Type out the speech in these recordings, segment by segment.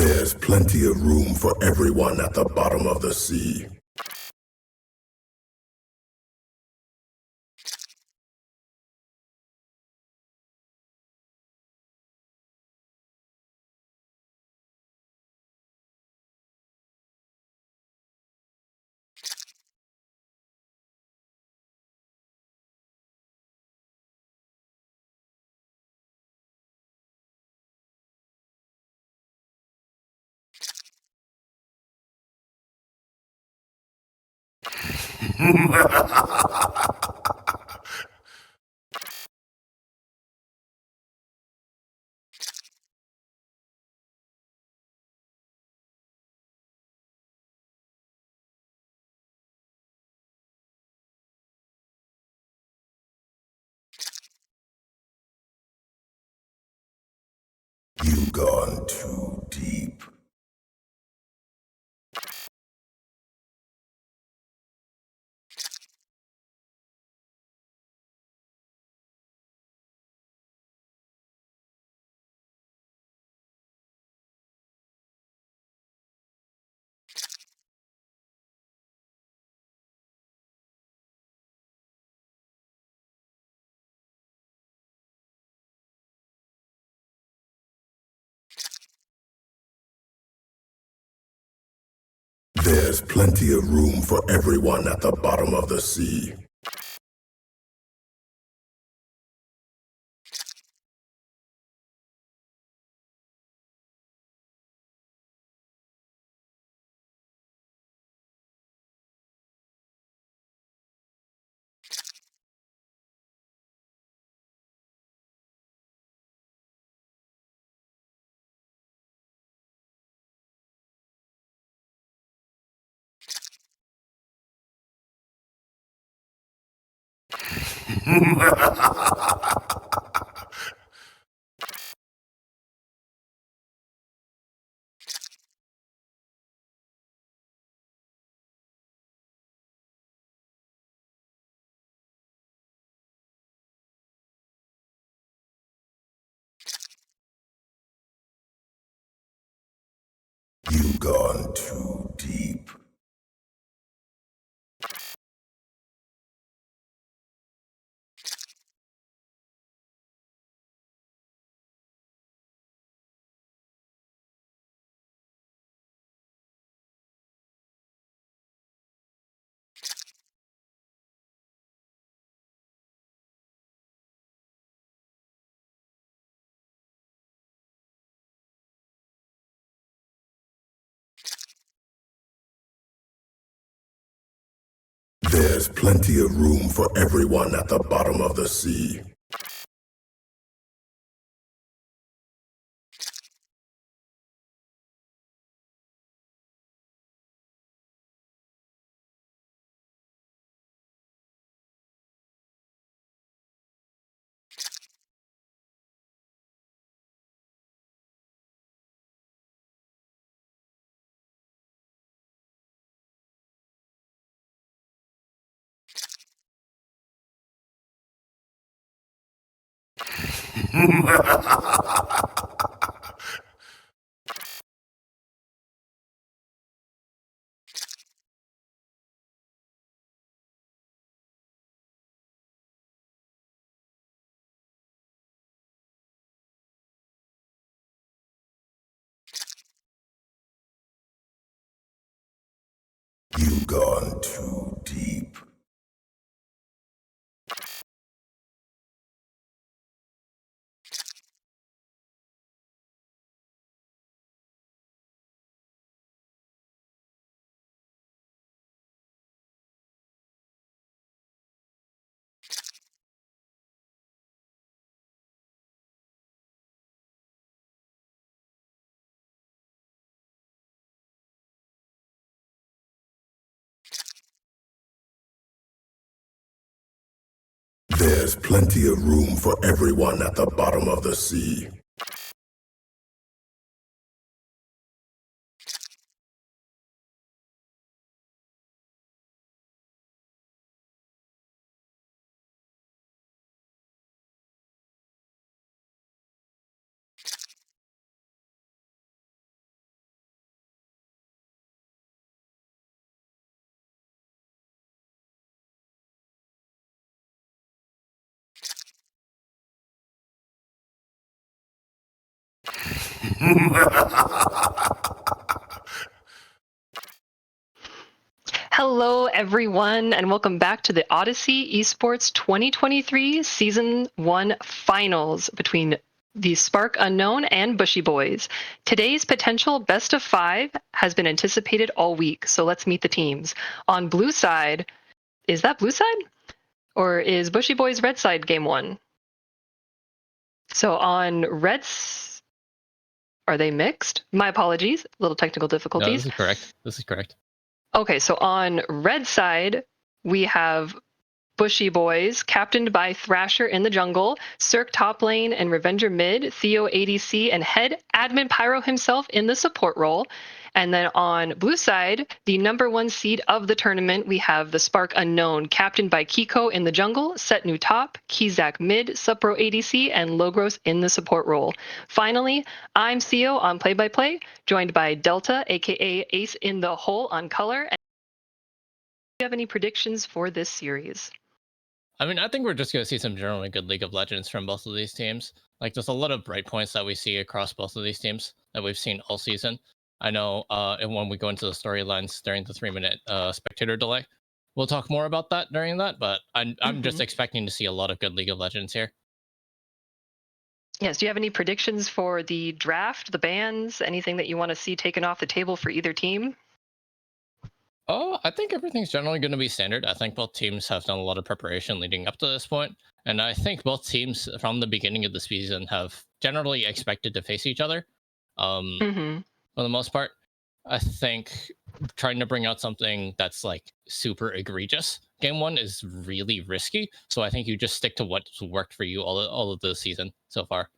There's plenty of room for everyone at the bottom of the sea. You've gone too deep. There's plenty of room for everyone at the bottom of the sea. You've gone too deep. There's plenty of room for everyone at the bottom of the sea. You've gone too deep. There's plenty of room for everyone at the bottom of the sea. Hello, everyone, and welcome back to the Odyssey Esports 2023 Season 1 Finals between the Spark Unknown and Bushy Boys. Today's potential best of 5 has been anticipated all week, so let's meet the teams. On blue side, is that blue side? Or is Bushy Boys red side game 1? So on reds, are they mixed? My apologies, little technical No, difficulties. this is correct. This is correct. Okay, so on red side, we have Bushy Boys, captained by Thrasher in the jungle, Cirque top lane and Revenger mid, Theo ADC, and head admin Pyro himself in the support role. And then on blue side, the #1 seed of the tournament, we have the Spark Unknown, captained by Kiko in the jungle, Setnu top, Kizak mid, Supro ADC, and Logros in the support role. Finally, I'm Theo on play-by-play, joined by Delta, aka Ace in the hole on color. And do you have any predictions for this series? I mean, I think we're just going to see some generally good League of Legends from both of these teams. Like, there's a lot of bright points that we see across both of these teams that we've seen all season. I know, and when we go into the storylines during the 3-minute spectator delay, we'll talk more about that during that. But I'm just expecting to see a lot of good League of Legends here. Yes. Do you have any predictions for the draft, the bans, anything that you want to see taken off the table for either team? Oh, I think everything's generally going to be standard. I think both teams have done a lot of preparation leading up to this point, and I think both teams from the beginning of the season have generally expected to face each other. Um, Mm-hmm. for the most part, I think trying to bring out something that's like super egregious game one is really risky. So I think you just stick to what's worked for you all of the season so far.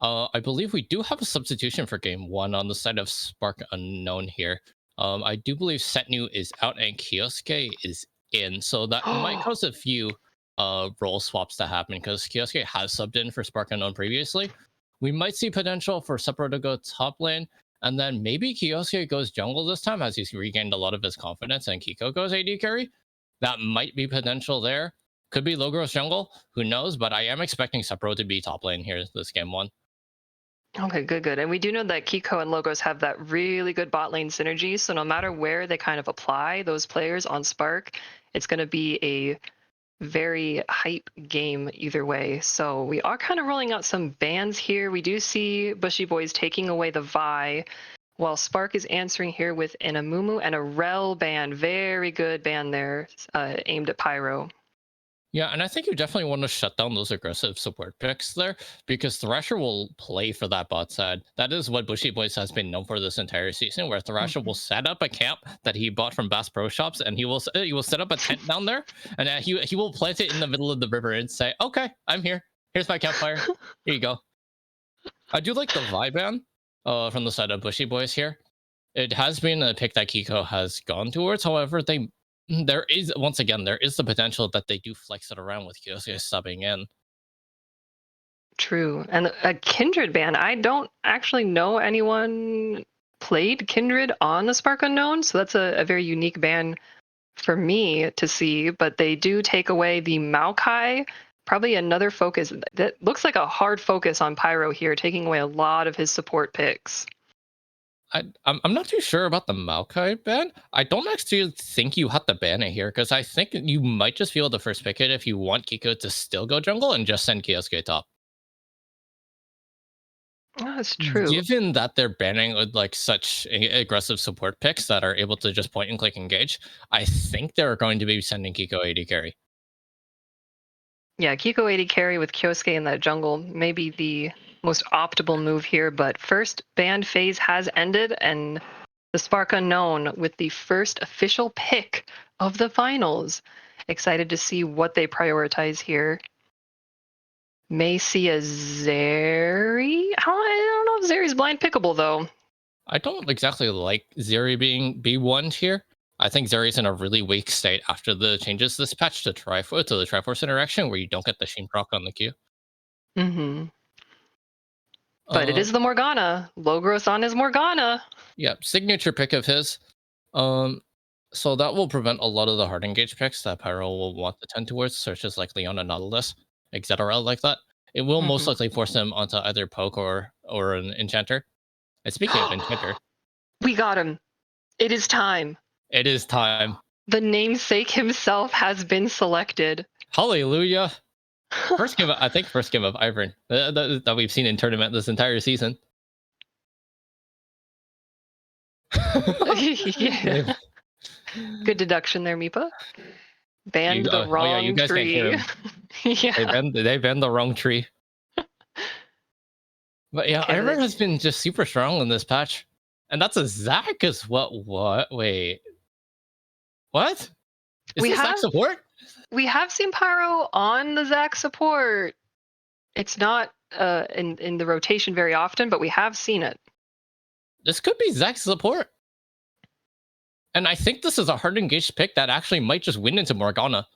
I believe we do have a substitution for game one on the side of Spark Unknown here. I do believe Setnu is out and Kioske is in, so that might cause a few role swaps to happen because Kioske has subbed in for Spark Unknown previously. We might see potential for Sepro to go top lane, and then maybe Kioske goes jungle this time as he's regained a lot of his confidence, and Kiko goes AD carry. That might be potential there. Could be Logros jungle, who knows? But I am expecting Sepro to be top lane here this game one. Okay, good. And we do know that Kiko and Logos have that really good bot lane synergy. So no matter where they kind of apply those players on Spark, it's going to be a very hype game either way. So we are kind of rolling out some bans here. We do see Bushy Boys taking away the Vi, while Spark is answering here with an Amumu and a Rel ban. Very good ban there, aimed at Pyro. Yeah, and I think you definitely want to shut down those aggressive support picks there because Thrasher will play for that bot side. That is what Bushy Boys has been known for this entire season, where Thrasher will set up a camp that he bought from Bass Pro Shops, and he will set up a tent down there, and he will plant it in the middle of the river and say, "Okay, I'm here. Here's my campfire. Here you go." I do like the vibe ban from the side of Bushy Boys here. It has been a pick that Kiko has gone towards. However, there is once again there is the potential that they do flex it around with Kyosuke subbing in. True. And a Kindred ban. I don't actually know anyone played Kindred on the Spark Unknown, so that's a very unique ban for me to see. But they do take away the Maokai. Probably another focus that looks like a hard focus on Pyro here, taking away a lot of his support picks. I'm not too sure about the Maokai ban. I don't actually think you have to ban it here because I think you might just be able to first pick it if you want Kiko to still go jungle and just send Kyosuke top. Oh, that's true. Given that they're banning like such aggressive support picks that are able to just point and click engage, I think they're going to be sending Kiko AD carry. Yeah, Kiko 80 carry with Kyosuke in that jungle may be the most optimal move here, but first ban phase has ended, and the Spark Unknown with the first official pick of the finals. Excited to see what they prioritize here. May see a Zeri. I don't know if Zeri's blind pickable though. I don't exactly like Zeri being B1 here. I think Zeri's in a really weak state after the changes this patch to the Triforce interaction, where you don't get the Sheen proc on the Q. Mm-hmm. But it is the Morgana. Logros on his Morgana. Yeah, signature pick of his. So that will prevent a lot of the hard engage picks that Pyro will want to tend towards, such as like Leona Nautilus, etc. like that. It will most likely force him onto either poke or an enchanter. And speaking of Enchanter, We got him. It is time. it is time. The namesake himself has been selected. Hallelujah. First game, I think first game of Ivern that we've seen in tournament this entire season. Yeah. Good deduction there, Meepa. Banned the wrong yeah, you guys tree. can't hear him. Yeah. They banned the wrong tree. But yeah, Okay, Ivern has been just super strong in this patch. And that's a Zac as well. What? Wait. What? Is we this Zac have support? we have seen Pyro on the Zac support. It's not in the rotation very often, but we have seen it. This could be Zac's support. And I think this is a hard engaged pick that actually might just win into Morgana.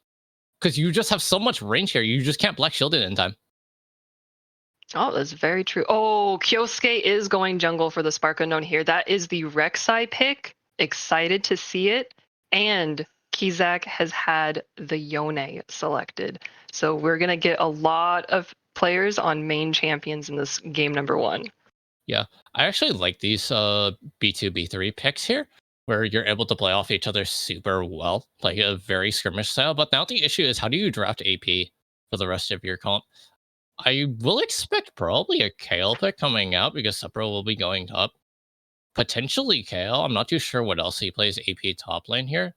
Because you just have so much range here. You just can't Black Shield it in time. Oh, that's very true. Oh, Kyosuke is going jungle for the Spark Unknown here. That is the Rek'Sai pick. Excited to see it. And Kizak has had the Yone selected. So we're going to get a lot of players on main champions in this game number 1. Yeah, I actually like these B2, B3 picks here, where you're able to play off each other super well, like a very skirmish style. But now the issue is, how do you draft AP for the rest of your comp? I will expect probably a Kale pick coming out because Supro will be going top. Potentially Kale. I'm not too sure what else he plays AP top lane here.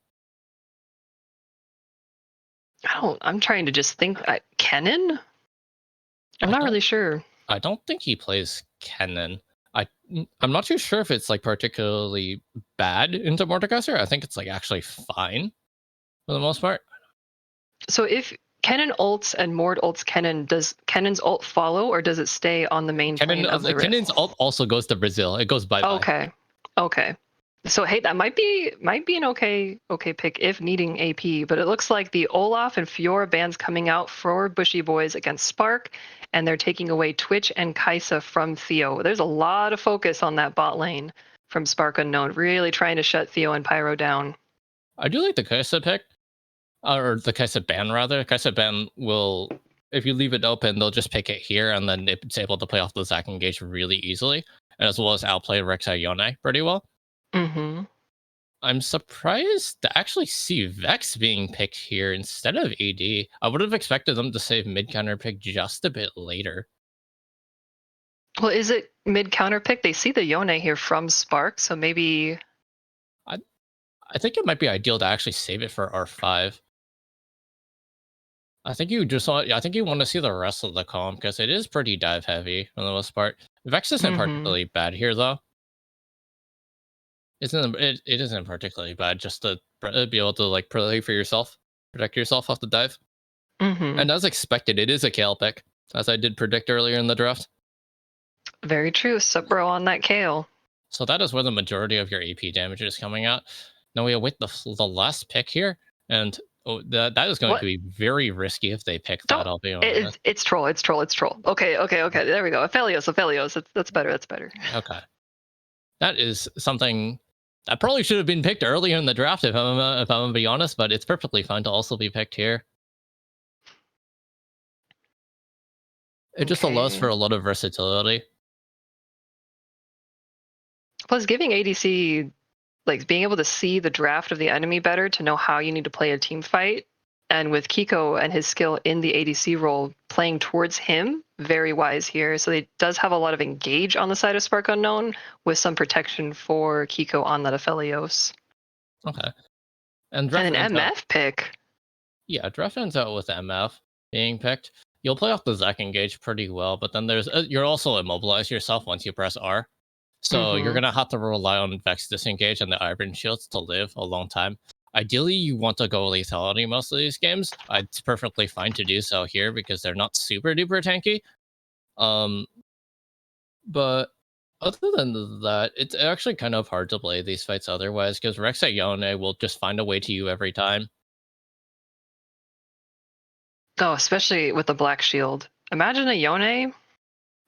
I'm trying to just think. Kennen? I'm not really sure. I don't think he plays Kennen. I'm not too sure if it's like particularly bad into Mordekaiser. I think it's like actually fine for the most part. So if Kennen ults and Mord ults Kennen, does Kennen's ult follow or does it stay on the main plane of the Kennen's ult also goes to Brazil. It goes bye-bye. Okay. So hey, that might be an okay pick if needing AP, but it looks like the Olaf and Fiora bans coming out for Bushy Boys against Spark, and they're taking away Twitch and Kaisa from Theo. There's a lot of focus on that bot lane from Spark Unknown, really trying to shut Theo and Pyro down. I do like the Kaisa pick, or the Kaisa ban rather. Kaisa ban will, if you leave it open, they'll just pick it here, and then it's able to play off the Zac engage really easily, as well as outplay Rek'Sai Yone pretty well. Mm-hmm. I'm surprised to actually see Vex being picked here instead of AD. I would have expected them to save mid counter pick just a bit later. Well, is it mid counter pick? They see the Yone here from Spark, so maybe. I think it might be ideal to actually save it for R5. I think you want to see the rest of the comp because it is pretty dive heavy for the most part. Vex isn't particularly bad here though. It isn't particularly bad just to be able to like play for yourself, protect yourself off the dive. And as expected, it is a Kale pick, as I did predict earlier in the draft. Very true. Subro on that Kale. So that is where the majority of your AP damage is coming out. Now we await the last pick here, and that is going to be very risky if they pick that. I'll be honest. It's troll. Okay. There we go. Aphelios. That's better. Okay. That is something that probably should have been picked earlier in the draft, if I'm going to be honest, but it's perfectly fine to also be picked here. It just allows for a lot of versatility. Plus, giving ADC, like being able to see the draft of the enemy better to know how you need to play a team fight. And with Kiko and his skill in the ADC role playing towards him, very wise here. So it does have a lot of engage on the side of Spark Unknown with some protection for Kiko on that Aphelios. Okay. And an MF pick. Yeah, draft ends out with MF being picked. You'll play off the Zac engage pretty well, but then you're also immobilize yourself once you press R. So you're going to have to rely on Vex disengage and the Iron Shields to live a long time. Ideally, you want to go lethality most of these games. It's perfectly fine to do so here because they're not super duper tanky. But other than that, it's actually kind of hard to play these fights otherwise because Rek'Sai Yone will just find a way to you every time. Oh, especially with the Black Shield. Imagine a Yone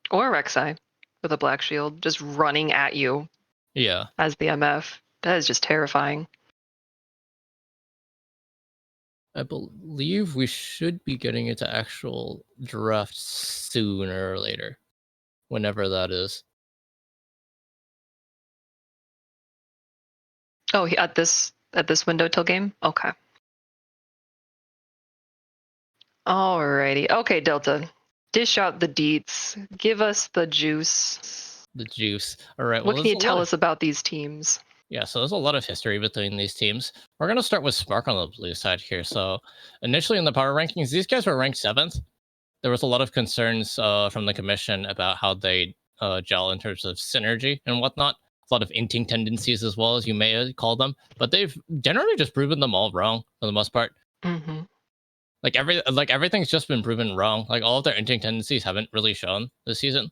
or Rek'Sai with a Black Shield just running at you. Yeah. As the MF. That is just terrifying. I believe we should be getting into actual draft sooner or later, whenever that is. Oh, at this window till game? Okay. Alrighty. Okay, Delta. Dish out the deets. Give us the juice. The juice. All right. What Well, can there's you a lot tell of us about these teams? so there's a lot of history between these teams. We're gonna start with Spark on the blue side here. So initially in the power rankings, these guys were ranked 7th. There was a lot of concerns from the commission about how they gel in terms of synergy and whatnot. A lot of inting tendencies as well, as you may call them, but they've generally just proven them all wrong for the most part. Mm-hmm. Everything's just been proven wrong. Like all of their inting tendencies haven't really shown this season.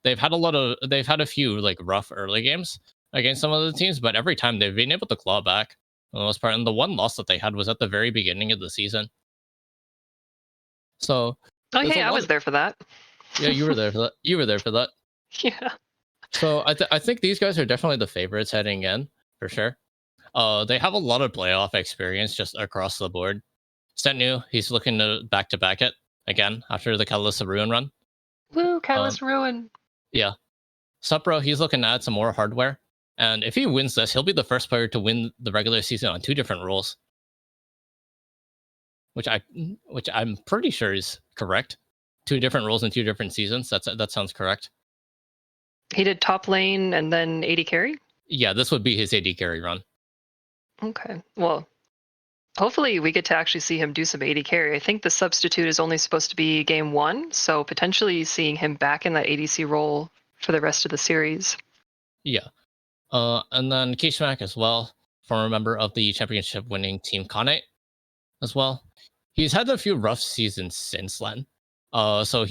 They've had a few like rough early games against some of the teams, but every time they've been able to claw back for the most part. And the one loss that they had was at the very beginning of the season. So Oh, there's hey, a I lot was there for that. yeah, you were there for that. You were there for that. Yeah. So I think these guys are definitely the favorites heading in for sure. They have a lot of playoff experience just across the board. Stenu, he's looking to back it again after the Catalyst of Ruin run. Woo, Um, Catalyst Ruin. yeah, Supro, he's looking to add some more hardware, and if he wins this, he'll be the first player to win the regular season on 2 different roles, which I'm pretty sure is correct. 2 different roles in 2 different seasons. That sounds correct. He did top lane and then AD carry? Yeah, this would be his AD carry run. Okay. Well, hopefully we get to actually see him do some AD carry. I think the substitute is only supposed to be game 1, so potentially seeing him back in that ADC role for the rest of the series. Yeah. And then Kishmak as well, former member of the championship winning team Kane as well. He's had a few rough seasons since then. So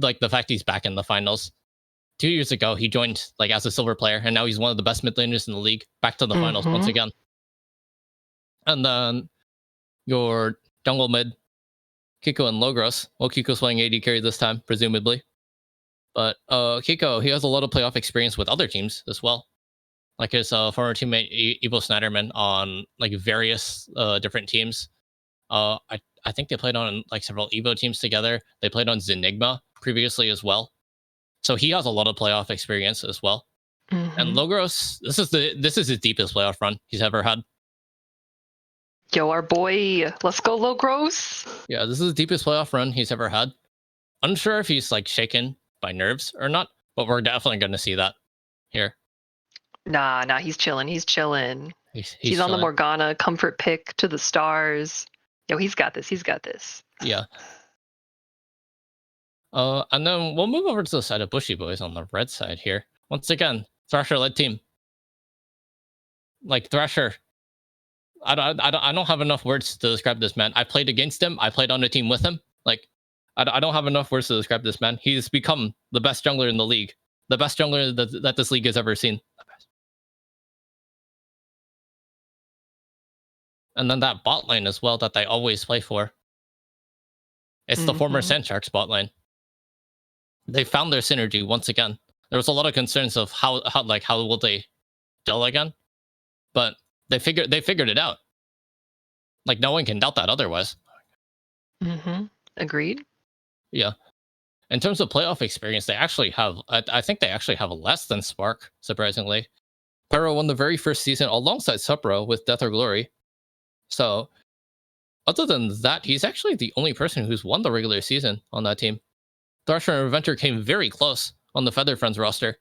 like the fact he's back in the finals. 2 years ago, he joined like as a silver player, and now he's one of the best mid laners in the league. Back to the finals once again. And then your jungle mid, Kiko and Logros. Well, Kiko's playing AD carry this time, presumably. But Kiko, he has a lot of playoff experience with other teams as well. Like his former teammate Evo Snyderman on like various different teams. I think they played on like several Evo teams together. They played on Zenigma previously as well. So he has a lot of playoff experience as well. And Logros, this is his deepest playoff run he's ever had. Yo, our boy, let's go Logros. Yeah, this is the deepest playoff run he's ever had. Unsure if he's like shaken by nerves or not, but we're definitely going to see that here. Nah, he's chilling. He's chilling. He's on the chilling. Morgana comfort pick to the stars. Yo, he's got this. He's got this. Yeah. And then we'll move over to the side of Bushy Boys on the red side here. Once again, Thrasher-led team. Like Thrasher, I don't have enough words to describe this man. I played against him. I played on a team with him. Like, I don't have enough words to describe this man. He's become the best jungler in the league, the best jungler that this league has ever seen. And then that bot lane as well that they always play for. It's the former Sandsharks bot lane. They found their synergy once again. There was a lot of concerns of how will they gel again, but they figured it out. Like no one can doubt that otherwise. Agreed. Yeah. In terms of playoff experience, they actually have. I think they actually have less than Spark. Surprisingly, Pyro won the very first season alongside Supro with Death or Glory. So, other than that, he's actually the only person who's won the regular season on that team. Thrasher and Reventer came very close on the Feather Friends roster.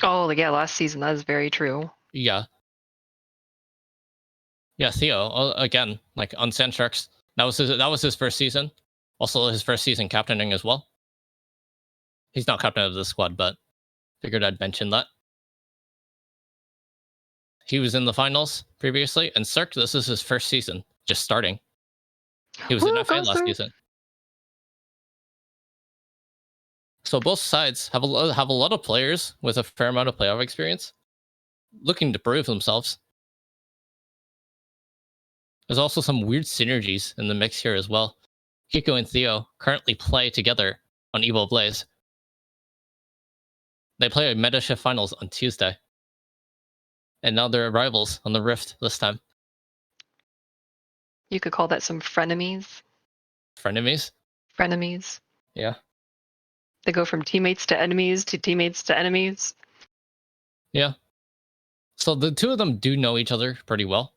Oh, yeah, last season. That is very true. Yeah. Yeah, Theo, again, like on Sandsharks, that was his first season. Also his first season captaining as well. He's not captain of the squad, but figured I'd mention that. He was in the finals previously, and Cirque, this is his first season, just starting. He was in FA last season. So both sides have a lot of players with a fair amount of playoff experience, looking to prove themselves. There's also some weird synergies in the mix here as well. Kiko and Theo currently play together on Evil Blaze. They play a Meta Shift Finals on Tuesday. And now they're rivals on the Rift this time. You could call that some frenemies. Frenemies? Frenemies. Yeah. They go from teammates to enemies to teammates to enemies. Yeah. So the two of them do know each other pretty well.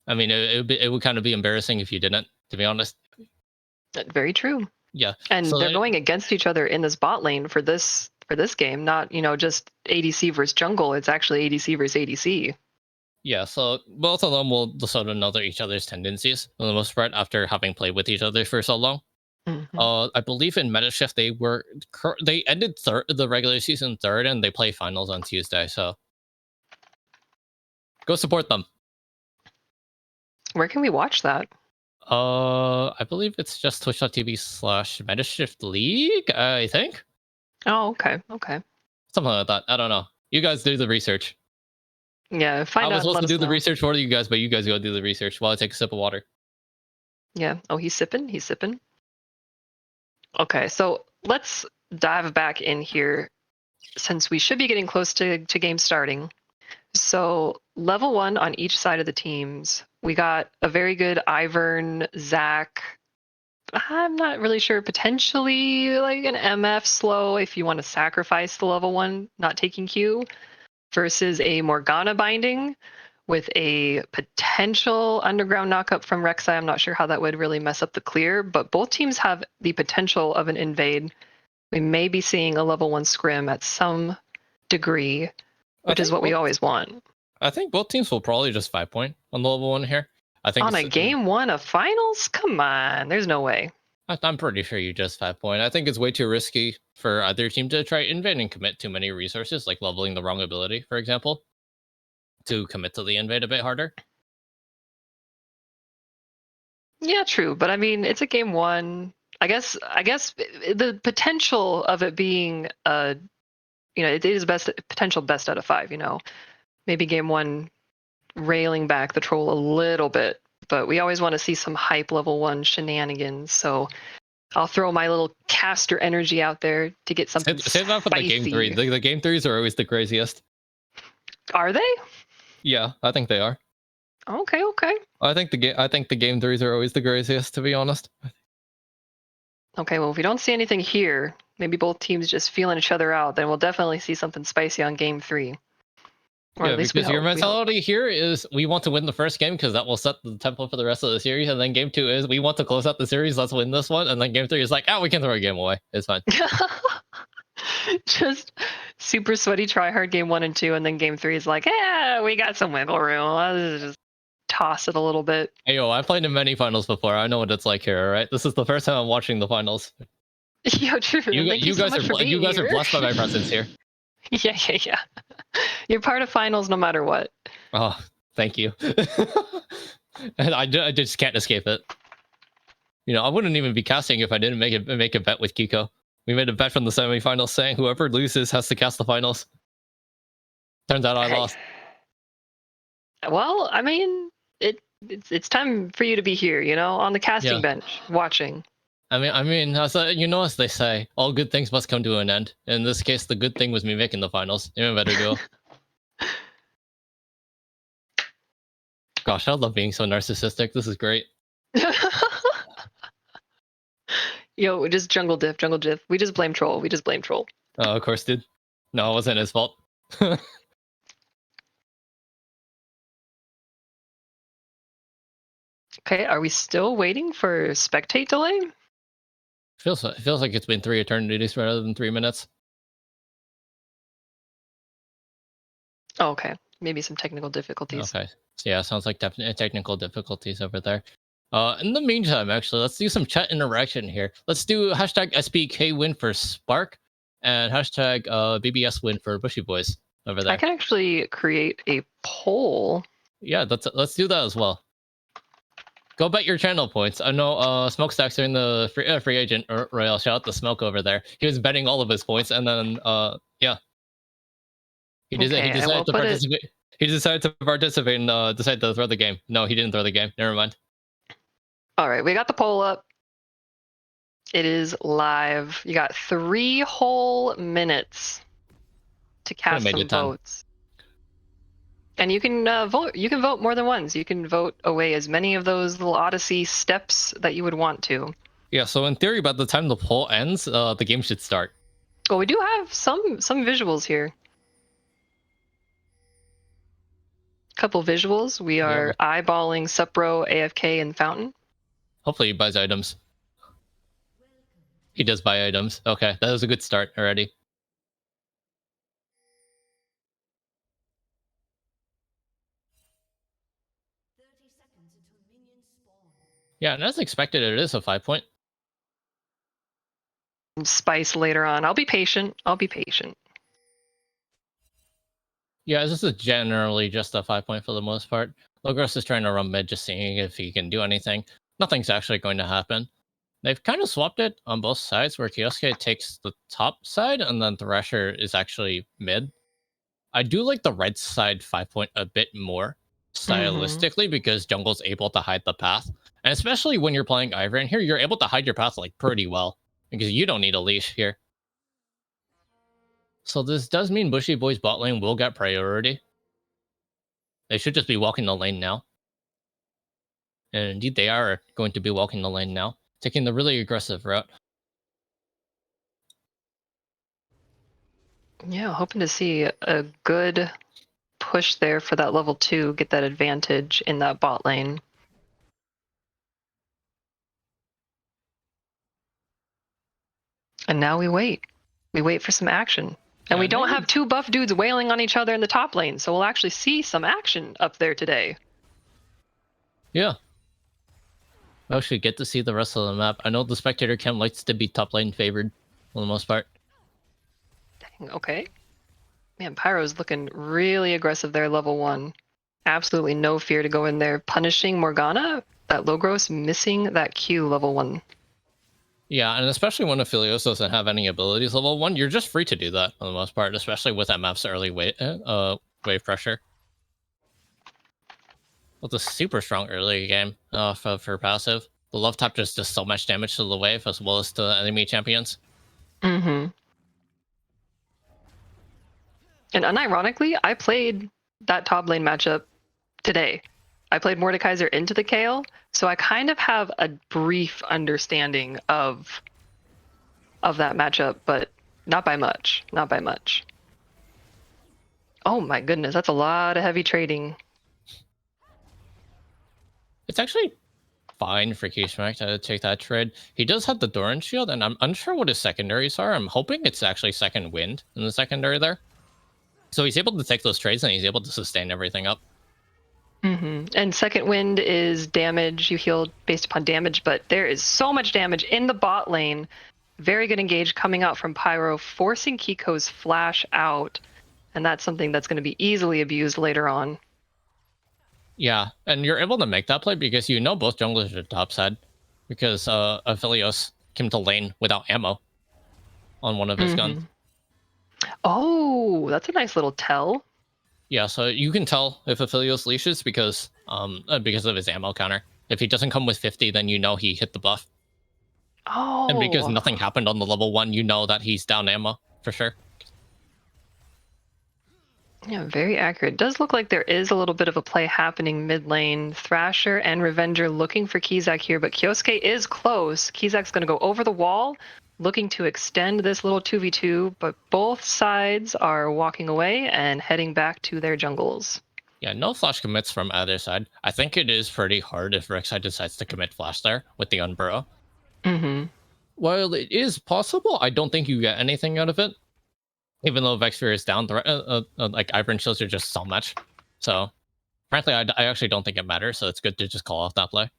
I mean, it would kind of be embarrassing if you didn't, to be honest. Very true. Yeah. And So they're going against each other in this bot lane for this game, not just ADC versus jungle. It's actually ADC versus ADC. yeah, so both of them will sort of know each other's tendencies for the most part after having played with each other for so long. I believe in Metashift they ended the regular season third, and they play finals on Tuesday. So go support them. Where can we watch that? I believe it's just twitch.tv/Metashift League, I think. Oh, okay. Something like that. I don't know. You guys do the research. Yeah, find out. I was supposed let to us do the know. research for you guys, but you guys go do the research while I take a sip of water. Yeah. Oh, he's sipping. Okay, so let's dive back in here since we should be getting close to game starting. So level 1 on each side of the teams. We got a very good Ivern, Zach. I'm not really sure. Potentially like an MF slow if you want to sacrifice the level 1 not taking Q, versus a Morgana binding with a potential underground knockup from Rek'Sai. I'm not sure how that would really mess up the clear, but both teams have the potential of an invade. We may be seeing a level 1 scrim at some degree, which is what we always want. I think both teams will probably just 5-point on the level 1 here. I think on a game 1 of finals? Come on, there's no way. I'm pretty sure you just 5-point. I think it's way too risky for either team to try invade and commit too many resources, like leveling the wrong ability, for example, to commit to the invade a bit harder. Yeah, true. But I mean, it's a game 1. I guess the potential of it being it is potential best out of 5, Maybe game 1 railing back the troll a little bit, but we always want to see some hype level 1 shenanigans. So I'll throw my little caster energy out there to get something Say that for the game 3. The game 3s are always the craziest. Are they? Yeah, I think they are. Okay. I think the game 3s are always the craziest, to be honest. Okay, well, if we don't see anything here, maybe both teams just feeling each other out, then we'll definitely see something spicy on game 3. Or yeah, at least because your mentality here is we want to win the first game because that will set the tempo for the rest of the series, and then game 2 is we want to close out the series, let's win this one, and then game 3 is like, we can throw a game away. It's fine. Just super sweaty try hard game 1 and 2, and then game 3 is like, we got some wiggle room. Let's just toss it a little bit. Hey, I've played in many finals before. I know what it's like here, all right? This is the first time I'm watching the finals. Yo, true. You guys are blessed by my presence here. Yeah. You're part of finals no matter what. Oh, thank you. And I just can't escape it. I wouldn't even be casting if I didn't make a bet with Kiko. We made a bet from the semifinals saying whoever loses has to cast the finals. Turns out I lost. Well, I mean, it's time for you to be here, on the casting bench, watching. I mean, as they say, all good things must come to an end. In this case, the good thing was me making the finals. Even better duo. Gosh, I love being so narcissistic. This is great. Yo, just jungle diff. We just blame troll. Oh, of course, dude. No, it wasn't his fault. Okay, are we still waiting for spectate delay? Feels like it's been 3 eternities rather than 3 minutes. Oh, okay, maybe some technical difficulties. Okay, so yeah, sounds like technical difficulties over there. In the meantime, actually, let's do some chat interaction here. Let's do hashtag SPK win for Spark and hashtag BBS win for Bushy Boys over there. I can actually create a poll. Yeah, let's do that as well. Go bet your channel points. I know Smokestack's doing the free agent royale. Shout out to Smoke over there. He was betting all of his points, and then he decided to participate. He decided to participate and decided to throw the game. No, he didn't throw the game. Never mind. All right, we got the poll up. It is live. You got 3 whole minutes to cast some votes. And you can vote. You can vote more than once. You can vote away as many of those little Odyssey steps that you would want to. Yeah. So in theory, by the time the poll ends, the game should start. Well, we do have some visuals here. Couple visuals. We are eyeballing Supro, AFK, and Fountain. Hopefully he buys items. He does buy items. Okay, that was a good start already. Yeah, and as expected, it is a 5-point. Spice later on. I'll be patient. I'll be patient. Yeah, this is generally just a 5-point for the most part. Logros is trying to run mid, just seeing if he can do anything. Nothing's actually going to happen. They've kind of swapped it on both sides, where Kioske takes the top side, and then Thrasher is actually mid. I do like the red side 5-point a bit more stylistically because jungle's able to hide the path. And especially when you're playing Ivern here, you're able to hide your path like pretty well because you don't need a leash here. So this does mean Bushy Boy's bot lane will get priority. They should just be walking the lane now. And indeed they are going to be walking the lane now, taking the really aggressive route. Yeah, hoping to see a good push there for that level 2, get that advantage in that bot lane. And now we wait. We wait for some action. And we don't have 2 buff dudes wailing on each other in the top lane, so we'll actually see some action up there today. Yeah. We actually get to see the rest of the map. I know the spectator cam likes to be top lane favored for the most part. Dang, okay. Man, Pyro's looking really aggressive there, level 1. Absolutely no fear to go in there, punishing Morgana. That Logros missing that Q level 1. Yeah, and especially when Aphelios doesn't have any abilities level 1, you're just free to do that for the most part, especially with that map's early wave pressure. With a super strong early game for passive. The love tap just does so much damage to the wave as well as to enemy champions. And unironically, I played that top lane matchup today. I played Mordekaiser into the Kayle, so I kind of have a brief understanding of that matchup, but not by much. Not by much. Oh my goodness, that's a lot of heavy trading. It's actually fine for Kishmak to take that trade. He does have the Doran shield, and I'm unsure what his secondaries are. I'm hoping it's actually second wind in the secondary there. So he's able to take those trades and he's able to sustain everything up. And second wind is damage. You heal based upon damage, but there is so much damage in the bot lane. Very good engage coming out from Pyro, forcing Kiko's flash out. And that's something that's going to be easily abused later on. Yeah, and you're able to make that play because you know both junglers are topside. Because Aphelios came to lane without ammo on one of his guns. Oh, that's a nice little tell. Yeah, so you can tell if Aphelios leashes because of his ammo counter. If he doesn't come with 50, then you know he hit the buff. Oh. And because nothing happened on the level 1, you know that he's down ammo, for sure. Yeah, very accurate. It does look like there is a little bit of a play happening mid lane. Thrasher and Revenger looking for Kizak here, but Kioske is close. Kizak's going to go over the wall, looking to extend this little 2v2, but both sides are walking away and heading back to their jungles. Yeah, no flash commits from either side. I think it is pretty hard if Rek'Sai decides to commit flash there with the Unburrow. While it is possible, I don't think you get anything out of it. Even though Vexfear is down, like Ivern shields are just so much. So, frankly, I actually don't think it matters. So it's good to just call off that play.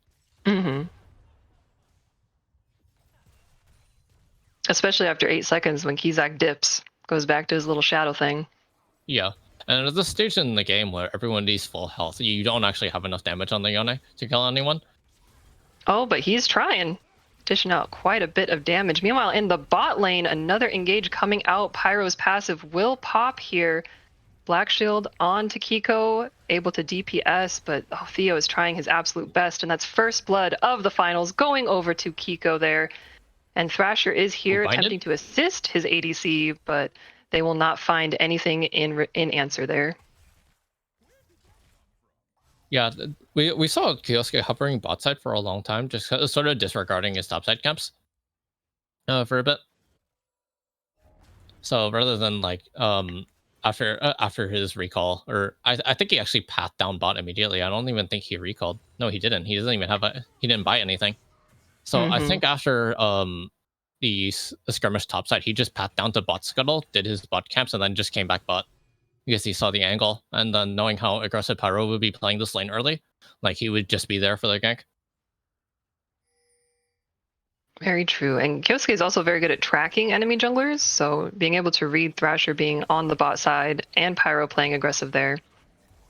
Especially after 8 seconds when Kizak dips, goes back to his little shadow thing. Yeah, and at this stage in the game where everyone needs full health, you don't actually have enough damage on the Yone to kill anyone. Oh, but he's trying. Dishing out quite a bit of damage. Meanwhile, in the bot lane, another engage coming out. Pyro's passive will pop here. Black Shield on to Kiko, able to DPS, but Theo is trying his absolute best, and that's first blood of the finals going over to Kiko there. And Thrasher is here attempting to assist his ADC, but they will not find anything in answer there. Yeah, we saw Kioske hovering bot side for a long time, just sort of disregarding his topside camps for a bit. So rather than like after his recall, or I think he actually pathed down bot immediately. I don't even think he recalled. No, he didn't. He doesn't even have he didn't buy anything. So I Hmm. think after the skirmish topside, he just pathed down to bot scuttle, did his bot camps, and then just came back bot because he saw the angle, and then knowing how aggressive Pyro would be playing this lane early, like he would just be there for the gank. Very true. And Kyosuke is also very good at tracking enemy junglers, so being able to read Thrasher being on the bot side and Pyro playing aggressive there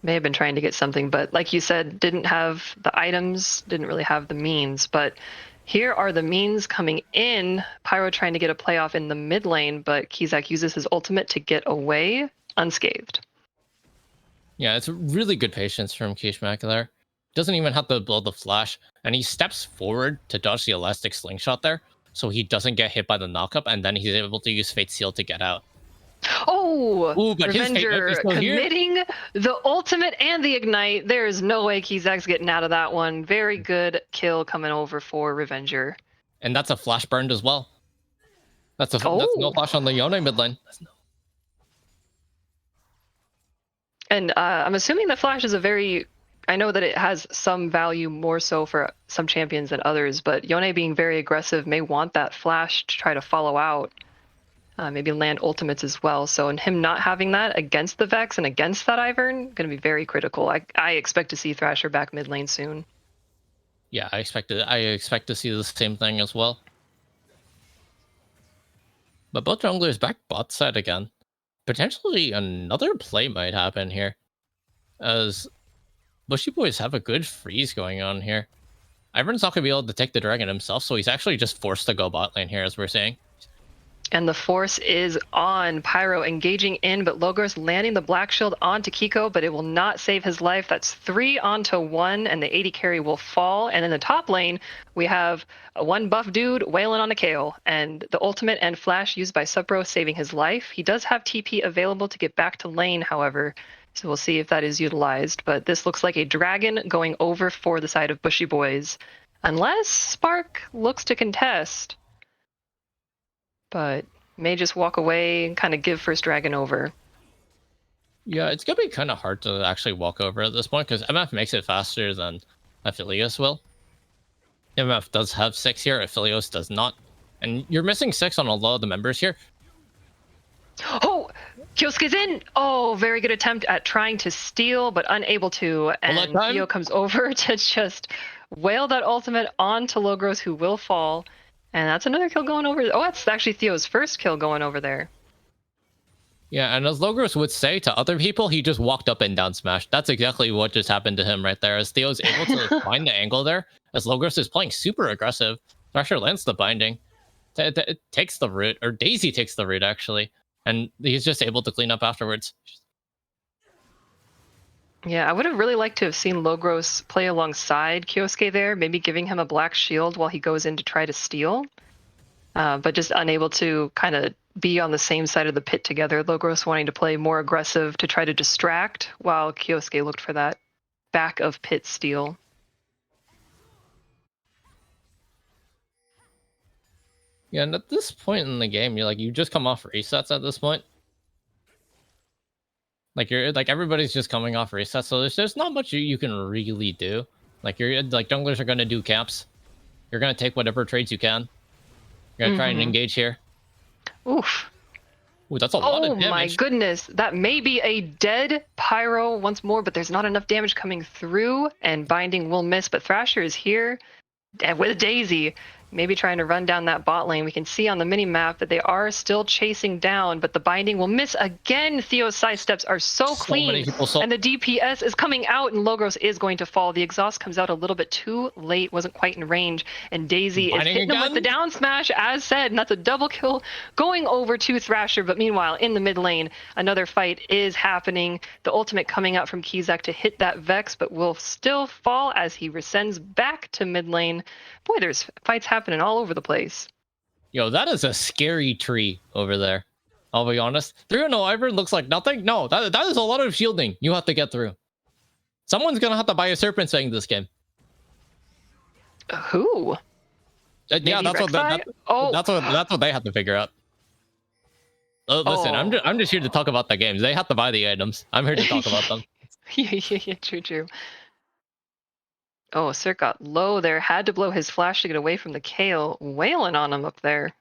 may have been trying to get something, but like you said, didn't have the items, didn't really have the means. But here are the means coming in. Pyro trying to get a playoff in the mid lane, but Kizak uses his ultimate to get away unscathed. Yeah, it's really good patience from Kishmak there. Doesn't even have to blow the flash, and he steps forward to dodge the elastic slingshot there, so he doesn't get hit by the knockup, and then he's able to use Fate Seal to get out. Oh, Ooh, but his Fate Whip is Revenger still here. committing the ultimate and the ignite. There is no way Kizak's getting out of that one. Very good kill coming over for Revenger. And that's a flash burned as well. That's no Oh, flash on the Yone mid lane. and I'm assuming the flash is a very. I know that it has some value more so for some champions than others, but Yone being very aggressive may want that flash to try to follow out. Maybe land ultimates as well. So, in him not having that against the Vex and against that Ivern, going to be very critical. I expect to see Thrasher back mid lane soon. Yeah, I expect to see the same thing as well. But both junglers back bot side again. Potentially another play might happen here, as Bushy Boys have a good freeze going on here. Ivern's not going to be able to take the dragon himself, so he's actually just forced to go bot lane here, as we're saying. And the force is on. Pyro engaging in, but Logos landing the Black Shield onto Kiko, but it will not save his life. That's 3 onto 1, and the 80 carry will fall. And in the top lane, we have a one buff dude wailing on a Kayle, and the ultimate and flash used by Supro saving his life. He does have TP available to get back to lane, however, so we'll see if that is utilized. But this looks like a dragon going over for the side of Bushy Boys, unless Spark looks to contest. But may just walk away and kind of give first dragon over. Yeah, it's going to be kind of hard to actually walk over at this point, because MF makes it faster than Aphelios will. MF does have 6 here, Aphelios does not. And you're missing 6 on a lot of the members here. Oh, Kyosuke's in! Oh, very good attempt at trying to steal, but unable to. And Theo comes over to just wail that ultimate onto Logros, who will fall. And that's another kill going over. Oh, that's actually Theo's first kill going over there. Yeah, and as Logros would say to other people, he just walked up and down smash. That's exactly what just happened to him right there, as Theo's able to find the angle there, as Logros is playing super aggressive. Thrasher lands the binding. It takes the root, or Daisy takes the root, actually. And he's just able to clean up afterwards. Yeah, I would have really liked to have seen Logros play alongside Kyosuke there, maybe giving him a black shield while he goes in to try to steal. But just unable to kind of be on the same side of the pit together. Logros wanting to play more aggressive to try to distract, while Kyosuke looked for that back of pit steal. Yeah, and at this point in the game, you just come off resets at this point. Like everybody's just coming off resets, so there's not much you can really do. Junglers are gonna do camps. You're gonna take whatever trades you can. You're gonna try and engage here. Oof. Ooh, that's a lot of damage. Oh my goodness. That may be a dead Pyro once more, but there's not enough damage coming through, and Binding will miss, but Thrasher is here with Daisy. Maybe trying to run down that bot lane. We can see on the mini map that they are still chasing down, but the binding will miss again. Theo's sidesteps are so clean, and the DPS is coming out, and Logros is going to fall. The exhaust comes out a little bit too late, wasn't quite in range, and Daisy is hitting him with the down smash, as said, and that's a double kill going over to Thrasher. But meanwhile, in the mid lane, another fight is happening. The ultimate coming out from Kizak to hit that Vex, but will still fall as he resends back to mid lane. Boy, there's fights happening all over the place. Yo, that is a scary tree over there. I'll be honest. 3-0 Ivern looks like nothing. No, that is a lot of shielding you have to get through. Someone's gonna have to buy a Serpent Swing this game. Who? Yeah, that's what they have to figure out. Listen, I'm just here to talk about the games. They have to buy the items. I'm here to talk about them. Yeah, true. Oh, Cirque got low there. Had to blow his flash to get away from the Kale. Wailing on him up there.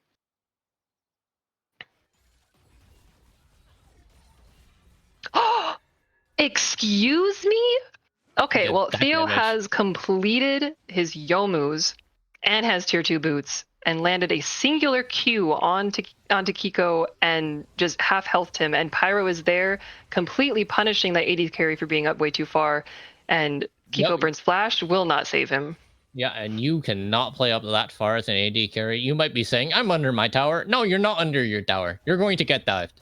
Oh, excuse me? Okay, well, Theo has completed his Yomus and has tier 2 boots and landed a singular Q onto Kiko and just half healthed him. And Pyro is there completely punishing that AD carry for being up way too far. And Kiko burns flash, will not save him. Yeah, and you cannot play up that far as an AD carry. You might be saying, I'm under my tower. No, you're not under your tower. You're going to get dived.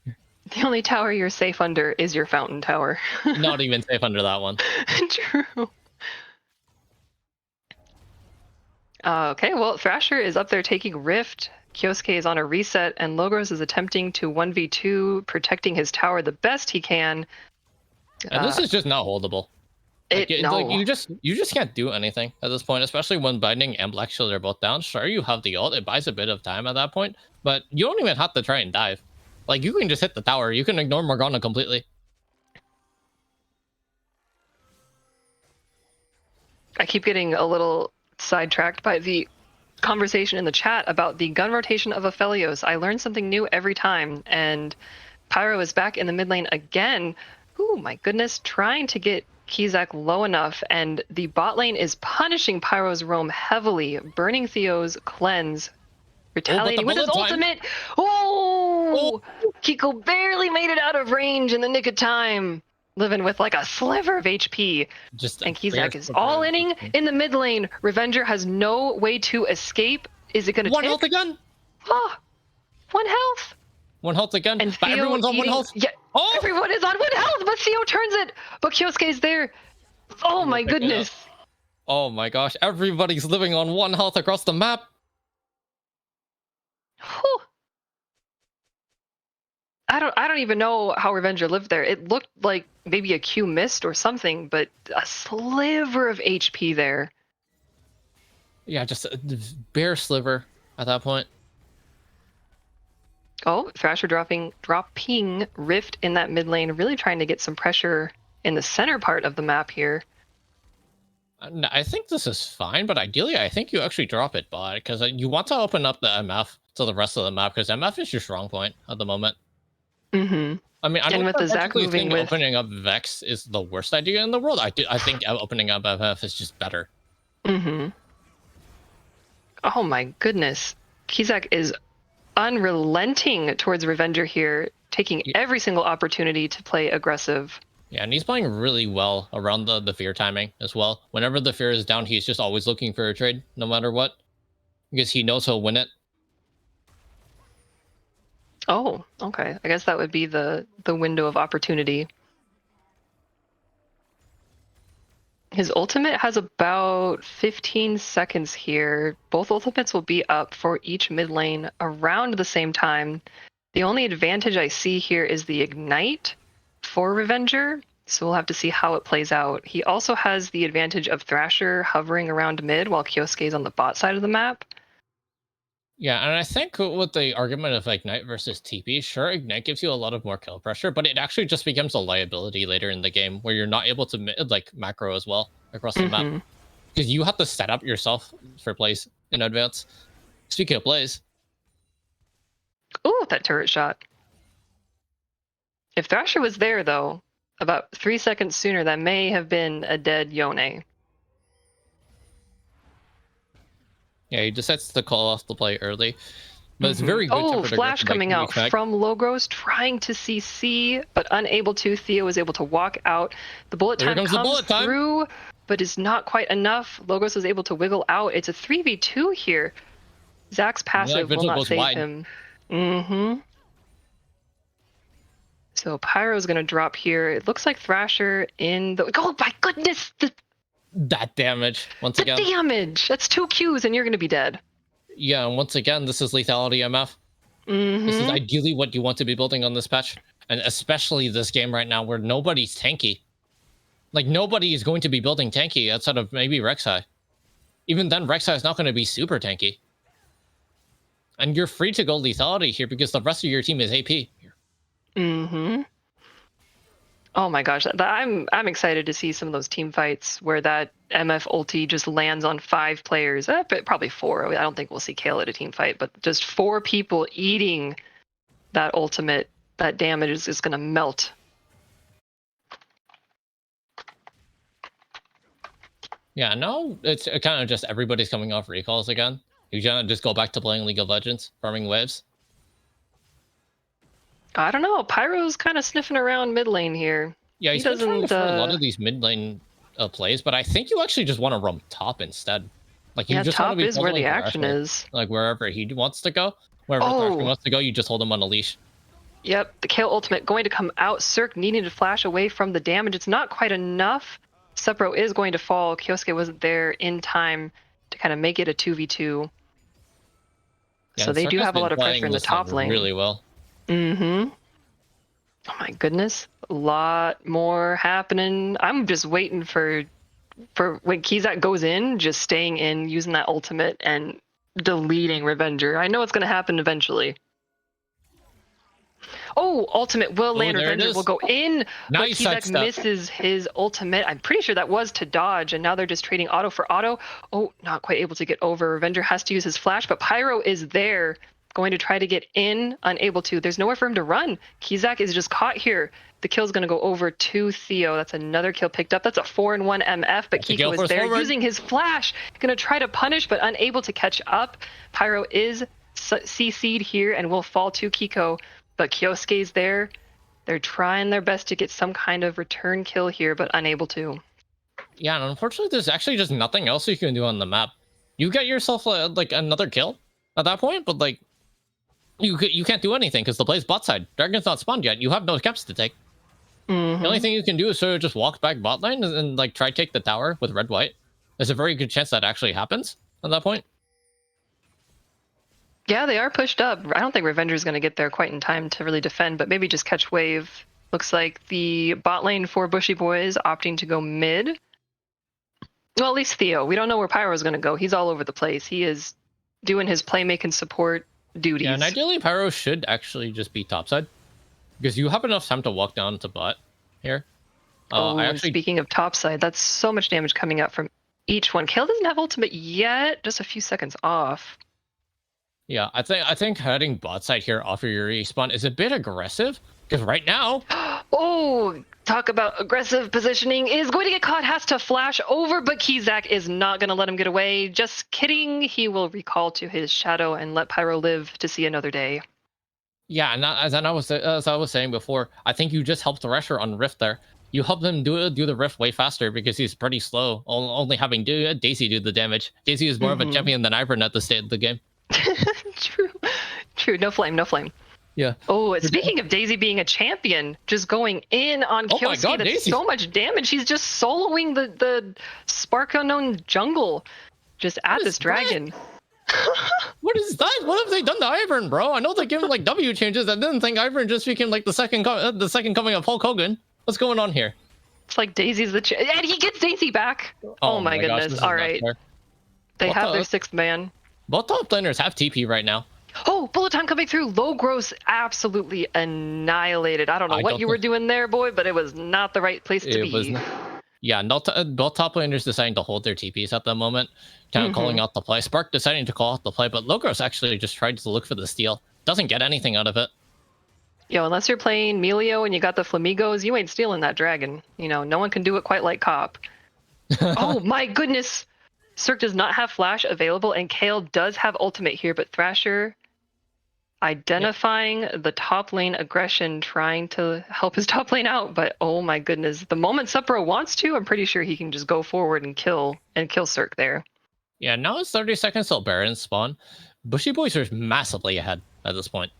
The only tower you're safe under is your fountain tower. Not even safe under that one. True. Okay, well, Thrasher is up there taking Rift. Kyosuke is on a reset, and Logos is attempting to 1v2, protecting his tower the best he can. And this is just not holdable. Like, you just can't do anything at this point, especially when Binding and Black Shield are both down. Sure, you have the ult. It buys a bit of time at that point, but you don't even have to try and dive. Like, you can just hit the tower. You can ignore Morgana completely. I keep getting a little sidetracked by the conversation in the chat about the gun rotation of Aphelios. I learn something new every time, and Pyro is back in the mid lane again. Oh my goodness, trying to get Kizak low enough, and the bot lane is punishing Pyro's roam heavily, burning Theo's cleanse, retaliating with his ultimate. Oh, Kiko barely made it out of range in the nick of time, living with like a sliver of HP. And Kizak is all inning in the mid lane. Revenger has no way to escape. Is it going to take? 1 health again? Oh, 1 health. 1 health again? And but everyone's on 1 health? Yeah, everyone is on 1 health, but Theo turns it. But Kyosuke's there. Oh my goodness. Oh my gosh, everybody's living on 1 health across the map. Whew. I don't even know how Revenger lived there. It looked like maybe a Q missed or something, but a sliver of HP there. Yeah, just a bare sliver at that point. Oh, Thrasher dropping Rift in that mid lane, really trying to get some pressure in the center part of the map here. I think this is fine, but ideally I think you actually drop it bot, because you want to open up the MF to the rest of the map, because MF is your strong point at the moment. Mm-hmm. I mean, I don't with the Zac moving think with opening up Vex is the worst idea in the world. I think opening up MF is just better. Mm-hmm. Oh my goodness. Kizak is unrelenting towards Revenger here, taking every single opportunity to play aggressive. Yeah, and he's playing really well around the fear timing as well. Whenever the fear is down, he's just always looking for a trade, no matter what, because he knows he'll win it. Oh, okay. I guess that would be the window of opportunity. His ultimate has about 15 seconds here. Both ultimates will be up for each mid lane around the same time. The only advantage I see here is the ignite for Revenger, so we'll have to see how it plays out. He also has the advantage of Thrasher hovering around mid while Kyosuke is on the bot side of the map. Yeah, and I think with the argument of Ignite versus TP, sure, Ignite gives you a lot of more kill pressure, but it actually just becomes a liability later in the game where you're not able to like macro as well across the map, because you have to set up yourself for plays in advance. Speaking of plays. Ooh, that turret shot. If Thrasher was there, though, about 3 seconds sooner, that may have been a dead Yone. Yeah, he decides to call off the play early. But it's very good. Oh, flash coming out from Logos, trying to CC, but unable to. Theo is able to walk out. The bullet time comes through, but is not quite enough. Logos is able to wiggle out. It's a 3v2 here. Zac's passive will not save him. So Pyro's going to drop here. It looks like Thrasher in the... Oh my goodness! That damage, once again. The damage! That's 2 Qs and you're going to be dead. Yeah, and once again, this is lethality MF. This is ideally what you want to be building on this patch. And especially this game right now where nobody's tanky. Like, nobody is going to be building tanky outside of maybe Rek'Sai. Even then, Rek'Sai is not going to be super tanky. And you're free to go lethality here because the rest of your team is AP. Mm-hmm. Oh my gosh, I'm excited to see some of those team fights where that MF ulti just lands on 5 players. But probably 4. I don't think we'll see Kale at a team fight, but just 4 people eating that ultimate. That damage is just going to melt. Yeah, no, it's kind of just everybody's coming off recalls again. You just go back to playing League of Legends, farming waves. I don't know. Pyro's kind of sniffing around mid lane here. Yeah, he's been trying to for a lot of these mid lane plays, but I think you actually just want to roam top instead. Like you just top want to be is where the following action Thrasher. is. Like wherever he wants to go, wherever Thrasher wants to go, you just hold him on a leash. Yep, the Kale ultimate going to come out. Cirque needing to flash away from the damage. It's not quite enough. Sepro is going to fall. Kyosuke wasn't there in time to kind of make it a 2v2. Yeah, so they do have a lot of pressure in the top lane. Really well. Mm-hmm. Oh my goodness. A lot more happening. I'm just waiting for when Kizak goes in, just staying in, using that ultimate and deleting Revenger. I know it's going to happen eventually. Oh, ultimate will land. Revenger will go in, nice, but Kizak misses his ultimate. I'm pretty sure that was to dodge, and now they're just trading auto for auto. Oh, not quite able to get over. Revenger has to use his flash, but Pyro is there, going to try to get in, unable to. There's nowhere for him to run. Kizak is just caught here. The kill's going to go over to Theo. That's another kill picked up. That's a 4-1 MF, but Kiko is there using his flash. Going to try to punish, but unable to catch up. Pyro is CC'd here and will fall to Kiko. But Kyosuke's there. They're trying their best to get some kind of return kill here, but unable to. Yeah, and unfortunately, there's actually just nothing else you can do on the map. You get yourself like another kill at that point, but like you can't do anything because the play's bot side. Dragon's not spawned yet. You have no caps to take. Mm-hmm. The only thing you can do is sort of just walk back bot lane and like try to take the tower with red white. There's a very good chance that actually happens at that point. Yeah, they are pushed up. I don't think Revenger is going to get there quite in time to really defend, but maybe just catch wave. Looks like the bot lane for Bushy Boys opting to go mid. Well, at least Theo. We don't know where Pyro is going to go. He's all over the place. He is doing his playmaking support duties. Yeah, and ideally Pyro should actually just be topside because you have enough time to walk down to bot here. Speaking of topside, that's so much damage coming out from each one. Kale doesn't have ultimate yet, just a few seconds off. Yeah, I think heading bot side here off of your respawn is a bit aggressive because right now. Oh, talk about aggressive positioning. Is going to get caught, has to flash over, but Kizak is not going to let him get away. Just kidding. He will recall to his shadow and let Pyro live to see another day. Yeah, and as I was saying before, I think you just helped Thresher on Rift there. You help him do the Rift way faster because he's pretty slow, only having Daisy do the damage. Daisy is more of a champion than Ivern at the state of the game. True. No flame. Yeah. Oh, speaking of Daisy being a champion, just going in on Kyosuke, that's Daisy. So much damage. He's just soloing the Spark Unknown jungle, just at this dragon. What is that? What have they done to Ivern, bro? I know they give him like W changes. I didn't think Ivern just became like the second coming of Hulk Hogan. What's going on here? It's like Daisy's and he gets Daisy back. Oh my goodness! All right, they have their 6th man. Both top laners have TP right now. Oh, bullet time coming through. Low gross absolutely annihilated. I don't know what you were doing there, boy, but it was not the right place to be. Yeah, both top laners deciding to hold their TPs at the moment. Kind of calling out the play. Spark deciding to call out the play, but Logros actually just tried to look for the steal. Doesn't get anything out of it. Yo, unless you're playing Melio and you got the Flamingos, you ain't stealing that dragon. You know, no one can do it quite like Cop. Oh my goodness! Cirque does not have flash available, and Kale does have ultimate here, but Thrasher identifying the top lane aggression, trying to help his top lane out, but oh my goodness. The moment Sepro wants to, I'm pretty sure he can just go forward and kill Cirque there. Yeah, now it's 30 seconds till Baron spawn. Bushy Boys are massively ahead at this point.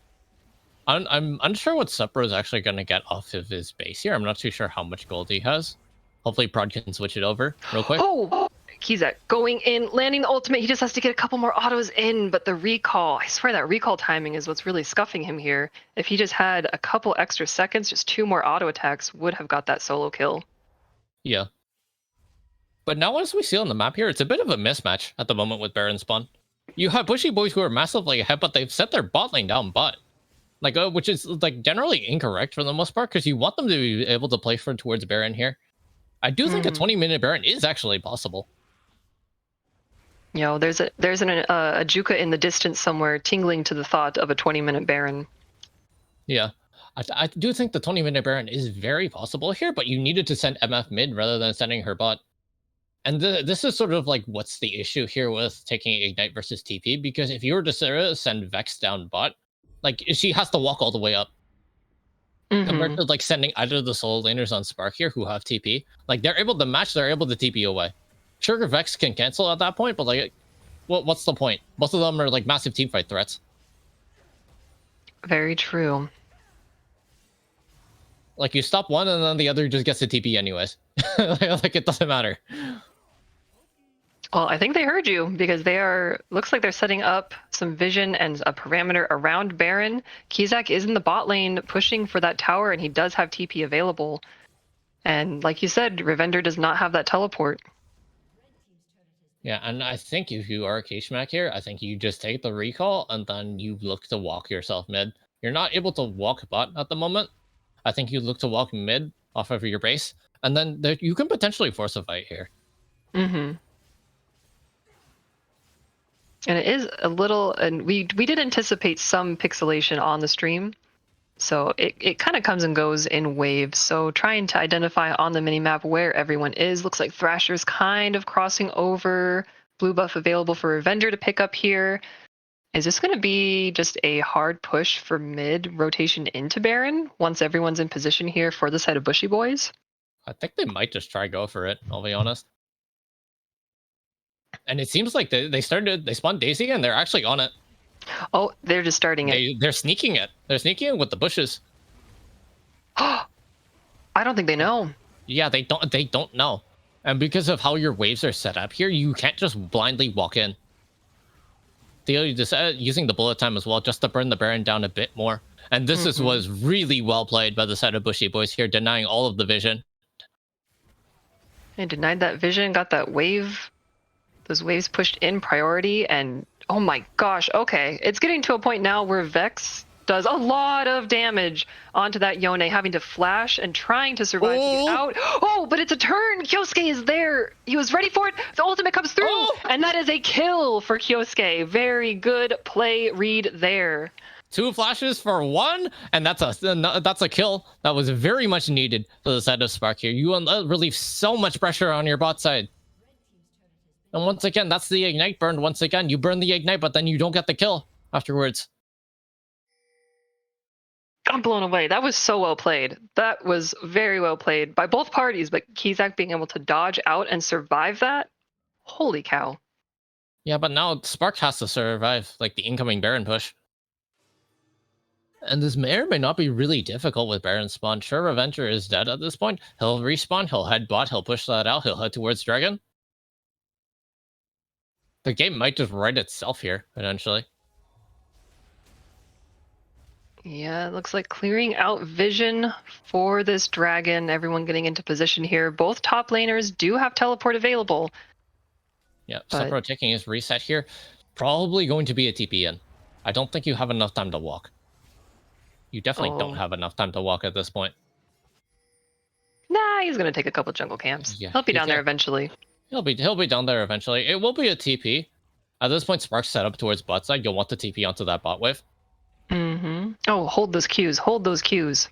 I'm unsure what Sepro is actually going to get off of his base here. I'm not too sure how much gold he has. Hopefully Prod can switch it over real quick. Oh! Kizak going in, landing the ultimate. He just has to get a couple more autos in, but the recall, I swear that recall timing is what's really scuffing him here. If he just had a couple extra seconds, just 2 more auto attacks would have got that solo kill. Yeah. But now as we see on the map here, it's a bit of a mismatch at the moment with Baron spawn. You have Bushy Boys who are massively ahead, but they've set their bot lane down butt. Like, which is like generally incorrect for the most part, because you want them to be able to play for towards Baron here. I do think a 20-minute Baron is actually possible. You know, there's a Juka in the distance somewhere, tingling to the thought of a 20-minute Baron. Yeah, I do think the 20-minute Baron is very possible here, but you needed to send MF mid rather than sending her bot. And this is sort of like what's the issue here with taking Ignite versus TP, because if you were to send Vex down bot, like she has to walk all the way up. Compared to like sending either the solo laners on Spark here who have TP, like they're able to match, they're able to TP away. Sure, Vex can cancel at that point, but like, what's the point? Both of them are like massive teamfight threats. Very true. Like you stop one and then the other just gets the TP anyways. Like it doesn't matter. Well, I think they heard you because looks like they're setting up some vision and a parameter around Baron. Kizak is in the bot lane pushing for that tower, and he does have TP available. And like you said, Revender does not have that teleport. Yeah, and I think if you are Kishmak here, I think you just take the recall and then you look to walk yourself mid. You're not able to walk bot at the moment. I think you look to walk mid off of your base, and then you can potentially force a fight here. And it is a little, and we did anticipate some pixelation on the stream. So it kind of comes and goes in waves. So trying to identify on the minimap where everyone is. Looks like Thrasher's kind of crossing over. Blue buff available for Revender to pick up here. Is this going to be just a hard push for mid rotation into Baron once everyone's in position here for the side of Bushy Boys? I think they might just try go for it, I'll be honest. And it seems like they spawned Daisy and they're actually on it. Oh, they're just starting it. They're sneaking it. They're sneaking it with the bushes. I don't think they know. Yeah, they don't know. And because of how your waves are set up here, you can't just blindly walk in. Theo decided using the bullet time as well just to burn the Baron down a bit more. And this was really well played by the side of Bushy Boys here, denying all of the vision. And denied that vision, got that wave. Those waves pushed in priority, and oh my gosh, okay. It's getting to a point now where Vex does a lot of damage onto that Yone, having to flash and trying to survive to get out. Oh, but it's a turn! Kyosuke is there! He was ready for it! The ultimate comes through! And that is a kill for Kyosuke. Very good play read there. 2 flashes for 1, and that's a kill that was very much needed for the side of Spark here. You relieve so much pressure on your bot side. And once again, that's the Ignite burn. Once again, you burn the Ignite, but then you don't get the kill afterwards. I'm blown away. That was so well played. That was very well played by both parties, but Kizak being able to dodge out and survive that, holy cow. Yeah, but now Spark has to survive, like, the incoming Baron push. And this may or may not be really difficult with Baron spawn. Sure, Revenger is dead at this point. He'll respawn, he'll head bot, he'll push that out, he'll head towards Dragon. The game might just write itself here, potentially. Yeah, it looks like clearing out vision for this Dragon. Everyone getting into position here. Both top laners do have teleport available. Yeah, Sepro taking his reset here. Probably going to be a TP in. I don't think you have enough time to walk. You definitely don't have enough time to walk at this point. Nah, he's going to take a couple jungle camps. Yeah, he'll be down there eventually. He'll be down there eventually. It will be a TP. At this point, Spark's set up towards bot side. You'll want the TP onto that bot wave. Oh, hold those Qs. Hold those Qs.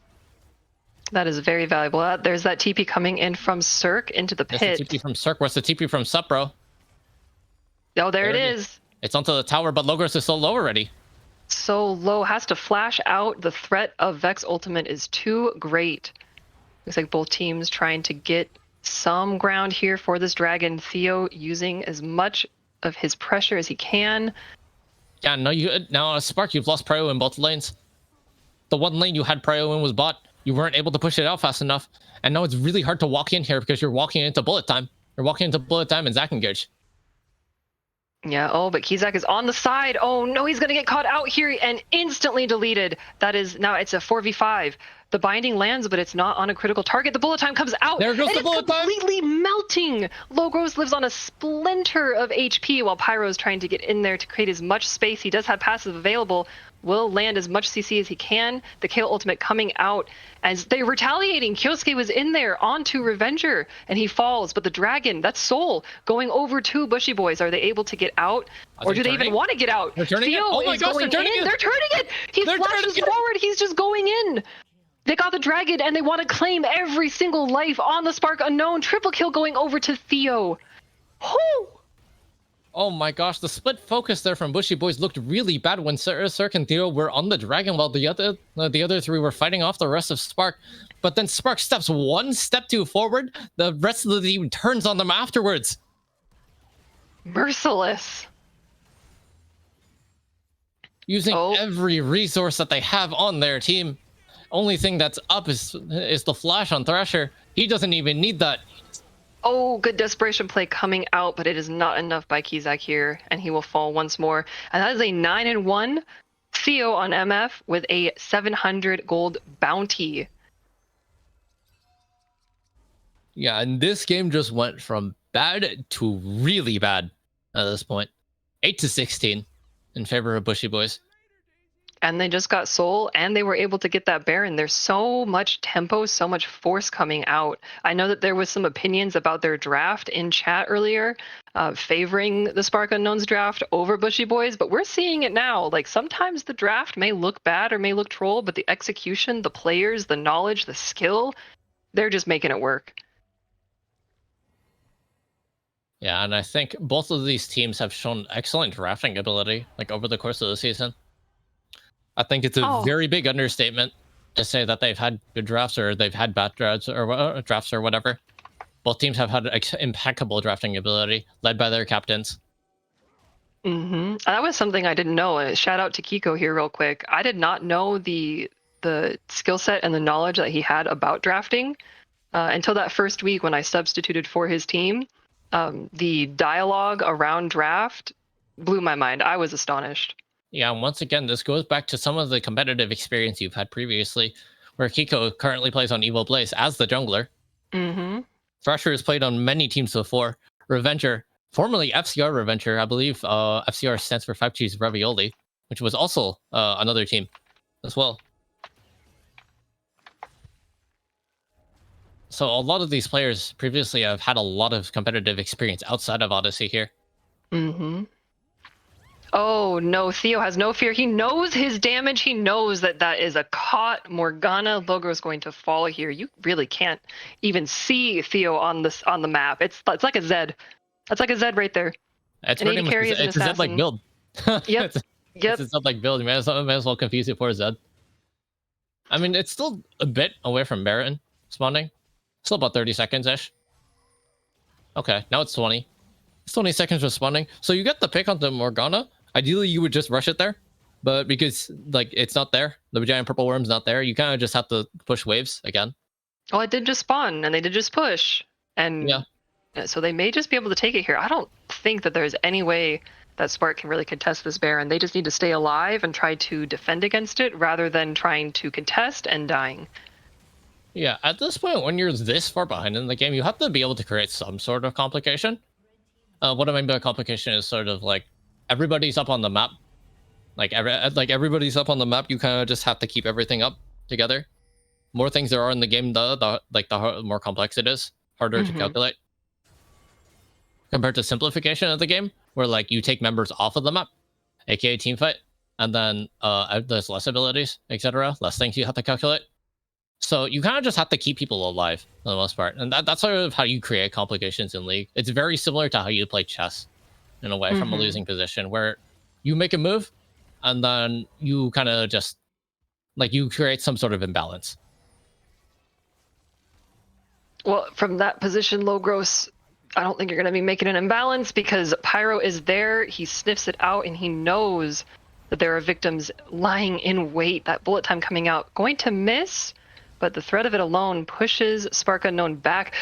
That is very valuable. There's that TP coming in from Cirque into the pit. There's the TP from Cirque. Where's the TP from Supro? Oh, there it is. It's onto the tower, but Logos is so low already. So low. Has to flash out. The threat of Vex ultimate is too great. Looks like both teams trying to get some ground here for this Dragon. Theo using as much of his pressure as he can. Yeah, no, now Spark, you've lost prio in both lanes. The one lane you had prio in was bot. You weren't able to push it out fast enough. And now it's really hard to walk in here because you're walking into bullet time. You're walking into bullet time and Zac engage. Yeah, oh, but Kizak is on the side. Oh no, he's gonna get caught out here and instantly deleted. That is, now it's a 4v5. The binding lands, but it's not on a critical target. The bullet time comes out. There goes and the bullet time. It's completely melting. Logros lives on a splinter of HP while Pyro's trying to get in there to create as much space. He does have passive available. Will land as much CC as he can. The KO ultimate coming out as they're retaliating. Kyosuke was in there onto Revenger and he falls, but the dragon, that's Soul, going over to Bushy Boys. Are they able to get out? Or do they even want to get out? They're turning Theo it. Oh my is gosh, going they're turning in. it. They're turning it. He flashes forward. He's just going in. They got the dragon and they want to claim every single life on the Spark Unknown. Triple kill going over to Theo. Whoo! Oh my gosh, the split focus there from Bushy Boys looked really bad when Cirque and Theo were on the dragon while the other three were fighting off the rest of Spark. But then Spark steps one step too forward, the rest of the team turns on them afterwards. Merciless. Using every resource that they have on their team. Only thing that's up is the flash on Thrasher. He doesn't even need that. Oh, good desperation play coming out, but it is not enough by Kizak here, and he will fall once more. And that is a 9-1 Theo on MF with a 700 gold bounty. Yeah, and this game just went from bad to really bad at this point. 8-16 in favor of Bushy Boys. And they just got Soul, and they were able to get that Baron. There's so much tempo, so much force coming out. I know that there was some opinions about their draft in chat earlier, favoring the Spark Unknown's draft over Bushy Boys, but we're seeing it now. Like, sometimes the draft may look bad or may look troll, but the execution, the players, the knowledge, the skill, they're just making it work. Yeah, and I think both of these teams have shown excellent drafting ability, like, over the course of the season. I think it's a very big understatement to say that they've had good drafts or they've had bad drafts or whatever. Both teams have had impeccable drafting ability, led by their captains. That was something I didn't know. Shout out to Kiko here real quick. I did not know the skill set and the knowledge that he had about drafting until that first week when I substituted for his team. The dialogue around draft blew my mind. I was astonished. Yeah, and once again, this goes back to some of the competitive experience you've had previously, where Kiko currently plays on Evil Blaze as the jungler. Thrasher has played on many teams before. Revenger, formerly FCR Revenger, I believe FCR stands for 5 Cheese Ravioli, which was also another team as well. So a lot of these players previously have had a lot of competitive experience outside of Odyssey here. Oh, no, Theo has no fear. He knows his damage. He knows that that is a caught Morgana. Logo is going to fall here. You really can't even see Theo on the map. It's like a Zed. That's like a Zed right there. It's pretty much it's a Zed-like build. Yep. It's a Zed-like build. You may as well confuse it for Zed. I mean, it's still a bit away from Baron spawning. Still about 30 seconds-ish. Okay, now it's 20. It's 20 seconds respawning. So you get the pick on the Morgana. Ideally, you would just rush it there. But because, like, it's not there, the giant purple worm's not there, you kind of just have to push waves again. Oh, it did just spawn, and they did just push. And yeah, so they may just be able to take it here. I don't think that there's any way that Spark can really contest this Baron. They just need to stay alive and try to defend against it rather than trying to contest and dying. Yeah, at this point, when you're this far behind in the game, you have to be able to create some sort of complication. What I mean by complication is sort of like everybody's up on the map. Like everybody's up on the map. You kind of just have to keep everything up together. More things there are in the game, the more complex it is, harder to calculate. Compared to simplification of the game, where like you take members off of the map, aka team fight, and then there's less abilities, etc., less things you have to calculate. So you kind of just have to keep people alive for the most part, and that's sort of how you create complications in League. It's very similar to how you play chess, in a way, from a losing position, where you make a move, and then you kind of just like you create some sort of imbalance. Well, from that position, Logros, I don't think you're going to be making an imbalance because Pyro is there. He sniffs it out, and he knows that there are victims lying in wait. That bullet time coming out, going to miss. But the threat of it alone pushes Spark Unknown back.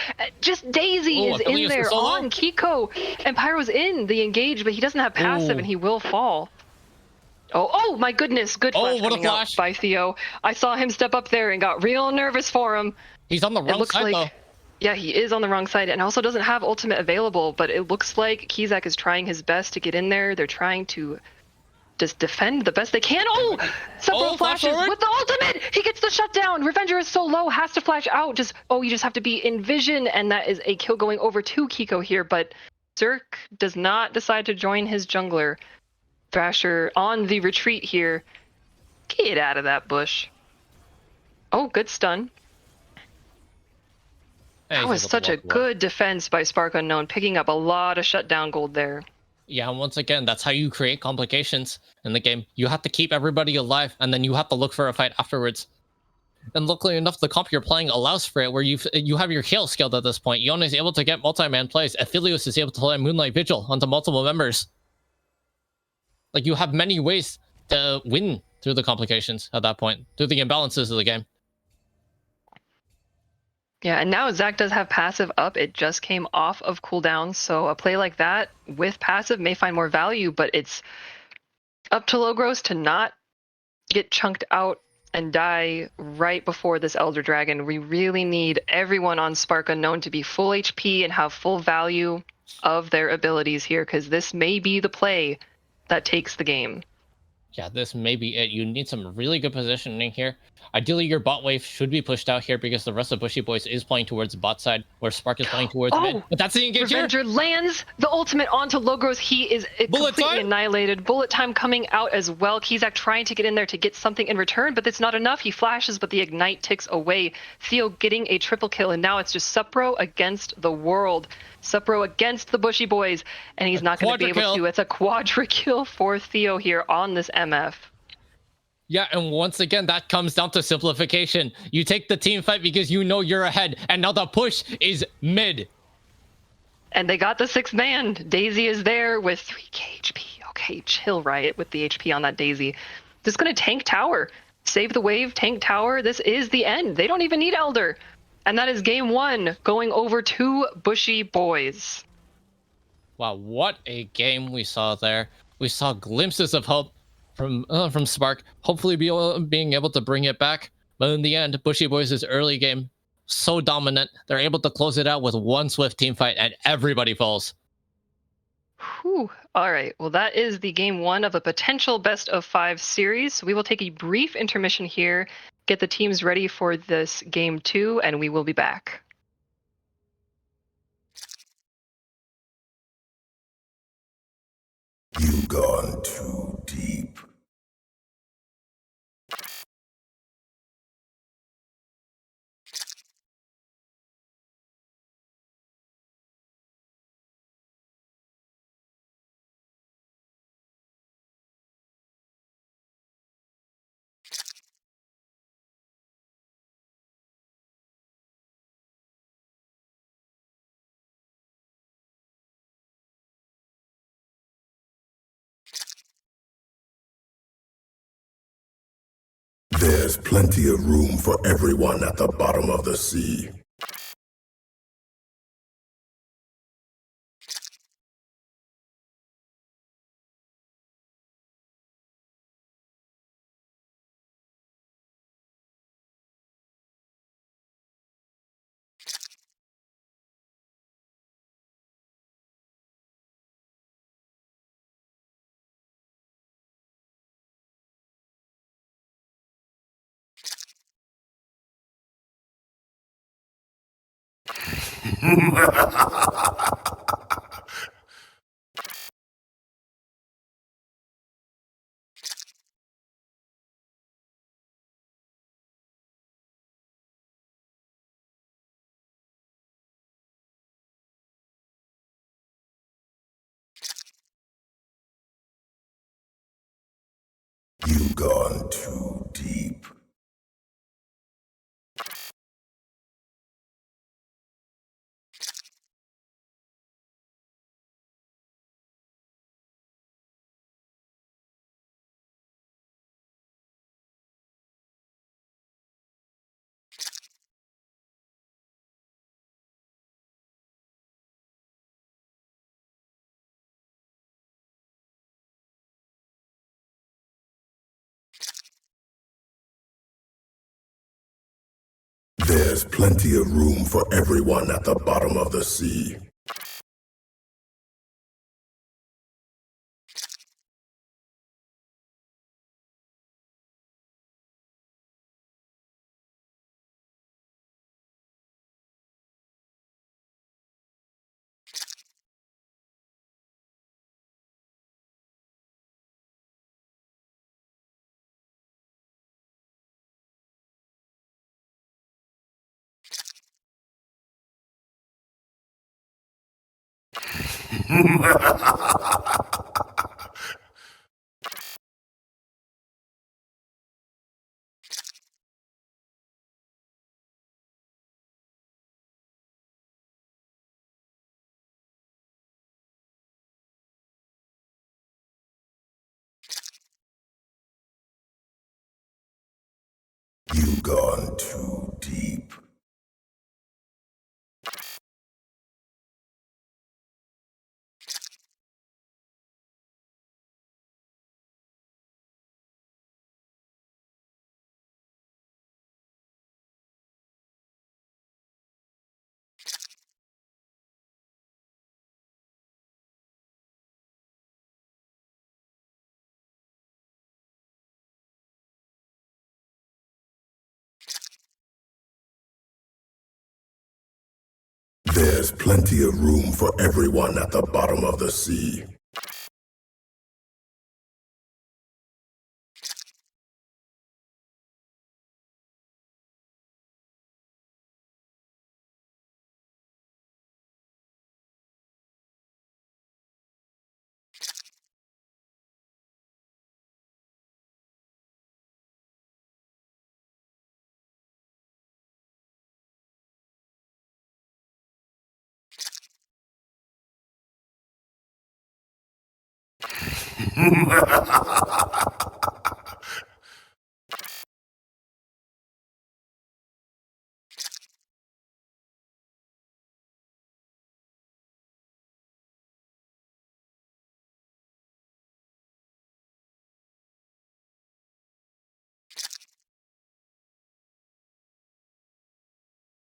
Just Daisy is in there on Kiko. And Pyro's in the engage, but he doesn't have passive and he will fall. Oh my goodness. Good flash Oh, what a coming out flash! by Theo. I saw him step up there and got real nervous for him. He's on the It wrong looks side, like, though. yeah, he is on the wrong side and also doesn't have ultimate available, but it looks like Kizak is trying his best to get in there. They're trying to just defend the best they can. Oh, several Oh, flash flashes forward! with the ultimate. He gets the shutdown. Revenger is so low, has to flash out. You just have to be in vision, and that is a kill going over to Kiko here. But Zerk does not decide to join his jungler. Thrasher on the retreat here. Get out of that bush. Oh, good stun. And That he's was able to such a walk away. good defense by Spark Unknown, picking up a lot of shutdown gold there. Yeah, and once again, that's how you create complications in the game. You have to keep everybody alive, and then you have to look for a fight afterwards. And luckily enough, the comp you're playing allows for it, where you have your heal skilled at this point. Yona is able to get multi-man plays. Aphelios is able to play Moonlight Vigil onto multiple members. Like, you have many ways to win through the complications at that point, through the imbalances of the game. Yeah, and now Zac does have passive up. It just came off of cooldown, so a play like that with passive may find more value, but it's up to Logros to not get chunked out and die right before this Elder Dragon. We really need everyone on Spark Unknown to be full HP and have full value of their abilities here, because this may be the play that takes the game. Yeah, this may be it. You need some really good positioning here. Ideally, your bot wave should be pushed out here because the rest of Bushy Boys is playing towards bot side, where Spark is playing towards mid. Oh, But that's the engage here. Revenger lands the ultimate onto Logros. He is Bullet completely time? annihilated. Bullet time coming out as well. Kizak trying to get in there to get something in return, but it's not enough. He flashes, but the ignite ticks away. Theo getting a triple kill, and now it's just Supro against the world. Supro against the Bushy Boys, and he's not going to be able to. It's a quadra kill for Theo here on this MF. Yeah, and once again, that comes down to simplification. You take the team fight because you know you're ahead, and now the push is mid. And they got the 6th man. Daisy is there with 3k HP. Okay, chill, Riot, with the HP on that Daisy. Just gonna tank tower. Save the wave, tank tower. This is the end. They don't even need Elder. And that is game 1, going over to Bushy Boys. Wow, what a game we saw there. We saw glimpses of hope from Spark, hopefully being able to bring it back. But in the end, Bushy Boys' early game, so dominant. They're able to close it out with one swift team fight, and everybody falls. Whew. All right, well, that is the game 1 of a potential best of 5 series. So we will take a brief intermission here, get the teams ready for this game 2, and we will be back. You've gone too deep. There's plenty of room for everyone at the bottom of the sea. You've gone too deep. There's plenty of room for everyone at the bottom of the sea. You've gone too deep. There's plenty of room for everyone at the bottom of the sea.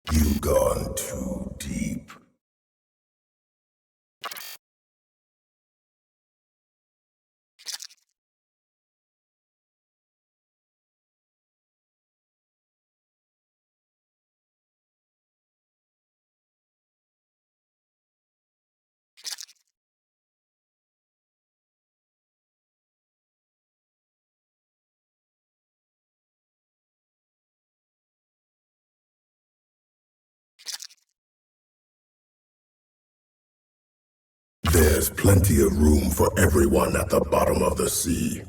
You've gone too deep. There's plenty of room for everyone at the bottom of the sea.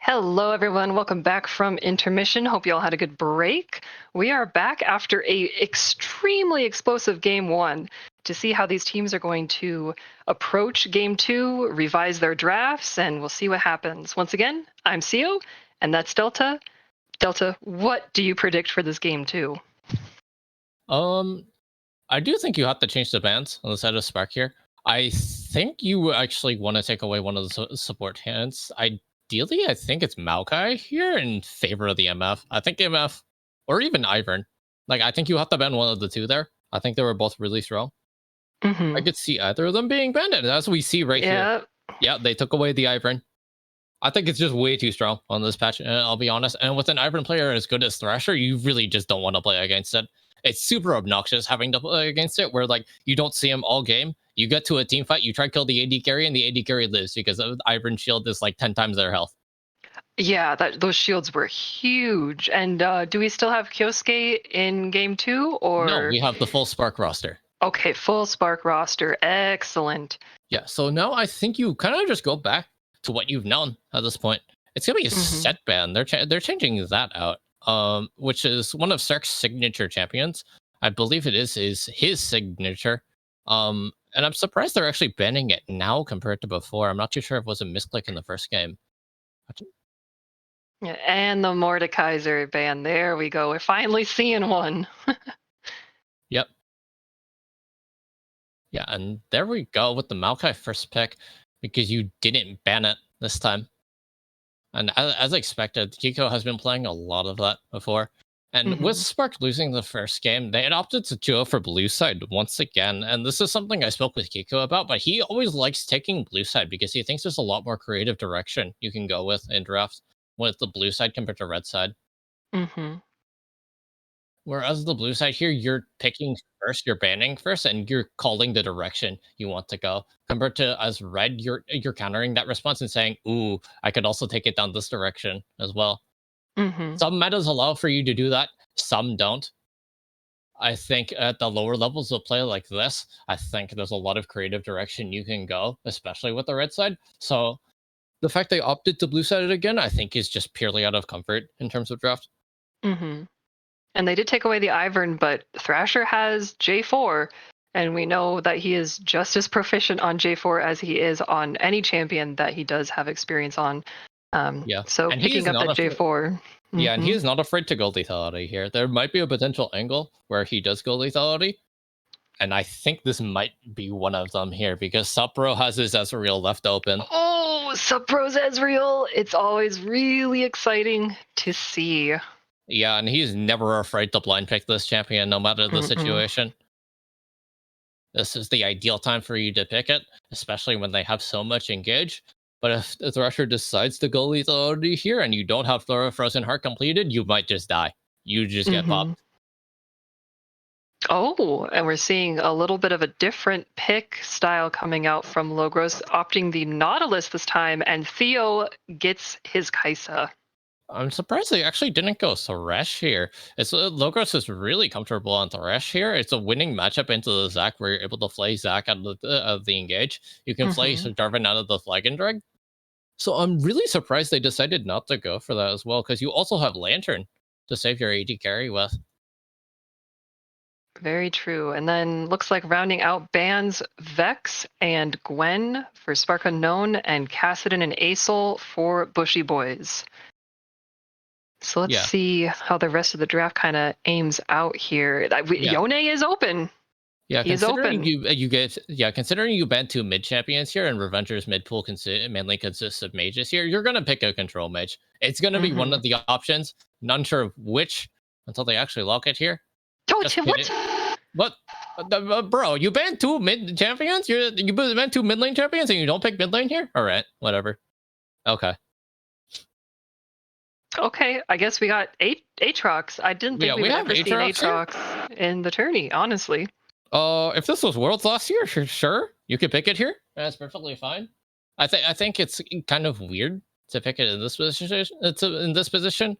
Hello, everyone. Welcome back from intermission. Hope you all had a good break. We are back after a extremely explosive game one to see how these teams are going to approach game two, revise their drafts, and we'll see what happens. Once again, I'm Sio, and that's Delta. Delta, what do you predict for this game two? I do think you have to change the bans on the side of Spark here. I think you actually want to take away one of the support hands. Ideally, I think it's Maokai here in favor of the MF. I think MF or even Ivern. Like, I think you have to ban one of the two there. I think they were both really strong. Mm-hmm. I could see either of them being banned, as we see right here. Yeah, they took away the Ivern. I think it's just way too strong on this patch, and I'll be honest. And with an Ivern player as good as Thrasher, you really just don't want to play against it. It's super obnoxious having to play against it, where like you don't see him all game. You get to a team fight, you try to kill the AD carry, and the AD carry lives because Iron Shield is like 10 times their health. Yeah, those shields were huge. And do we still have Kyosuke in game 2 No, or we have the full Spark roster. okay, full Spark roster. Excellent. Yeah, so now I think you kind of just go back to what you've known at this point. It's gonna be a Mhm. set ban. They're changing that out, which is one of Stark's signature champions. I believe it is his signature. And I'm surprised they're actually banning it now compared to before. I'm not too sure if it was a misclick in the first game. Yeah, and the Mordekaiser band. There we go. We're finally seeing one. Yep. Yeah, and there we go with the Maokai first pick because you didn't ban it this time. And as expected, Kiko has been playing a lot of that before. And with Mhm. Spark losing the first game, they had opted to go for blue side once again. And this is something I spoke with Kiko about, but he always likes taking blue side because he thinks there's a lot more creative direction you can go with in drafts with the blue side compared to red side. Mhm. Whereas the blue side here, you're picking first, you're banning first, and you're calling the direction you want to go. Compared to as red, you're countering that response and saying, "Ooh, I could also take it down this direction as well." Mhm. Some metas allow for you to do that, some don't. I think at the lower levels of play like this, I think there's a lot of creative direction you can go, especially with the red side. So the fact they opted to blue side it again, I think is just purely out of comfort in terms of draft. Mhm. And they did take away the Ivern, but Thrasher has J4, and we know that he is just as proficient on J4 as he is on any champion that he does have experience on. Yeah. So And he picking is up not that a J4. Yeah, and he Mhm. is not afraid to go lethality here. There might be a potential angle where he does go lethality, and I think this might be one of them here because Supro has his Ezreal left open. Oh, Supros Ezreal. It's always really exciting to see. Yeah, and he's never afraid to blind pick this champion no matter the Mm-mm. situation. This is the ideal time for you to pick it, especially when they have so much engage. But if the Thresher decides to go lethality here and you don't have the Frozen Heart completed, you might just die. You just get Mm-hmm. popped. Oh, and we're seeing a little bit of a different pick style coming out from Logros, opting the Nautilus this time, and Theo gets his Kaisa. I'm surprised they actually didn't go Thresh here. It's Logos is really comfortable on Thresh here. It's a winning matchup into the Zac where you're able to flay Zac out of the engage. You can flay Mm-hmm. Jarvan out of the flag and drag. So I'm really surprised they decided not to go for that as well because you also have Lantern to save your AD carry with. Very true. And then looks like rounding out bans Vex and Gwen for Spark Unknown and Cassidon and Aesol for Bushy Boys. So let's Yeah, see how the rest of the draft kind of aims out here. yeah. Yone is open. Yeah, He is considering open. considering you ban two mid champions here and Revenger's mid pool mainly consists of mages here, you're gonna pick a control mage. It's gonna be one Mm-hmm. of the options. Not sure of which until they actually lock it here. Oh, Just what? kidding. What? Bro, you banned two mid champions? You banned two mid lane champions and you don't pick mid lane here? All right, whatever. Okay. Okay, I guess we got Aatrox. I didn't think Yeah, we we would have ever see an Aatrox here. Aatrox in the tourney, honestly. If this was Worlds last year, sure, you could pick it here. That's perfectly fine. I think it's kind of weird to pick it in this position. In this position,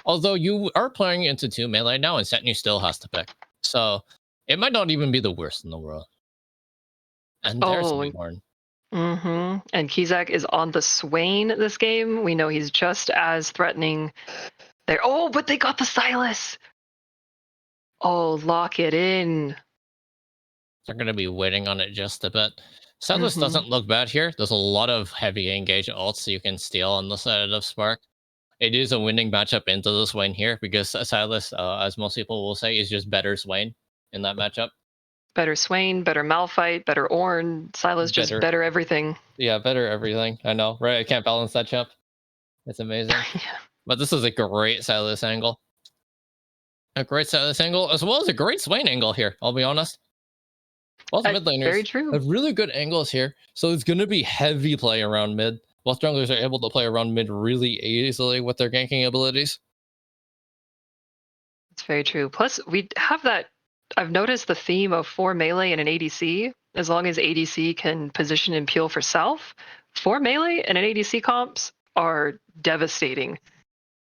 although you are playing into two melee now, and Setnu still has to pick, so it might not even be the worst in the world. And there's Oh, Nihorn. and Kizak is on the Swain this game. We know he's just as threatening there. Oh, but they got the Silas. Oh, lock it in. They're going to be waiting on it just a bit. Silas Mm-hmm. doesn't look bad here. There's a lot of heavy engage ults you can steal on the side of Spark. It is a winning matchup into the Swain here because Silas, as most people will say, is just better Swain in that matchup. Better Swain, better Malphite, better Ornn. Silas just Better, better everything. yeah, better everything. I know, right? I can't balance that chop. It's amazing. Yeah, But this is a great Silas angle. A great Silas angle, as well as a great Swain angle here, I'll be honest. Both mid very laners true. have really good angles here. So it's going to be heavy play around mid. Both junglers are able to play around mid really easily with their ganking abilities. It's very true. Plus, we have that. I've noticed the theme of 4 melee and an ADC. As long as ADC can position and peel for self, 4 melee and an ADC comps are devastating.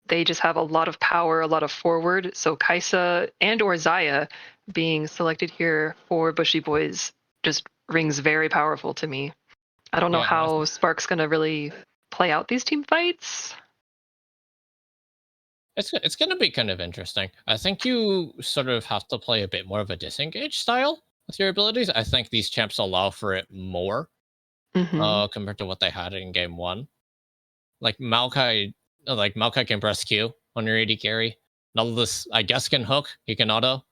They just have a lot of power, a lot of forward. So Kaisa and or Zaya being selected here for Bushy Boys just rings very powerful to me. I don't know how Spark's going to really play out these team fights. It's going to be kind of interesting. I think you sort of have to play a bit more of a disengaged style with your abilities. I think these champs allow for it more compared to what they had in game 1. Like Maokai can press Q on your AD carry. Nautilus, I guess, can hook. He can auto,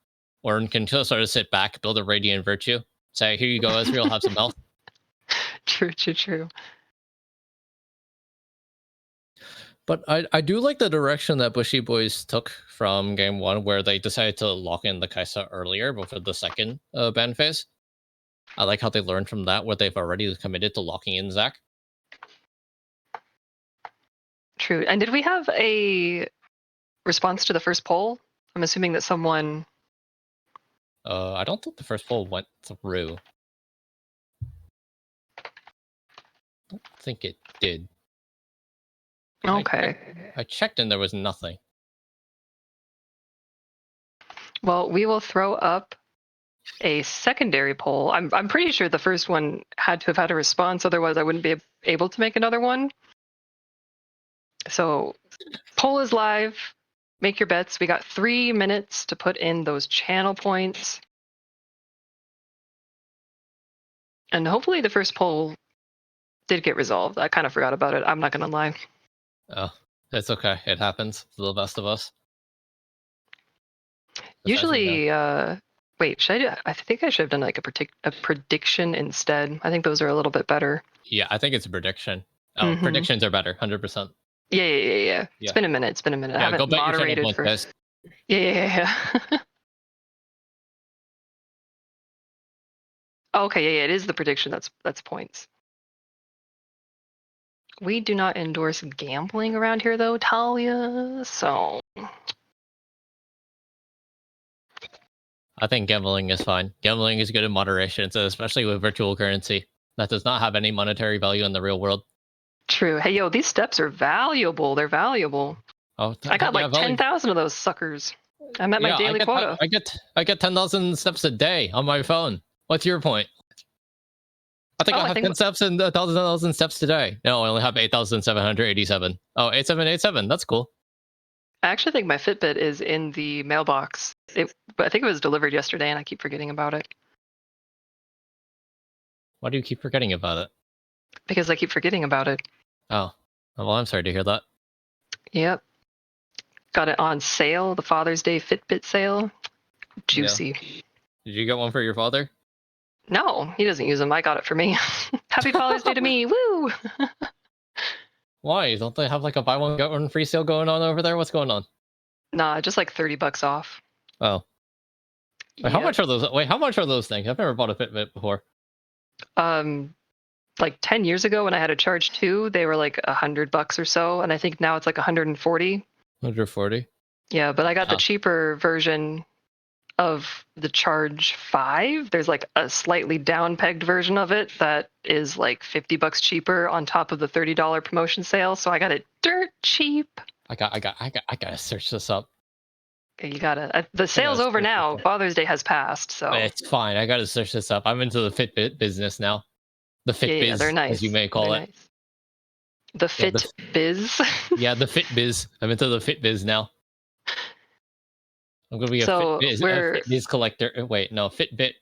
or can just sort of sit back, build a Radiant Virtue. Say, here you go, Ezreal, have some health. True. But I do like the direction that Bushy Boys took from game 1, where they decided to lock in the Kaisa earlier before the second ban phase. I like how they learned from that, where they've already committed to locking in Zac. True. And did we have a response to the first poll? I'm assuming that someone... I don't think the first poll went through. I don't think it did. Okay. I checked and there was nothing. Well, we will throw up a secondary poll. I'm pretty sure the first one had to have had a response, otherwise I wouldn't be able to make another one. So poll is live. Make your bets. We got 3 minutes to put in those channel points. And hopefully the first poll did get resolved. I kind of forgot about it. I'm not going to lie. Oh, it's okay. It happens to the best of us. Usually, wait, I think I should have done like a prediction instead. I think those are a little bit better. Yeah, I think it's a prediction. Oh, predictions are better, 100%. Yeah. It's been a minute. I haven't go bet moderated your channel for. Yeah. Okay, yeah, it is the prediction. That's points. We do not endorse gambling around here, though, Talia. So. I think gambling is fine. Gambling is good in moderation, so especially with virtual currency that does not have any monetary value in the real world. True. Hey, yo, these steps are valuable. They're valuable. Oh, I got like 10,000 of those suckers. I'm at my daily quota. I get 10,000 steps a day on my phone. What's your point? I think I have 10 steps and 1,000 steps today. No, I only have 8,787. Oh, 8787. That's cool. I actually think my Fitbit is in the mailbox. But I think it was delivered yesterday, and I keep forgetting about it. Why do you keep forgetting about it? Because I keep forgetting about it. Oh, well, I'm sorry to hear that. Yep. Got it on sale, the Father's Day Fitbit sale. Juicy. Yeah. Did you get one for your father? No, he doesn't use them. I got it for me. Happy Father's Day to me. Woo! Why? Don't they have like a buy one, get one free sale going on over there? What's going on? Nah, just like $30 off. Oh. Wait, how much are those? Wait, how much are those things? I've never bought a Fitbit before. Like 10 years ago when I had a Charge 2, they were like $100 or so, and I think now it's like 140. 140? Yeah, but I got the cheaper version of the Charge 5. There's like a slightly down pegged version of it that is like $50 cheaper on top of the $30 promotion sale. So I got it dirt cheap. I gotta search this up. Okay, you gotta. The sale's over now. Father's Day has passed, so it's fine. I gotta search this up. I'm into the Fitbit business now. The Fitbiz, yeah, they're nice, as you may call it. Nice. The Fitbiz. Yeah, the Fitbiz. I'm into the Fitbiz now. I'm gonna be a Fitbiz collector. Wait, no, Fitbit.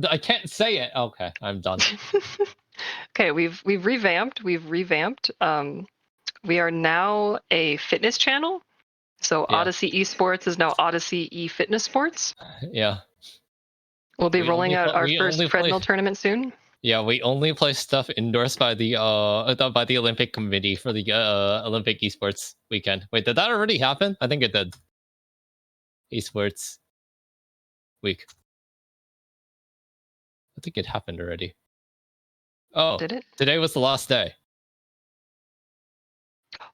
I can't say it. Okay, I'm done. Okay, we've revamped. We are now a fitness channel. So yeah. Odyssey Esports is now Odyssey eFitness Sports. Yeah. We'll be rolling out our first treadmill tournament soon. Yeah, we only play stuff endorsed by the Olympic Committee for the Olympic Esports weekend. Wait, did that already happen? I think it did. Esports week. I think it happened already. Oh, did it? Today was the last day.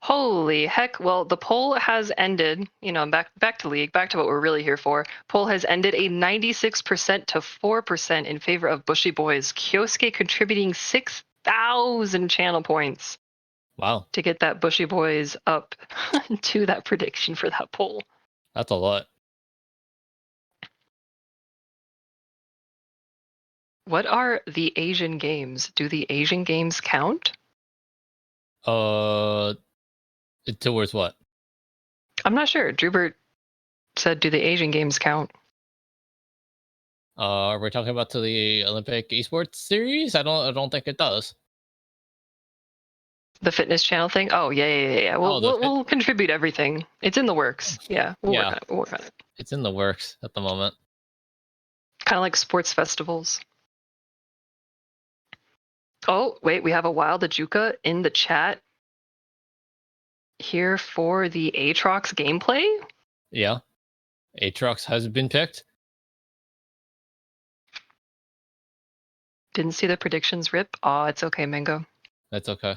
Holy heck. Well, the poll has ended, back to League, back to what we're really here for. Poll has ended a 96% to 4% in favor of Bushy Boys. Kyosuke contributing 6,000 channel points Wow, to get that Bushy Boys up to that prediction for that poll. that's a lot. What are the Asian games? Do the Asian games count? Towards what? I'm not sure. Drubert said, do the Asian games count? Are we talking about to the Olympic Esports series? I don't think it does. The fitness channel thing? Oh, yeah. We'll contribute everything. It's in the works. Yeah, we'll work on it. It's in the works at the moment. Kind of like sports festivals. Oh, wait, we have a Wild Ajuka in the chat here for the Aatrox gameplay. Yeah. Aatrox has been picked. Didn't see the predictions, Rip. Oh, it's okay, Mango. That's okay.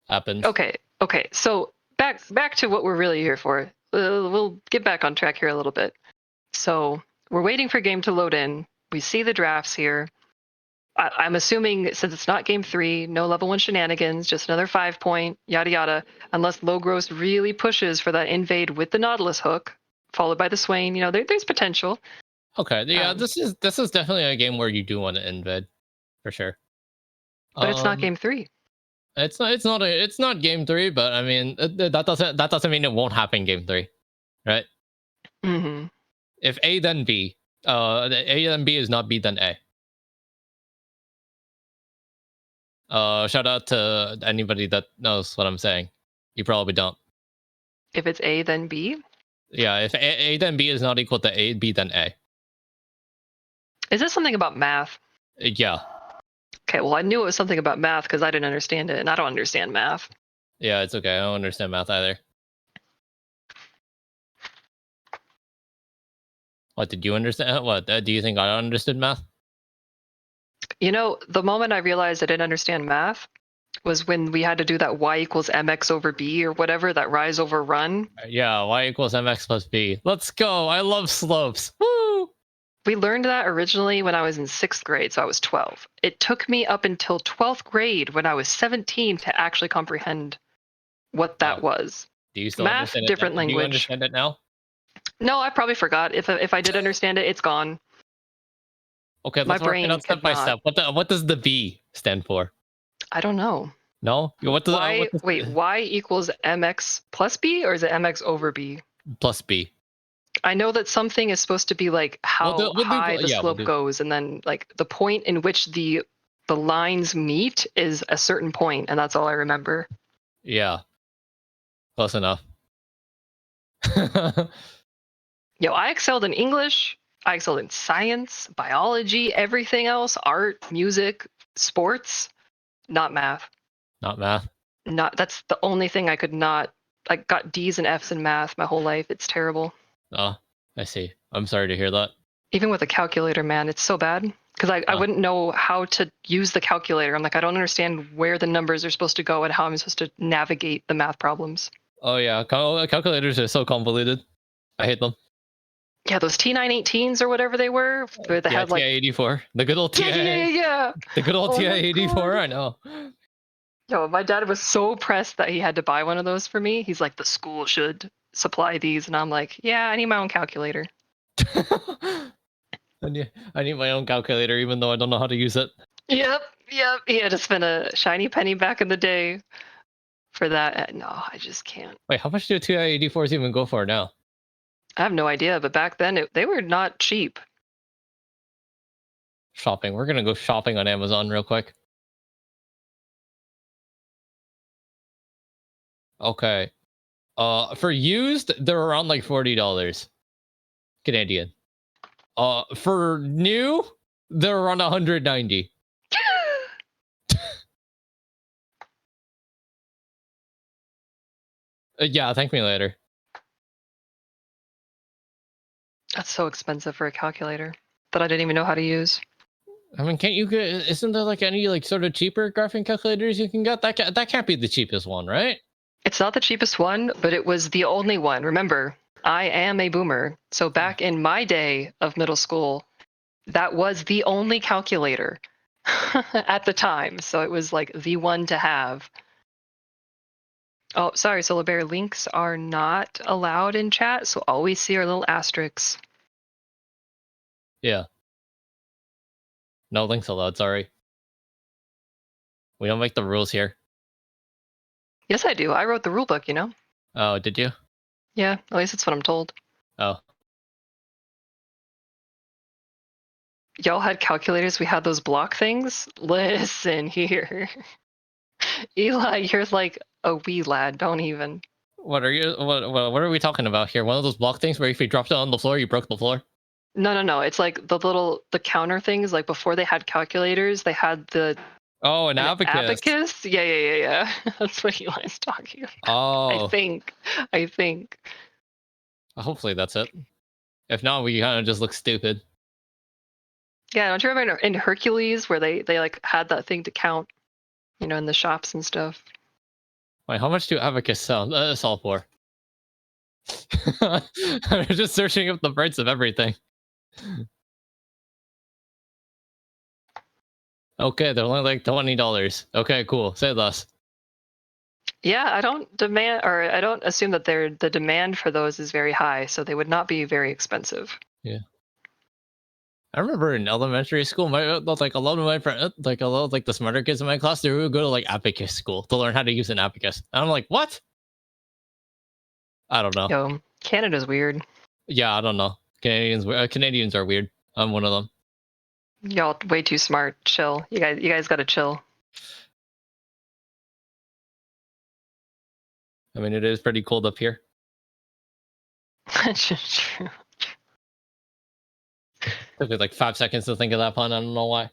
Happens. Okay. So back to what we're really here for. We'll get back on track here a little bit. So we're waiting for game to load in. We see the drafts here. I'm assuming since it's not game 3, no level 1 shenanigans, just another 5-point, yada yada, unless Logros really pushes for that invade with the Nautilus hook, followed by the Swain. There's potential. Okay, yeah, this is definitely a game where you do want to invade, for sure. But it's not game 3. It's not game 3, but I mean that doesn't mean it won't happen game 3, right? Mm-hmm. If A then B, A then B is not B then A. Shout out to anybody that knows what I'm saying. You probably don't. If it's A, then B? Yeah, if A then B is not equal to A, B then A. Is this something about math? Yeah. Okay, well, I knew it was something about math because I didn't understand it, and I don't understand math. Yeah, it's okay. I don't understand math either. What, did you understand? What, do you think I understood math? The moment I realized I didn't understand math was when we had to do that y equals mx over b or whatever, that rise over run. Yeah, y equals mx plus b. Let's go. I love slopes. Woo! We learned that originally when I was in 6th grade, so I was 12. It took me up until 12th grade when I was 17 to actually comprehend what that was. Do you still math, understand it? different language. Do you understand it now? No, I probably forgot. If I did understand it, it's gone. Okay, My let's work it brain out step by step. What does the B stand for? I don't know. No? What does y equals mx plus b, or is it mx over b? Plus b. I know that something is supposed to be like how high the slope goes, and then like the point in which the lines meet is a certain point, and that's all I remember. Yeah. Close enough. I excelled in English. I excelled in science, biology, everything else, art, music, sports, not math. Not math. That's the only thing I could not. I got D's and F's in math my whole life. It's terrible. Oh, I see. I'm sorry to hear that. Even with a calculator, man, it's so bad. Because I wouldn't know how to use the calculator. I'm like, I don't understand where the numbers are supposed to go and how I'm supposed to navigate the math problems. Oh yeah, calculators are so convoluted. I hate them. Yeah, those T918s or whatever they were. They had like TI-84. The good old TI. Yeah. The good old TI-84. I know. My dad was so pressed that he had to buy one of those for me. He's like, the school should supply these, and I'm like, yeah, I need my own calculator. I need my own calculator, even though I don't know how to use it. Yep. He had to spend a shiny penny back in the day for that. No, I just can't. Wait, how much do TI-84s even go for now? I have no idea, but back then they were not cheap. Shopping. We're gonna go shopping on Amazon real quick. Okay. For used, they're around like $40 Canadian. For new, they're around 190. Yeah, thank me later. That's so expensive for a calculator that I didn't even know how to use. I mean, can't you get? Isn't there like any like sort of cheaper graphing calculators you can get? That can't be the cheapest one, right? It's not the cheapest one, but it was the only one. Remember, I am a boomer. So back in my day of middle school, that was the only calculator at the time. So it was like the one to have. Oh, sorry, Solar Bear. Links are not allowed in chat, so always see our little asterisks. Yeah. No links allowed, sorry. We don't make the rules here. Yes, I do. I wrote the rule book, you know? Oh, did you? Yeah, at least that's what I'm told. Oh. Y'all had calculators, we had those block things. Listen here. Eli, you're like a wee lad, don't even. What are we talking about here? One of those block things where if you dropped it on the floor, you broke the floor? No. It's like the counter things. Like before they had calculators, they had Oh, an abacus. abacus. Yeah. That's what Eli's talking about. Oh. I think. Hopefully that's it. If not, we kind of just look stupid. Yeah, don't you remember in Hercules where they like had that thing to count, you know, in the shops and stuff? Wait, how much do abacus sell for? I'm just searching up the price of everything. Okay, they're only like $20. Okay, cool. Say less. Yeah, I don't assume that the demand for those is very high, so they would not be very expensive. Yeah. I remember in elementary school, like a lot of my friends, like a lot of like the smarter kids in my class, they would go to like abacus school to learn how to use an abacus. And I'm like, what? I don't know. Yo, Canada's weird. Yeah, I don't know. Canadians are weird. I'm one of them. Y'all way too smart. Chill. You guys gotta chill. I mean, it is pretty cold up here. True. Took me like 5 seconds to think of that pun. I don't know why.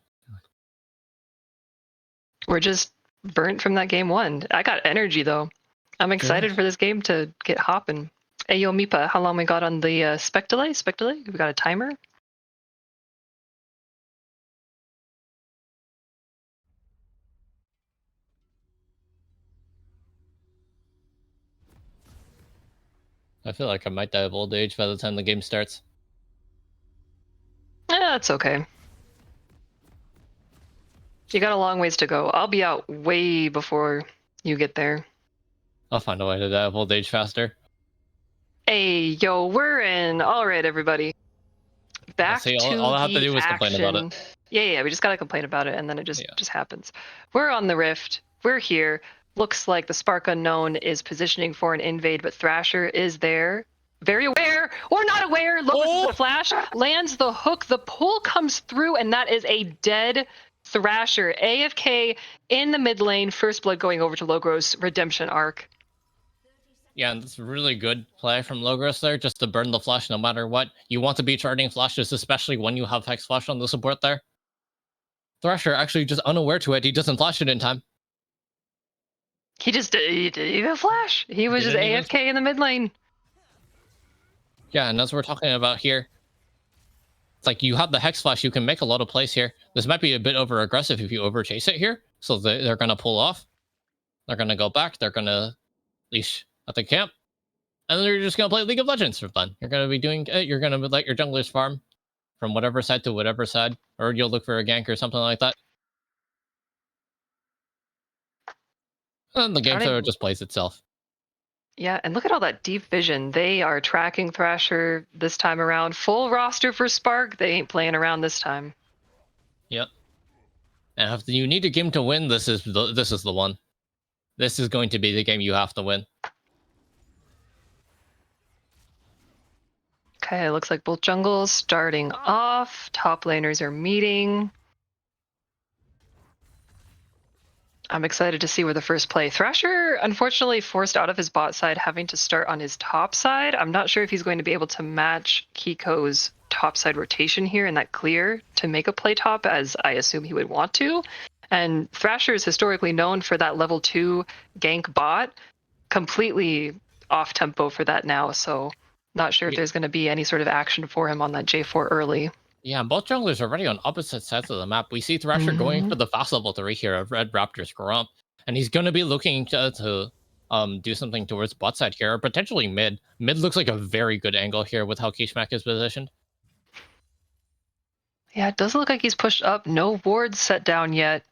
We're just burnt from that game one. I got energy though. I'm excited for this game to get hopping. Hey yo, Mipa, how long we got on the spec delay? We got a timer? I feel like I might die of old age by the time the game starts. That's okay. You got a long ways to go. I'll be out way before you get there. I'll find a way to die of old age faster. Hey, yo, we're in. All right, everybody. Back See, to all I have to do is action. complain about it. Yeah. We just gotta complain about it, and then it just happens. We're on the Rift. We're here. Looks like the Spark Unknown is positioning for an invade, but Thrasher is there. Very aware or not aware. Looks at the flash, lands the hook. The pull comes through, and that is a dead Thrasher. AFK in the mid lane. First blood going over to Logro's redemption arc. Yeah, and that's really good play from Logros there, just to burn the flash no matter what. You want to be charging flashes, especially when you have Hex Flash on the support there. Thrasher actually just unaware to it. He doesn't flash it in time. He didn't even flash. He was just AFK in the mid lane. Yeah, and that's what we're talking about here. It's like you have the Hex Flash, you can make a lot of plays here. This might be a bit over aggressive if you over chase it here. So they're going to pull off. They're going to go back. They're going to leash at the camp. And then you're just going to play League of Legends for fun. You're going to be doing, you're going to let your junglers farm from whatever side to whatever side. Or you'll look for a gank or something like that. And the game sort of just plays itself. Yeah, and look at all that deep vision. They are tracking Thrasher this time around. Full roster for Spark. They ain't playing around this time. Yep. And if you need a game to win, this is the one. This is going to be the game you have to win. Okay, looks like both jungles starting off. Top laners are meeting. I'm excited to see where the first play. Thrasher, unfortunately, forced out of his bot side, having to start on his top side. I'm not sure if he's going to be able to match Kiko's top side rotation here in that clear to make a play top, as I assume he would want to. And Thrasher is historically known for that level 2 gank bot. Completely off tempo for that now, so not sure if there's going to be any sort of action for him on that J4 early. Yeah, both junglers are already on opposite sides of the map. We see Thrasher going for the fast level 3 here of Red Raptor's Grump, and he's going to be looking to do something towards bot side here, or potentially mid. Mid looks like a very good angle here with how Kishmak is positioned. Yeah, it doesn't look like he's pushed up. No wards set down yet.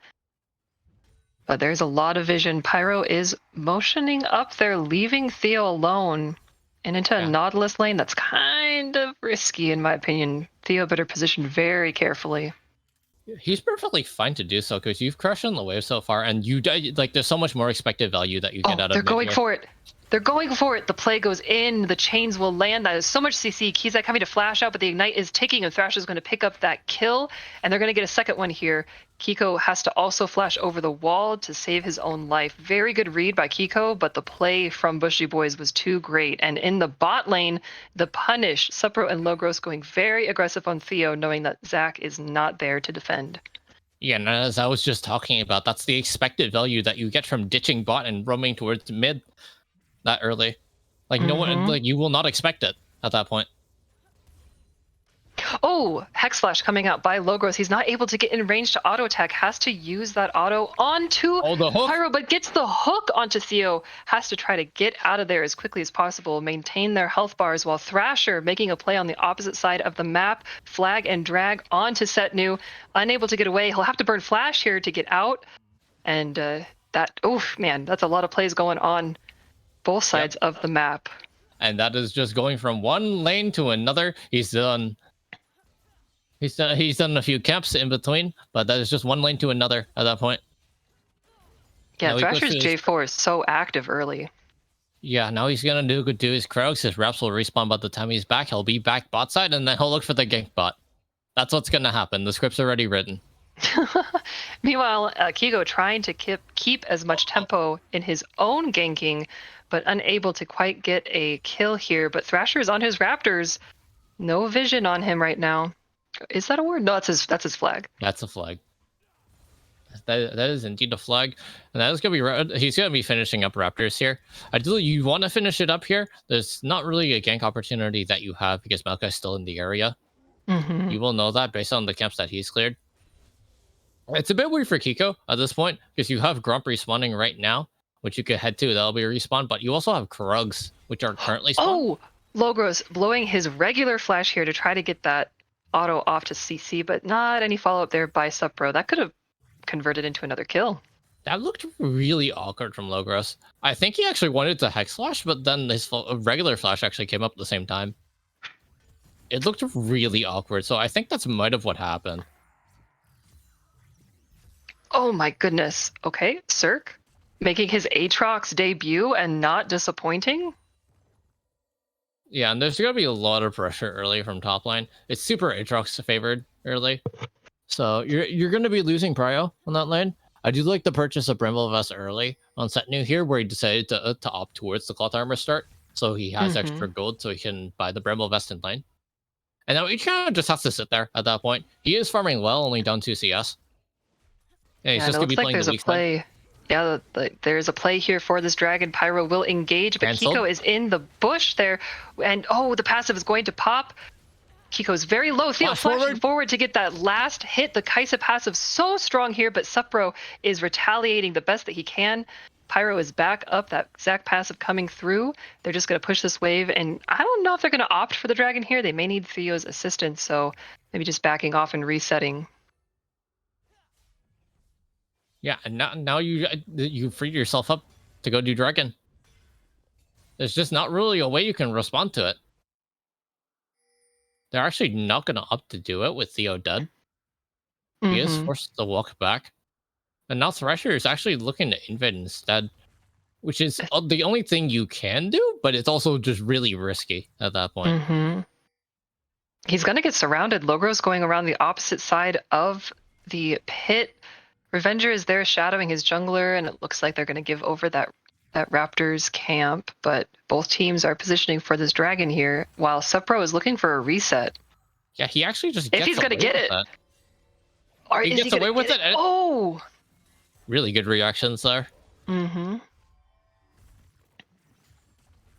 But there's a lot of vision. Pyro is motioning up there, leaving Theo alone and into a Nautilus lane. That's kind of risky, in my opinion. Theo better position very carefully. He's perfectly fine to do so because you've crushed on the wave so far, and like there's so much more expected value that you get out of it. They're going for it. They're going for it. The play goes in. The chains will land. That is so much CC. Kizak coming to flash out, but the ignite is ticking, and Thrash is going to pick up that kill, and they're going to get a second one here. Kiko has to also flash over the wall to save his own life. Very good read by Kiko, but the play from Bushy Boys was too great. And in the bot lane, the punish, Supro and Logros going very aggressive on Theo, knowing that Zach is not there to defend. Yeah, and as I was just talking about, that's the expected value that you get from ditching bot and roaming towards mid that early. Like no one, like you will not expect it at that point. Oh, Hex Flash coming out by Logros. He's not able to get in range to auto attack. Has to use that auto onto the hook. Pyro, but gets the hook onto Theo. Has to try to get out of there as quickly as possible, maintain their health bars, while Thrasher making a play on the opposite side of the map, flag and drag onto Setnu. Unable to get away. He'll have to burn Flash here to get out. And that's a lot of plays going on both sides of the map. And that is just going from one lane to another. He's done a few camps in between, but that is just one lane to another at that point. Yeah, Thrasher's J4 is so active early. Yeah, now he's gonna do his Krugs. His reps will respawn by the time he's back. He'll be back bot side, and then he'll look for the gank bot. That's what's gonna happen. The script's already written. Meanwhile, Kigo trying to keep as much tempo in his own ganking, but unable to quite get a kill here. But Thrasher is on his Raptors. No vision on him right now. Is that a word? No, that's his flag. That's a flag. That is indeed a flag, and that is gonna be. He's gonna be finishing up Raptors here. Ideally, you want to finish it up here. There's not really a gank opportunity that you have because Maokai is still in the area. You will know that based on the camps that he's cleared. It's a bit weird for Kiko at this point because you have Grump respawning right now, which you could head to. That'll be a respawn, but you also have Krugs, which are currently spawned. Oh, Logros blowing his regular flash here to try to get that auto off to CC, but not any follow-up there by Supro. That could have converted into another kill. That looked really awkward from Logros. I think he actually wanted to Hex Flash, but then his regular flash actually came up at the same time. It looked really awkward, so I think that's might have what happened. Oh my goodness. Okay, Cirque making his Aatrox debut and not disappointing. Yeah, and there's going to be a lot of pressure early from top line. It's super Aatrox favored early. So you're going to be losing prio on that lane. I do like the purchase of Brimble Vest early on Setnu here, where he decided to opt towards the Cloth Armor start. So he has extra gold, so he can buy the Brimble Vest in lane. And now he kind of just has to sit there at that point. He is farming well, only down 2 CS. Yeah, he's just going to be playing the weak side. Yeah, there's a play here for this dragon. Pyro will engage, but Cancelled. Kiko is in the bush there. And the passive is going to pop. Kiko's very low. Theo flashing forward to get that last hit. The Kaisa passive so strong here, but Supro is retaliating the best that he can. Pyro is back up, that Zac passive coming through. They're just going to push this wave, and I don't know if they're going to opt for the dragon here. They may need Theo's assistance, so maybe just backing off and resetting. Yeah, and now you freed yourself up to go do dragon. There's just not really a way you can respond to it. They're actually not going to opt to do it with Theo dead. He is forced to walk back. And now Thrasher is actually looking to invade instead, which is the only thing you can do, but it's also just really risky at that point. He's going to get surrounded. Logros going around the opposite side of the pit. Revenger is there shadowing his jungler, and it looks like they're going to give over that Raptors camp, but both teams are positioning for this dragon here, while Supro is looking for a reset. Yeah, he actually just gets if he's going to get it. Or he gets away with it. Oh! Really good reactions there.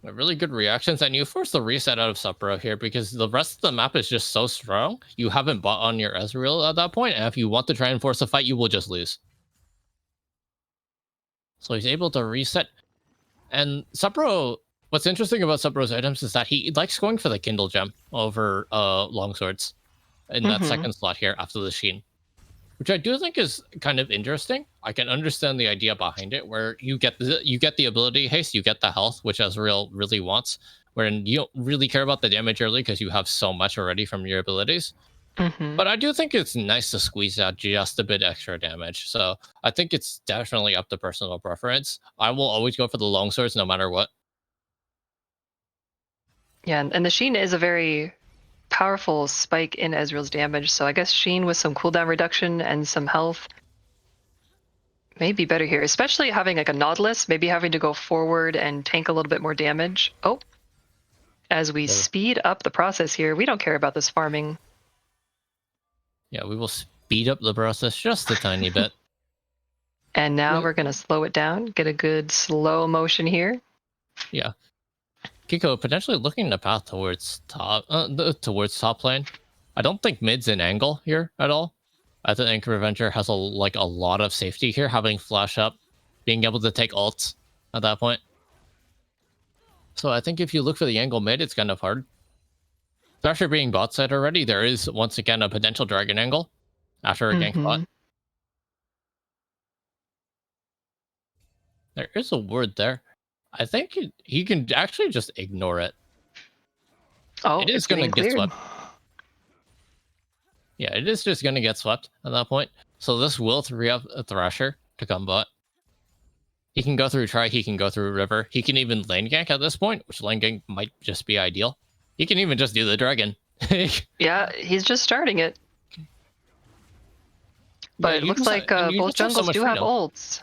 Really good reactions, and you force the reset out of Supro here because the rest of the map is just so strong. You haven't bought on your Ezreal at that point, and if you want to try and force a fight, you will just lose. So he's able to reset. And Supro, what's interesting about Supro's items is that he likes going for the Kindle Gem over longswords in that second slot here after the Sheen, which I do think is kind of interesting. I can understand the idea behind it, where you get the ability haste, you get the health, which Ezreal really wants, wherein you don't really care about the damage early because you have so much already from your abilities. But I do think it's nice to squeeze out just a bit extra damage. So I think it's definitely up to personal preference. I will always go for the longswords no matter what. Yeah, and the Sheen is a very powerful spike in Ezreal's damage, so I guess Sheen with some cooldown reduction and some health may be better here, especially having like a Nautilus, maybe having to go forward and tank a little bit more damage. Oh, as we speed up the process here, we don't care about this farming. Yeah, we will speed up the process just a tiny bit. And now we're going to slow it down, get a good slow motion here. Yeah. Kiko potentially looking the path towards top lane. I don't think mid's an angle here at all. I think Revenger has a lot of safety here, having flash up, being able to take ults at that point. So I think if you look for the angle mid, it's kind of hard. Thrasher being bot side already, there is once again a potential dragon angle after a gank bot. There is a word there. I think he can actually just ignore it. Oh, it is going to get swept. Yeah, it is just going to get swept at that point. So this will free up a Thrasher to come bot. He can go through Tri, he can go through River. He can even lane gank at this point, which lane gank might just be ideal. He can even just do the dragon. Yeah, he's just starting it. But it looks like both jungles do have ults.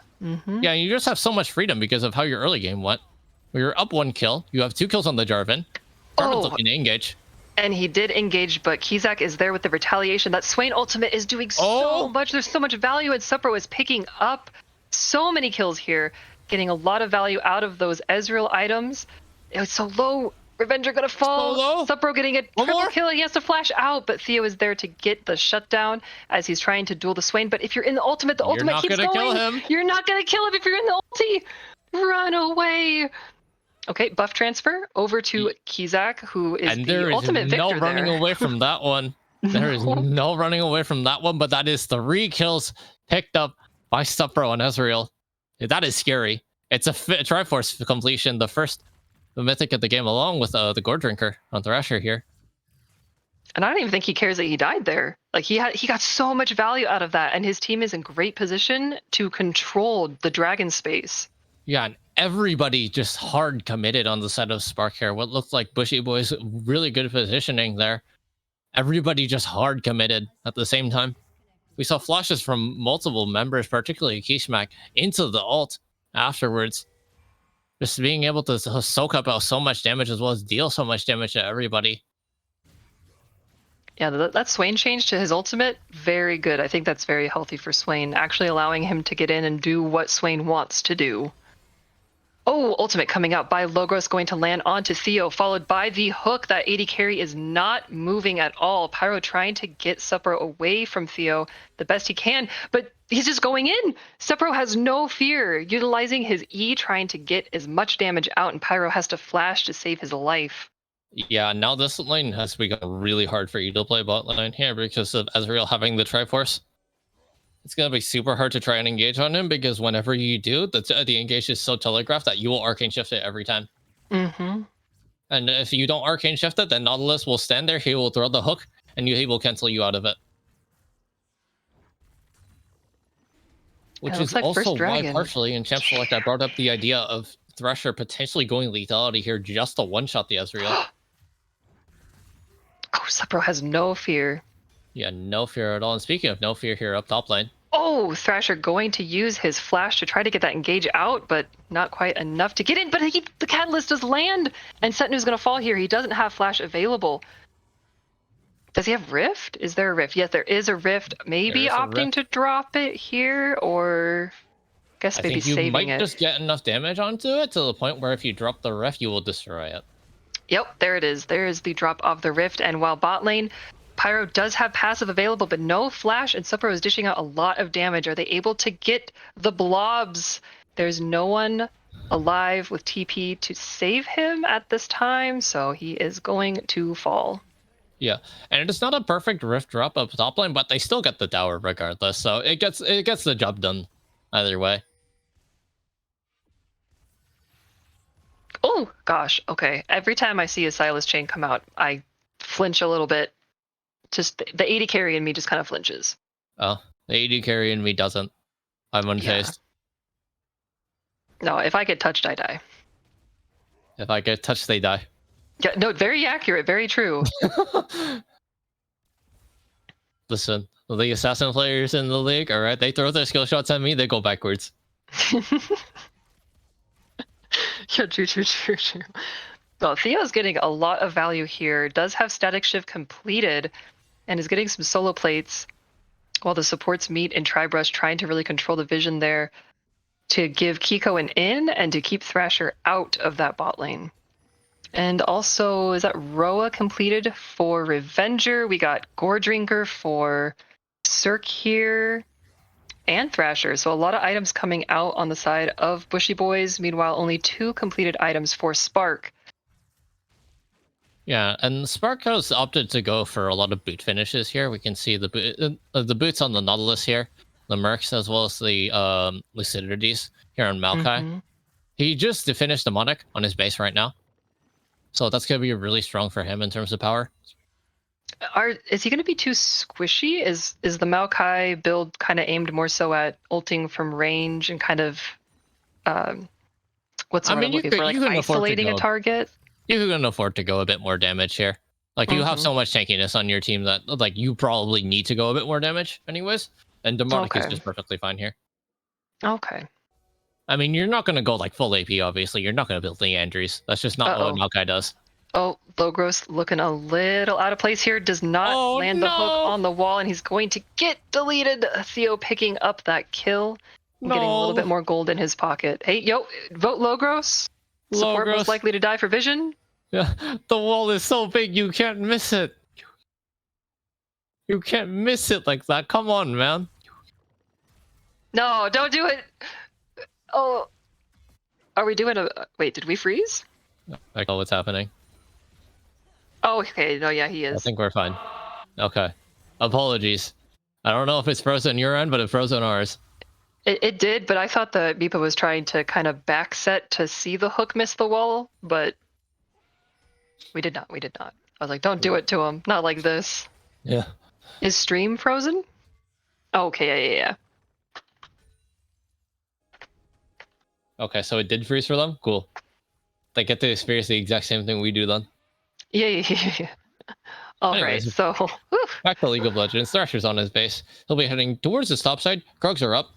Yeah, you just have so much freedom because of how your early game went. You're up 1 kill. You have 2 kills on the Jarvan. Jarvan's looking to engage. And he did engage, but Kizak is there with the retaliation. That Swain ultimate is doing so much. There's so much value, and Supro is picking up so many kills here, getting a lot of value out of those Ezreal items. It was so low. Revenger gonna fall. Supro getting a triple kill. He has to flash out, but Theo is there to get the shutdown as he's trying to duel the Swain. But if you're in the ultimate keeps going. You're not gonna kill him if you're in the ulti. Run away. Okay, buff transfer over to Kizak, who is the ultimate victor. And there is no running away from that one. There is no running away from that one, but that is 3 kills picked up by Supro and Ezreal. That is scary. It's a Triforce completion, the mythic of the game, along with the Gore Drinker on Thrasher here. And I don't even think he cares that he died there. Like he got so much value out of that, and his team is in great position to control the dragon space. Yeah, and everybody just hard committed on the side of Spark here. What looked like Bushy Boy's really good positioning there. Everybody just hard committed at the same time. We saw flashes from multiple members, particularly Kishmak, into the ult afterwards. Just being able to soak up so much damage as well as deal so much damage to everybody. Yeah, that Swain change to his ultimate, very good. I think that's very healthy for Swain, actually allowing him to get in and do what Swain wants to do. Oh, ultimate coming out by Logos, going to land onto Theo, followed by the hook. That AD carry is not moving at all. Pyro trying to get Supro away from Theo the best he can, but he's just going in. Supro has no fear, utilizing his E, trying to get as much damage out, and Pyro has to flash to save his life. Yeah, now this lane has become really hard for you to play bot lane here because of Ezreal having the Triforce. It's going to be super hard to try and engage on him because whenever you do, the engage is so telegraphed that you will arcane shift it every time. And if you don't arcane shift it, then Nautilus will stand there, he will throw the hook, and he will cancel you out of it. Which is also why partially in Champ Select I brought up the idea of Thrasher potentially going lethality here just to one-shot the Ezreal. Oh, Supro has no fear. Yeah, no fear at all. And speaking of no fear here up top lane. Oh, Thrasher going to use his flash to try to get that engage out, but not quite enough to get in. But the Catalyst does land, and Setnu's going to fall here. He doesn't have flash available. Does he have Rift? Is there a Rift? Yes, there is a Rift. Maybe opting to drop it here, or I guess maybe saving it. You might just get enough damage onto it to the point where if you drop the Rift, you will destroy it. Yep, there it is. There is the drop of the Rift, and while bot lane, Pyro does have passive available, but no flash, and Supro is dishing out a lot of damage. Are they able to get the blobs? There's no one alive with TP to save him at this time, so he is going to fall. Yeah, and it's not a perfect rift drop up top lane, but they still get the tower regardless, so it gets the job done either way. Oh gosh, okay. Every time I see a Silas chain come out, I flinch a little bit. Just the 80 carry in me just kind of flinches. Oh, the AD carry in me doesn't. I'm unfazed. No, if I get touched, I die. If I get touched, they die. Yeah, no, very accurate, very true. Listen, the assassin players in the league, all right, they throw their skill shots at me, they go backwards. Yeah, true. Well, Theo's getting a lot of value here. Does have static shift completed and is getting some solo plates while the supports meet in Tribrush, trying to really control the vision there to give Kiko an in and to keep Thrasher out of that bot lane. And also, is that Roa completed for Revenger? We got Gore Drinker for Cirque here and Thrasher. So a lot of items coming out on the side of Bushy Boys. Meanwhile, only 2 completed items for Spark. Yeah, and Spark has opted to go for a lot of boot finishes here. We can see the boots on the Nautilus here, the Mercs, as well as the Lucidities here on Maokai. Mm-hmm. He just finished Demonic on his base right now. So that's going to be really strong for him in terms of power. Is he going to be too squishy? Is the Maokai build kind of aimed more so at ulting from range and kind of what's the word I'm looking for? Like isolating a target? You can afford to go a bit more damage here. Like you have so much tankiness on your team that like you probably need to go a bit more damage anyways. And Demonic is just perfectly fine here. Okay. I mean, you're not going to go like full AP, obviously. You're not going to build Leandries. That's just not what Maokai does. Oh, Logros looking a little out of place here. Does not land the hook on the wall, and he's going to get deleted. Theo picking up that kill. Getting a little bit more gold in his pocket. Hey, yo, vote Logros. Support most likely to die for vision. Yeah, the wall is so big you can't miss it. You can't miss it like that. Come on, man. No, don't do it. Oh, are we doing a... Wait, did we freeze? I know what's happening. Oh, okay. No, yeah, he is. I think we're fine. Okay. Apologies. I don't know if it's frozen your end, but it froze on ours. It did, but I thought the Mipa was trying to kind of backset to see the hook miss the wall, but we did not. I was like, don't do it to him. Not like this. Yeah. Is stream frozen? Okay, yeah. Okay, so it did freeze for them? Cool. They get to experience the exact same thing we do then. Yeah. All right, so... Back to League of Legends. Thrasher's on his base. He'll be heading towards the top side. Krugs are up.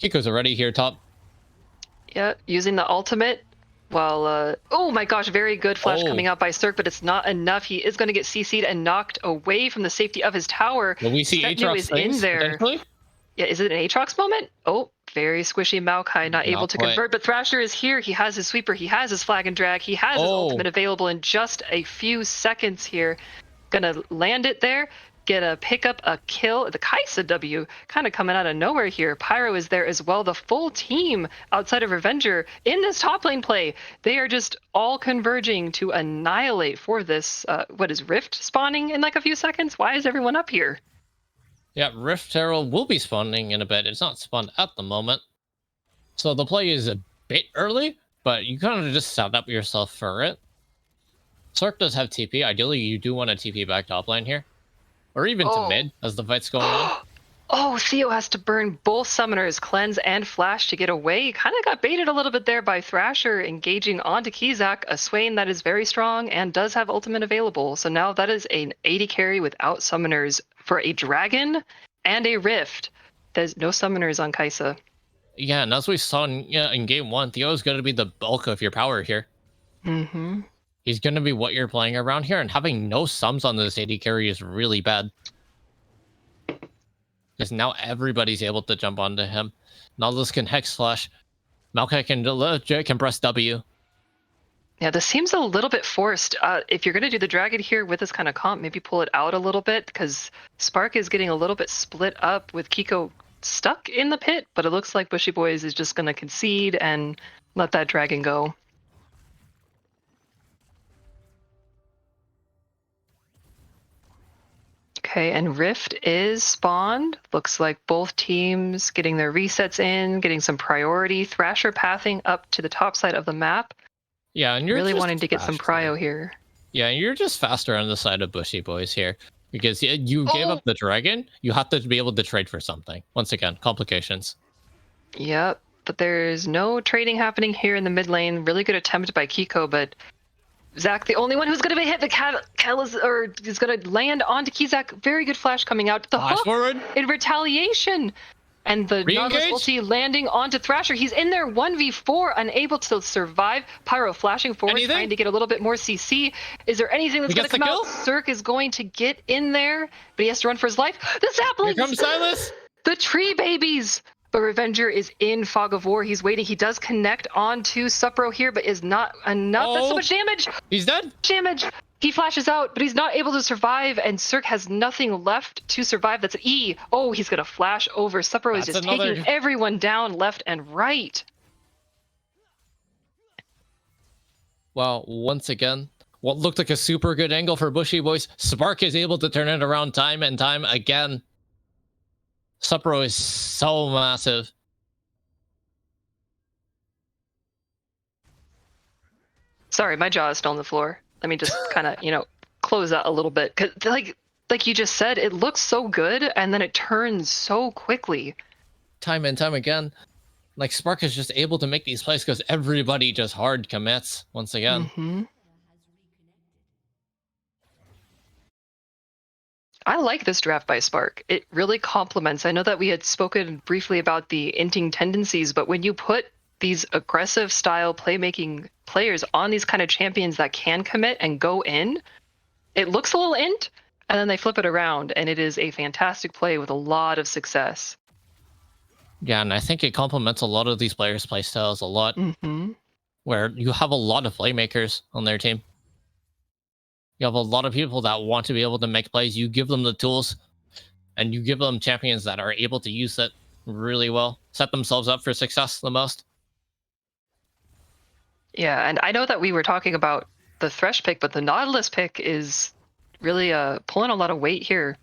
Kiko's already here top. Yeah, using the ultimate while... oh my gosh, very good flash coming out by Cirque, but it's not enough. He is going to get CC'd and knocked away from the safety of his tower. Will we see Aatrox in there. Yeah, is it an Aatrox moment? Oh, very squishy Maokai, not able to convert, but Thrasher is here. He has his sweeper, he has his flag and drag, he has his ultimate available in just a few seconds here. Gonna land it there, pick up a kill. The Kaisa W kind of coming out of nowhere here. Pyro is there as well. The full team outside of Revenger in this top lane play. They are just all converging to annihilate for this, what is Rift spawning in like a few seconds? Why is everyone up here? Yeah, Rift Herald will be spawning in a bit. It's not spawned at the moment. So the play is a bit early, but you kind of just set up yourself for it. Cirque does have TP. Ideally, you do want a TP back top lane here. Or even to mid as the fight's going on. Oh, Theo has to burn both Summoners, Cleanse and Flash to get away. Kind of got baited a little bit there by Thrasher engaging onto Kizak, a Swain that is very strong and does have ultimate available. So now that is an 80 carry without Summoners for a Dragon and a Rift. There's no Summoners on Kaisa. Yeah, and as we saw in game 1, Theo's going to be the bulk of your power here. Mm-hmm. He's going to be what you're playing around here, and having no sums on this 80 carry is really bad. Because now everybody's able to jump onto him. Nautilus can Hex Flash. Maokai can press W. Yeah, this seems a little bit forced. If you're going to do the Dragon here with this kind of comp, maybe pull it out a little bit, because Spark is getting a little bit split up with Kiko stuck in the pit, but it looks like Bushy Boys is just going to concede and Let that dragon go. Okay, and Rift is spawned. Looks like both teams getting their resets in, getting some priority. Thrasher pathing up to the top side of the map. Yeah, and you're really just wanting to get some prio here. Yeah, and you're just faster on the side of Bushy Boys here. Because you gave up the dragon, you have to be able to trade for something. Once again, complications. Yep, but there's no trading happening here in the mid lane. Really good attempt by Kiko, but Zach, the only one who's going to be hit, the is going to land onto Kizak. Very good flash coming out. The Flash hook forward. In retaliation. And the Nautilus ulti landing onto Thrasher. He's in there 1v4, unable to survive. Pyro flashing forward, trying to get a little bit more CC. Is there anything that's going to come out? Cirque is going to get in there, but he has to run for his life. The saplings! Here comes Silas! The tree babies! But Revenger is in Fog of War. He's waiting. He does connect onto Supro here, but is not enough. That's so much damage! He's dead! Damage! He flashes out, but he's not able to survive, and Cirque has nothing left to survive. That's an E. Oh, he's going to flash over. Supro is just taking everyone down left and right. Well, once again, what looked like a super good angle for Bushy Boys, Spark is able to turn it around time and time again. Supro is so massive. Sorry, my jaw is still on the floor. Let me just kind of, close that a little bit. 'Cause like you just said, it looks so good, and then it turns so quickly. Time and time again. Like, Spark is just able to make these plays because everybody just hard commits once again. Mm-hmm. I like this draft by Spark. It really complements. I know that we had spoken briefly about the inting tendencies, but when you put these aggressive style playmaking players on these kind of champions that can commit and go in, it looks a little int, and then they flip it around, and it is a fantastic play with a lot of success. Yeah, and I think it complements a lot of these players' playstyles a lot, where you have a lot of playmakers on their team. You have a lot of people that want to be able to make plays. You give them the tools, and you give them champions that are able to use it really well, set themselves up for success the most. Yeah, and I know that we were talking about the Thresh pick, but the Nautilus pick is really pulling a lot of weight here.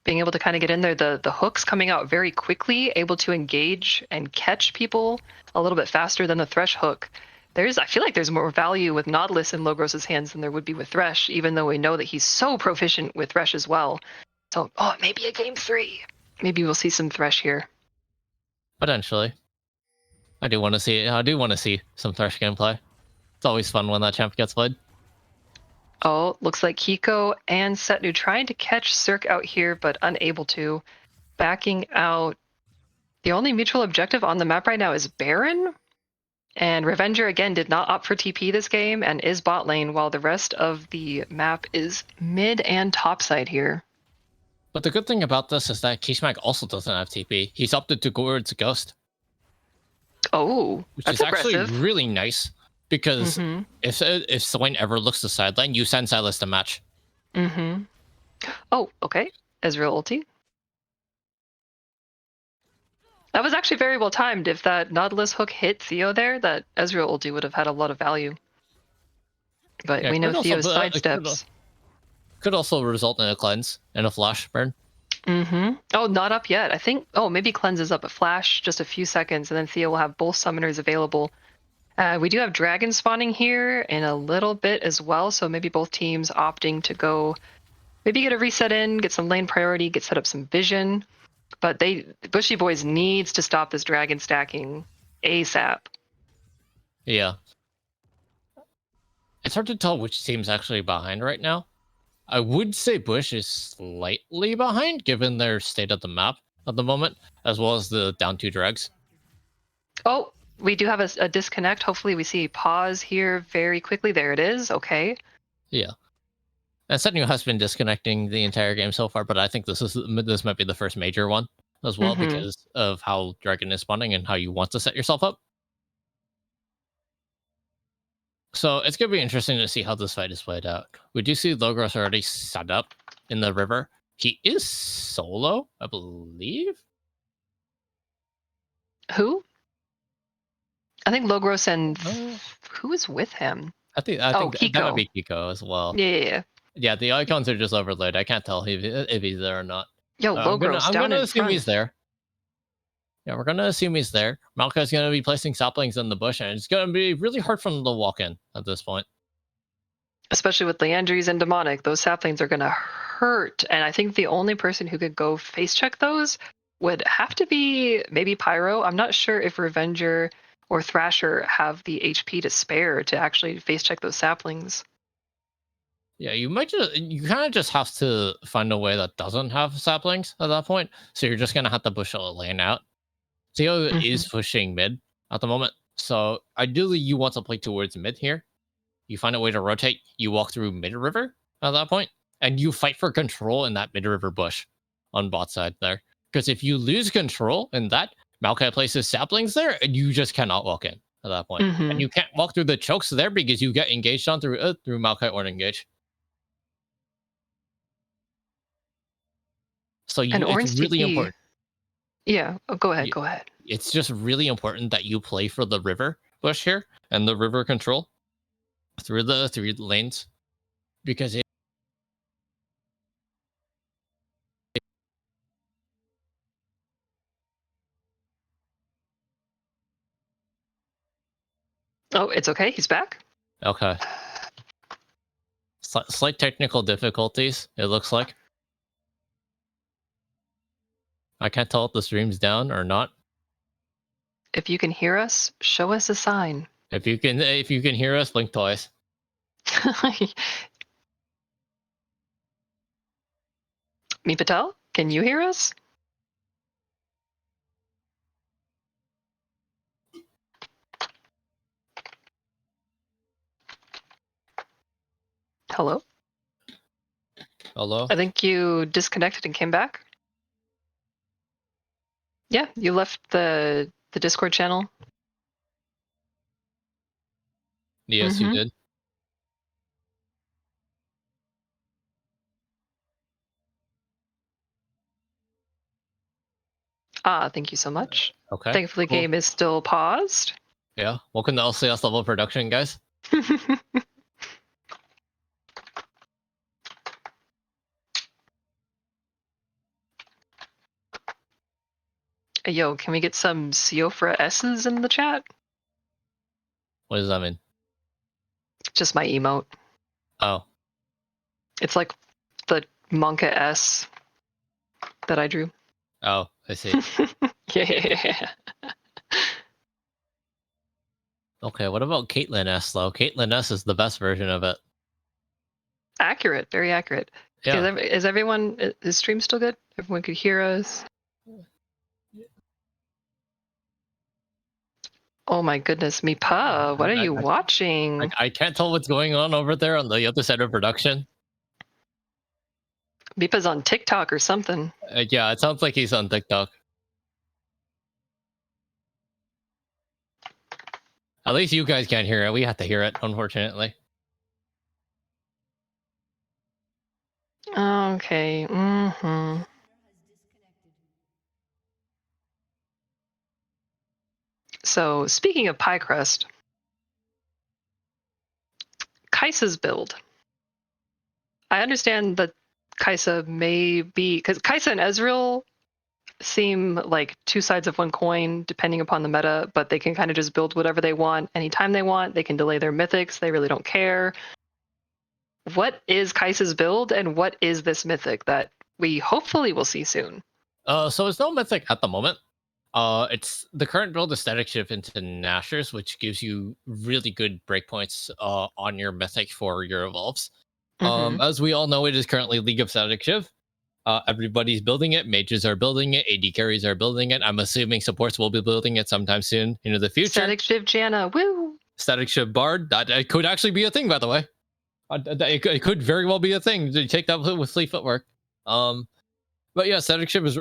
Being able to kind of get in there, the hooks coming out very quickly, able to engage and catch people a little bit faster than the Thresh hook. I feel like there's more value with Nautilus in Logros' hands than there would be with Thresh, even though we know that he's so proficient with Thresh as well. So, maybe a game 3. Maybe we'll see some Thresh here. Potentially. I do want to see some Thresh gameplay. It's always fun when that champ gets played. Oh, looks like Kiko and Setnu trying to catch Cirque out here, but unable to. Backing out. The only mutual objective on the map right now is Baron. And Revenger, again, did not opt for TP this game and is bot lane, while the rest of the map is mid and top side here. But the good thing about this is that Kishmak also doesn't have TP. He's opted to go towards Ghost. Oh, which that's is actually aggressive. Really nice. Because if Swain ever looks to sideline, you send Silas to match. Oh, okay. Ezreal ulti. That was actually very well timed. If that Nautilus hook hit Theo there, that Ezreal ulti would have had a lot of value. But we know Theo's sidesteps. Could also result in a cleanse and a flash burn. Oh, not up yet. I think, maybe cleanse is up, a flash, just a few seconds, and then Theo will have both summoners available. We do have dragon spawning here in a little bit as well, so maybe both teams opting to go, maybe get a reset in, get some lane priority, get set up some vision. But Bushy Boys needs to stop this dragon stacking ASAP. Yeah. It's hard to tell which team's actually behind right now. I would say Bush is slightly behind, given their state of the map at the moment, as well as the down 2 drags. Oh, we do have a disconnect. Hopefully we see a pause here very quickly. There it is. Okay. Yeah. And Setnu has been disconnecting the entire game so far, but I think this might be the first major one as well, because of how Dragon is spawning and how you want to set yourself up. So it's going to be interesting to see how this fight is played out. We do see Logros already set up in the river. He is solo, I believe. Who? I think Logros and Uh, who is with him? I think that would Kiko. be Kiko as well. Yeah. Yeah, the icons are just overlaid. I can't tell if he's there or not. Yo, Logros I'm down gonna in assume front. he's there. Yeah, we're gonna assume he's there. Malka's gonna be placing saplings in the bush, and it's gonna be really hard for him to walk in at this point. Especially with Leandries and Demonic, those saplings are gonna hurt. And I think the only person who could go face check those would have to be maybe Pyro. I'm not sure if Revenger or Thrasher have the HP to spare to actually face check those saplings. Yeah, you kind of just have to find a way that doesn't have saplings at that point. So you're just gonna have to push a lane out. Theo is pushing mid at the moment, so ideally you want to play towards mid here. You find a way to rotate. You walk through mid river at that point, and you fight for control in that mid river bush on bot side there. Because if you lose control in that, Maokai places saplings there, and you just cannot walk in at that point. And you can't walk through the chokes there because you get engaged on through Maokai or engage. So And it's Orange really TP. important. Yeah, go ahead. Go ahead. It's just really important that you play for the river bush here and the river control through the lanes, because Oh, it's okay. He's back. okay. Slight technical difficulties, it looks like. I can't tell if the stream's down or not. If you can hear us, show us a sign. If you can hear us, blink twice. Me Patel, can you hear us? Hello? Hello? I think you disconnected and came back. Yeah, you left the Discord channel. Yes, you did. Thank you so much. Okay. Thankfully, cool. game is still paused. Yeah. Welcome to LCS level production, guys. Yo, can we get some Siofra S's in the chat? What does that mean? Just my emote. Oh. It's like the Monka S that I drew. Oh, I see. Yeah. Okay, what about Caitlyn S though? Caitlyn S is the best version of it. Accurate, very accurate. Yeah. Is everyone, is stream still good? Everyone could hear us? Oh my goodness, Meepa, what are you watching? I can't tell what's going on over there on the other side of production. Meepa's on TikTok or something. Yeah, it sounds like he's on TikTok. At least you guys can't hear it. We have to hear it, unfortunately. Okay. So speaking of pie crust, Kaisa's build. I understand that Kaisa may be, because Kaisa and Ezreal seem like two sides of one coin depending upon the meta, but they can kind of just build whatever they want anytime they want. They can delay their mythics. They really don't care. What is Kaisa's build, and what is this mythic that we hopefully will see soon? So it's no mythic at the moment. It's the current build is Static Shift into Nashers, which gives you really good breakpoints on your mythic for your evolves. As we all know, it is currently League of Static Shift. Everybody's building it. Mages are building it. AD carries are building it. I'm assuming supports will be building it sometime soon into the future. Static Shift Janna, woo! Static Shift Bard, that it could actually be a thing, by the way. It could very well be a thing. To take that with Fleet Footwork. But yeah, Static Shift is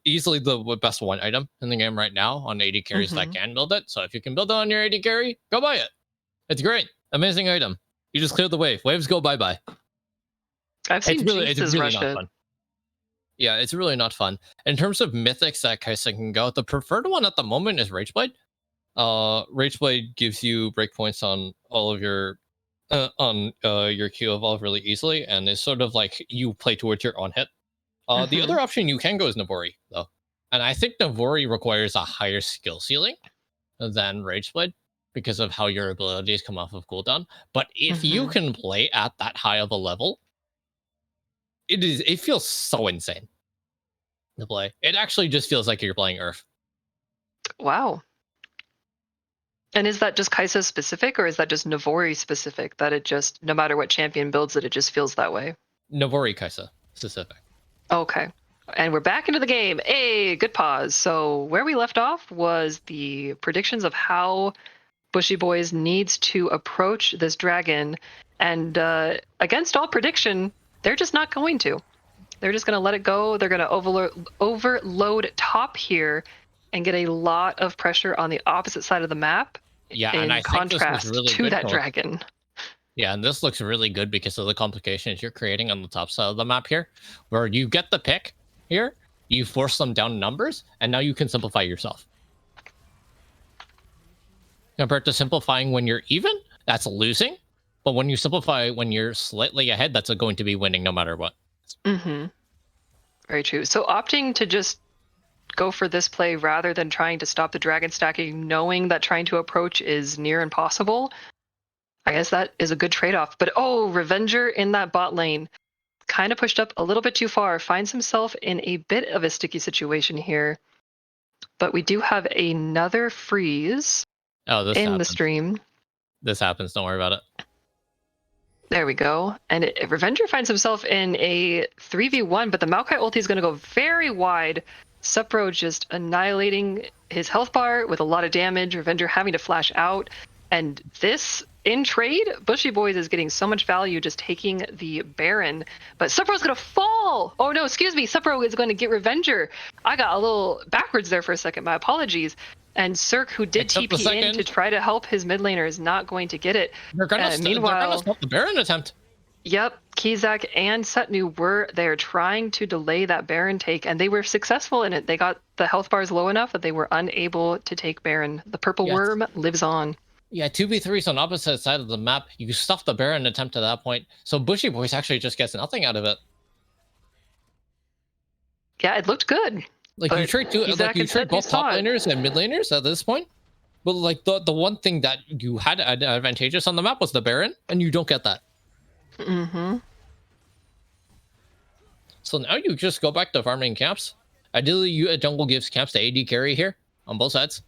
easily the best one item in the game right now on AD carries that can build it. So if you can build it on your AD carry, go buy it. It's great. Amazing item. You just clear the wave. Waves go bye-bye. I've seen it's really rush not it. fun. Yeah, it's really not fun. In terms of mythics that Kaisa can go, the preferred one at the moment is Rageblade. Rageblade gives you breakpoints on all of your your Q evolve really easily, and it's sort of like you play towards your on hit. The other option you can go is Navori though, and I think Navori requires a higher skill ceiling than Rageblade because of how your abilities come off of cooldown. But if you can play at that high of a level, it feels so insane to play. It actually just feels like you're playing Earth. Wow. And is that just Kaisa specific, or is that just Navori specific, that it just, no matter what champion builds it, it just feels that way? Navori Kaisa specific. Okay. And we're back into the game. Hey, good pause. So where we left off was the predictions of how Bushy Boys needs to approach this dragon. And against all prediction, they're just not going to. They're just going to let it go. They're going to overload top here and get a lot of pressure on the opposite side of the map. Yeah, in and I think this contrast was really to good that dragon. Yeah, and this looks really good because of the complications you're creating on the top side of the map here, where you get the pick here, you force them down numbers, and now you can simplify yourself. Compared to simplifying when you're even, that's losing. But when you simplify when you're slightly ahead, that's going to be winning no matter what. Very true. So opting to just go for this play rather than trying to stop the dragon stacking, knowing that trying to approach is near impossible, I guess that is a good trade-off. But Revenger in that bot lane kind of pushed up a little bit too far, finds himself in a bit of a sticky situation here. But we do have another freeze in the stream. This happens, don't worry about it. There we go. And Revenger finds himself in a 3v1, but the Maokai ulti is going to go very wide. Supro just annihilating his health bar with a lot of damage. Revenger having to flash out. And this, in trade, Bushy Boys is getting so much value just taking the Baron. But Supro's going to fall! Oh no, excuse me. Supro is going to get Revenger. I got a little backwards there for a second. My apologies. And Cirque, who did TP in to try to help his mid laner, is not going to get it. Meanwhile, they're gonna stop the Baron attempt. Yep, Kizak and Setnu were there trying to delay that Baron take, and they were successful in it. They got the health bars low enough that they were unable to take Baron. The purple worm lives on. Yeah, 2v3s on opposite side of the map. You stuff the Baron attempt at that point. So Bushy Boys actually just gets nothing out of it. Yeah, it looked good. Like you trade both top laners and mid laners at this point. But like the one thing that you had advantageous on the map was the Baron, and you don't get that. So now you just go back to farming camps. Ideally, jungle gives camps to AD carry here on both sides.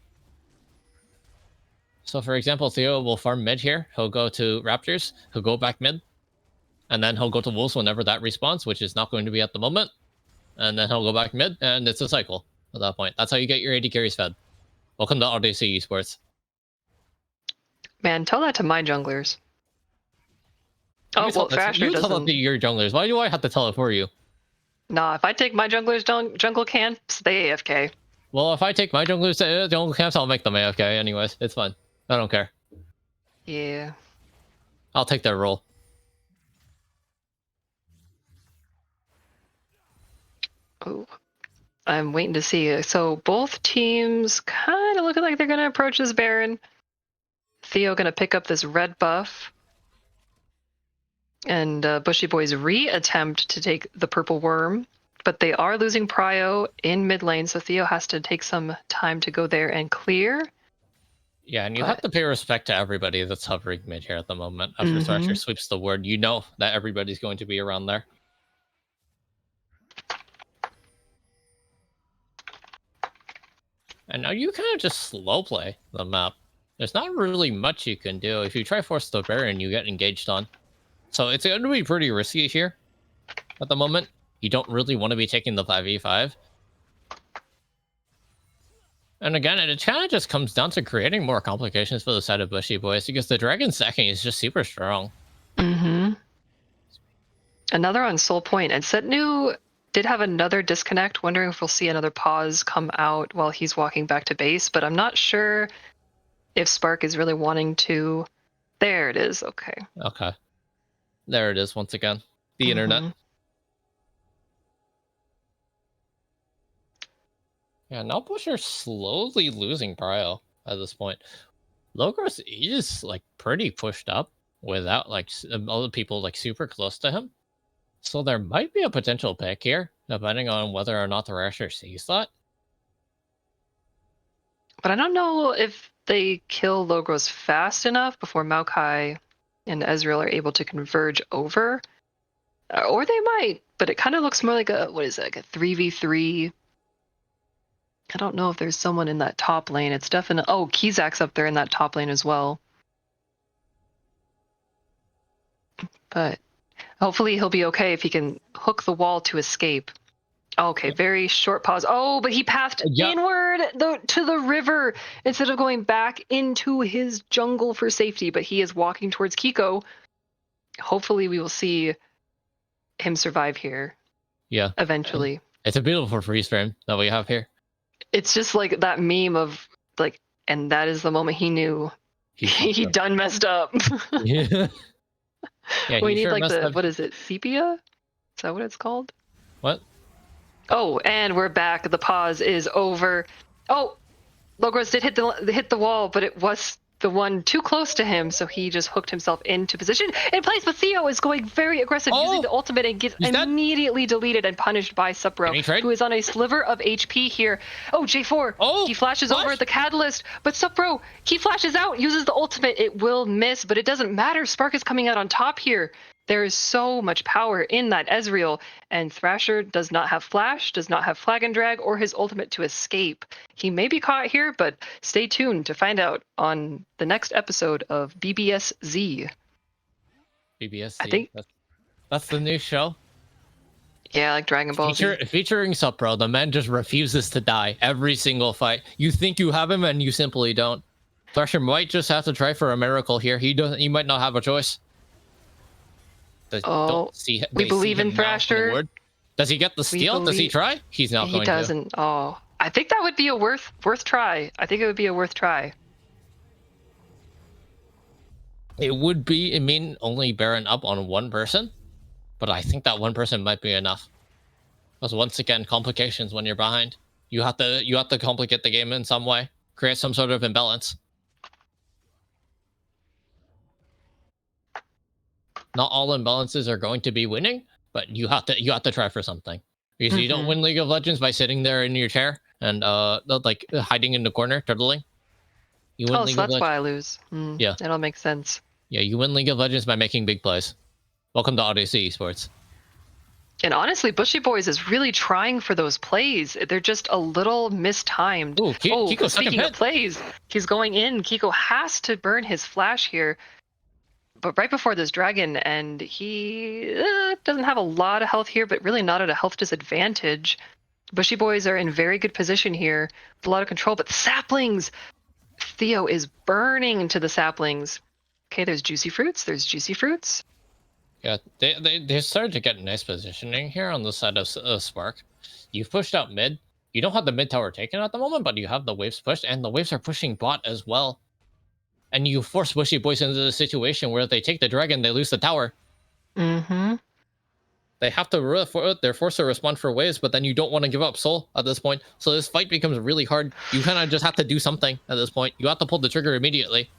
So for example, Theo will farm mid here. He'll go to Raptors. He'll go back mid. And then he'll go to Wolves whenever that respawns, which is not going to be at the moment. And then he'll go back mid, and it's a cycle at that point. That's how you get your AD carries fed. Welcome to Odyssey Esports. Man, tell that to my junglers. Thrasher you tell that to your junglers. Why do I have to tell it for you? Nah, if I take my junglers jungle camps, they AFK. Well, if I take my junglers to jungle camps, I'll make them AFK anyways. It's fine. I don't care. Yeah. I'll take their role. Oh, I'm waiting to see. So both teams kind of looking like they're going to approach this Baron. Theo going to pick up this red buff. And Bushy Boys re-attempt to take the purple worm. But they are losing prio in mid lane, so Theo has to take some time to go there and clear. Yeah, and you have to pay respect to everybody that's hovering mid here at the moment. After Thrasher sweeps the ward, you know that everybody's going to be around there. And now you kind of just slow play the map. There's not really much you can do. If you try force the Baron, you get engaged on. So it's going to be pretty risky here at the moment. You don't really want to be taking the 5v5. And again, it kind of just comes down to creating more complications for the side of Bushy Boys because the dragon stacking is just super strong. Another on Soul Point, and Setnu did have another disconnect, wondering if we'll see another pause come out while he's walking back to base, but I'm not sure if Spark is really wanting to... There it is, okay. Okay. There it is once again. The internet. Yeah, now Busher's slowly losing prio at this point. Logros is like pretty pushed up without like other people like super close to him. So there might be a potential pick here, depending on whether or not the Thrasher sees that. But I don't know if they kill Logros fast enough before Maokai and Ezreal are able to converge over. Or they might, but it kind of looks more like a 3v3. I don't know if there's someone in that top lane. It's definitely... Oh, Kizak's up there in that top lane as well. But hopefully he'll be okay if he can hook the wall to escape. Okay, very short pause. Oh, but he passed inward to the river instead of going back into his jungle for safety. But he is walking towards Kiko. Hopefully we will see him survive here. Yeah. Eventually. It's a beautiful freeze frame that we have here. It's just like that meme of like, and that is the moment he knew he done messed up. Yeah. Yeah, we need sure like the, what is it, sepia? Is that what it's called? What? Oh, and we're back. The pause is over. Oh, Logros did hit the wall, but it was the one too close to him, so he just hooked himself into position in place. But Theo is going very aggressive, using the ultimate, and gets immediately deleted and punished by Supro, who is on a sliver of HP here. Oh, J4. Oh, he flashes over at the catalyst, but Supro, he flashes out, uses the ultimate. It will miss, but it doesn't matter. Spark is coming out on top here. There is so much power in that Ezreal, and Thrasher does not have Flash, does not have Flag and Drag, or his ultimate to escape. He may be caught here, but stay tuned to find out on the next episode of BBSZ. BBSZ? I think that's the new show? Yeah, like Dragon Ball Z. Featuring Supro, the man just refuses to die every single fight. You think you have him, and you simply don't. Thrasher might just have to try for a miracle here. He might not have a choice. We believe in Thrasher. Does he get the steal? Does he try? He's not going to. He doesn't. Oh, I think that would be a worth try. I think it would be a worth try. It would be, I mean, only Baron up on one person, but I think that one person might be enough. Because once again, complications when you're behind. You have to complicate the game in some way, create some sort of imbalance. Not all imbalances are going to be winning, but you have to try for something. Because you don't win League of Legends by sitting there in your chair and like hiding in the corner, turtling. You win so that's why I lose. Yeah, that all makes sense. Yeah, you win League of Legends by making big plays. Welcome to Odyssey Esports. And honestly, Bushy Boys is really trying for those plays. They're just a little mistimed. Ooh, Kiko, speaking of plays, he's going in. Kiko has to burn his flash here. But right before this dragon, and he doesn't have a lot of health here, but really not at a health disadvantage. Bushy Boys are in very good position here, with a lot of control, but the saplings! Theo is burning into the saplings. Okay, there's juicy fruits. Yeah, they started to get nice positioning here on the side of Spark. You've pushed out mid. You don't have the mid tower taken at the moment, but you have the waves pushed, and the waves are pushing bot as well. And you force Bushy Boys into the situation where they take the dragon, they lose the tower. Mm-hmm. They have to, they're forced to respond for waves, but then you don't want to give up soul at this point. So this fight becomes really hard. You kind of just have to do something at this point. You have to pull the trigger immediately.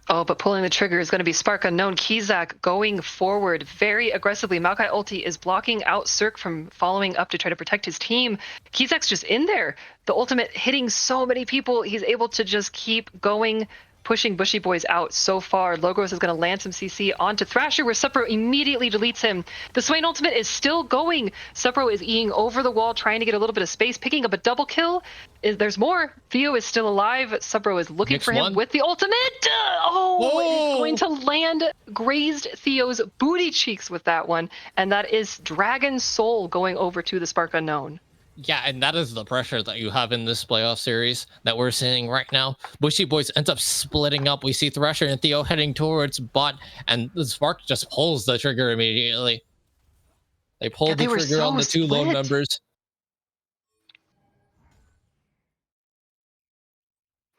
Oh, but pulling the trigger is going to be Spark Unknown. Kizak going forward very aggressively. Maokai ulti is blocking out Cirque from following up to try to protect his team. Kizak's just in there. The ultimate hitting so many people. He's able to just keep going, pushing Bushy Boys out so far. Logros is going to land some CC onto Thrasher, where Supro immediately deletes him. The Swain ultimate is still going. Supro is eating over the wall, trying to get a little bit of space, picking up a double kill. There's more. Theo is still alive. Supro is looking for him with the ultimate. It's going to land, grazed Theo's booty cheeks with that one. And that is Dragon Soul going over to the Spark Unknown. Yeah, and that is the pressure that you have in this playoff series that we're seeing right now. Bushy Boys ends up splitting up. We see Thrasher and Theo heading towards bot, and the Spark just pulls the trigger immediately. They pulled the trigger on the two lone members.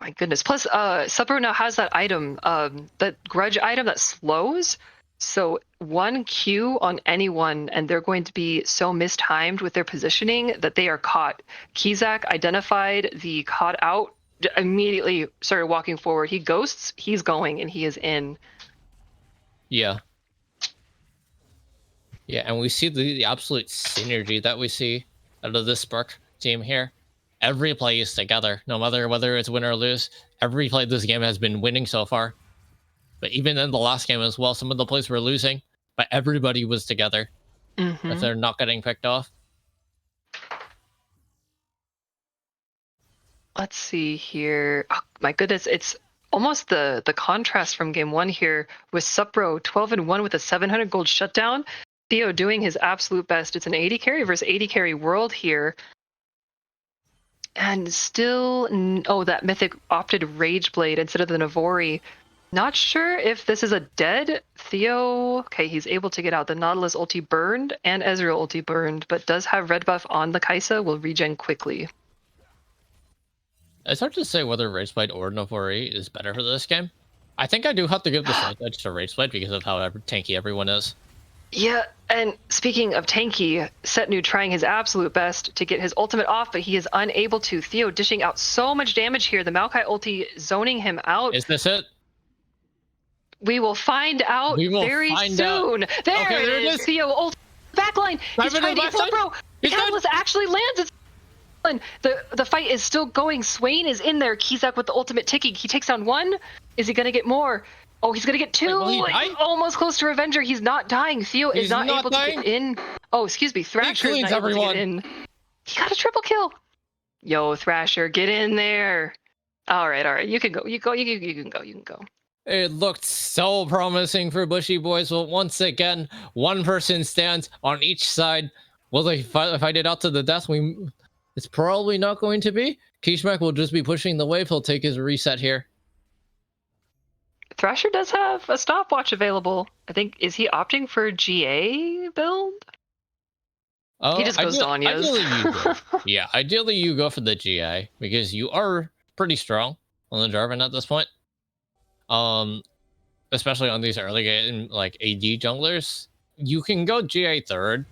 My goodness. Plus, Supro now has that item, that grudge item that slows. So 1 Q on anyone, and they're going to be so mistimed with their positioning that they are caught. Kizak identified the caught out immediately started walking forward. He ghosts, he's going, and he is in. Yeah. Yeah, and we see the absolute synergy that we see out of this Spark team here. Every play is together, no matter whether it's win or lose. Every play this game has been winning so far. But even in the last game as well, some of the plays were losing, but everybody was together. If they're not getting picked off. Let's see here. Oh, my goodness, it's almost the contrast from game one here with Supro 12-1 with a 700 gold shutdown. Theo doing his absolute best. It's an 80 carry versus 80 carry world here. And still, oh, that mythic opted Rage Blade instead of the Navori. Not sure if this is a dead Theo. Okay, he's able to get out. The Nautilus ulti burned and Ezreal ulti burned, but does have red buff on the Kaisa, will regen quickly. It's hard to say whether Rage Blade or Navori is better for this game. I think I do have to give the slight edge to Rage Blade because of how tanky everyone is. Yeah, and speaking of tanky, Setnu trying his absolute best to get his ultimate off, but he is unable to. Theo dishing out so much damage here. The Maokai ulti zoning him out. Is this it? We will find out very soon. There it is. Theo ult backline. He's trying to get Supro. Catalyst actually lands. It's the fight is still going. Swain is in there. Kizak with the ultimate ticking. He takes down one. Is he gonna get more? Oh, he's gonna get two. Almost close to Revenger. He's not dying. Theo is not able to get in. Oh, excuse me. Thrasher is not able to get in. He got a triple kill. Yo, Thrasher, get in there. All right. You can go. You can go. It looked so promising for Bushy Boys, but once again, one person stands on each side. Will they fight it out to the death? It's probably not going to be. Kishmak will just be pushing the wave. He'll take his reset here. Thrasher does have a stopwatch available. I think, is he opting for GA build? He just goes to Anya's. Ideally you go for the GA because you are pretty strong on the Jarvan at this point. Especially on these early game like AD junglers, you can go GA third.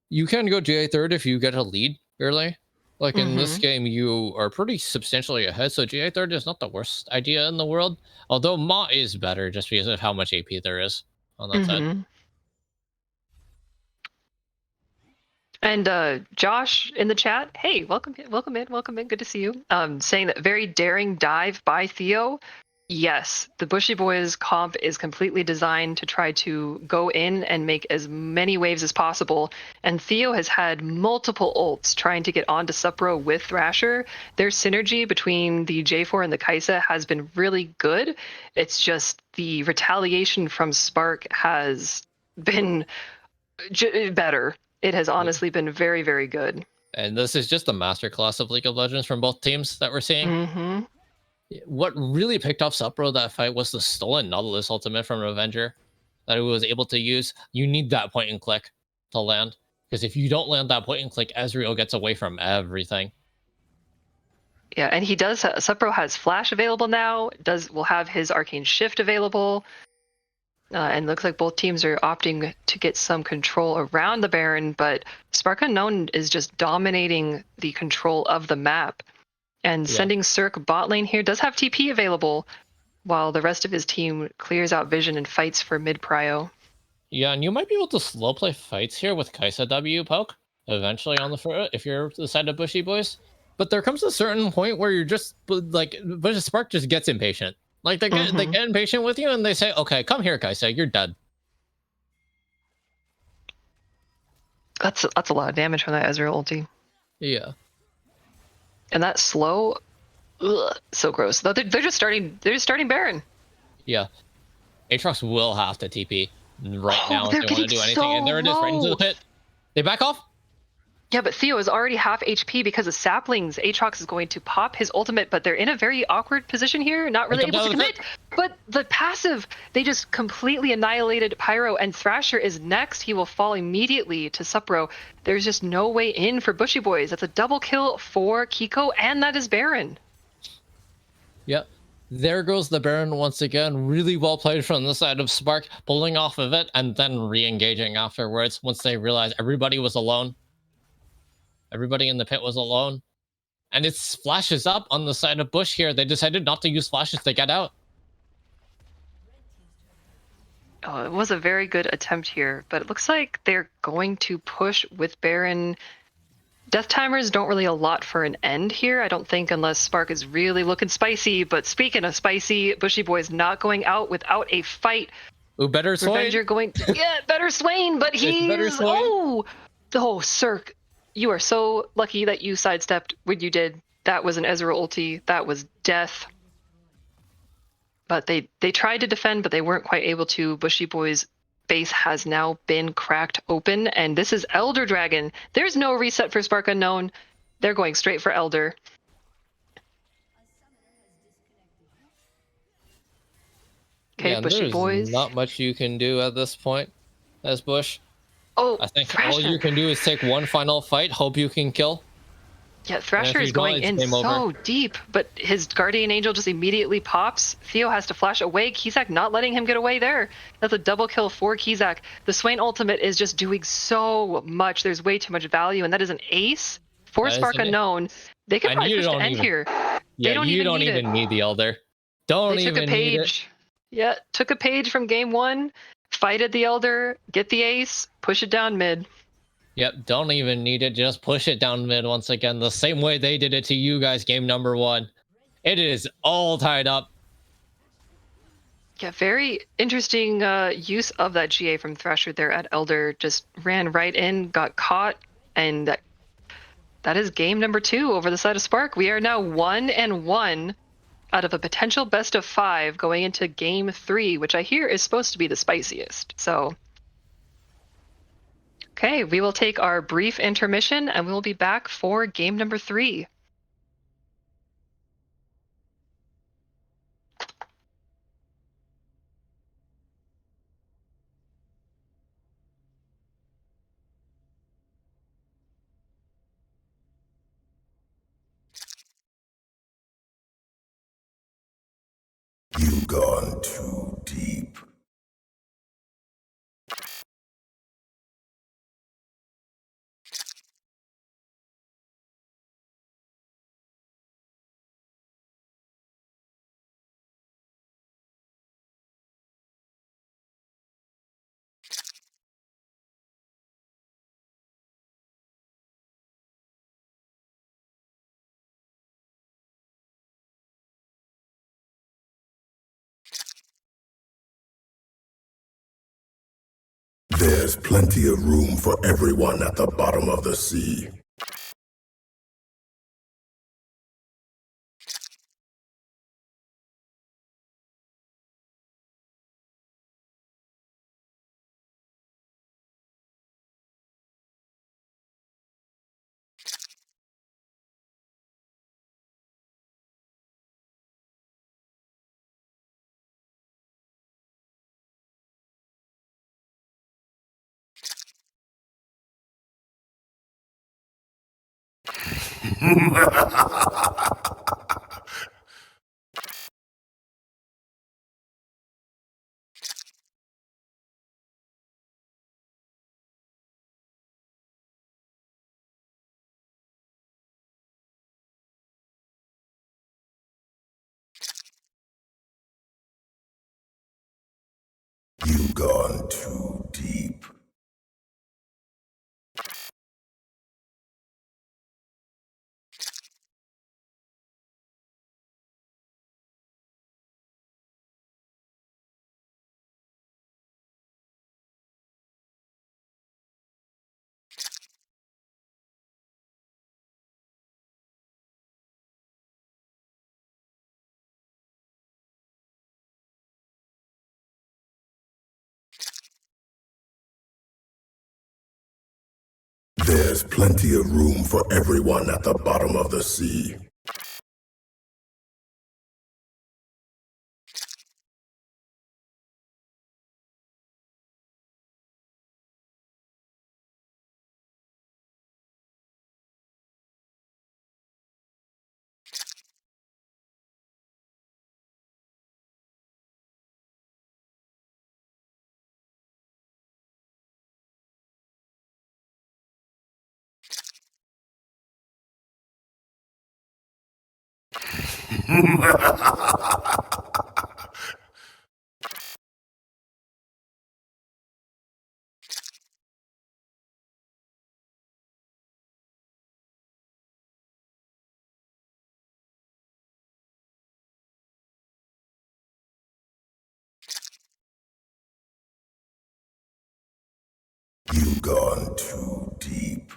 You can go GA third if you get a lead early. Like in this game, you are pretty substantially ahead, so GA third is not the worst idea in the world. Although Ma is better just because of how much AP there is on that side. And Josh in the chat, hey, welcome in, good to see you. Saying that very daring dive by Theo. Yes, the Bushy Boys comp is completely designed to try to go in and make as many waves as possible. And Theo has had multiple ults trying to get onto Supro with Thrasher. Their synergy between the J4 and the Kaisa has been really good. It's just the retaliation from Spark has been better. It has honestly been very, very good. And this is just a masterclass of League of Legends from both teams that we're seeing. What really picked off Supro that fight was the stolen Nautilus ultimate from Revenger that he was able to use. You need that point and click to land, because if you don't land that point and click, Ezreal gets away from everything. Yeah, and he does. Supro has Flash available now. Will have his Arcane Shift available, and looks like both teams are opting to get some control around the Baron. But Spark Unknown is just dominating the control of the map. And sending Cirque bot lane here, does have TP available, while the rest of his team clears out vision and fights for mid prio. Yeah, and you might be able to slow play fights here with Kaisa W poke eventually on the front if you're the side of Bushy Boys. But there comes a certain point where you're just like, Spark just gets impatient. Like they get impatient with you and they say, "Okay, come here, Kaisa, you're dead." That's a lot of damage from that Ezreal ulti. Yeah. And that slow, so gross. They're just starting Baron. Yeah, Aatrox will have to TP right now if they want to do anything. And there it is, right into the pit. They back off. Yeah, but Theo is already half HP because of saplings. Aatrox is going to pop his ultimate, but they're in a very awkward position here, not really able to commit. But the passive, they just completely annihilated Pyro, and Thrasher is next. He will fall immediately to Supro. There's just no way in for Bushy Boys. That's a double kill for Kiko, and that is Baron. Yep. There goes the Baron once again. Really well played from the side of Spark, pulling off of it, and then re-engaging afterwards once they realized everybody was alone. Everybody in the pit was alone. And it splashes up on the side of Bush here. They decided not to use flashes to get out. Oh, it was a very good attempt here, but it looks like they're going to push with Baron. Death timers don't really allot for an end here, I don't think, unless Spark is really looking spicy. But speaking of spicy, Bushy Boy's not going out without a fight. Ooh, better Swain. Revenger going to, yeah, better Swain, but he's better Swain. Oh, Cirque, you are so lucky that you sidestepped when you did. That was an Ezreal ulti. That was death. But they tried to defend, but they weren't quite able to. Bushy Boy's base has now been cracked open, and this is Elder Dragon. There's no reset for Spark Unknown. They're going straight for Elder. Okay, Yeah, Bushy there's Boys. not much you can do at this point as Bush. Oh, I think Thrasher. all you can do is take one final fight, hope you can kill. Yeah, Thrasher is going in so deep, but his Guardian Angel just immediately pops. Theo has to flash away. Kizak not letting him get away there. That's a double kill for Kizak. The Swain ultimate is just doing so much. There's way too much value, and that is an ace for Spark Unknown. They could probably push to end here. Yeah, you don't even need the Elder. Don't even need it. Yeah, took a page from game one, fighted the Elder, get the ace, push it down mid. Yep, don't even need it. Just push it down mid once again, the same way they did it to you guys game number 1. It is all tied up. Yeah, very interesting use of that GA from Thrasher there at Elder. Just ran right in, got caught, and that is game number 2 over the side of Spark. We are now 1-1 out of a potential best of 5 going into game 3, which I hear is supposed to be the spiciest. So, okay, we will take our brief intermission and we'll be back for game number 3. You've gone too deep. There's plenty of room for everyone at the bottom of the sea. You've gone too deep. There's plenty of room for everyone at the bottom of the sea. You've gone too deep.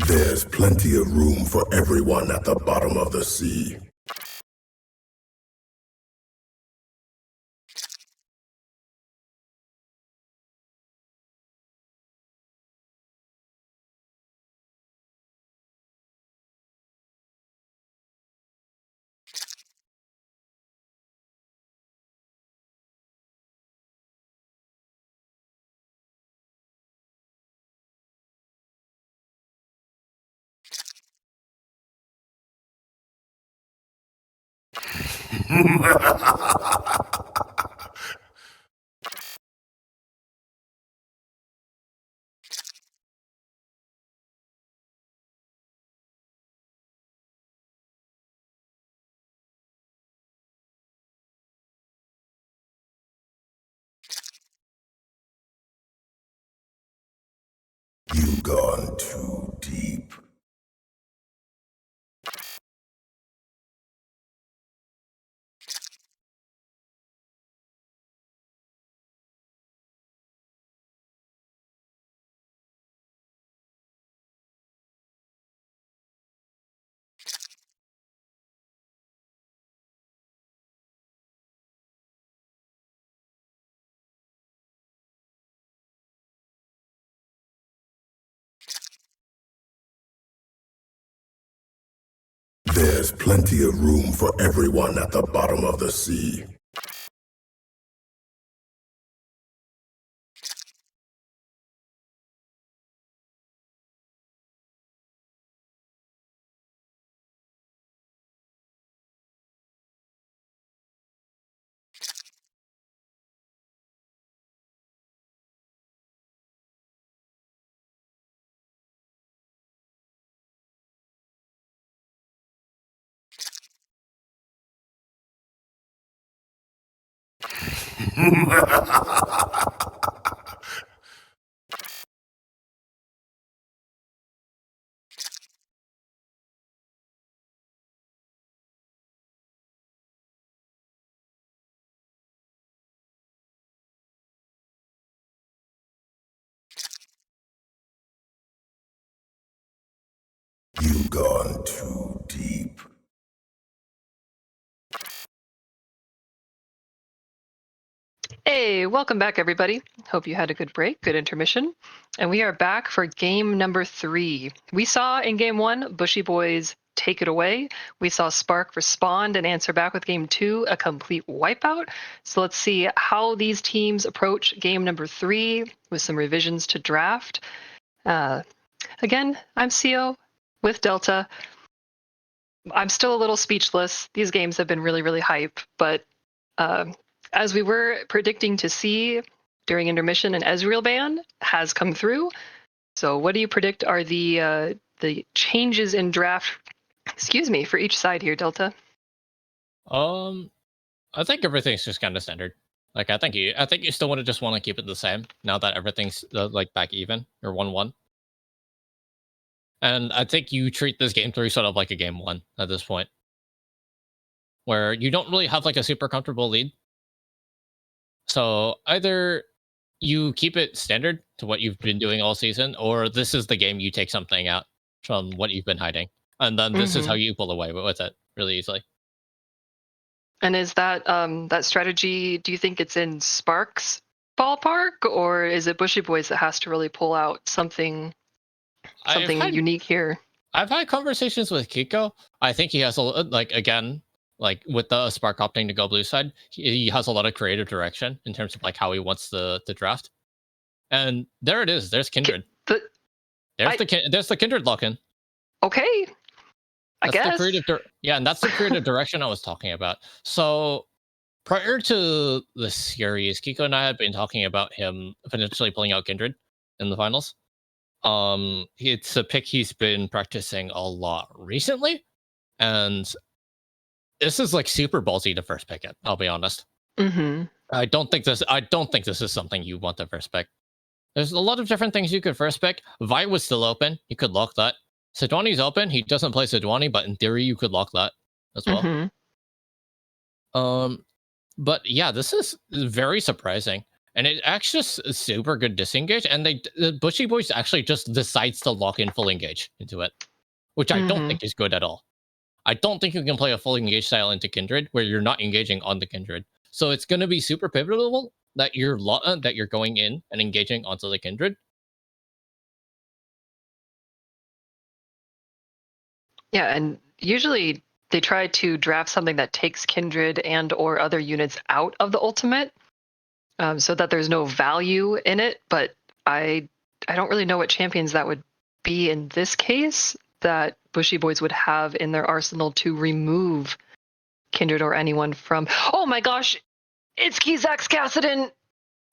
There's plenty of room for everyone at the bottom of the sea. You've gone too deep. There's plenty of room for everyone at the bottom of the sea. You've gone too deep. Hey, welcome back, everybody. Hope you had a good break, good intermission. And we are back for game number 3. We saw in game 1, Bushy Boys take it away. We saw Spark respond and answer back with game 2, a complete wipeout. So let's see how these teams approach game number 3 with some revisions to draft. Again, I'm CO with Delta. I'm still a little speechless. These games have been really, really hype, but as we were predicting to see during intermission, an Ezreal ban has come through. So what do you predict are the changes in draft, excuse me, for each side here, Delta? I think everything's just kind of standard. Like I think you still just want to keep it the same now that everything's like back even or 1-1. And I think you treat this game 3 sort of like a game 1 at this point, where you don't really have like a super comfortable lead. So either you keep it standard to what you've been doing all season, or this is the game you take something out from what you've been hiding, and then this is how you pull away with it really easily. And is that that strategy? Do you think it's in Spark's ballpark, or is it Bushy Boys that has to really pull out something I've had unique here? I've had conversations with Kiko. I think he has again, like with the Spark opting to go blue side, he has a lot of creative direction in terms of like how he wants the draft. And there it is. There's Kindred. The, There's the Kindred lock-in. okay, I That's the guess. creative and that's the creative direction I was talking about. So prior to the series, Kiko and I had been talking about him potentially pulling out Kindred in the finals. It's a pick he's been practicing a lot recently, and this is like super ballsy to first pick it. I'll be honest. Mm-hmm. I don't think this is something you want to first pick. There's a lot of different things you could first pick. Vi was still open. You could lock that. Sejuani's open. He doesn't play Sejuani, but in theory you could lock that as well. Mm-hmm. But yeah, this is very surprising. And it actually is a super good disengage, and the Bushy Boys actually just decides to lock in full engage into it, which I don't think is good at all. I don't think you can play a full engage style into Kindred where you're not engaging on the Kindred. So it's going to be super pivotal that you're going in and engaging onto the Kindred. Yeah, and usually they try to draft something that takes Kindred and or other units out of the ultimate, so that there's no value in it. But I don't really know what champions that would be in this case that Bushy Boys would have in their arsenal to remove Kindred or anyone from. Oh my gosh, it's Kizak's Kassadin.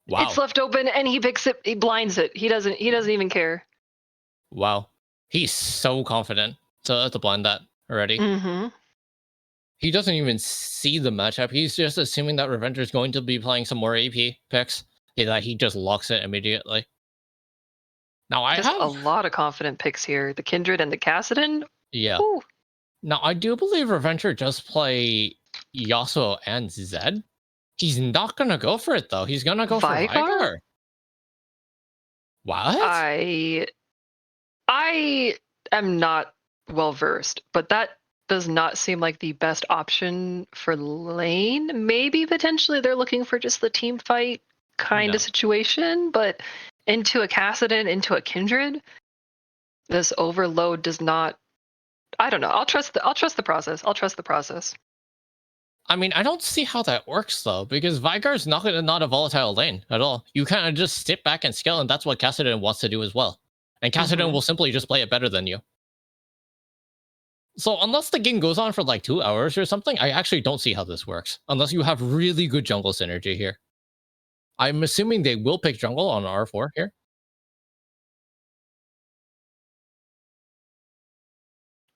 Wow. It's left open and he picks it. He blinds it. He doesn't even care. Wow. He's so confident to blind that already. Mm-hmm. He doesn't even see the matchup. He's just assuming that Revenger is going to be playing some more AP picks. That he just locks it immediately. Now I have a lot of confident picks here. The Kindred and the Kassadin. Yeah. Ooh. Now I do believe Revenger does play Yasuo and Zed. He's not gonna go for it though. He's gonna go for Vigar. What? I am not well versed, but that does not seem like the best option for lane. Maybe potentially they're looking for just the team fight kind of situation, but into a Kassadin, into a Kindred, this overload does not. I don't know. I'll trust the process. I'll trust the process. I mean, I don't see how that works though, because Vigar's not a volatile lane at all. You kind of just sit back and scale, and that's what Kassadin wants to do as well. And Kassadin will simply just play it better than you. So unless the game goes on for like 2 hours or something, I actually don't see how this works. Unless you have really good jungle synergy here. I'm assuming they will pick jungle on R4 here.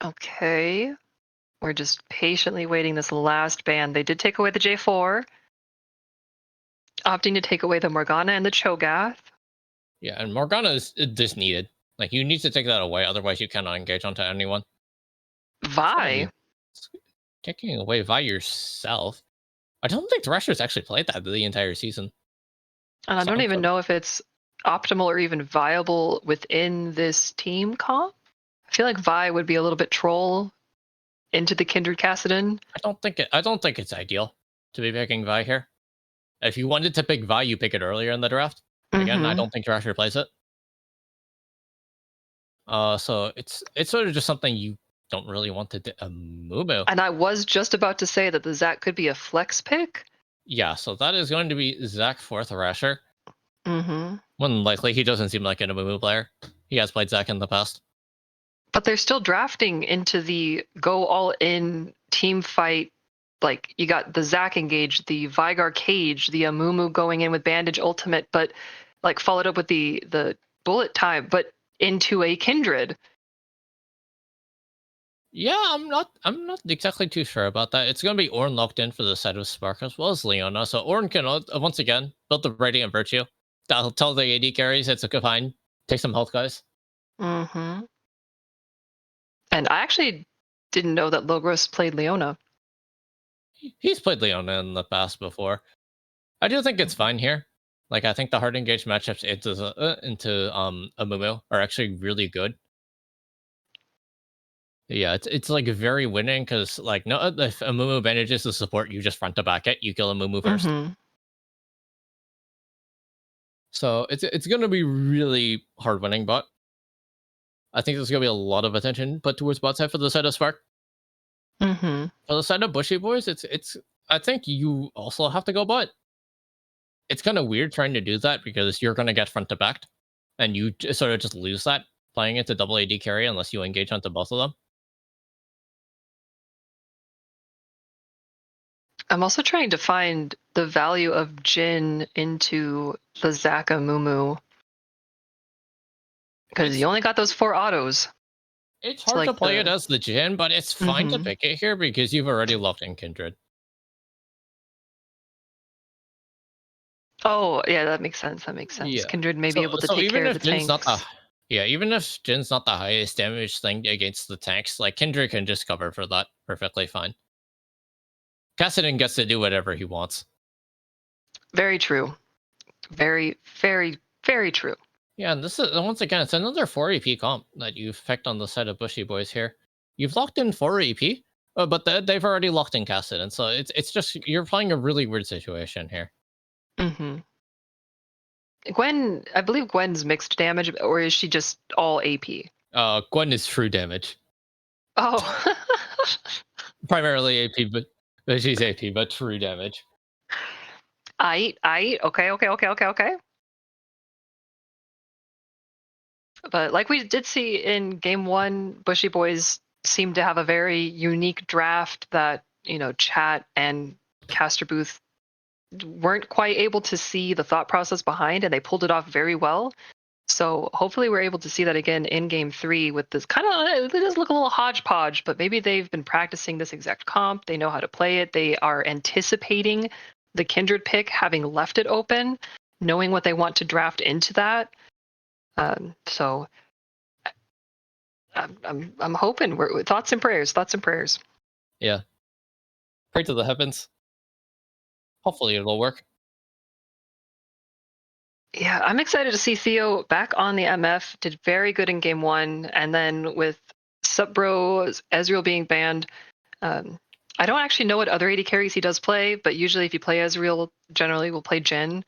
Okay. We're just patiently waiting this last ban. They did take away the J4. Opting to take away the Morgana and the Cho'Gath. Yeah, and Morgana is just needed. Like, you need to take that away, otherwise you cannot engage onto anyone. Vi. Taking away Vi yourself. I don't think Thrasher's actually played that the entire season. And I don't even know if it's optimal or even viable within this team comp. I feel like Vi would be a little bit troll into the Kindred Kassadin. I don't think it's ideal to be picking Vi here. If you wanted to pick Vi, you pick it earlier in the draft. Again, I don't think Thrasher plays it. So it's sort of just something you don't really want to do. Mumu. And I was just about to say that the Zac could be a flex pick. Yeah, so that is going to be Zac for Thrasher. Mm-hmm. When likely, he doesn't seem like a Mumu player. He has played Zac in the past. But they're still drafting into the go all in team fight. Like, you got the Zac engage, the Vigar cage, the Amumu going in with bandage ultimate, but like followed up with the bullet time, but into a Kindred. Yeah, I'm not exactly too sure about that. It's going to be Ornn locked in for the side of Spark as well as Leona. So Ornn can once again build the Radiant Virtue. That'll tell the AD carries it's okay, fine. Take some health, guys. Mm-hmm. And I actually didn't know that Logros played Leona. He's played Leona in the past before. I do think it's fine here. Like, I think the hard engaged matchups into Amumu are actually really good. Yeah, it's like very winning because like no, if Amumu manages to support you, just front to back it, you kill Amumu first. Mm-hmm. So it's gonna be really hard winning, but I think there's going to be a lot of attention put towards bot side for the side of Spark. Mm-hmm. For the side of Bushy Boys, it's. I think you also have to go bot. It's kind of weird trying to do that because you're going to get front to back, and you sort of just lose that playing it to double AD carry unless you engage onto both of them. I'm also trying to find the value of Jin into the Zaka Mumu. Because you only got those 4 autos. It's hard to play it as the Jin, but it's fine to pick it here because you've already locked in Kindred. Oh, yeah, that makes sense. That makes sense. Yeah. Kindred may be able to take care of the tanks. Even if Jin's not the highest damage thing against the tanks, like Kindred can just cover for that perfectly fine. Kassadin gets to do whatever he wants. Very true. Very, very, very true. Yeah, and this is once again, it's another 4 AP comp that you've picked on the side of Bushy Boys here. You've locked in 4 AP, but they've already locked in Kassadin, so it's just you're playing a really weird situation here. Mm-hmm. Gwen, I believe Gwen's mixed damage, or is she just all AP? Gwen is true damage. Oh. Primarily AP, but she's AP, but true damage. Okay. But like we did see in game 1, Bushy Boys seemed to have a very unique draft that, chat and caster booth weren't quite able to see the thought process behind, and they pulled it off very well. So hopefully we're able to see that again in game 3 with this kind of, it does look a little hodgepodge, but maybe they've been practicing this exact comp. They know how to play it. They are anticipating the Kindred pick, having left it open, knowing what they want to draft into that. So I'm hoping we're thoughts and prayers. Yeah. Pray to the heavens. Hopefully it'll work. Yeah, I'm excited to see Theo back on the MF. Did very good in game 1, and then with Subbro Ezreal being banned, I don't actually know what other AD carries he does play, but usually if you play Ezreal, generally we'll play Jhin.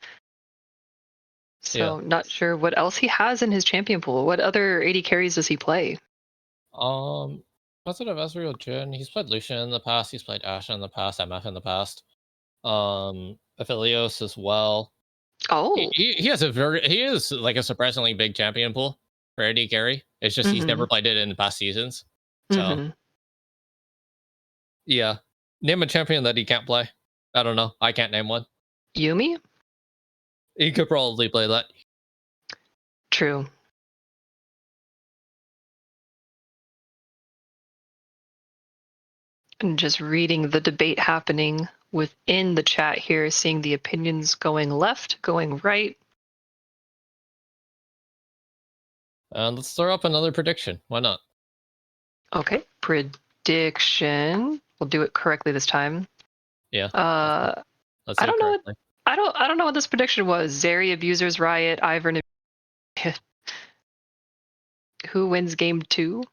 So not sure what else he has in his champion pool. What other AD carries does he play? Outside of Ezreal, Jhin, he's played Lucian in the past. He's played Ashe in the past. MF in the past. Aphelios as well. Oh, he is like a surprisingly big champion pool for AD carry. It's just he's never played it in the past seasons. So yeah, name a champion that he can't play. I don't know. I can't name one. Yumi? He could probably play that. True. And just reading the debate happening within the chat here, seeing the opinions going left, going right. And let's throw up another prediction. Why not? Okay, prediction. We'll do it correctly this time. Yeah. Let's I don't know. I don't know what this prediction was. Zeri abusers riot. Ivern. Who wins game 2?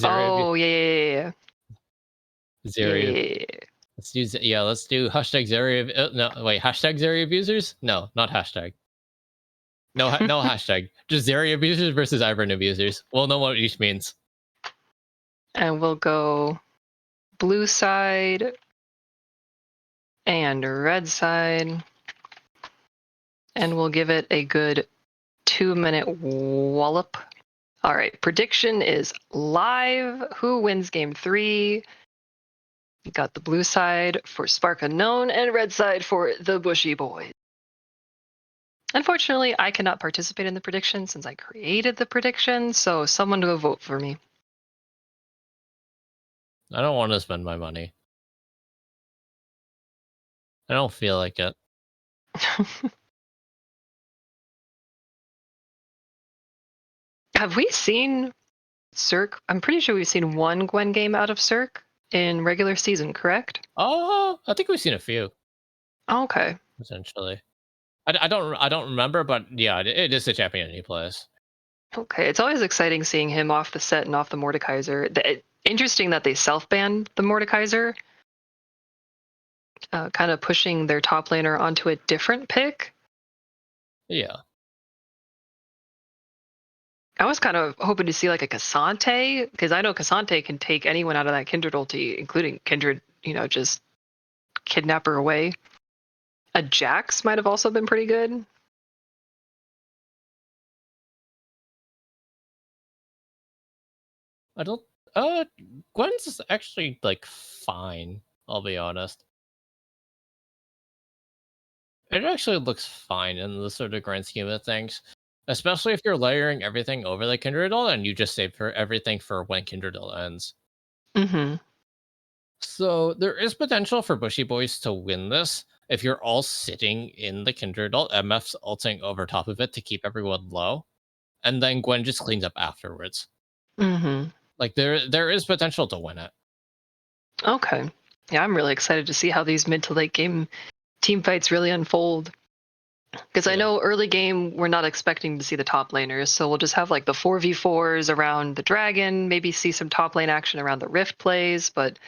Oh yeah. Zeri. Yeah. Let's do hashtag Zeri. No, wait. Hashtag Zeri abusers? No, not hashtag. No hashtag. Just Zeri abusers versus Ivern abusers. We'll know what each means. And we'll go blue side and red side. And we'll give it a good 2-minute wallop. All right, prediction is live. Who wins game 3? We got the blue side for Spark Unknown and red side for the Bushy Boys. Unfortunately, I cannot participate in the prediction since I created the prediction, so someone go vote for me. I don't want to spend my money. I don't feel like it. Have we seen Cirque? I'm pretty sure we've seen one Gwen game out of Cirque in regular season, correct? Oh, I think we've seen a few. Okay. Essentially. I don't remember, but yeah, it is the champion he plays. Okay, it's always exciting seeing him off the set and off the Mordekaiser. Interesting that they self-banned the Mordekaiser, kind of pushing their top laner onto a different pick. Yeah. I was kind of hoping to see like a Cassante, because I know Cassante can take anyone out of that Kindred ulti, including Kindred, just kidnap her away. A Jax might have also been pretty good. I don't. Gwen's actually like fine. I'll be honest. It actually looks fine in the sort of grand scheme of things, especially if you're layering everything over the Kindred ult and you just save for everything for when Kindred ult ends. Mm-hmm. So there is potential for Bushy Boys to win this if you're all sitting in the Kindred ult, MF's ulting over top of it to keep everyone low, and then Gwen just cleans up afterwards. Mm-hmm. Like there is potential to win it. Okay. Yeah, I'm really excited to see how these mid to late game team fights really unfold. Because I Yeah. know early game we're not expecting to see the top laners, so we'll just have like the 4v4s around the dragon, maybe see some top lane action around the rift plays, but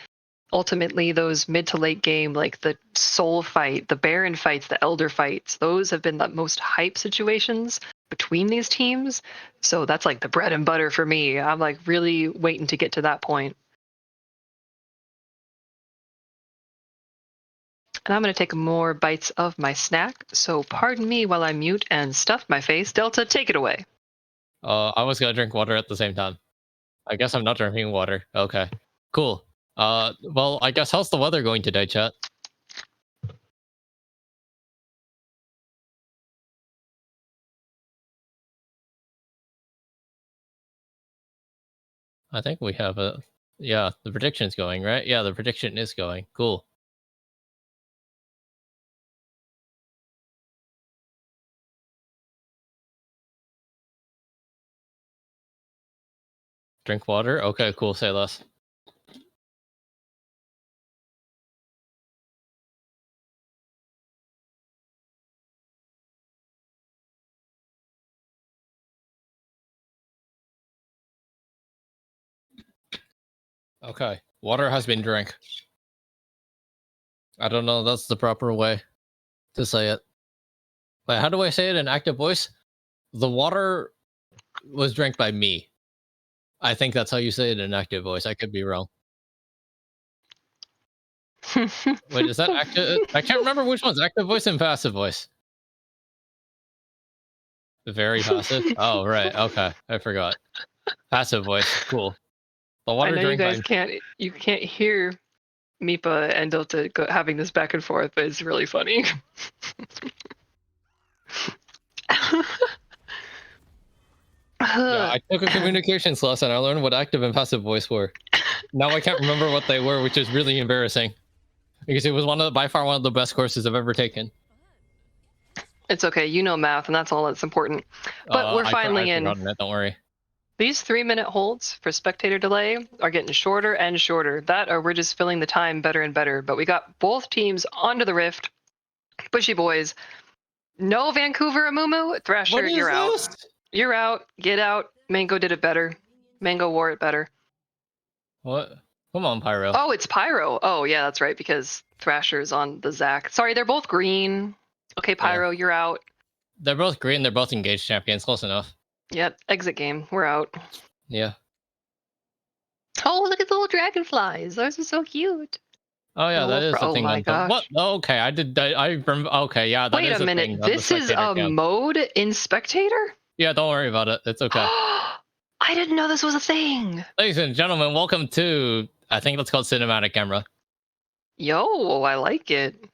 ultimately those mid to late game, like the soul fight, the baron fights, the elder fights, those have been the most hype situations between these teams. So that's like the bread and butter for me. I'm like really waiting to get to that point. And I'm going to take more bites of my snack, so pardon me while I mute and stuff my face. Delta, take it away. I was gonna drink water at the same time. I guess I'm not drinking water. Okay. Cool. Well, I guess how's the weather going today, chat? I think we have a yeah, the prediction's going, right? Yeah, the prediction is going. Cool. Drink water? Okay, cool, say less. Okay. Water has been drank. I don't know, that's the proper way to say it. Wait, how do I say it in active voice? The water was drank by me. I think that's how you say it in active voice. I could be wrong. Wait, is that active? I can't remember which one's active voice and passive voice. Very passive. Oh, right. Okay, I forgot. Passive voice. Cool. The I water know you drank by guys can't hear Mipa and Delta having this back and forth, but it's really funny. Yeah, I took a communications class and I learned what active and passive voice were. Now I can't remember what they were, which is really embarrassing. Because it was by far one of the best courses I've ever taken. It's okay, you know math, and that's all that's important. But we're finally I've in. forgotten it, don't worry. These 3-minute holds for spectator delay are getting shorter and shorter. That or we're just filling the time better and better. But we got both teams onto the rift. Bushy boys. No Vancouver Amumu. Thrasher, What is you're out. this? You're out. Get out. Mango did it better. Mango wore it better. What? Come on, Pyro. Oh, it's Pyro. Oh, yeah, that's right, because Thrasher's on the Zac. Sorry, they're both green. Okay, Pyro, you're out. They're both green, they're both engaged champions, close enough. Yep, exit game. We're out. Yeah. Oh, look at the little dragonflies. Those are so cute. Oh yeah, that is a Oh thing my on the what? gosh. Oh, okay, okay, yeah, that Wait is a a minute. thing on the This is spectator a cam. mode in spectator? Yeah, don't worry about it. It's okay. I didn't know this was a thing. Ladies and gentlemen, welcome to I think that's called cinematic camera. Yo, I like it.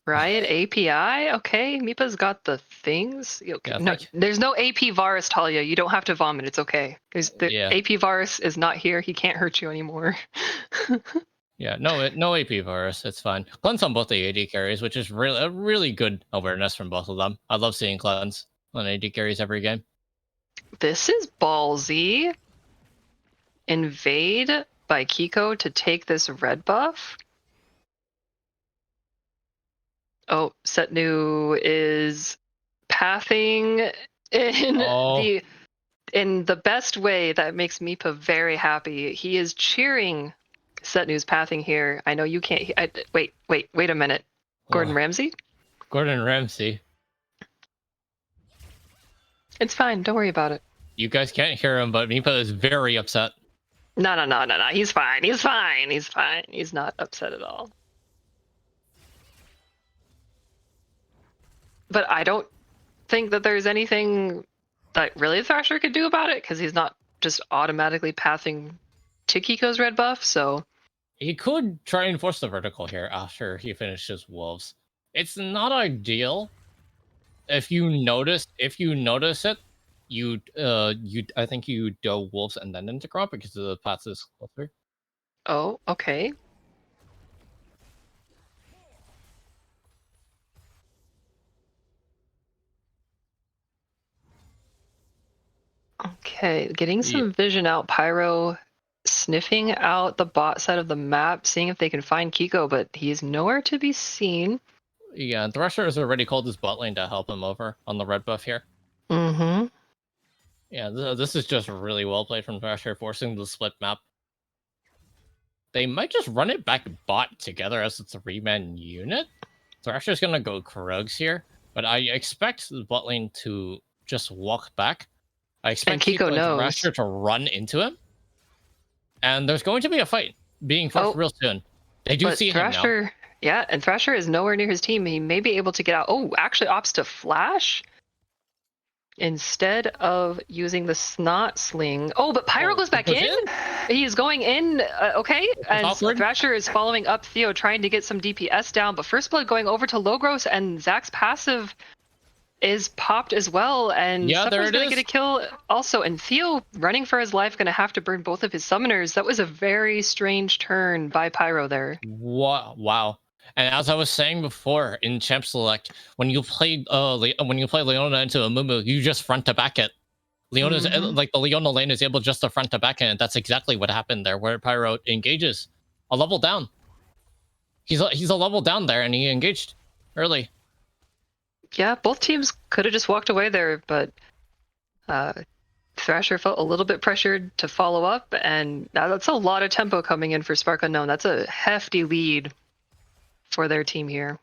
Riot API? Okay, Mipa's got the things. Okay. Yeah, No, thank you. there's no AP virus, Talia. You don't have to vomit. It's okay. Because the Yeah. AP virus is not here. He can't hurt you anymore. Yeah, no AP virus. It's fine. Cleanse on both the AD carries, which is really a really good awareness from both of them. I love seeing cleanse on AD carries every game. This is ballsy. Invade by Kiko to take this red buff. Oh, Setnu is pathing in the best way that makes Mipa very happy. He is cheering Setnu's pathing here. I know you can't. Wait a minute. Gordon Ramsay? Gordon Ramsay. It's fine. Don't worry about it. You guys can't hear him, but Mipa is very upset. No. He's fine. He's fine. He's fine. He's not upset at all. But I don't think that there's anything that really Thrasher could do about it, because he's not just automatically pathing to Kiko's red buff, so... He could try and force the vertical here after he finishes Wolves. It's not ideal. If you notice it, I think you do Wolves and then into Gromp because the path is closer. Oh, okay. Okay, getting some vision out. Pyro sniffing out the bot side of the map, seeing if they can find Kiko, but he's nowhere to be seen. Yeah, and Thrasher has already called his bot lane to help him over on the red buff here. Mm-hmm. Yeah, this is just really well played from Thrasher, forcing the split map. They might just run it back bot together as a 3-man unit. Thrasher's gonna go Krugs here, but I expect the bot lane to just walk back. I expect Kiko and knows. Thrasher to run into him. And there's going to be a fight being forced real soon. They do see Thrasher, him now. Yeah, and Thrasher is nowhere near his team. He may be able to get out. Oh, actually opts to flash instead of using the snot sling. Oh, but Pyro goes back in? He's going in, okay. And Thrasher is following up Theo, trying to get some DPS down, but First Blood going over to Logros, and Zach's passive is popped as well, and someone's going to get a kill also. And Theo, running for his life, going to have to burn both of his summoners. That was a very strange turn by Pyro there. Wow. And as I was saying before in Champ Select, when you play Leona into a Mumu, you just front to back it. Leona's like the Leona lane is able just to front to back it, and that's exactly what happened there, where Pyro engages a level down. He's a level down there, and he engaged early. Yeah, both teams could have just walked away there, but Thrasher felt a little bit pressured to follow up, and that's a lot of tempo coming in for Spark Unknown. That's a hefty lead for their team here.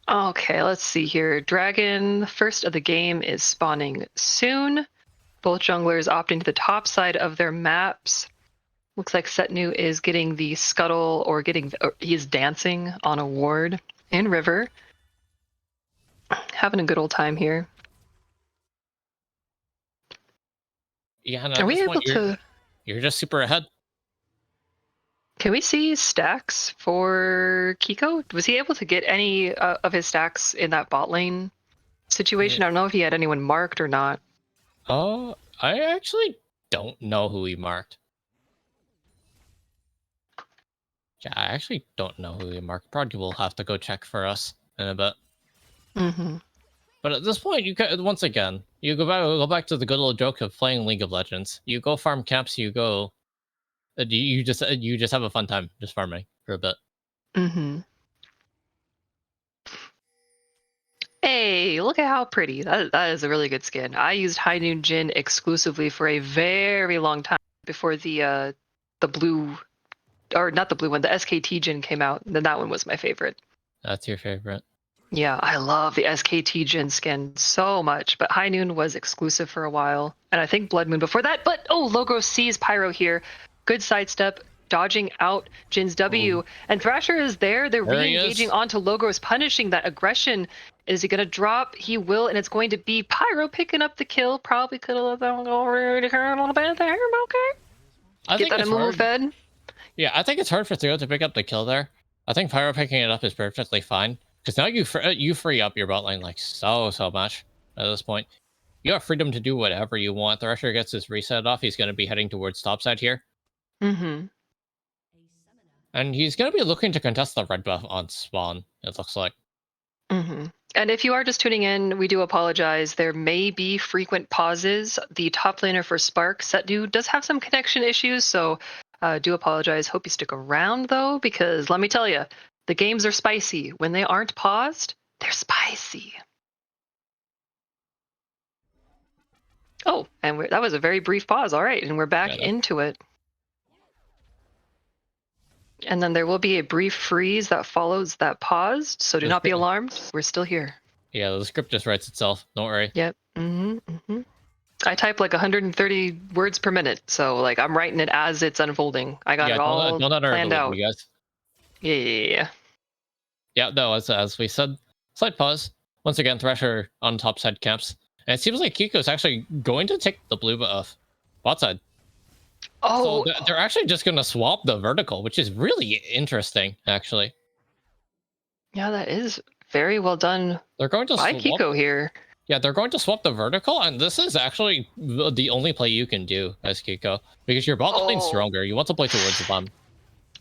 Okay, let's see here. Dragon, first of the game, is spawning soon. Both junglers opting to the top side of their maps. Looks like Setnu is getting the scuttle, or he's dancing on a ward in river. Having a good old time here. Yeah, are we able to... You're just super ahead. Can we see stacks for Kiko? Was he able to get any of his stacks in that bot lane situation? I don't know if he had anyone marked or not. Oh, I actually don't know who he marked. Yeah, I actually don't know who he marked. Probably will have to go check for us in a bit. But at this point, you can, once again, you go back to the good old joke of playing League of Legends. You go farm camps. You go. You just have a fun time just farming for a bit. Hey, look at how pretty. That is a really good skin. I used High Noon Jin exclusively for a very long time before the blue, or not the blue one, the SKT Jin came out. Then that one was my favorite. That's your favorite. Yeah, I love the SKT Jin skin so much, but High Noon was exclusive for a while, and I think Blood Moon before that. But Logos sees Pyro here. Good sidestep, dodging out Jin's W, and Thrasher is there. They're re-engaging onto Logos, punishing that aggression. Is he going to drop? He will, and it's going to be Pyro picking up the kill. Probably could have let them go over a little bit there, but okay. I Get that Mumu fed. Yeah, I think it's hard for Theo to pick up the kill there. I think Pyro picking it up is perfectly fine. Because now you free up your bot lane like so much at this point. You have freedom to do whatever you want. Thrasher gets his reset off. He's going to be heading towards topside here. And he's going to be looking to contest the red buff on spawn, it looks like. And if you are just tuning in, we do apologize. There may be frequent pauses. The top laner for Spark, Setnu, does have some connection issues, so do apologize. Hope you stick around, though, because let me tell you, the games are spicy. When they aren't paused, they're spicy. Oh, and that was a very brief pause. All right, and we're back into it. And then there will be a brief freeze that follows that pause, so do not be alarmed. We're still here. Yeah, the script just writes itself. Don't worry. Yep. I type like 130 words per minute, so like I'm writing it as it's unfolding. I got it all don't planned out. you guys. Yeah. Yeah, no, as we said, slight pause. Once again, Thrasher on top side camps. And it seems like Kiko's actually going to take the blue buff bot side. Oh, So they're actually just going to swap the vertical, which is really interesting, actually. yeah, that is very well done They're going to by swap Kiko here. Yeah, they're going to swap the vertical, and this is actually the only play you can do as Kiko, because your bot lane's stronger. You want to play towards them.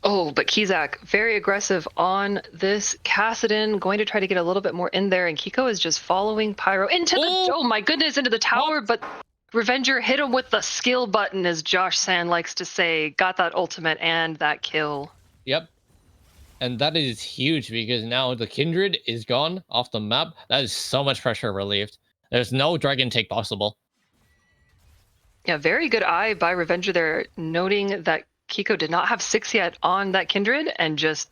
Oh, but Kizak, very aggressive on this. Kassadin going to try to get a little bit more in there, and Kiko is just following Pyro into the, oh my goodness, into the tower, but Revenger hit him with the skill button, as Josh Sand likes to say, got that ultimate and that kill. Yep. And that is huge, because now the Kindred is gone off the map. That is so much pressure relieved. There's no dragon take possible. Yeah, very good eye by Revenger there, noting that Kiko did not have 6 yet on that Kindred and just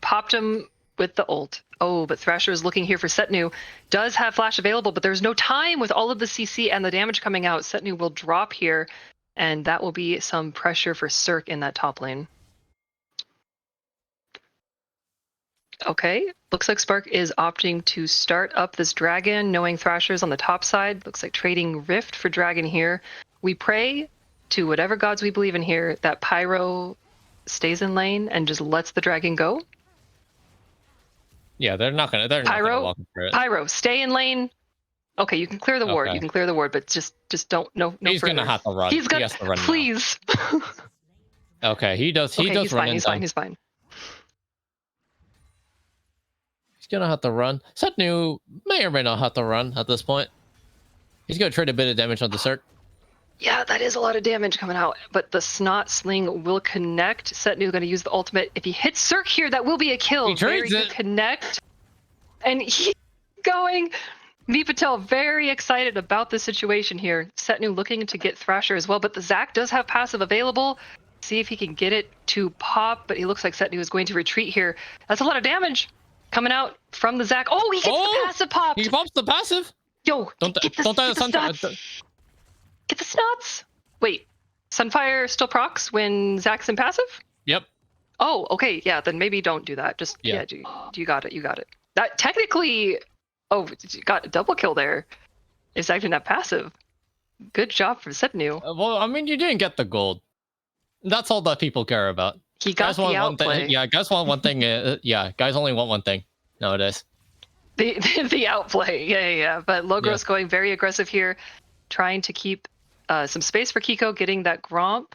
popped him with the ult. Oh, but Thrasher is looking here for Setnu. Does have flash available, but there's no time with all of the CC and the damage coming out. Setnu will drop here, and that will be some pressure for Cirque in that top lane. Okay, looks like Spark is opting to start up this dragon, knowing Thrasher's on the top side. Looks like trading Rift for dragon here. We pray to whatever gods we believe in here that Pyro stays in lane and just lets the dragon go. Yeah, they're not gonna walk through it. Pyro, stay in lane. Okay, you can clear the ward. You can clear the ward, but just don't no He's further. Gonna have to run. He has to run. Please. Okay, he does. He does run. He's fine. He's fine. He's gonna have to run. Setnu may or may not have to run at this point. He's gonna trade a bit of damage on the Cirque. Yeah, that is a lot of damage coming out, but the Snot Sling will connect. Setnu going to use the ultimate. If he hits Cirque here, that will be a kill. He trades it. Connect. And he's going. Vipatel very excited about the situation here. Setnu looking to get Thrasher as well, but the Zac does have passive available. See if he can get it to pop, but he looks like Setnu is going to retreat here. That's a lot of damage coming out from the Zac. Oh, he gets the passive pop. He pops the passive. Yo, don't die the Sunfire. Get the snots. Wait, Sunfire still procs when Zac's in passive? Yep. Oh, okay. Yeah, then maybe don't do that. Just you got it. You got it. That technically, you got a double kill there. If Zac didn't have passive. Good job from Setnu. Well, I mean, you didn't get the gold. That's all that people care about. He got the outplay. Yeah, guys want one thing. Guys only want one thing nowadays. The outplay. Yeah. But Logros going very aggressive here, trying to keep some space for Kiko, getting that Gromp.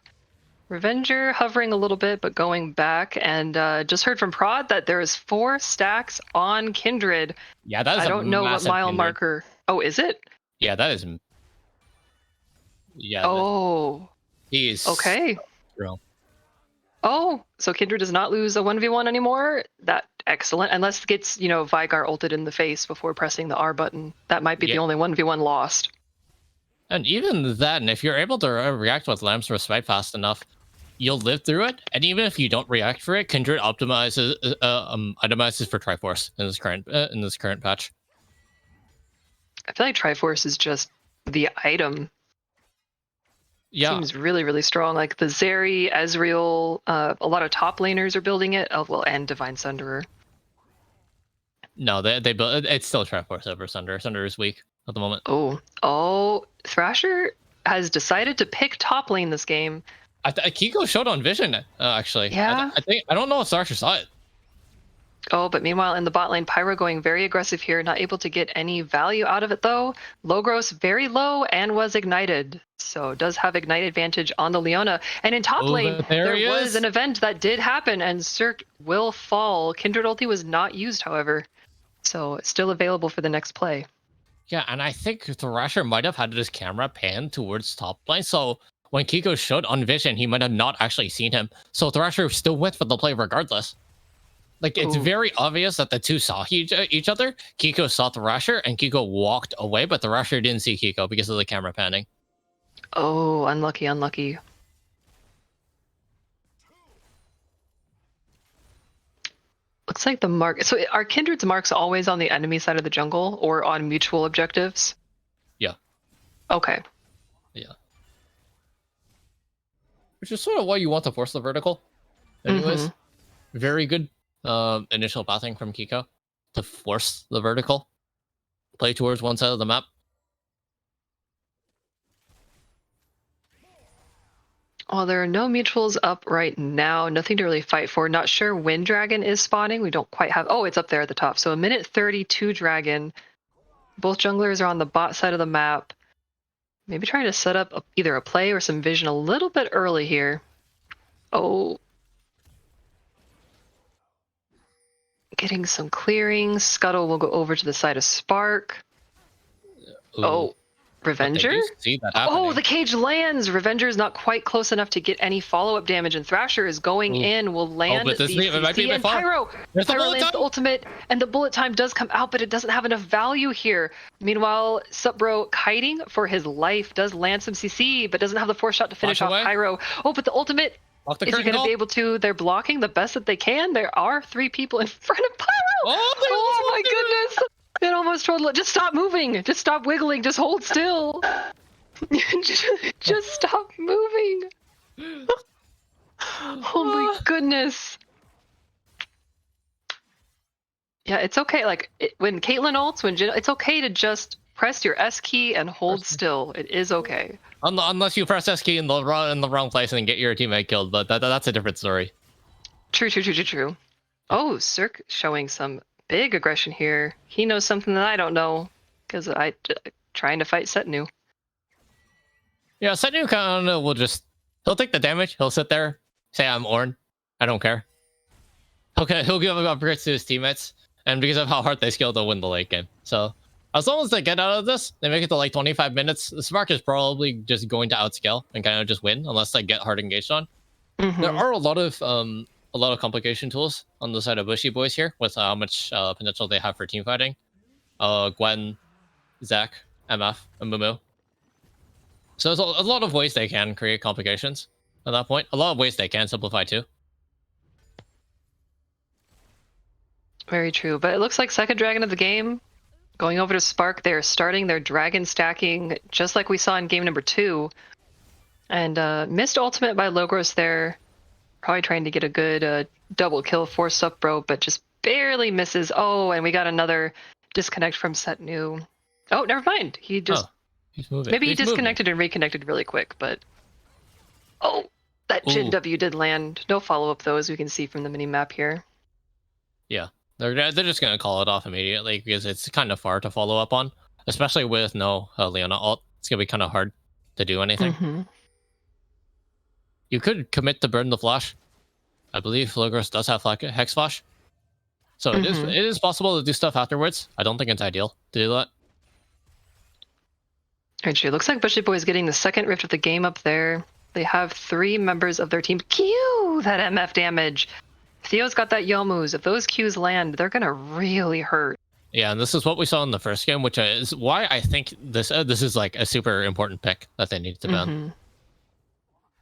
Revenger hovering a little bit, but going back. And just heard from Prod that there is 4 stacks on Kindred. Yeah, that is I don't know what mile Kindred. marker. Oh, is it? Yeah, that is. Yeah. Oh. He is. Okay. Real. Oh, so Kindred does not lose a 1v1 anymore? That excellent. Unless it gets, Vigar ulted in the face before pressing the R button. That might be the only 1v1 lost. And even then, if you're able to react with Lamb's Respite fast enough, you'll live through it. And even if you don't react for it, Kindred itemizes for Triforce in this current patch. I feel like Triforce is just the item. Yeah. Seems really, really strong. Like the Zeri, Ezreal, a lot of top laners are building it. Oh, well, and Divine Sunderer. No, they build it's still Triforce over Sunder. Sunder is weak at the moment. Oh, Thrasher has decided to pick top lane this game. Kiko showed on Vision, actually. Yeah. I don't know if Thrasher saw it. Oh, but meanwhile in the bot lane, Pyro going very aggressive here, not able to get any value out of it though. Logros very low and was ignited. So does have ignite advantage on the Leona. And in top lane, there was an event that did happen and Cirque will fall. Kindred ulti was not used, however. So still available for the next play. Yeah, and I think Thrasher might have had his camera pan towards top lane. So when Kiko showed on Vision, he might have not actually seen him. So Thrasher still went for the play regardless. Like, it's very obvious that the two saw each other. Kiko saw Thrasher, and Kiko walked away, but Thrasher didn't see Kiko because of the camera panning. Oh, unlucky. Looks like the mark. So are Kindred's marks always on the enemy side of the jungle or on mutual objectives? Yeah. Okay. Yeah. Which is sort of why you want to force the vertical. Anyways, very good initial pathing from Kiko to force the vertical. Play towards one side of the map. Well, there are no mutuals up right now. Nothing to really fight for. Not sure when Dragon is spawning. We don't quite have... Oh, it's up there at the top. So a minute 32 Dragon. Both junglers are on the bot side of the map. Maybe trying to set up either a play or some vision a little bit early here. Oh. Getting some clearing. Scuttle will go over to the side of Spark. Ooh. Oh. Revenger? See that happening. Oh, the cage lands. Revenger is not quite close enough to get any follow-up damage, and Thrasher is going in. Will land the CC, and Pyro. Pyro lands the ultimate, and the bullet time does come out, but it doesn't have enough value here. Meanwhile, Supbro kiting for his life does land some CC, but doesn't have the force shot to finish off Pyro. Oh, but the ultimate, is he going to be able to? They're blocking the best that they can. There are 3 people in front of Pyro. Oh my goodness. It almost trolled. Just stop moving. Just stop wiggling. Just hold still. Just stop moving. Oh my goodness. Yeah, it's okay. Like when Caitlyn ults, it's okay to just press your S key and hold still. It is okay. Unless you press S key in the wrong place and get your teammate killed, but that's a different story. True. Oh, Cirque showing some big aggression here. He knows something that I don't know because I trying to fight Setnu. Yeah, Setnu kind of will he'll take the damage. He'll sit there, say I'm Ornn. I don't care. Okay, he'll give upgrades to his teammates, and because of how hard they skill, they'll win the late game. So as long as they get out of this, they make it to like 25 minutes. The Spark is probably just going to outscale and kind of just win unless they get hard engaged on. There are a lot of complication tools on the side of Bushy Boys here with how much potential they have for team fighting. Gwen, Zach, MF, and Mumu. So there's a lot of ways they can create complications at that point. A lot of ways they can simplify too. Very true. But it looks like second dragon of the game going over to Spark. They're starting their dragon stacking just like we saw in game number 2. And missed ultimate by Logros there. Probably trying to get a good double kill for Supbro, but just barely misses. Oh, and we got another disconnect from Setnu. Oh, never mind. He just... he's moving. Maybe he disconnected and reconnected really quick, but... Oh, that Jin W did land. No follow-up, though, as we can see from the mini-map here. Yeah, they're just going to call it off immediately because it's kind of far to follow up on, especially with no Leona ult. It's going to be kind of hard to do anything. You could commit to burn the flash. I believe Logros does have Hex Flash. So it is possible to do stuff afterwards. I don't think it's ideal to do that. It looks like Bushy Boy is getting the second rift of the game up there. They have 3 members of their team. Q! That MF damage. Theo's got that Yomu's. If those Qs land, they're going to really hurt. Yeah, and this is what we saw in the first game, which is why I think this is like a super important pick that they need to ban.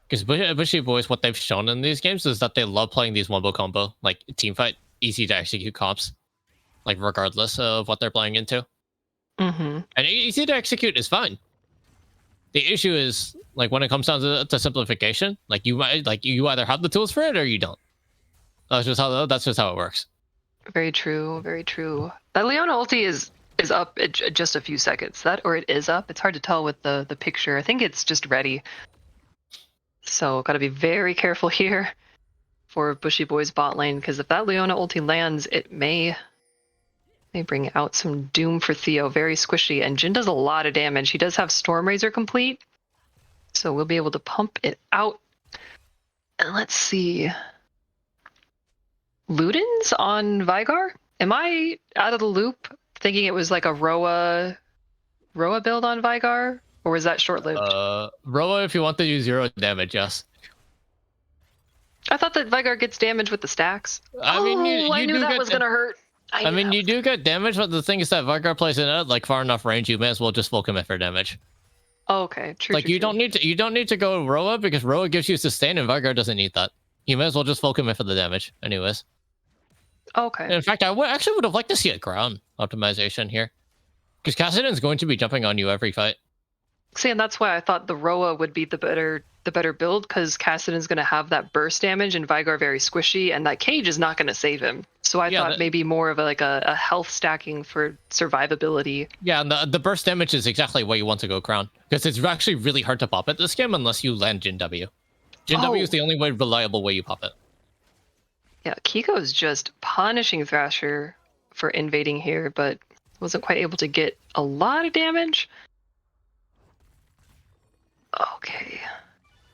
Because Bushy Boys, what they've shown in these games is that they love playing these wombo combo, like team fight, easy to execute comps, like regardless of what they're playing into. And easy to execute is fine. The issue is like when it comes down to simplification, like you either have the tools for it or you don't. That's just how it works. Very true. Very true. That Leona ulti is up in just a few seconds. It is up. It's hard to tell with the picture. I think it's just ready. So got to be very careful here for Bushy Boy's bot lane, because if that Leona ulti lands, it may bring out some doom for Theo. Very squishy, and Jin does a lot of damage. He does have Storm Razor complete, so we'll be able to pump it out. And let's see. Ludens on Vigar? Am I out of the loop thinking it was like a Roa build on Vigar? Or was that short-lived? Roa, if you want to do 0 damage, yes. I thought that Vigar gets damage with the stacks. I mean, I knew that was going to hurt. I mean, you do get damage, but the thing is that Vigar plays in it like far enough range, you may as well just full commit for damage. Oh, okay, true. Like you don't need to go Roa because Roa gives you sustain and Vigar doesn't need that. You may as well just full commit for the damage, anyways. Okay. In fact, actually would have liked to see a ground optimization here. Because Kassadin's going to be jumping on you every fight. See, and that's why I thought the Roa would be the better build, because Kassadin's going to have that burst damage and Vigar very squishy, and that cage is not going to save him. So I thought maybe more of a health stacking for survivability. Yeah, and the burst damage is exactly where you want to go crown. Because it's actually really hard to pop it this game unless you land Jin W. Jin W is the only reliable way you pop it. Yeah, Kiko's just punishing Thrasher for invading here, but wasn't quite able to get a lot of damage. Okay.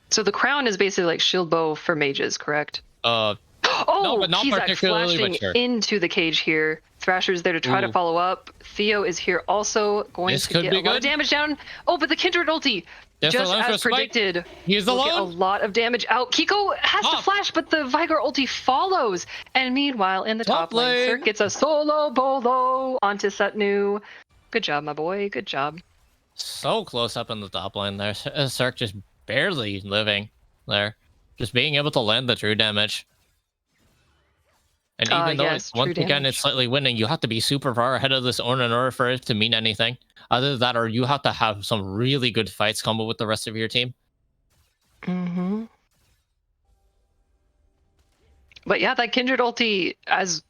So the crown is basically like shield bow for mages, correct? No, but not Kizak particularly, flashing but sure. into the cage here. Thrasher's there to try to follow up. Theo is here also going to get a lot of damage down. Oh, but the Kindred ulti, just as predicted, he's will get a lot of damage out. Kiko has to flash, but the Vigar ulti follows. And meanwhile, in the top lane, Cirque gets a solo bolo onto Setnu. Good job, my boy. Good job. So close up in the top lane there. Cirque just barely living there. Just being able to land the true damage. And even though once again it's slightly winning, you have to be super far ahead of this Ornn in order for it to mean anything. Either that or you have to have some really good fights combo with the rest of your team. Mm-hmm. But yeah, that Kindred ulti, as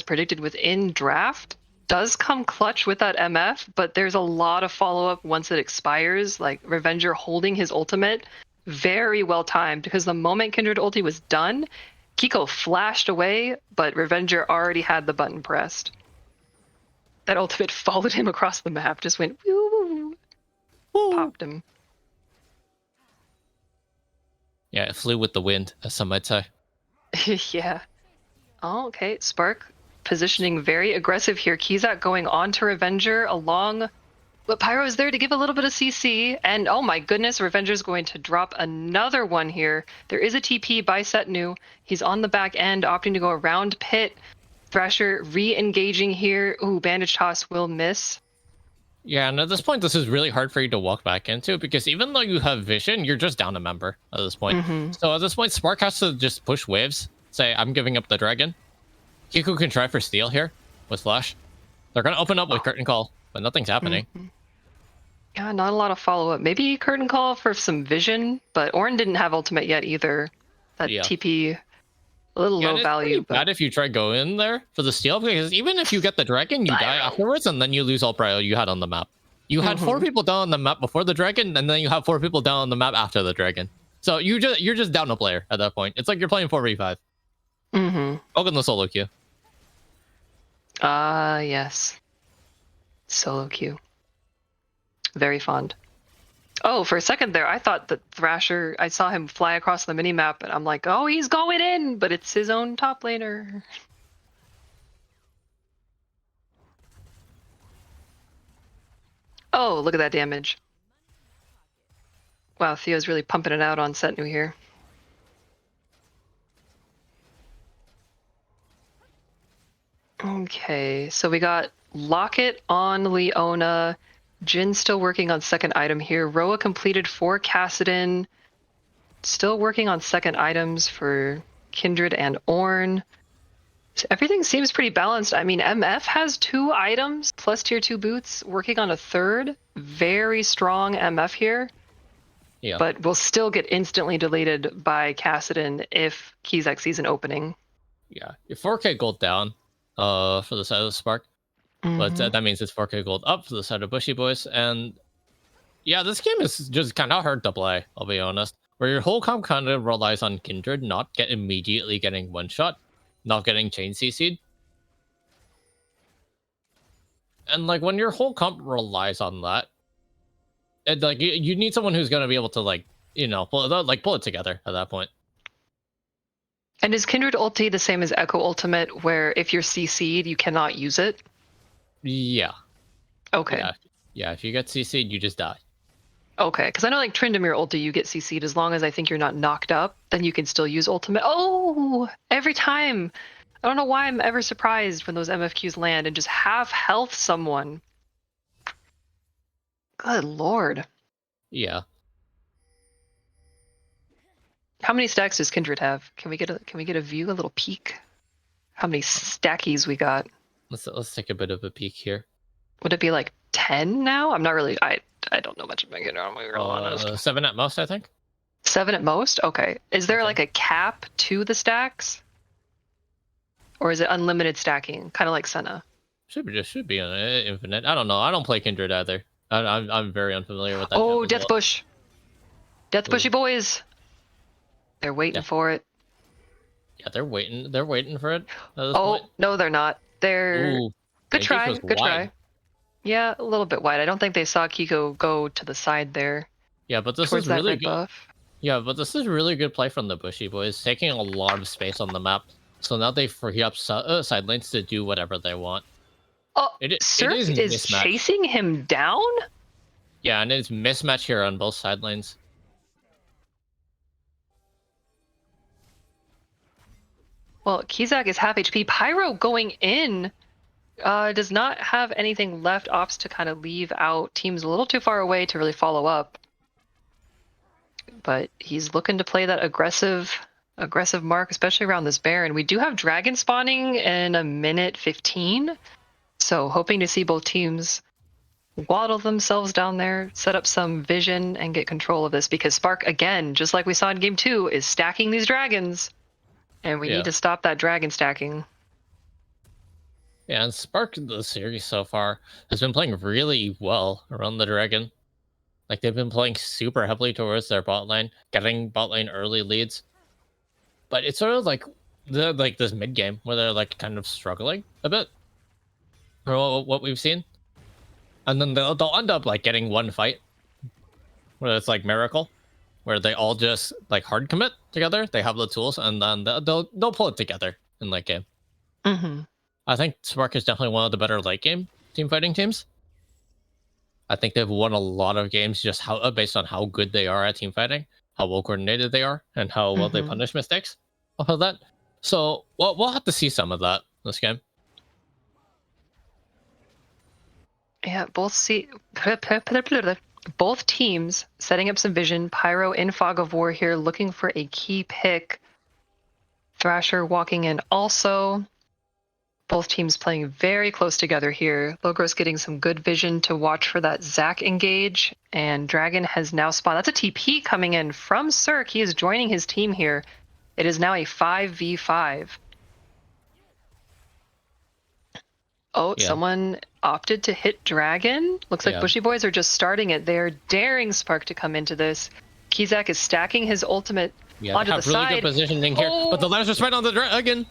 predicted within draft, does come clutch with that MF, but there's a lot of follow-up once it expires, like Revenger holding his ultimate. Very well timed, because the moment Kindred ulti was done, Kiko flashed away, but Revenger already had the button pressed. That ultimate followed him across the map, just went woo, popped him. Yeah, it flew with the wind, as some might say. Yeah. Oh, okay. Spark positioning very aggressive here. Kizak going on to Revenger along, but Pyro is there to give a little bit of CC, and oh my goodness, Revenger's going to drop another one here. There is a TP by Setnu. He's on the back end, opting to go around pit. Thrasher re-engaging here. Ooh, bandage toss will miss. Yeah, and at this point, this is really hard for you to walk back into, because even though you have vision, you're just down a member at this point. So at this point, Spark has to just push waves, say, I'm giving up the dragon. Kiko can try for steal here with flash. They're going to open up with curtain call, but nothing's happening. Yeah, not a lot of follow-up. Maybe curtain call for some vision, but Ornn didn't have ultimate yet either. That TP, a little low value. But bad if you try go in there for the steal, because even if you get the dragon, you die afterwards, and then you lose all prio you had on the map. You had 4 people down on the map before the dragon, and then you have 4 people down on the map after the dragon. So you're just down a player at that point. It's like you're playing 4v5. Welcome to solo queue. Yes. Solo queue. Very fond. Oh, for a second there, I thought that Thrasher, I saw him fly across the minimap, and I'm like, oh, he's going in, but it's his own top laner. Oh, look at that damage. Wow, Theo's really pumping it out on Setnu here. Okay, so we got Locket on Leona. Jin still working on second item here. Roa completed for Kassadin. Still working on second items for Kindred and Ornn. So everything seems pretty balanced. I mean, MF has 2 items plus tier 2 boots, working on a third. Very strong MF here. Yeah. But will still get instantly deleted by Kassadin if Kizak sees an opening. Yeah, your 4k gold down for the side of the Spark. But that means it's 4k gold up for the side of Bushy Boys. And yeah, this game is just kind of hard to play, I'll be honest. Where your whole comp kind of relies on Kindred not immediately getting one shot, not getting chain CC'd. And like when your whole comp relies on that, it, like you need someone who's going to be able to pull it together at that point. And is Kindred ulti the same as Echo Ultimate, where if you're CC'd, you cannot use it? Yeah. Okay. Yeah, if you get CC'd, you just die. Okay, because I know like Tryndamere ulti, you get CC'd as long as I think you're not knocked up, then you can still use ultimate. Oh, every time. I don't know why I'm ever surprised when those MFQs land and just half health someone. Good lord. Yeah. How many stacks does Kindred have? Can we get a view, a little peek? how many stackies we got. Let's take a bit of a peek here. Would it be like 10 now? I'm not really. I don't know much about it. I'm real honest. 7 at most, I think. 7 at most. Okay. Is there Okay. like a cap to the stacks, or is it unlimited stacking, kind of like Senna? Should be infinite. I don't know. I don't play Kindred either. I'm very unfamiliar with that. Oh, cap as Death well. Bush. Death Bushy boys. They're waiting for it. Yeah, they're waiting. They're waiting for it. Oh, no, they're not. They're Ooh, good try. was Good wide. try. Yeah, a little bit wide. I don't think they saw Kiko go to the side there. Yeah, but this towards is that really red good. buff. Yeah, but this is really good play from the Bushy boys, taking a lot of space on the map. So now they free up side lanes to do whatever they want. Oh, It Surf is is mismatch. chasing him down? Yeah, and it's mismatch here on both side lanes. Well, Kizak is half HP. Pyro going in does not have anything left. Opts to kind of leave out. Team's a little too far away to really follow up. But he's looking to play that aggressive mark, especially around this Baron. We do have Dragon spawning in a minute 15. So hoping to see both teams waddle themselves down there, set up some vision, and get control of this, because Spark, again, just like we saw in Game 2, is stacking these dragons. And we need to stop that dragon stacking. Yeah, and Spark, the series so far, has been playing really well around the dragon. Like, they've been playing super heavily towards their bot lane, getting bot lane early leads. But it's sort of like this mid game where they're like kind of struggling a bit for what we've seen. And then they'll end up like getting one fight where it's like Miracle, where they all just like hard commit together. They have the tools, and then they'll pull it together in late game. Mm-hmm. I think Spark is definitely one of the better late game team fighting teams. I think they've won a lot of games just based on how good they are at team fighting, how well coordinated they are, and how well they punish mistakes off of that. So we'll have to see some of that this game. Yeah, both teams setting up some vision. Pyro in Fog of War here, looking for a key pick. Thrasher walking in also. Both teams playing very close together here. Logros getting some good vision to watch for that Zac engage. And Dragon has now spawned. That's a TP coming in from Cirque. He is joining his team here. It is now a 5v5. Oh, someone opted to hit Dragon. Looks like Bushy Boys are just starting it. They're daring Spark to come into this. Kizak is stacking his ultimate onto the side. Really good positioning here, but the laser smite on the Dragon.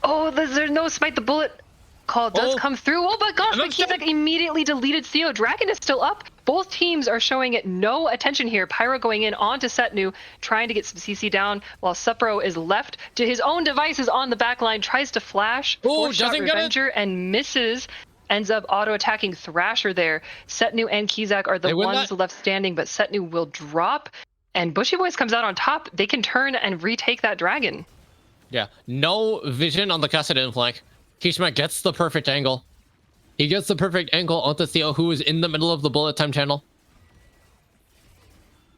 Oh, there's no smite. The bullet call does come through. Oh my gosh, but Kizak immediately deleted Theo. Dragon is still up. Both teams are showing it no attention here. Pyro going in onto Setnu, trying to get some CC down, while Supro is left to his own devices on the back line, tries to flash. Four-shot Revenger and misses. Ends up auto-attacking Thrasher there. Setnu and Kizak are the ones left standing, but Setnu will drop. And Bushy Boys comes out on top. They can turn and retake that Dragon. Yeah, no vision on the Kassadin flank. Kishma gets the perfect angle. He gets the perfect angle onto Theo, who is in the middle of the bullet time channel.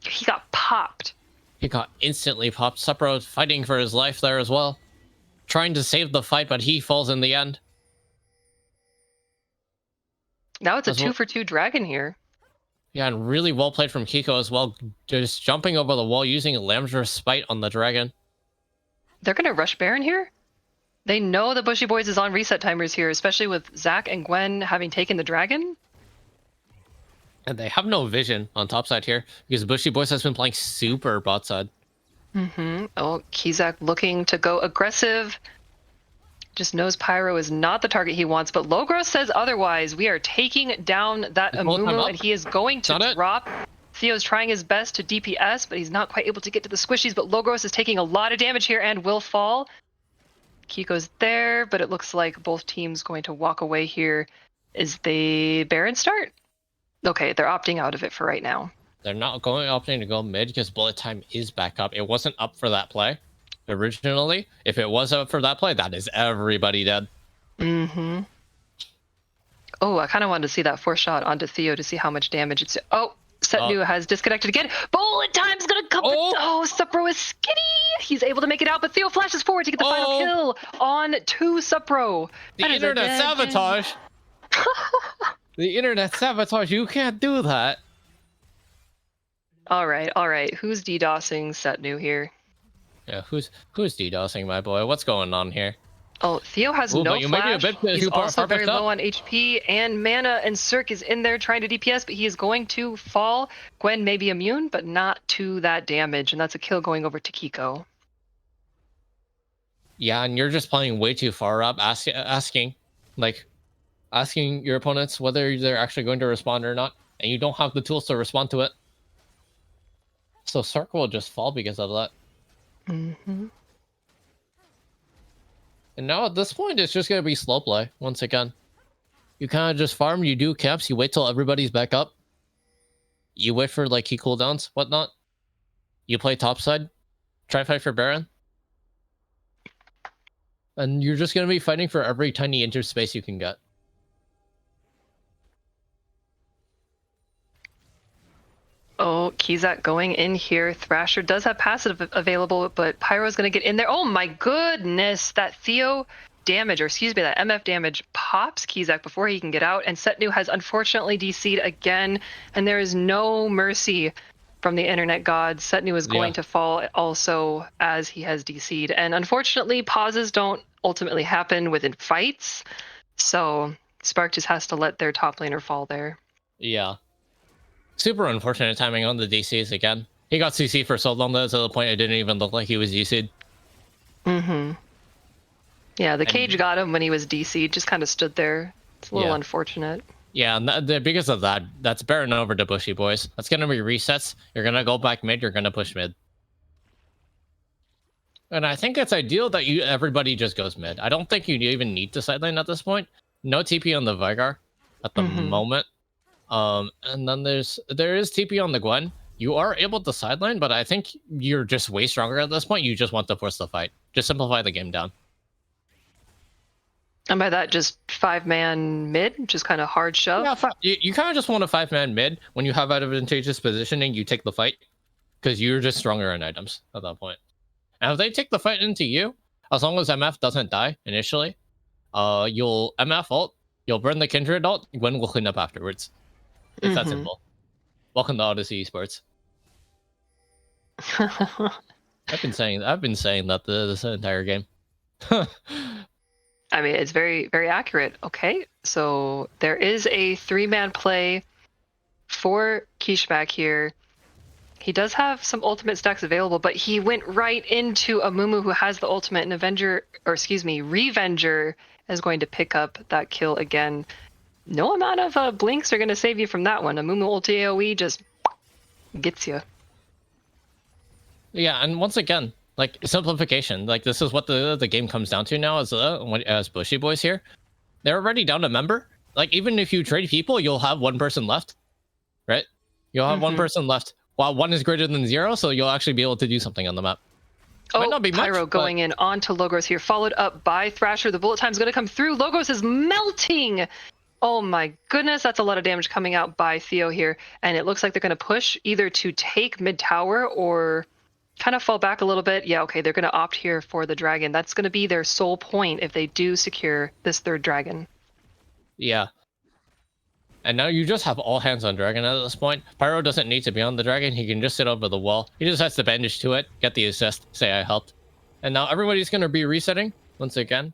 He got popped. He got instantly popped. Supro fighting for his life there as well. Trying to save the fight, but he falls in the end. Now it's a 2-for-2 Dragon here. Yeah, and really well played from Kiko as well. Just jumping over the wall, using Lamb's Respite on the Dragon. They're going to rush Baron here? They know the Bushy Boys is on reset timers here, especially with Zac and Gwen having taken the Dragon. And they have no vision on top side here, because Bushy Boys has been playing super bot side. Oh, Kizak looking to go aggressive. Just knows Pyro is not the target he wants, but Logros says otherwise. We are taking down that Amumu, and he is going to drop. Theo's trying his best to DPS, but he's not quite able to get to the squishies, but Logros is taking a lot of damage here and will fall. Kiko's there, but it looks like both teams going to walk away here. Is the Baron start? Okay, they're opting out of it for right now. They're not opting to go mid because bullet time is back up. It wasn't up for that play originally. If it was up for that play, that is everybody dead. Oh, I kind of wanted to see that 4-shot onto Theo to see how much damage it's... Oh, Setnu has disconnected again. Bullet time's gonna come. Oh, Supro is skinny. He's able to make it out, but Theo flashes forward to get the final kill on 2 Supro. The internet sabotage. The internet sabotage. You can't do that. All right. Who's DDoSing Setnu here? Yeah, who's DDoSing my boy? What's going on here? Oh, Theo has no flash. He's also very low on HP and mana, and Cirque is in there trying to DPS, but he is going to fall. Gwen may be immune, but not to that damage, and that's a kill going over to Kiko. Yeah, and you're just playing way too far up, asking your opponents whether they're actually going to respond or not, and you don't have the tools to respond to it. So Cirque will just fall because of that. Mm-hmm. And now at this point, it's just going to be slow play once again. You kind of just farm, you do camps, you wait till everybody's back up. You wait for like key cooldowns, whatnot. You play topside, try fight for Baron. And you're just going to be fighting for every tiny inch of space you can get. Oh, Kizak going in here. Thrasher does have passive available, but Pyro's going to get in there. Oh my goodness, that Theo damage, or excuse me, that MF damage pops Kizak before he can get out, and Setnu has unfortunately DC'd again, and there is no mercy from the internet gods. Setnu is going to fall also as he has DC'd, and unfortunately pauses don't ultimately happen within fights, so Spark just has to let their top laner fall there. Yeah. Super unfortunate timing on the DCs again. He got CC for so long though, to the point it didn't even look like he was DC'd. Mm-hmm. Yeah, the cage got him when he was DC'd, just kind of stood there. It's a little unfortunate. Yeah, and because of that, that's Baron over to Bushy Boys. That's going to be resets. You're going to go back mid, you're going to push mid. And I think it's ideal that everybody just goes mid. I don't think you even need to sideline at this point. No TP on the Vigar at the moment. And then there is TP on the Gwen. You are able to sideline, but I think you're just way stronger at this point. You just want to force the fight. Just simplify the game down. And by that, just 5-man mid, just kind of hard shove? Yeah, you kind of just want a 5-man mid. When you have advantageous positioning, you take the fight. Because you're just stronger in items at that point. And if they take the fight into you, as long as MF doesn't die initially, you'll MF ult, you'll burn the Kindred ult, Gwen will clean up afterwards. It's that simple. Welcome to Odyssey Esports. I've been saying that this entire game. I mean, it's very, very accurate. Okay, so there is a 3-man play for Kishmak here. He does have some ultimate stacks available, but he went right into a Mumu who has the ultimate, and Revenger is going to pick up that kill again. No amount of blinks are going to save you from that one. A Mumu ulti AoE just gets you. Yeah, and once again, like simplification. Like this is what the game comes down to now. As Bushy Boys here, they're already down a member. Like even if you trade people, you'll have one person left, right? You'll have one person left. While one is greater than 0, so you'll actually be able to do something on the map. Might not be Pyro much, going in onto Logos here, followed up by Thrasher. The bullet time's going to come through. Logos is melting. Oh my goodness, that's a lot of damage coming out by Theo here. And it looks like they're going to push either to take mid tower or kind of fall back a little bit. Yeah, okay, they're going to opt here for the dragon. That's going to be their sole point if they do secure this 3rd dragon. Yeah. And now you just have all hands on dragon at this point. Pyro doesn't need to be on the dragon. He can just sit over the wall. He just has to bandage to it, get the assist, say I helped. And now everybody's going to be resetting once again.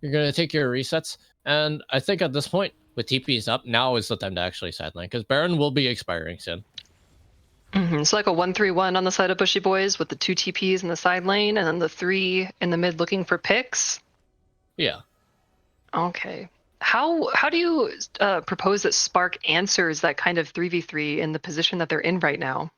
You're going to take your resets. And I think at this point, with TPs up, now is the time to actually sideline. Because Baron will be expiring soon. It's like a 1-3-1 on the side of Bushy Boys with the 2 TPs in the side lane and then the 3 in the mid looking for picks. Yeah. Okay. How do you propose that Spark answers that kind of 3v3 in the position that they're in right now?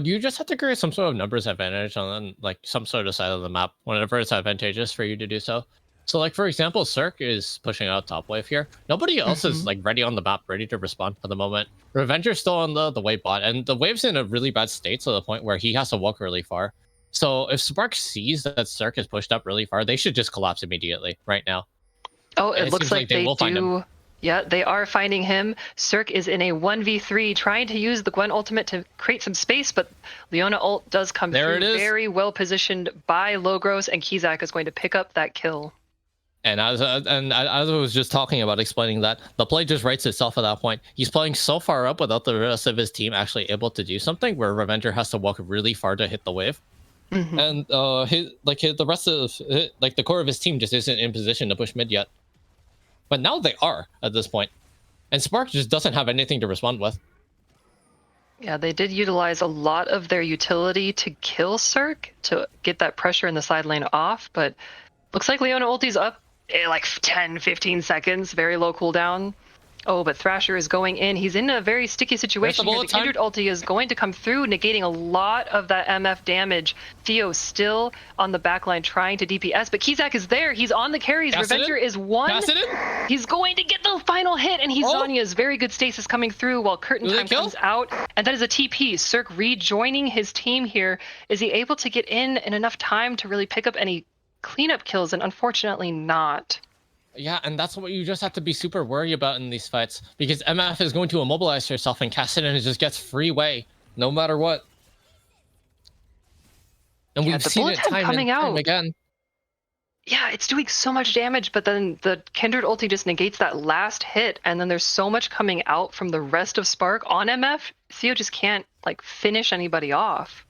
You just have to create some sort of numbers advantage on like some sort of side of the map whenever it's advantageous for you to do so. So like for example, Cirque is pushing out top wave here. Nobody else is like ready on the map, ready to respond for the moment. Revenger's still on the wave bot, and the wave's in a really bad state to the point where he has to walk really far. So if Spark sees that Cirque is pushed up really far, they should just collapse immediately right now. Oh, it looks like they do. Yeah, they are finding him. Cirque is in a 1v3 trying to use the Gwen ultimate to create some space, but Leona ult does come There it through is. very well positioned by Logros, and Kizak is going to pick up that kill. And as I was just talking about explaining that, the play just writes itself at that point. He's playing so far up without the rest of his team actually able to do something, where Revenger has to walk really far to hit the wave. And the rest of like the core of his team just isn't in position to push mid yet. But now they are at this point, and Spark just doesn't have anything to respond with. Yeah, they did utilize a lot of their utility to kill Cirque to get that pressure in the side lane off, but looks like Leona ulti's up in like 10, 15 seconds, very low cooldown. Oh, but Thrasher is going in. He's in a very sticky situation here. The Kindred ulti is going to come through, negating a lot of that MF damage. Theo still on the backline trying to DPS, but Kizak is there. He's on the carries. Revenger is one. He's going to get the final hit, and he's Zanya's very good stasis coming through while Curtain Time comes out. And that is a TP. Cirque rejoining his team here. Is he able to get in enough time to really pick up any cleanup kills? And unfortunately not. Yeah, and that's what you just have to be super worried about in these fights, because MF is going to immobilize herself and Cassidy just gets free way no matter what. And we've seen it time and time again. Yeah, it's doing so much damage, but then the Kindred ulti just negates that last hit, and then there's so much coming out from the rest of Spark on MF. Theo just can't like finish anybody off.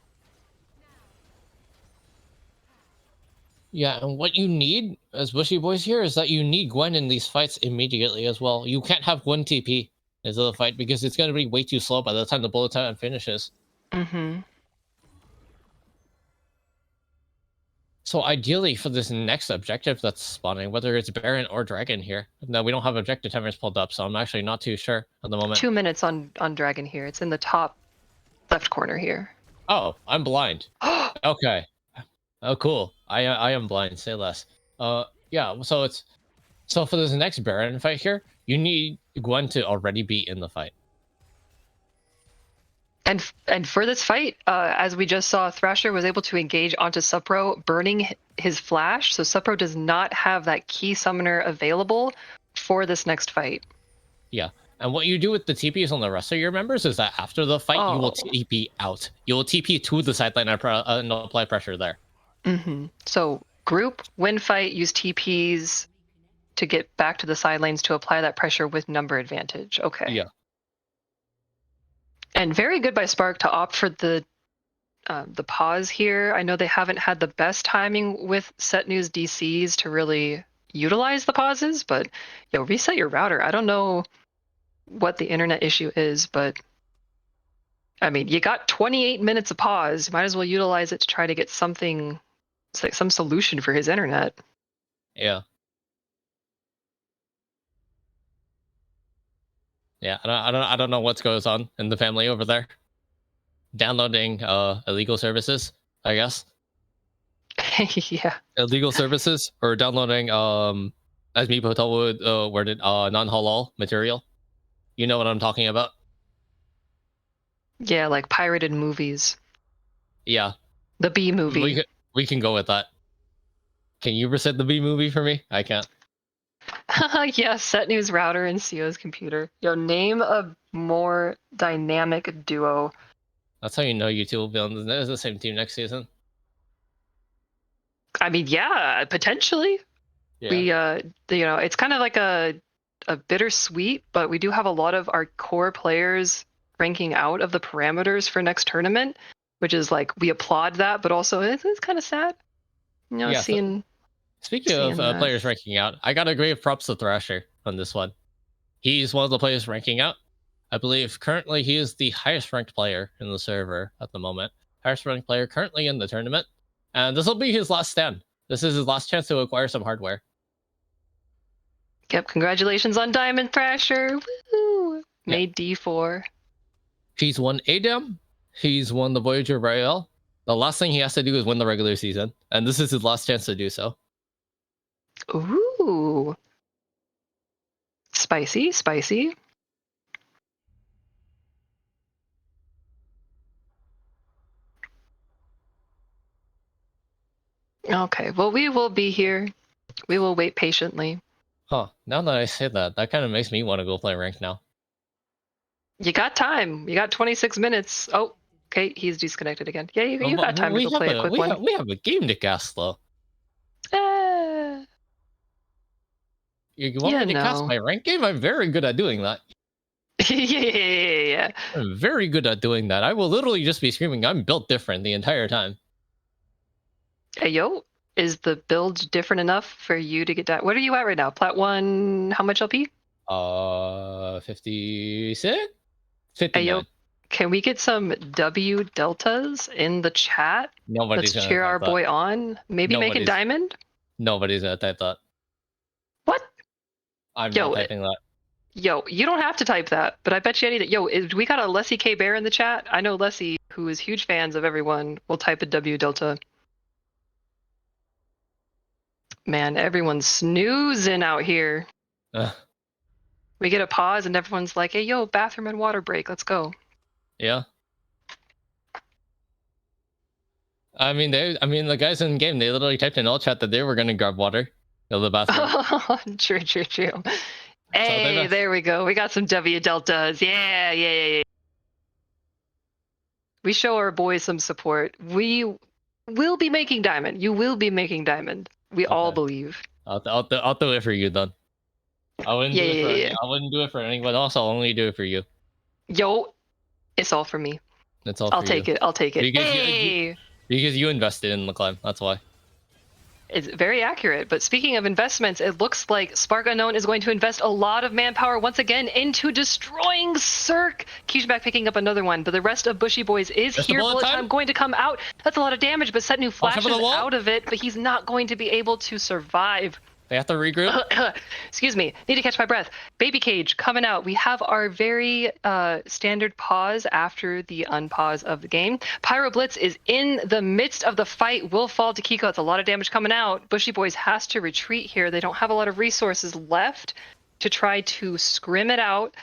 Yeah, and what you need as Bushy Boys here is that you need Gwen in these fights immediately as well. You can't have Gwen TP into the fight because it's going to be way too slow by the time the bullet time finishes. So ideally for this next objective that's spawning, whether it's Baron or Dragon here. Now we don't have objective timers pulled up, so I'm actually not too sure at the moment. 2 minutes on Dragon here. It's in the top left corner here. Oh, I'm blind. Okay. Oh, cool. I am blind. Say less. Yeah. So for this next Baron fight here, you need Gwen to already be in the fight. And for this fight, as we just saw, Thrasher was able to engage onto Supro, burning his flash. So Supro does not have that key summoner available for this next fight. Yeah. And what you do with the TPs on the rest of your members is that after the fight, you will TP out. You will TP to the sideline and apply pressure there. So group, win fight, use TPs to get back to the side lanes to apply that pressure with number advantage. Okay. Yeah. And very good by Spark to opt for the pause here. I know they haven't had the best timing with set news DCs to really utilize the pauses, but reset your router. I don't know what the internet issue is, but I mean, you got 28 minutes of pause. Might as well utilize it to try to get something, like some solution for his internet. Yeah. Yeah, I don't know what goes on in the family over there. Downloading illegal services, I guess. Yeah. Illegal services, or downloading as Meepo would word it, non-halal material. You know what I'm talking about? Yeah, like pirated movies. Yeah. The B movie. We can go with that. Can you reset the B movie for me? I can't. Yeah, set news router and CO's computer. Name a more dynamic duo. That's how you know you two will be on the same team next season. I mean, yeah, potentially. Yeah. We, it's kind of like a bittersweet, but we do have a lot of our core players ranking out of the parameters for next tournament, which is like, we applaud that, but also it's kind of sad. Speaking of players ranking out, I gotta agree with props to Thrasher on this one. He's one of the players ranking out. I believe currently he is the highest ranked player in the server at the moment. Highest ranked player currently in the tournament. And this will be his last stand. This is his last chance to acquire some hardware. Yep, congratulations on Diamond Thrasher. Woo! Yep. Made D4. He's won ADAM. He's won the Voyager Royale. The last thing he has to do is win the regular season. And this is his last chance to do so. Ooh. Spicy, spicy. Okay, well, we will be here. We will wait patiently. Huh. Now that I say that, that kind of makes me want to go play ranked now. You got time. You got 26 minutes. Oh, okay, he's disconnected again. Yeah, you But got time to we go have play a quick one. we have a game to cast though. Uh, You want me to cast no. my rank game? I'm very good at doing that. Yeah. I'm very good at doing that. I will literally just be screaming, I'm built different the entire time. Hey, yo, is the build different enough for you to get that? What are you at right now? Plat 1, how much LP? 56? Hey, 59. yo, can we get some W deltas in the chat? Nobody's Let's gonna cheer type our that. boy on. Maybe make it diamond? Nobody's gonna type that. What? I'm not Yo, typing that. Yo, you don't have to type that, but I bet you anything. Yo, we got a Leslie K. Bear in the chat. I know Leslie, who is huge fans of everyone, will type a W Delta. Man, everyone's snoozing out here. We get a pause and everyone's like, hey, yo, bathroom and water break. Let's go. Yeah. I mean, the guys in game, they literally typed in all chat that they were gonna grab water in the bathroom. True. Hey, So there we go. We got some W Deltas. Yeah. We show our boys some support. We will be making diamond. You will be making diamond. We all believe. I'll do it for you then. I wouldn't do it for Yeah. I wouldn't do it for anyone else. I'll only do it for you. Yo, it's all for me. That's all. I'll take it. Because Hey! because you invested in the climb. That's why. It's very accurate. But speaking of investments, it looks like Spark Unknown is going to invest a lot of manpower once again into destroying Cirque. Kishback picking up another one, but the rest of Bushy Boys is here. Bullet time going to come out. That's a lot of damage, but Setnu flashes out of it, but he's not going to be able to survive. They have to regroup. Excuse me. Need to catch my breath. Baby Cage coming out. We have our very standard pause after the unpause of the game. Pyro Blitz is in the midst of the fight. Will fall to Kiko. It's a lot of damage coming out. Bushy Boys has to retreat here. They don't have a lot of resources left to try to scrim it out.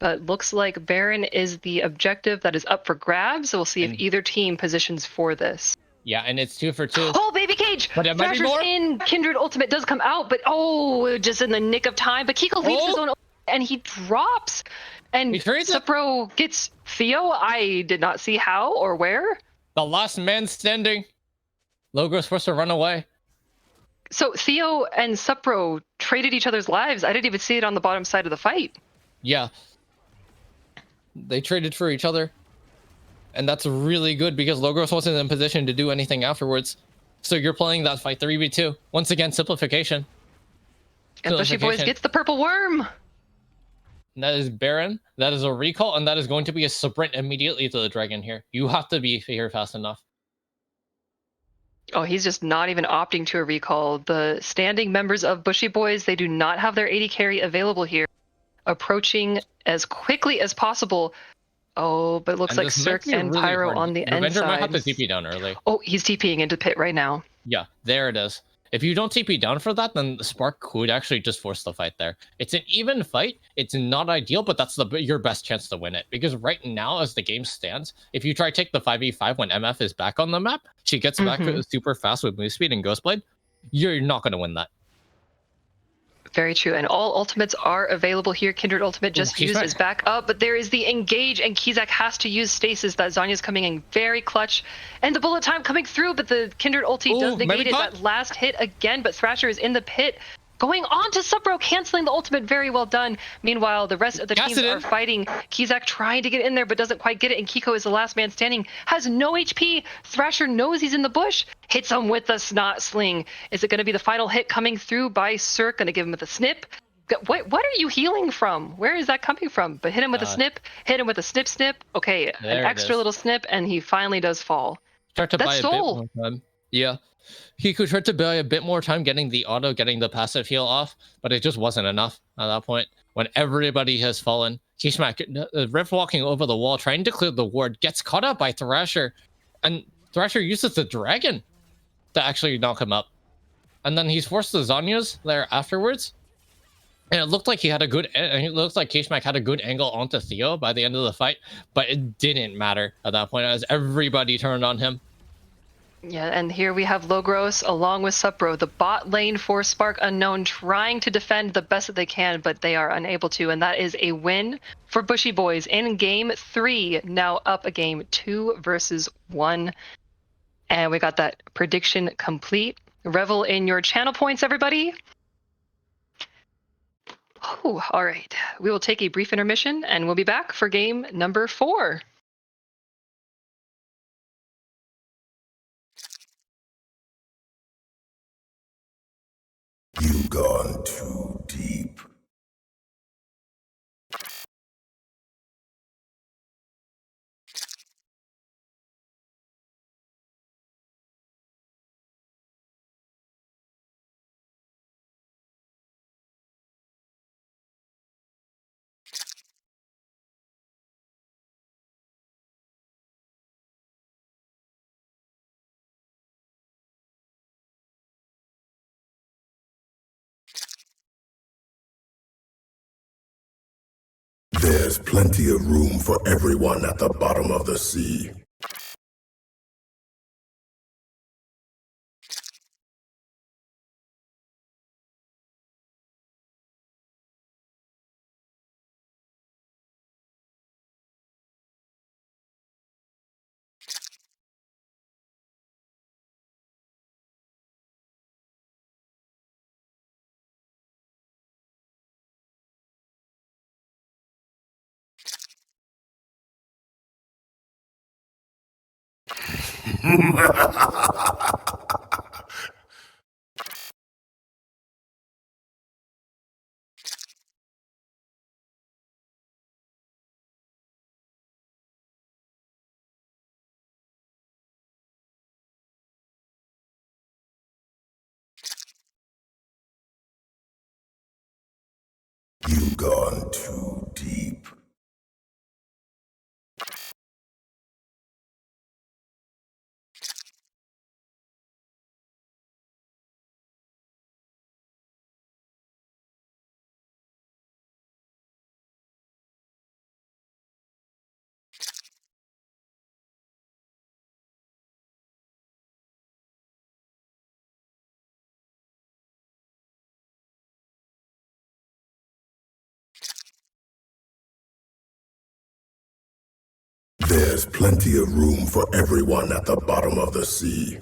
But looks like Baron is the objective that is up for grabs. So we'll see if either team positions for this. Yeah, and it's 2 for 2. Oh, Baby Cage! But it might be more. In Kindred Ultimate does come out, but just in the nick of time. But Kiko leaves his own and he drops. And Supro gets Theo. I did not see how or where. The last man standing. Logo's supposed to run away. So Theo and Supro traded each other's lives. I didn't even see it on the bottom side of the fight. Yeah. They traded for each other. And that's really good because Logos wasn't in position to do anything afterwards. So you're playing that fight 3v2. Once again, simplification. And Bushy Boys gets the purple worm. And that is Baron. That is a recall. And that is going to be a sprint immediately to the dragon here. You have to be here fast enough. Oh, he's just not even opting to a recall. The standing members of Bushy Boys, they do not have their 80 carry available here. Approaching as quickly as possible. Oh, but it looks like Cirque and really Pyro hard. On the end side. Might have to TP down early. Oh, he's TPing into pit right now. Yeah, there it is. If you don't TP down for that, then the Spark could actually just force the fight there. It's an even fight. It's not ideal, but that's your best chance to win it. Because right now, as the game stands, if you try to take the 5v5 when MF is back on the map, she gets back super fast with move speed and Ghostblade, you're not going to win that. Very true. And all ultimates are available here. Kindred ultimate just used is back up, but there is the engage, and Kizak has to use stasis. That Zanya's coming in very clutch. And the bullet time coming through, but the Kindred ulti does negate it. That last hit again, but Thrasher is in the pit. Going on to Supro, canceling the ultimate. Very well done. Meanwhile, the rest of the teams are fighting. Kizak trying to get in there, but doesn't quite get it. And Kiko is the last man standing. Has no HP. Thrasher knows he's in the bush. Hits him with the snot sling. Is it going to be the final hit coming through by Cirque? Going to give him with a snip. What are you healing from? Where is that coming from? But hit him with a snip. Hit him with a snip. Okay, an extra little snip, and he finally does fall. Start to buy a bit more time. Yeah. He could try to buy a bit more time getting the auto, getting the passive heal off, but it just wasn't enough at that point. When everybody has fallen, Kishmak, Rift walking over the wall, trying to clear the ward, gets caught up by Thrasher, and Thrasher uses the dragon to actually knock him up. And then he's forced the Zanyas there afterwards. And it looked like Kishmak had a good angle onto Theo by the end of the fight, but it didn't matter at that point as everybody turned on him. Yeah, and here we have Logros along with Supro, the bot lane for Spark Unknown, trying to defend the best that they can, but they are unable to. And that is a win for Bushy Boys in game 3, now up a game 2 versus 1. And we got that prediction complete. Revel in your channel points, everybody. Oh, all right. We will take a brief intermission and we'll be back for game number 4. You've gone too deep. There's plenty of room for everyone at the bottom of the sea. You've gone too deep. There's plenty of room for everyone at the bottom of the sea.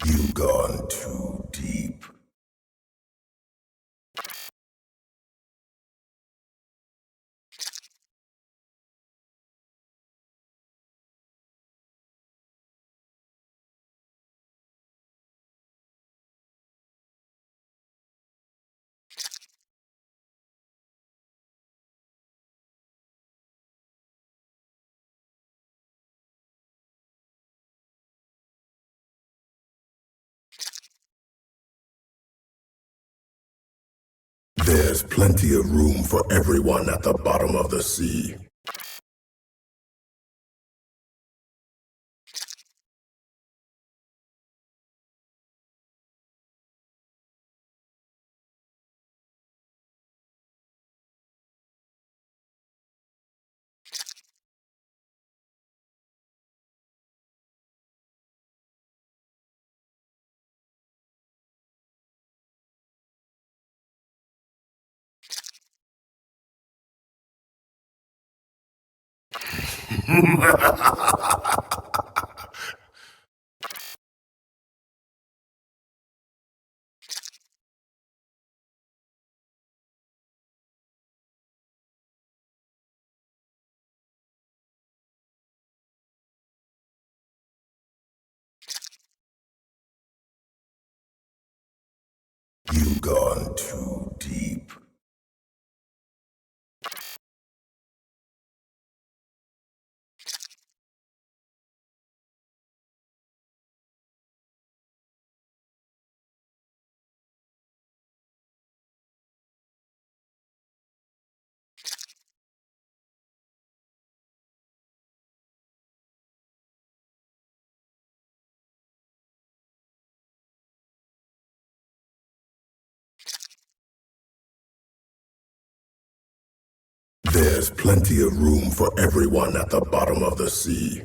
You've gone too deep. There's plenty of room for everyone at the bottom of the sea. You've gone too deep. There's plenty of room for everyone at the bottom of the sea.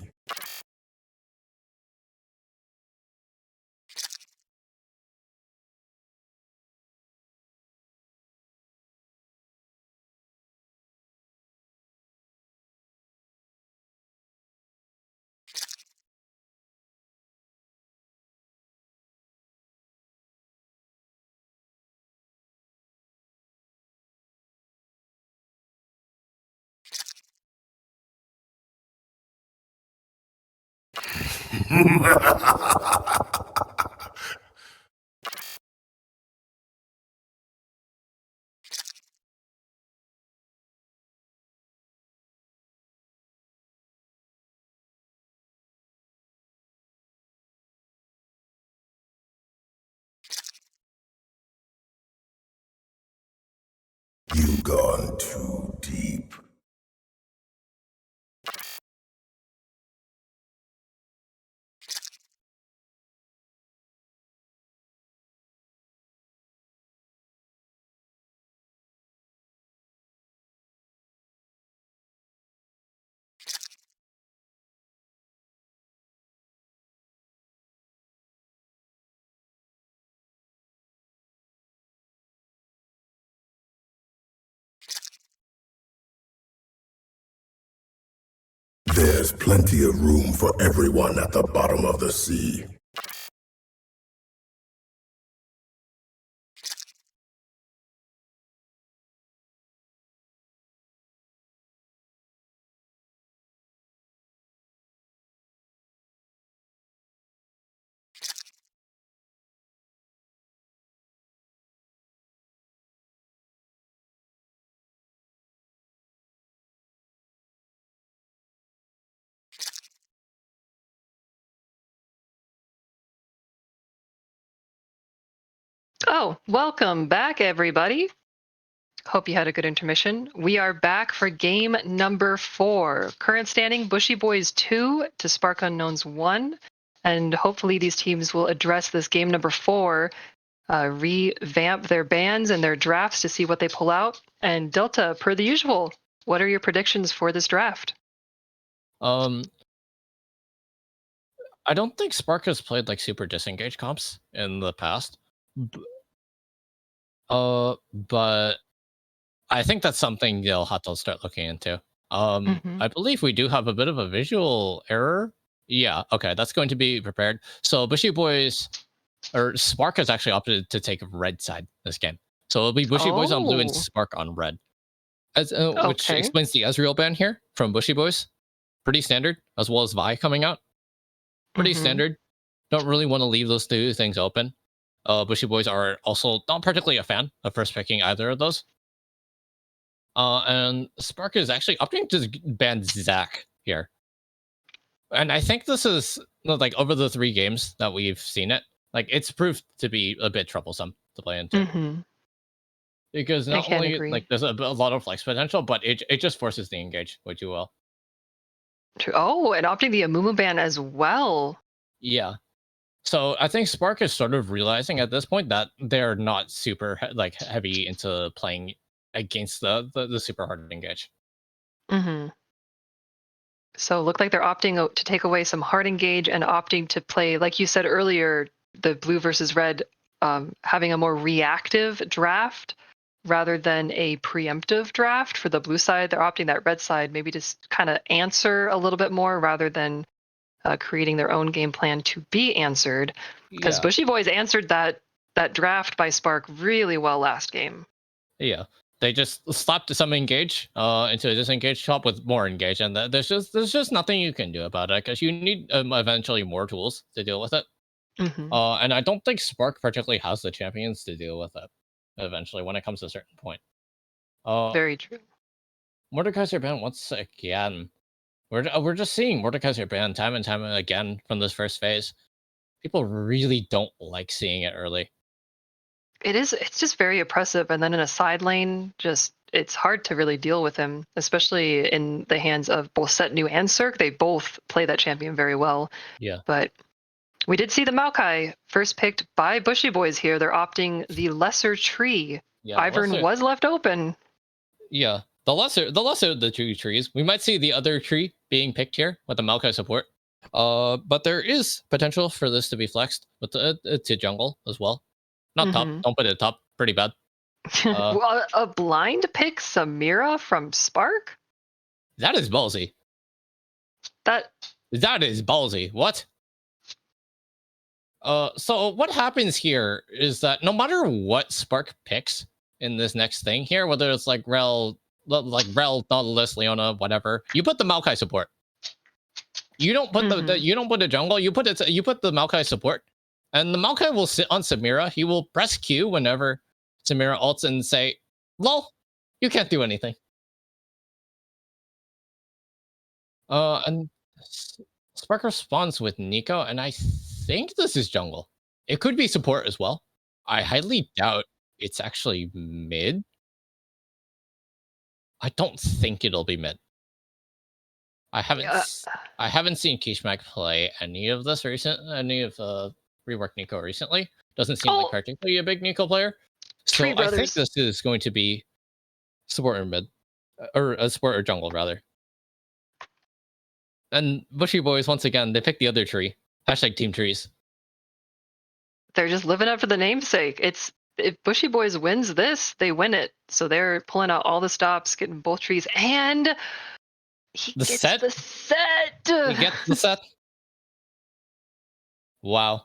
You've gone too deep. There's plenty of room for everyone at the bottom of the sea. Oh, welcome back, everybody. Hope you had a good intermission. We are back for game number 4. Current standing, Bushy Boys 2 to Spark Unknowns 1. And hopefully these teams will address this game number 4, revamp their bans and their drafts to see what they pull out. And Delta, per the usual, what are your predictions for this draft? I don't think Spark has played like super disengaged comps in the past. But I think that's something they'll have to start looking into. I believe we do have a bit of a visual error. Yeah, okay, that's going to be prepared. So Bushy Boys or Spark has actually opted to take red side this game. So it'll be Bushy Boys on blue and Oh, Spark on red. Which okay. explains the Ezreal ban here from Bushy Boys. Pretty standard, as well as Vi coming out. Pretty standard. Don't really want to leave those two things open. Bushy Boys are also not particularly a fan of first picking either of those. And Spark is actually opting to ban Zac here. And I think this is like over the 3 games that we've seen it, like it's proved to be a bit troublesome to play into. Because I not can't only agree. like there's a lot of flex potential, but it just forces the engage way too well. Oh, and opting the Amumu ban as well. Yeah. So I think Spark is sort of realizing at this point that they're not super heavy into playing against the super hard engage. So look like they're opting to take away some hard engage and opting to play, like you said earlier, the blue versus red, having a more reactive draft rather than a preemptive draft. For the blue side, they're opting that red side maybe to kind of answer a little bit more rather than creating their own game plan to be answered. Because Yeah. Bushy Boys answered that draft by Spark really well last game. Yeah. They just slapped some engage into a disengage shop with more engage, and there's just nothing you can do about it because you need eventually more tools to deal with it. And I don't think Spark particularly has the champions to deal with it eventually when it comes to a certain point. Very true. Mordekaiser ban once again. We're just seeing Mordekaiser ban time and time again from this first phase. People really don't like seeing it early. It's just very oppressive. And then in a side lane, it's hard to really deal with him, especially in the hands of both Setnu and Cirque. They both play that champion very well. Yeah. But we did see the Maokai first picked by Bushy Boys here. They're opting the lesser tree. Yeah, Ivern was left open. Yeah. The lesser of the two trees. We might see the other tree being picked here with the Maokai support. But there is potential for this to be flexed with to jungle as well. Not top. Don't put it top. Pretty bad. Well, a blind pick Samira from Spark? That is ballsy. That is ballsy. What? So what happens here is that no matter what Spark picks in this next thing here, whether it's like Rel, Nautilus, Leona, whatever, you put the Maokai support. You don't put you don't put the jungle. You put the Maokai support, and the Maokai will sit on Samira. He will press Q whenever Samira ults and say, "Lol, you can't do anything." And Spark responds with Nico, and I think this is jungle. It could be support as well. I highly doubt it's actually mid. I don't think it'll be mid. I haven't seen Kishmak play any of rework Nico recently. Doesn't seem like particularly a big Nico player. So I think this is going to be support or mid, or support or jungle rather. And Bushy Boys once again, they pick the other tree. Hashtag team trees. They're just living up for the namesake. If Bushy Boys wins this, they win it. So they're pulling out all the stops, getting both trees, and he gets the set. He gets the set. Wow.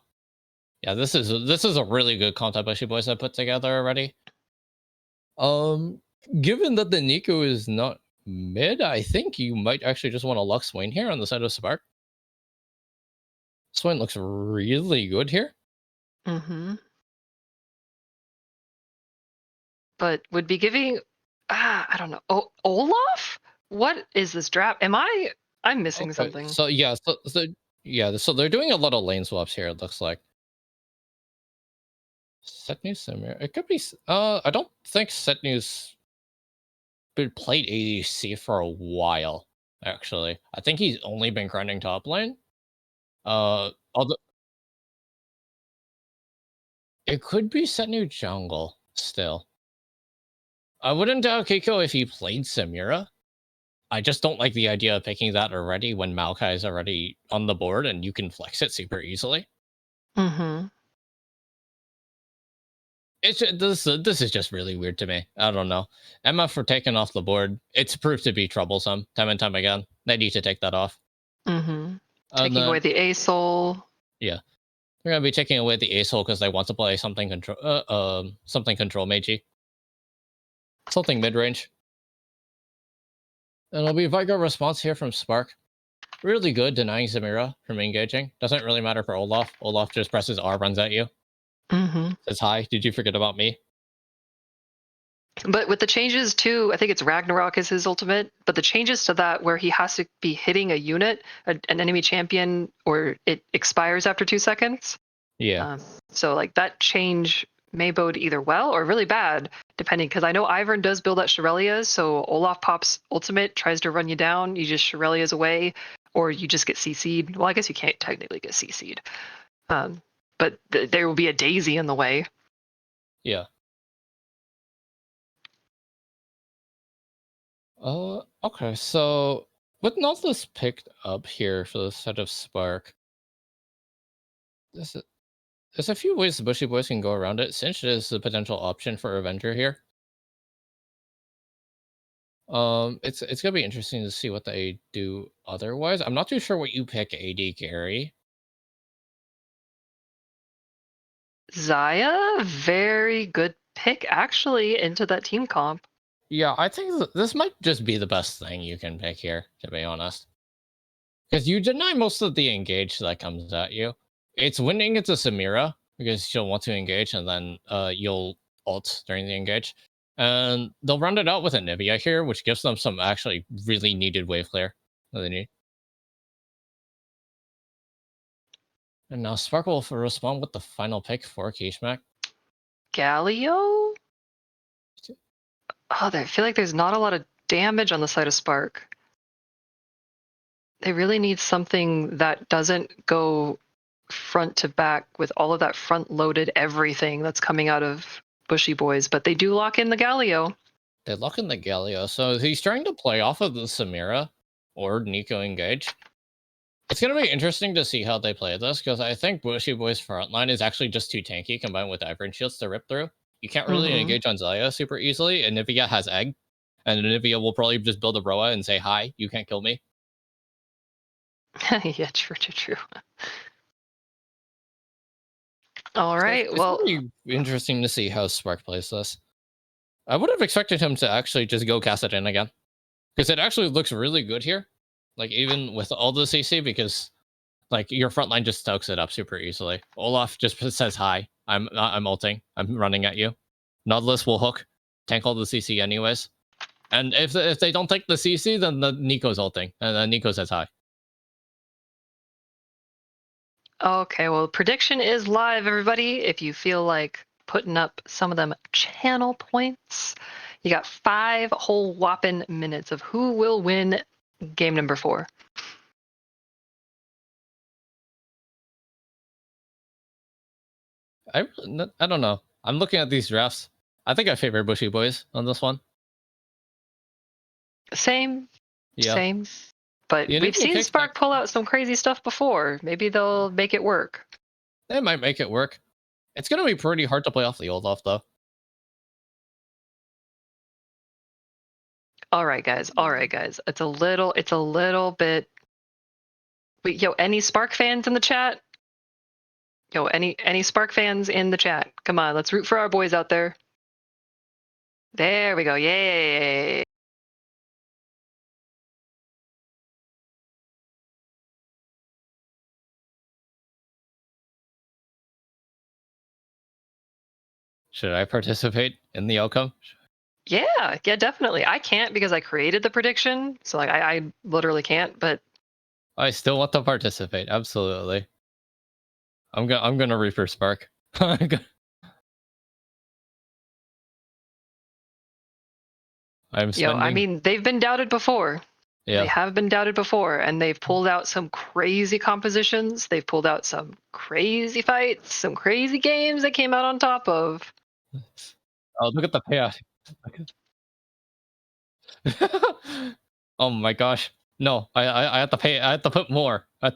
Yeah, this is a really good content Bushy Boys have put together already. Given that the Nico is not mid, I think you might actually just want to luck Swain here on the side of Spark. Swain looks really good here. But would be giving, I don't know, Olaf? What is this draft? I'm missing something. So yeah, so they're doing a lot of lane swaps here. It looks like. Setnu's Samir. It could be. I don't think Setnu's been played ADC for a while. Actually, I think he's only been grinding top lane. Although it could be Setnu jungle still. I wouldn't doubt Keiko if he played Samira. I just don't like the idea of picking that already when Maokai is already on the board and you can flex it super easily. It's this is just really weird to me. I don't know. Emma for taking off the board. It's proved to be troublesome time and time again. They need to take that off. Taking away the A-Soul. Yeah, they're gonna be taking away the A-Soul because they want to play something control magey. Something mid-range. And it'll be Vigo response here from Spark. Really good denying Samira from engaging. Doesn't really matter for Olaf. Olaf just presses R, runs at you. Says, hi, did you forget about me? But with the changes to, I think it's Ragnarok is his ultimate, but the changes to that where he has to be hitting a unit, an enemy champion, or it expires after 2 seconds. Yeah. So like that change may bode either well or really bad, depending, because I know Ivern does build at Shirelia's, so Olaf pops ultimate, tries to run you down, you just Shirelia's away, or you just get CC'd. Well, I guess you can't technically get CC'd. But there will be a daisy in the way. Yeah. Okay, so with Nautilus picked up here for the set of Spark, there's a few ways the Bushy Boys can go around it. Cinch is a potential option for Avenger here. It's gonna be interesting to see what they do otherwise. I'm not too sure what you pick AD carry. Zaya, very good pick actually into that team comp. Yeah, I think this might just be the best thing you can pick here, to be honest. Because you deny most of the engage that comes at you. It's winning into Samira because she'll want to engage, and then you'll ult during the engage. And they'll round it out with a Nivea here, which gives them some actually really needed wave clear that they need. And now Sparkle will respond with the final pick for Kishmak. Galio? Oh, I feel like there's not a lot of damage on the side of Spark. They really need something that doesn't go front to back with all of that front-loaded everything that's coming out of Bushy Boys, but they do lock in the Galio. They lock in the Galio, so he's trying to play off of the Samira or Nico engage. It's going to be interesting to see how they play this, because I think Bushy Boy's frontline is actually just too tanky combined with Iron Shields to rip through. You can't really engage on Zaya super easily, and Nivea has Egg, and Nivea will probably just build a Roa and say, hi, you can't kill me. Yeah, true. All right, it's well... It's really interesting to see how Spark plays this. I would have expected him to actually just go cast it in again, because it actually looks really good here. Like, even with all the CC, because like your front line just stokes it up super easily. Olaf just says hi. I'm ulting. I'm running at you. Nautilus will hook, tank all the CC anyways. And if they don't take the CC, then the Nico's ulting, and then Nico says hi. Okay, well, prediction is live, everybody. If you feel like putting up some of them channel points, you got 5 whole whopping minutes of who will win game number 4. I don't know. I'm looking at these drafts. I think I favor Bushy Boys on this one. Same. But Yeah, we've seen Spark pull out some crazy stuff before. Maybe they'll make it work. They might make it work. It's going to be pretty hard to play off the Olaf, though. All right, guys. It's a little bit. Wait, yo, any Spark fans in the chat? Yo, any Spark fans in the chat? Come on, let's root for our boys out there. There we go. Yay. Should I participate in the outcome? Yeah, definitely. I can't because I created the prediction, so like I literally can't. But I still want to participate. Absolutely. I'm gonna Reaper Spark. I'm spending. Yo, I mean, they've been doubted before. Yeah. They have been doubted before, and they've pulled out some crazy compositions. They've pulled out some crazy fights, some crazy games they came out on top of. Oh, look at the payout. Oh my gosh. No, I have to pay. I have to put more. I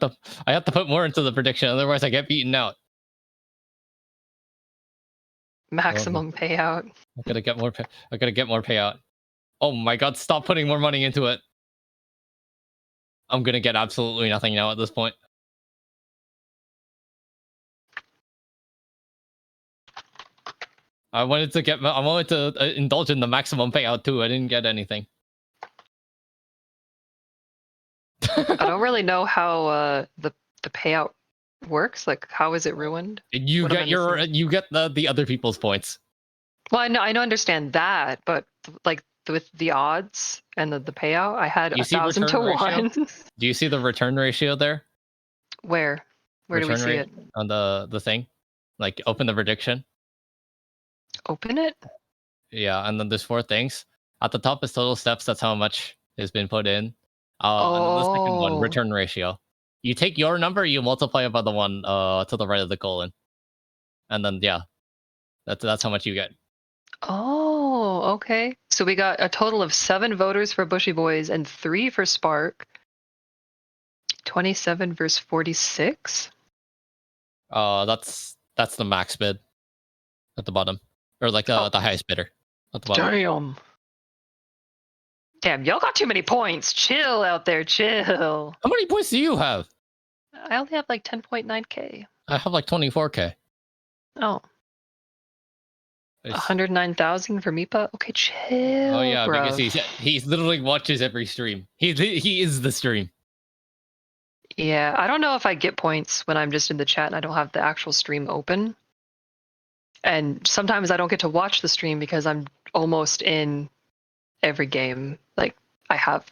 have to put more into the prediction, otherwise I get beaten out. Maximum payout. I gotta get more. I gotta get more payout. Oh my god! Stop putting more money into it. I'm gonna get absolutely nothing now at this point. I wanted to indulge in the maximum payout too. I didn't get anything. I don't really know how the payout works. Like, how is it ruined? You get the other people's points. Well, I understand that, but like with the odds and the payout, I had 1,000 to 1. Do you see the return ratio there? Where do we see it? On the thing, like open the prediction. Open it. Yeah, and then there's 4 things. At the top is total steps. That's how much has been put in. And then the second one, return ratio. You take your number, you multiply it by the one to the right of the colon, and then yeah, that's how much you get. Oh, okay. So we got a total of 7 voters for Bushy Boys and 3 for Spark. 27 versus 46. That's the max bid at the bottom, or like the highest bidder at the bottom. Damn, y'all got too many points. Chill out there, chill. How many points do you have? I only have like 10.9k. I have like 24k. Oh. 109,000 for Meepa? Okay, chill. Oh yeah, bruv. because he literally watches every stream. He is the stream. Yeah, I don't know if I get points when I'm just in the chat and I don't have the actual stream open. And sometimes I don't get to watch the stream because I'm almost in every game. Like I have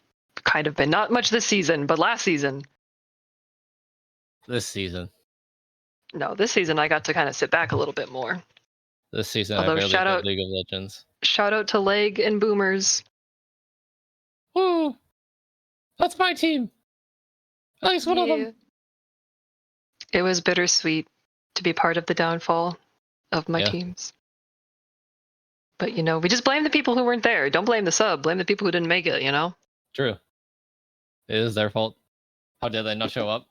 kind of been, not much this season, but last season. This season. No, this season I got to kind of sit back a little bit more. This season, Although I barely played League of Legends. Shout out to Leg and Boomers. Woo! That's my team. At least one of them. It was bittersweet to be part of the downfall of my Yeah. teams. But, you know, we just blame the people who weren't there. Don't blame the sub. Blame the people who didn't make it, you know? True. It is their fault. How dare they not show up?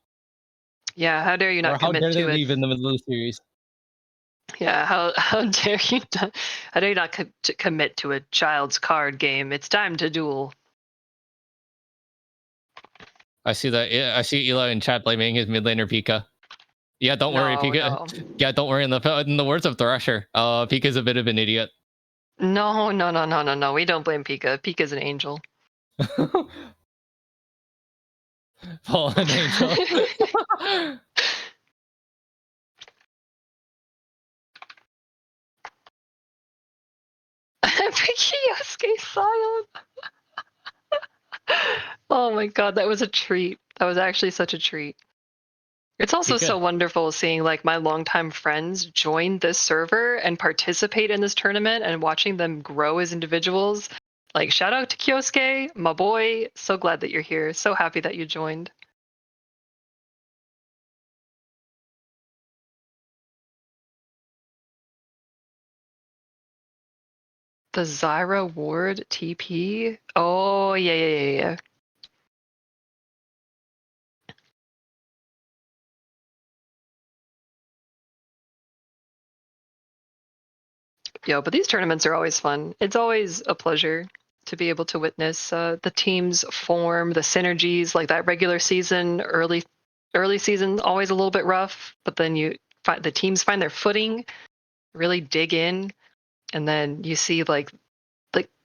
Yeah, how dare you not Or how commit dare to they it? leave in the middle of the series? Yeah, how dare you not, how dare you not commit to a child's card game? It's time to duel. I see that. I see Eli in chat blaming his mid laner Pika. Yeah, don't worry, Pika. No. Yeah, don't worry. In the words of Thrasher, Pika's a bit of an idiot. No. We don't blame Pika. Pika's an angel. Fallen angel. Yosuke silent. Oh my god, that was a treat. That was actually such a treat. It's also so wonderful seeing like my longtime friends join this server and participate in this tournament and watching them grow as individuals. Like shout out to Kyosuke, my boy. So glad that you're here. So happy that you joined. The Zyra Ward TP? Oh, yeah. Yo, but these tournaments are always fun. It's always a pleasure to be able to witness the teams form, the synergies. Like that regular season, early season, always a little bit rough, but then the teams find their footing, really dig in, and then you see like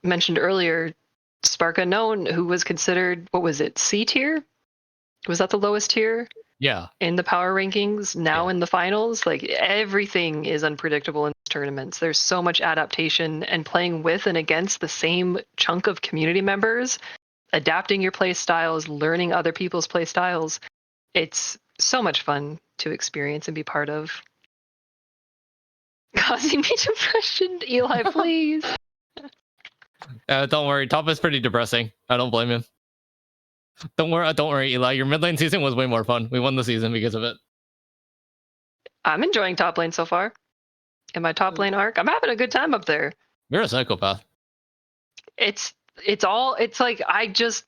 mentioned earlier, Spark Unknown, who was considered, what was it, C tier? Was that the lowest tier? Yeah. In the power rankings, now in the finals, like everything is unpredictable in tournaments. There's so much adaptation and playing with and against the same chunk of community members, adapting your play styles, learning other people's play styles. It's so much fun to experience and be part of. Causing me depression, Eli, please. Don't worry, top is pretty depressing. I don't blame him. Don't worry, Eli. Your mid lane season was way more fun. We won the season because of it. I'm enjoying top lane so far. In my top lane arc, I'm having a good time up there. You're a psychopath. It's like I just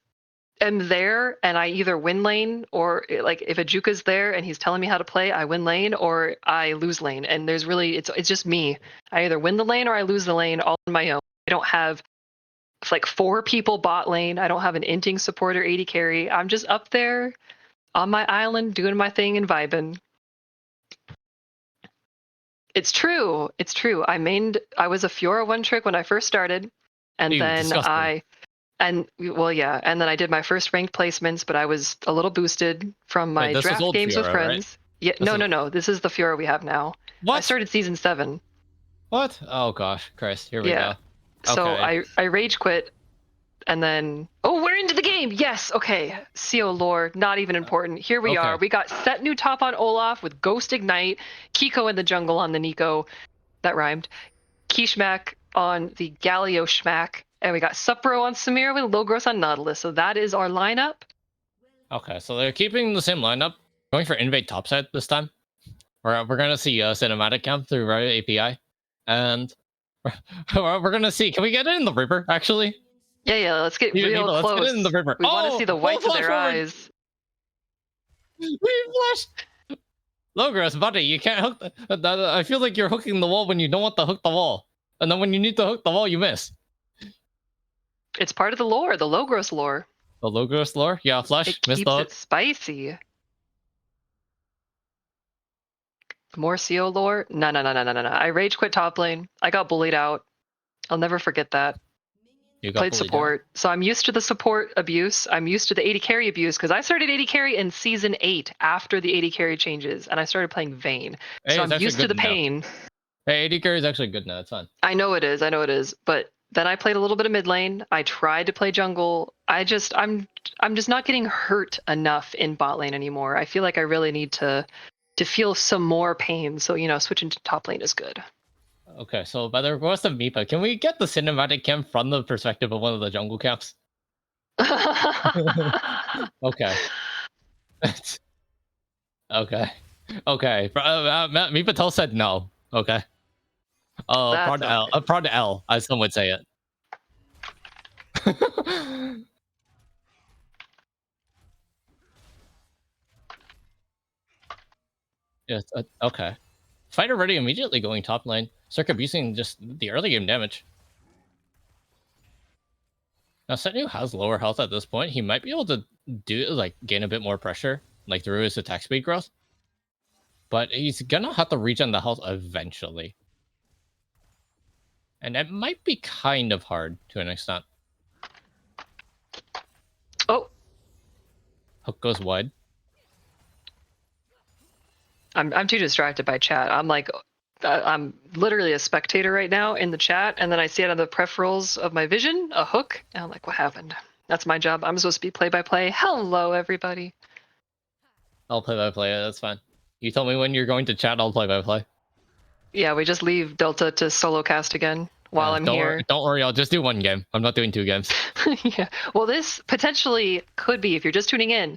am there and I either win lane or like if a Juka's there and he's telling me how to play, I win lane or I lose lane. And there's really it's just me. I either win the lane or I lose the lane all on my own. I don't have like 4 people bot lane. I don't have an inting support or AD carry. I'm just up there on my island doing my thing and vibing. It's true. I was a Fiora one trick when I first started. And then disgusting. and then I did my first ranked placements, but I was a little boosted from my draft games with friends. Right? Yeah, no. This is the Fiora we have now. What? I started season 7. What? Oh gosh, Christ! Here we go. Okay. So I rage quit, and then we're into the game. Yes. Okay. CO lore, not even important. Here we are. We got set new top on Olaf with Ghost Ignite, Kiko in the jungle on the Nico. That rhymed. Kishmak on the Galio Schmack. And we got Supro on Samira with Logros on Nautilus. So that is our lineup. Okay, so they're keeping the same lineup. Going for invade topside this time. We're gonna see cinematic camp through Riot API, and we're gonna see. Can we get it in the river? Actually. Yeah. Let's get real close. Let's get it in the river. We want to see the whites of their eyes. We flashed. Logros, buddy, you can't hook. I feel like you're hooking the wall when you don't want to hook the wall, and then when you need to hook the wall, you miss. It's part of the lore, the Logros lore. The Logros lore? Yeah, flash. It keeps it spicy. More CO lore? No. I rage quit top lane. I got bullied out. I'll never forget that. You got played bullied support, so I'm used to the support abuse. I'm used to the AD carry abuse because I started AD carry in season 8 after the AD carry changes, and I started playing Vayne. Hey, So it's I'm actually used to good the now. pain. Hey, AD carry is actually good now. It's fine. I know it is, but then I played a little bit of mid lane. I tried to play jungle. I'm just not getting hurt enough in bot lane anymore. I feel like I really need to feel some more pain. So, switching to top lane is good. Okay, so by the request of Mipa, can we get the cinematic cam from the perspective of one of the jungle camps? Okay. Okay. Okay. Mipa said no. Okay. That's okay. Prod L, as some would say it. Yes. Okay. Fight already immediately going top lane. Cirque abusing just the early game damage. Now Setnu has lower health at this point. He might be able to gain a bit more pressure, through his attack speed growth. But he's gonna have to regen the health eventually. And it might be kind of hard to an extent. Oh, Hook goes wide. I'm too distracted by chat. I'm literally a spectator right now in the chat, and then I see it on the peripherals of my vision, a hook, and I'm like, what happened? That's my job. I'm supposed to be play-by-play. Hello, everybody. I'll play-by-play it, that's fine. You tell me when you're going to chat, I'll play-by-play. Yeah, we just leave Delta to solo cast again while I'm here. Don't worry, I'll just do one game. I'm not doing 2 games. Yeah. Well, this potentially could be, if you're just tuning in,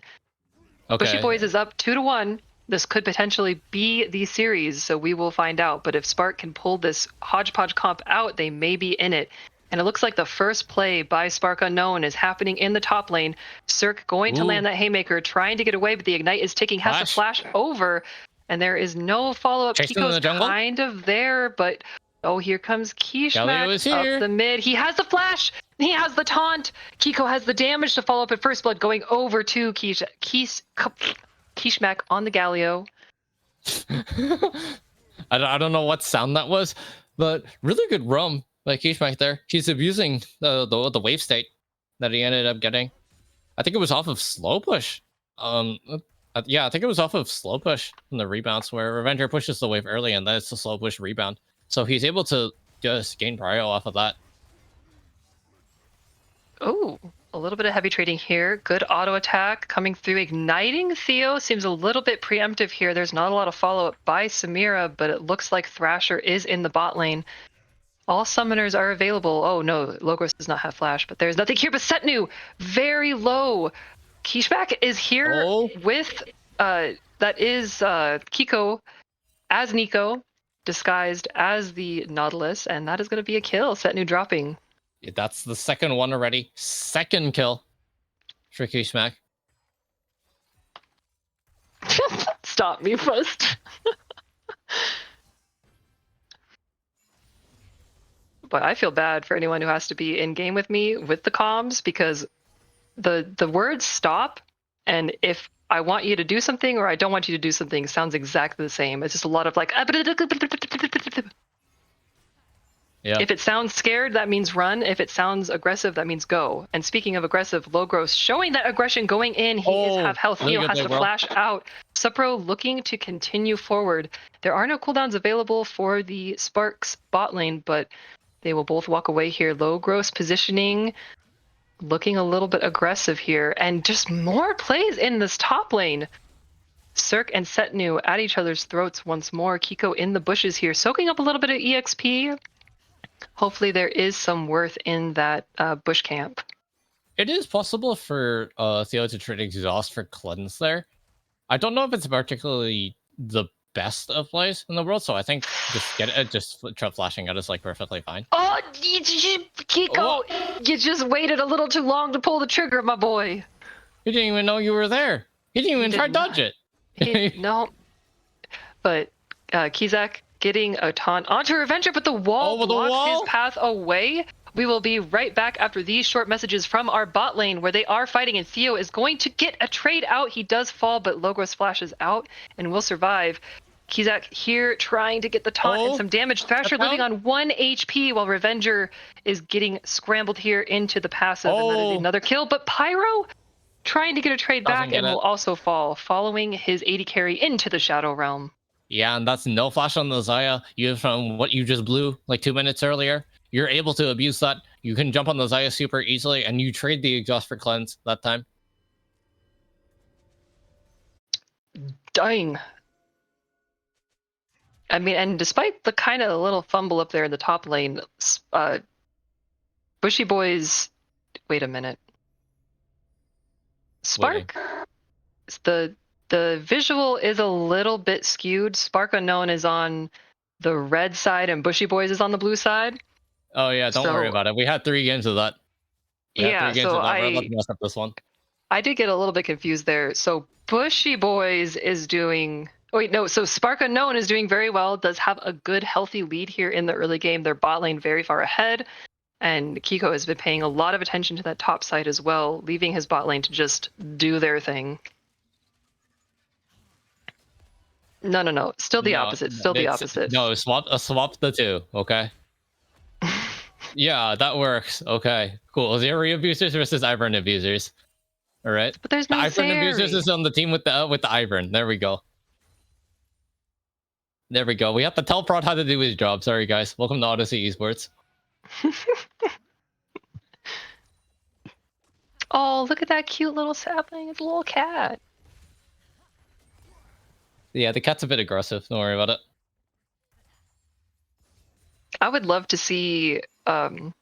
Okay. Bushy Boys is up 2-1. This could potentially be the series, so we will find out. But if Spark can pull this hodgepodge comp out, they may be in it. And it looks like the first play by Spark Unknown is happening in the top lane. Cirque going to land that haymaker, trying to get away, but the Ignite is ticking, has to flash over. And there is no follow-up. Kiko's kind of there, but oh, here comes Kishmak up the mid. He has the flash. He has the taunt. Kiko has the damage to follow up at first blood, going over to Kishmak on the Galio. I don't know what sound that was, but really good roam by Kishmak there. He's abusing the wave state that he ended up getting. I think it was off of slow push. Yeah, I think it was off of slow push from the rebounds where Revenger pushes the wave early and then it's a slow push rebound. So he's able to just gain prio off of that. Oh, a little bit of heavy trading here. Good auto attack coming through. Igniting Theo seems a little bit preemptive here. There's not a lot of follow-up by Samira, but it looks like Thrasher is in the bot lane. All summoners are available. Oh no, Logos does not have flash, but there's nothing here but Setnu. Very low. Kishmak is here with, that is Kiko as Nico, disguised as the Nautilus, and that is going to be a kill. Setnu dropping. Yeah, that's the second one already. Second kill for Kishmak. Stop me first. But I feel bad for anyone who has to be in game with me with the comms, because the words stop and if I want you to do something or I don't want you to do something sounds exactly the same. It's just a lot of like. Yeah. If it sounds scared, that means run. If it sounds aggressive, that means go. And speaking of aggressive, Logros showing that aggression going in. He is half health. Theo has to flash out. Supro looking to continue forward. There are no cooldowns available for the Sparks bot lane, but they will both walk away here. Logros positioning, looking a little bit aggressive here. And just more plays in this top lane. Cirque and Setnu at each other's throats once more. Kiko in the bushes here, soaking up a little bit of EXP. Hopefully there is some worth in that bush camp. It is possible for Theo to trade Exhaust for Cleanse there. I don't know if it's particularly the best of plays in the world, so I think just flashing out is like perfectly fine. Oh, Kiko, you just waited a little too long to pull the trigger, my boy. He didn't even know you were there. He didn't even try to dodge it. No. But Kizak getting a taunt onto Revenger, but the wall blocks his path away. We will be right back after these short messages from our bot lane where they are fighting, and Theo is going to get a trade out. He does fall, but Logos flashes out and will survive. Kizak here trying to get the taunt and some damage. Thrasher living on 1 HP while Revenger is getting scrambled here into the passive. And that is another kill. But Pyro trying to get a trade back and will also fall, following his AD carry into the Shadow Realm. Yeah, and that's no flash on the Xayah. From what you just blew like 2 minutes earlier. You're able to abuse that. You can jump on the Xayah super easily, and you trade the exhaust for cleanse that time. Dang. I mean, and despite the kind of little fumble up there in the top lane, Bushy Boys. Wait a minute. Spark. The visual is a little bit skewed. Spark Unknown is on the red side, and Bushy Boys is on the blue side. Oh yeah, don't worry about it. We had 3 games of that. I mess up this one. I did get a little bit confused there. So Bushy Boys is doing. Oh, wait, no. So Spark Unknown is doing very well. Does have a good, healthy lead here in the early game. Their bot lane very far ahead, and Kiko has been paying a lot of attention to that top side as well, leaving his bot lane to just do their thing. No. Still the opposite. Still the opposite. No, swap the two. Okay. Yeah, that works. Okay, cool. Zeri abusers versus Ivern abusers. All right. But there's no Ivern abusers is on the team with the Ivern. There we go. There we go. We have to tell Prod how to do his job. Sorry, guys. Welcome to Odyssey Esports. Oh, look at that cute little sapling. It's a little cat. Yeah, the cat's a bit aggressive. Don't worry about it. I would love to see Ivern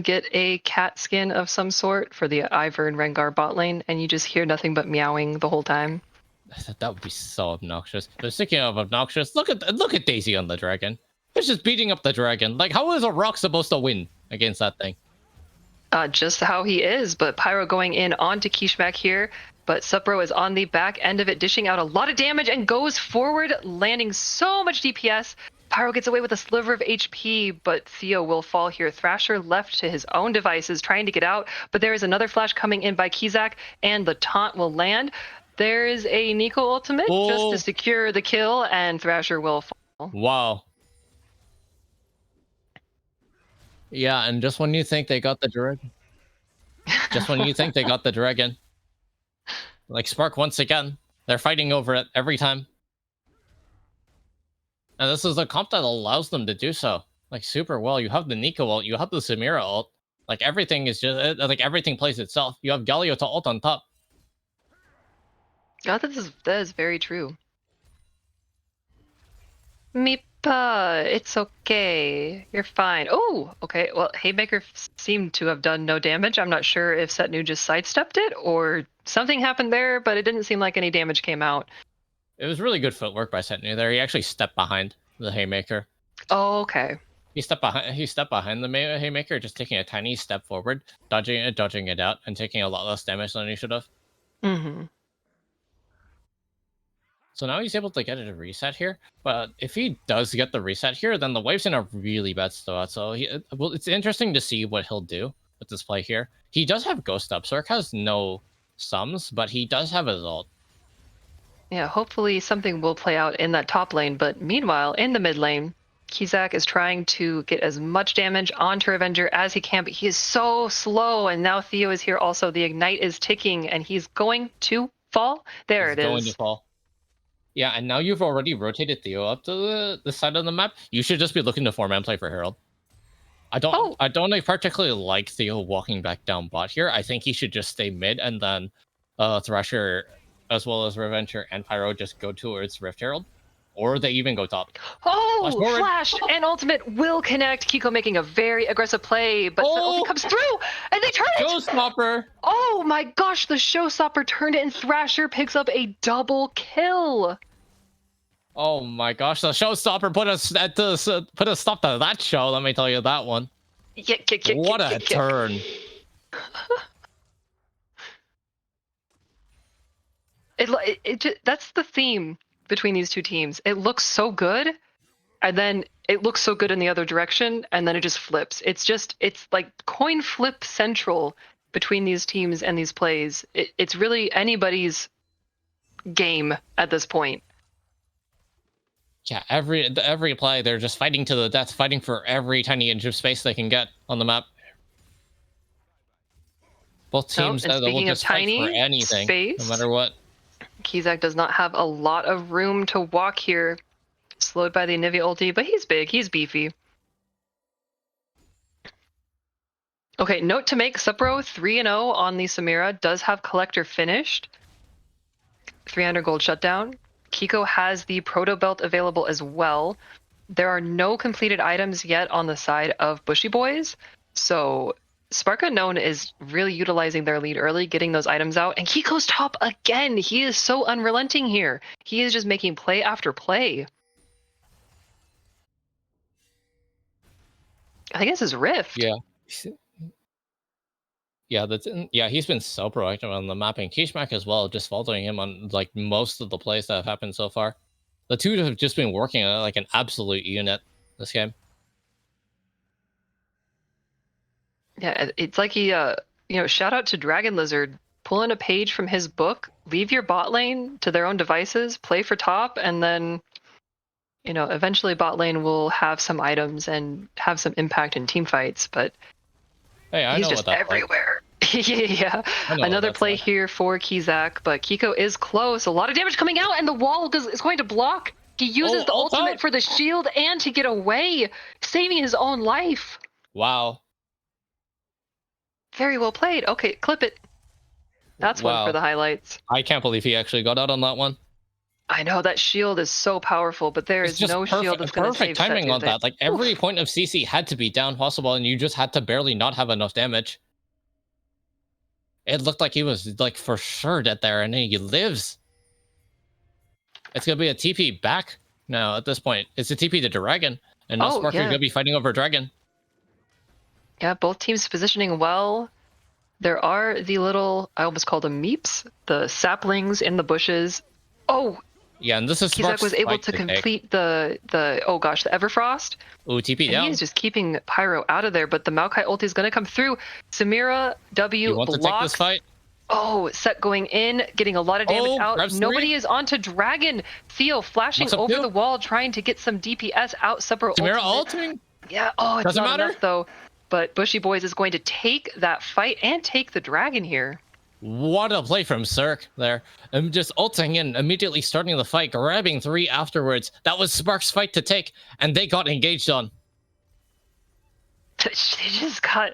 get a cat skin of some sort for the Ivern Rengar bot lane, and you just hear nothing but meowing the whole time. That would be so obnoxious. But speaking of obnoxious, look at Daisy on the dragon. It's just beating up the dragon. Like, how is a rock supposed to win against that thing? Just how he is, but Pyro going in onto Kishmak here, but Supro is on the back end of it, dishing out a lot of damage and goes forward, landing so much DPS. Pyro gets away with a sliver of HP, but Theo will fall here. Thrasher left to his own devices, trying to get out, but there is another flash coming in by Kizak, and the taunt will land. There is a Nico ultimate just to secure the kill, and Thrasher will fall. Wow. Yeah, and just when you think they got the dragon, like Spark once again, they're fighting over it every time. And this is a comp that allows them to do so, like, super well. You have the Nico ult, you have the Samira ult, like, everything is just, like, everything plays itself. You have Galio to ult on top. Oh, that is very true. Mipa, it's okay. You're fine. Oh, okay. Well, Haymaker seemed to have done no damage. I'm not sure if Setnu just sidestepped it or something happened there, but it didn't seem like any damage came out. It was really good footwork by Setnu there. He actually stepped behind the Haymaker. Oh, okay. He stepped behind the Haymaker, just taking a tiny step forward, dodging it out, and taking a lot less damage than he should have. Mm-hmm. So now he's able to get it a reset here. But if he does get the reset here, then the wave's in a really bad spot. So it's interesting to see what he'll do with this play here. He does have Ghost up. Zerk has no sums, but he does have his ult. Yeah, hopefully something will play out in that top lane. But meanwhile, in the mid lane, Kizak is trying to get as much damage onto Revenger as he can, but he is so slow. And now Theo is here also. The Ignite is ticking, and he's going to fall. There it is. Going to fall. Yeah, and now you've already rotated Theo up to the side of the map. You should just be looking to 4-man play for Herald. I don't particularly like Theo walking back down bot here. I think he should just stay mid, and then Thrasher, as well as Revenger and Pyro, just go towards Rift Herald. Or they even go top. Oh, flash and ultimate will connect. Kiko making a very aggressive play, but the ultimate comes through, and they turn it! Showstopper! Oh my gosh, the Showstopper turned it, and Thrasher picks up a double kill. Oh my gosh, the Showstopper put a stop to that show, let me tell you that one. What a turn. That's the theme between these two teams. It looks so good, and then it looks so good in the other direction, and then it just flips. It's like coin flip central between these teams and these plays. It's really anybody's game at this point. Yeah, every play they're just fighting to the death, fighting for every tiny inch of space they can get on the map. Both Oh, teams and that will speaking of just fight for tiny anything, no space, matter what. Kizak does not have a lot of room to walk here. Slowed by the Anivia ulti, but he's big, he's beefy. Okay, note to make, Supro 3-0 on the Samira, does have Collector finished. 300 gold shutdown. Kiko has the Proto Belt available as well. There are no completed items yet on the side of Bushy Boys, so Spark Unknown is really utilizing their lead early, getting those items out, and Kiko's top again. He is so unrelenting here. He is just making play after play. I think this is Rift. Yeah. Yeah, he's been so proactive on the mapping. Kishmak as well, just following him on like most of the plays that have happened so far. The two have just been working like an absolute unit this game. Yeah, it's like he, shout out to Dragon Lizard, pulling a page from his book, leave your bot lane to their own devices, play for top, and then, eventually bot lane will have some items and have some impact in team fights, but Hey, I he's know just what that's everywhere. Yeah, I know what another that's play like. here for Kizak, but Kiko is close. A lot of damage coming out, and the wall is going to block. He uses the ult ultimate out. for the shield and to get away, saving his own life. Wow. Very well played. Okay, clip it. That's one for Wow. the highlights. I can't believe he actually got out on that one. I know that shield is so powerful, but there It's is just no shield that's going to save perfect timing Setu. on that. Like every point of CC had to be down possible, and you just had to barely not have enough damage. It looked like he was like for sure dead there, and he lives. It's gonna be a TP back now at this point. It's a TP to Dragon, and now Spark is Yeah. gonna be fighting over Dragon. Yeah, both teams positioning well. There are the little, I almost called them meeps, the saplings in the bushes. Oh, Yeah, and this is Kizak was able to complete the Everfrost. Ooh, TP And down. he is just keeping Pyro out of there, but the Maokai ulti is going to come through. Samira, W, You want to take this fight? Oh, Set going in, getting a lot of damage out. Nobody is onto Dragon. Theo flashing over the wall, trying to get some DPS out. Supper Samira ulting? Yeah, it's Doesn't not matter enough though. But Bushy Boys is going to take that fight and take the Dragon here. What a play from Cirque there. I'm just ulting in, immediately starting the fight, grabbing 3 afterwards. That was Spark's fight to take, and they got engaged on. They just got...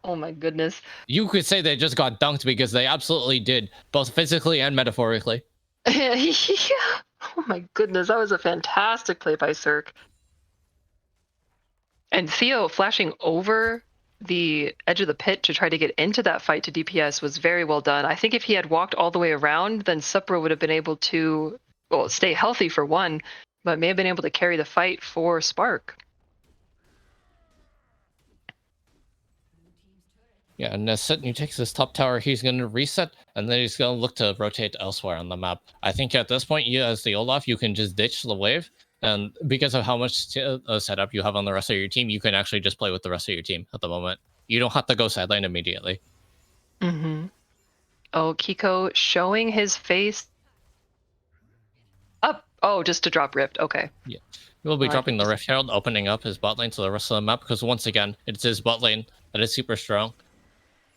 Oh my goodness. You could say they just got dunked because they absolutely did, both physically and metaphorically. Yeah. Oh my goodness, that was a fantastic play by Cirque. And Theo flashing over the edge of the pit to try to get into that fight to DPS was very well done. I think if he had walked all the way around, then Supra would have been able to, stay healthy for one, but may have been able to carry the fight for Spark. Yeah, and as Setnu takes this top tower, he's going to reset, and then he's going to look to rotate elsewhere on the map. I think at this point, you as the Olaf, you can just ditch the wave, and because of how much setup you have on the rest of your team, you can actually just play with the rest of your team at the moment. You don't have to go sideline immediately. Mm-hmm. Oh, Kiko showing his face up. Oh, just to drop Rift. Okay. Yeah. We'll be dropping the Rift Herald, opening up his bot lane to the rest of the map, because once again, it's his bot lane that is super strong.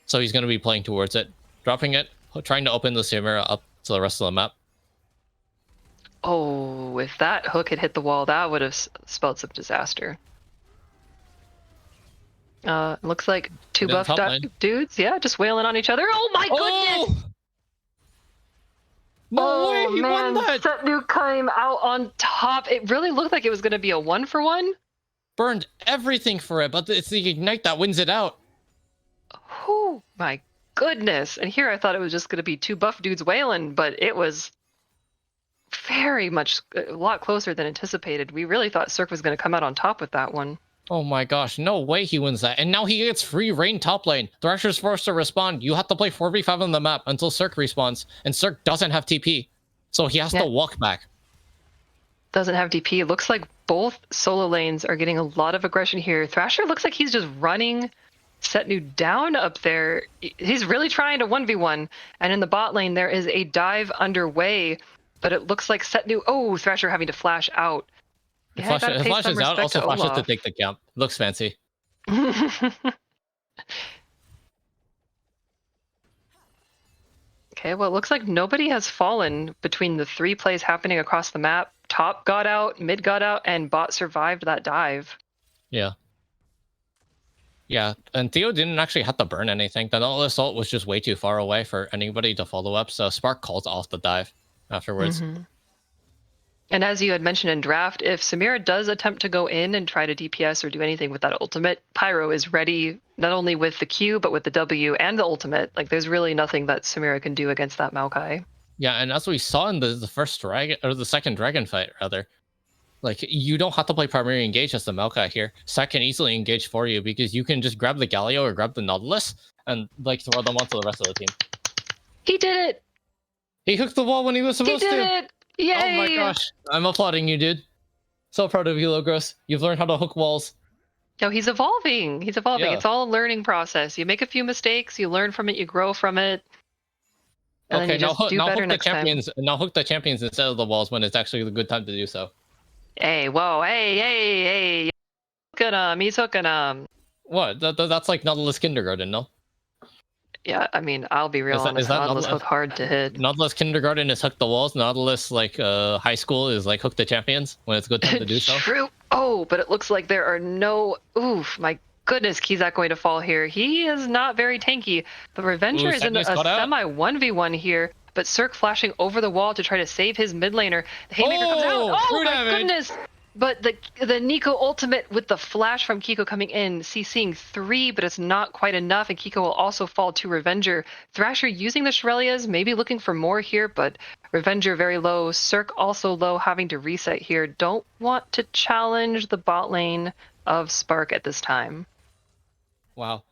So he's going to be playing towards it, dropping it, trying to open the Samira up to the rest of the map. Oh, if that hook had hit the wall, that would have spelled some disaster. Looks like two buff dudes, yeah, just wailing on each other. Oh my goodness! No way, he won that! Setnu came out on top. It really looked like it was going to be a 1-for-1. Burned everything for it, but it's the Ignite that wins it out. Oh my goodness. And here I thought it was just going to be two buff dudes wailing, but it was very much a lot closer than anticipated. We really thought Cirque was going to come out on top with that one. Oh my gosh, no way he wins that. And now he gets free reign top lane. Thrasher's forced to respond. You have to play 4v5 on the map until Cirque respawns. And Cirque doesn't have TP. So he has to walk back. Doesn't have DP. Looks like both solo lanes are getting a lot of aggression here. Thrasher looks like he's just running Setnu down up there. He's really trying to 1v1. And in the bot lane, there is a dive underway. But it looks like Setnu... Oh, Thrasher having to flash out. Yeah, I gotta It pay some flashes out, respect also to flashes to Olaf. take the camp. Looks fancy. Okay, well, it looks like nobody has fallen between the 3 plays happening across the map. Top got out, mid got out, and bot survived that dive. Yeah. Yeah, and Theo didn't actually have to burn anything. The Nautilus ult was just way too far away for anybody to follow up, so Spark calls off the dive afterwards. And as you had mentioned in draft, if Samira does attempt to go in and try to DPS or do anything with that ultimate, Pyro is ready not only with the Q, but with the W and the ultimate. Like, there's really nothing that Samira can do against that Maokai. Yeah, and as we saw in the first dragon, or the second dragon fight, rather, like, you don't have to play primary engage as the Maokai here. Sec can easily engage for you because you can just grab the Galio or grab the Nautilus and, like, throw them onto the rest of the team. He did it! He hooked the wall when he was supposed He did to! it! Yay! Oh my gosh. I'm applauding you, dude. So proud of you, Logros. You've learned how to hook walls. No, he's evolving. He's evolving. Yeah. It's all a learning process. You make a few mistakes, you learn from it, you grow from it. And then you just do better next time. Now hook the champions instead of the walls when it's actually a good time to do so. Hey, whoa, hey. Look at him. He's hooking him. What? That's like Nautilus Kindergarten, no? Yeah, I mean, I'll be real honest. Is that Nautilus hook hard to hit. Nautilus Kindergarten is hook the walls. Nautilus, like, high school is like hook the champions when it's a good time to do so. True. Oh, but it looks like there are no... Oof, my goodness, Kizak going to fall here. He is not very tanky. But Revenger is in a semi 1v1 here. But Cirque flashing over the wall to try to save his mid laner. The Haymaker comes out. Oh my goodness! But the Nico ultimate with the flash from Kiko coming in, CCing 3, but it's not quite enough, and Kiko will also fall to Revenger. Thrasher using the Shurelya's, maybe looking for more here, but Revenger very low. Cirque also low, having to reset here. Don't want to challenge the bot lane of Spark at this time. Wow.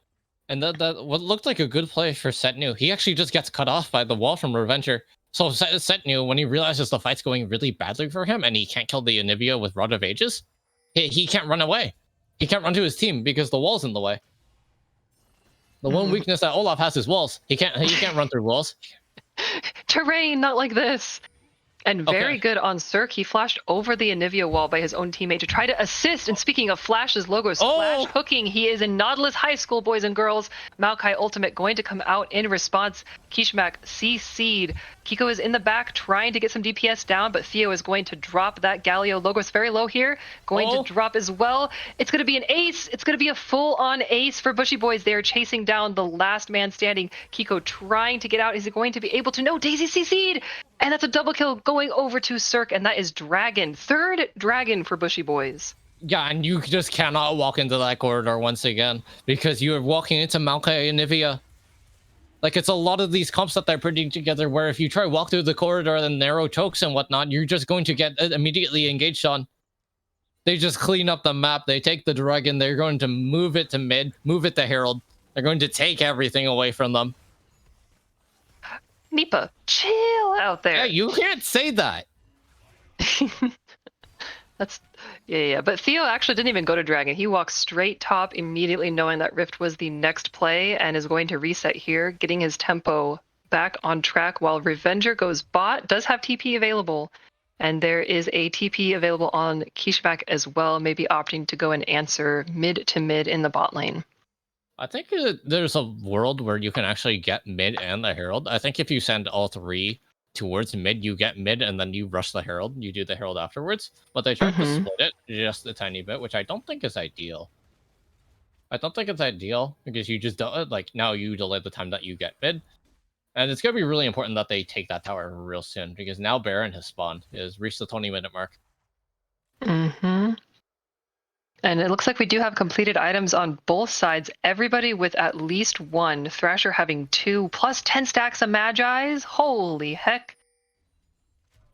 And that what looked like a good play for Setnu. He actually just gets cut off by the wall from Revenger. So Setnu, when he realizes the fight's going really badly for him and he can't kill the Anivia with Rod of Ages, he can't run away. He can't run to his team because the wall's in the way. The one weakness that Olaf has is walls. He can't run through walls. Terrain, not like this. And very good on Cirque. He flashed over the Anivia wall by his own teammate to try to assist. And speaking of flashes, Logos flash hooking. He is in Nautilus High School, boys and girls. Maokai ultimate going to come out in response. Kishmak CC'd. Kiko is in the back trying to get some DPS down, but Theo is going to drop that Galio. Logos very low here. Going to drop as well. It's going to be an ace. It's going to be a full-on ace for Bushy Boys. They are chasing down the last man standing. Kiko trying to get out. Is he going to be able to? No, Daisy CC'd. And that's a double kill going over to Cirque, and that is Dragon. Third Dragon for Bushy Boys. Yeah, and you just cannot walk into that corridor once again because you are walking into Maokai and Anivia. Like, it's a lot of these comps that they're putting together where if you try to walk through the corridor and narrow chokes and whatnot, you're just going to get immediately engaged on. They just clean up the map. They take the dragon. They're going to move it to mid, move it to Herald. They're going to take everything away from them. Nipa, chill out there. Yeah, you can't say that. That's yeah. But Theo actually didn't even go to Dragon. He walked straight top immediately, knowing that Rift was the next play, and is going to reset here, getting his tempo back on track. While Revenger goes bot, does have TP available, and there is a TP available on Kishmak as well. Maybe opting to go and answer mid to mid in the bot lane. I think there's a world where you can actually get mid and the Herald. I think if you send all three towards mid, you get mid and then you rush the Herald. You do the Herald afterwards. But they tried to split it just a tiny bit, which I don't think is ideal. I don't think it's ideal because you just don't, like, now you delay the time that you get mid. And it's going to be really important that they take that tower real soon because now Baron has spawned. He has reached the 20-minute mark. And it looks like we do have completed items on both sides. Everybody with at least one. Thrasher having 2, plus 10 stacks of Magi's. Holy heck.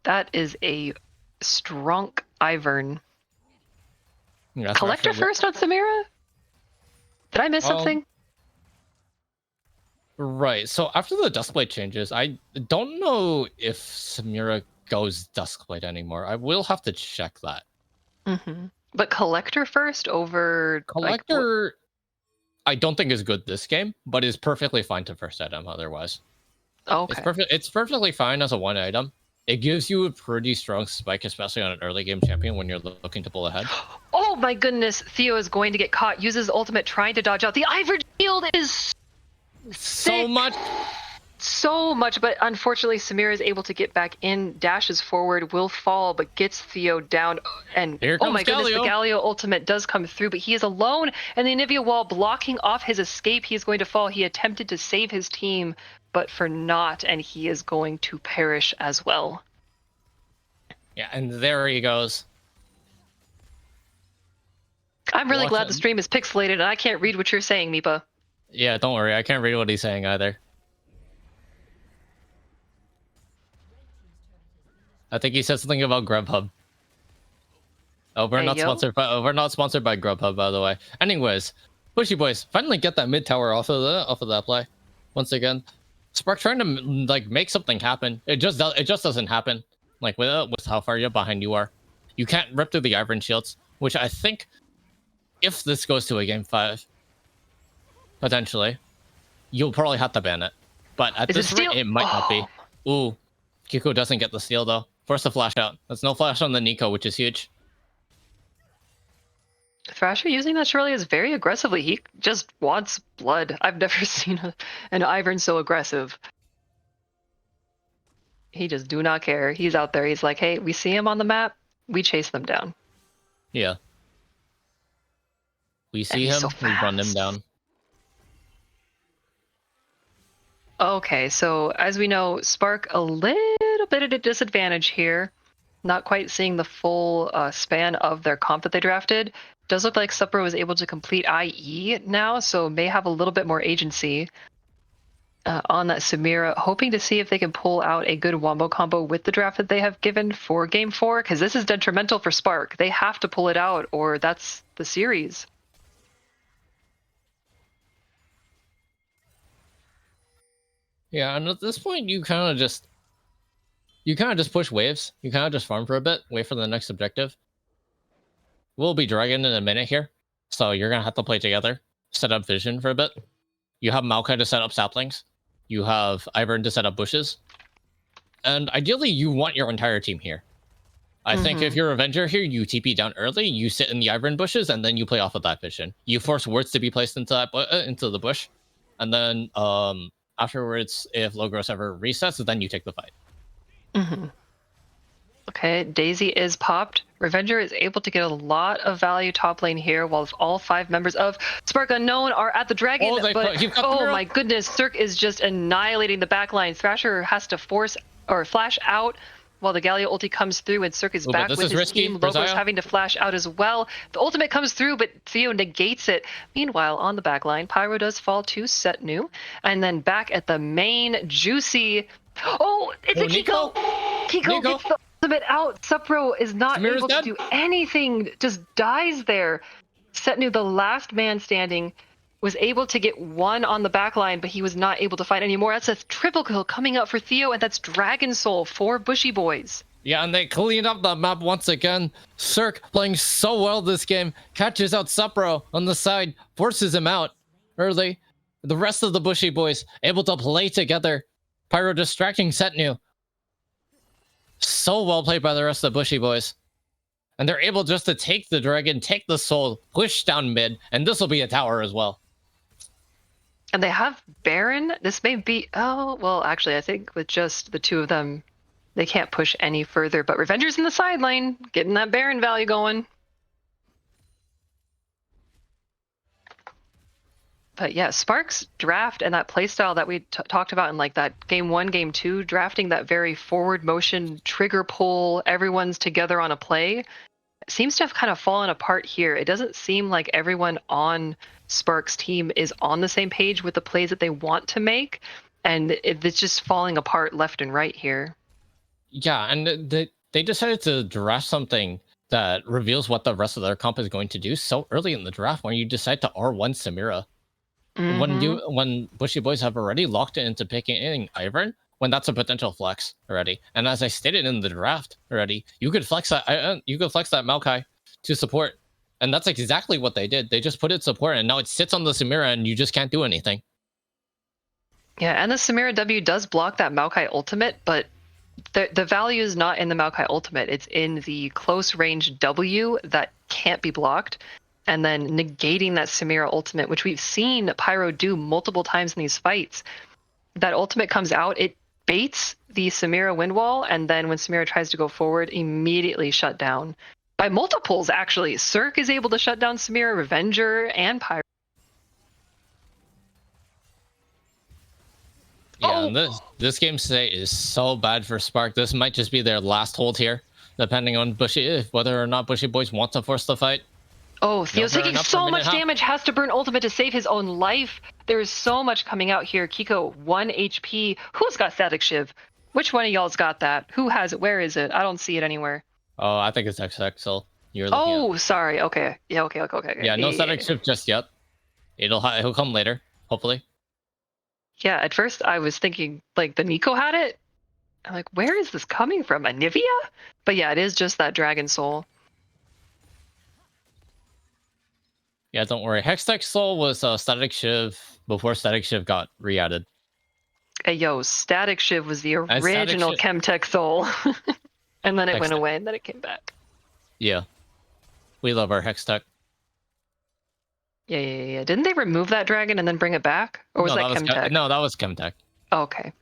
That is a strong Ivern. Yeah, Collector first on Samira? Did I miss something? Right. So after the Duskblade changes, I don't know if Samira goes Duskblade anymore. I will have to check that. But Collector first over... Collector, like, I don't think is good this game, but is perfectly fine to first item otherwise. Okay. It's perfectly fine as a one item. it gives you a pretty strong spike, especially on an early game champion when you're looking to pull ahead. Oh my goodness, Theo is going to get caught. Uses ultimate trying to dodge out. The Ivern shield is So much. So much, but unfortunately Samira is able to get back in, dashes forward, will fall, but gets Theo down. And Here oh comes my goodness, the Galio. Galio ultimate does come through, but he is alone, and the Anivia wall blocking off his escape. He is going to fall. He attempted to save his team, but for naught, and he is going to perish as well. Yeah, and there he goes. I'm really glad the stream is pixelated, and I can't read what you're saying, Meepa. Yeah, don't worry. I can't read what he's saying either. I think he said something about Grubhub. Oh, we're not sponsored by Grubhub, by the way. Anyways, Bushy Boys finally get that mid tower off of that play. Once again, Spark trying to like make something happen. It just doesn't happen. Like with how far behind you are, you can't rip through the Iron Shields. Which I think, if this goes to a game 5, potentially, you'll probably have to ban it. But at this rate, it might not be. Ooh, Kiko doesn't get the steal though. Force the flash out. There's no flash on the Nico, which is huge. Thrasher using that Shirley is very aggressively. He just wants blood. I've never seen an Ivern so aggressive. He just do not care. He's out there. He's like, hey, we see him on the map. We chase them down. Yeah. We see him, we run him down. Okay, so as we know, Spark a little bit at a disadvantage here. Not quite seeing the full span of their comp that they drafted. Does look like Supra was able to complete IE now, so may have a little bit more agency on that Samira, hoping to see if they can pull out a good wombo combo with the draft that they have given for Game 4, because this is detrimental for Spark. They have to pull it out, or that's the series. Yeah, and at this point, you kind of just push waves. You kind of just farm for a bit, wait for the next objective. We'll be dragging in a minute here, so you're gonna have to play together, set up vision for a bit. You have Maokai to set up saplings. You have Ivern to set up bushes. And ideally, you want your entire team here. I think if you're Avenger here, you TP down early, you sit in the Ivern bushes, and then you play off of that vision. You force wards to be placed into the bush, and then afterwards, if Logros ever resets, then you take the fight. Okay, Daisy is popped. Revenger is able to get a lot of value top lane here, while all 5 members of Spark Unknown are at the dragon. Oh my goodness, Cirque is just annihilating the backline. Thrasher has to force or flash out while the Galio ulti comes through, and Cirque is back with his team. Logos having to flash out as well. The ultimate comes through, but Theo negates it. Meanwhile, on the backline, Pyro does fall to Setnu, and then back at the main, Juicy. Oh, it's a Kiko! Kiko gets the ultimate out. Supro is not able to do anything, just dies there. Setnu, the last man standing, was able to get 1 on the back line, but he was not able to fight anymore. That's a triple kill coming up for Theo, and that's Dragon Soul for Bushy Boys. Yeah, and they cleaned up the map once again. Cirque playing so well this game, catches out Supro on the side, forces him out early. The rest of the Bushy Boys able to play together. Pyro distracting Setnu. So well played by the rest of the Bushy Boys. And they're able just to take the dragon, take the soul, push down mid, and this will be a tower as well. And they have Baron. This may be... Oh, well, actually, I think with just the 2 of them, they can't push any further. But Revenger's in the sideline, getting that Baron value going. But yeah, Spark's draft and that playstyle that we talked about in like that game 1, game 2, drafting that very forward motion, trigger pull, everyone's together on a play, seems to have kind of fallen apart here. It doesn't seem like everyone on Spark's team is on the same page with the plays that they want to make, and it's just falling apart left and right here. Yeah, and they decided to draft something that reveals what the rest of their comp is going to do so early in the draft when you decide to R1 Samira. When Bushy Boys have already locked it into picking Ivern, when that's a potential flex already. And as I stated in the draft already, you could flex that Maokai to support. And that's exactly what they did. They just put it support, and now it sits on the Samira, and you just can't do anything. Yeah, and the Samira W does block that Maokai ultimate, but The value is not in the Maokai ultimate. It's in the close range W that can't be blocked, and then negating that Samira ultimate, which we've seen Pyro do multiple times in these fights. That ultimate comes out, it baits the Samira wind wall, and then when Samira tries to go forward, immediately shut down. By multiples, actually. Cirque is able to shut down Samira, Revenger, and Pyro. Yeah, and this game today is so bad for Spark. This might just be their last hold here, depending on Bushy, whether or not Bushy Boys want to force the fight. Oh, Theo's fair taking enough for a so minute much and a half. damage, has to burn ultimate to save his own life. There's so much coming out here. Kiko, 1 HP. Who's got Static Shiv? Which one of y'all's got that? Who has it? Where is it? I don't see it anywhere. Oh, I think it's XXL. You're looking at. Oh, sorry. Okay. Yeah, okay. Yeah, no static shift just yet. It'll come later, hopefully. Yeah, at first I was thinking like the Nico had it. I'm like, where is this coming from? Anivia? But yeah, it is just that Dragon Soul. Yeah, don't worry. Hextech Soul was Static Shiv before Static Shiv got re-added. Hey, yo, Static Shiv was the And Static original Shiv- Chemtech Soul. And then it went Hextech. away and then it came back. Yeah. We love our Hextech. Yeah. Didn't they remove that dragon and then bring it back? Or was that Chemtech? No, that was Chemtech. Oh, okay.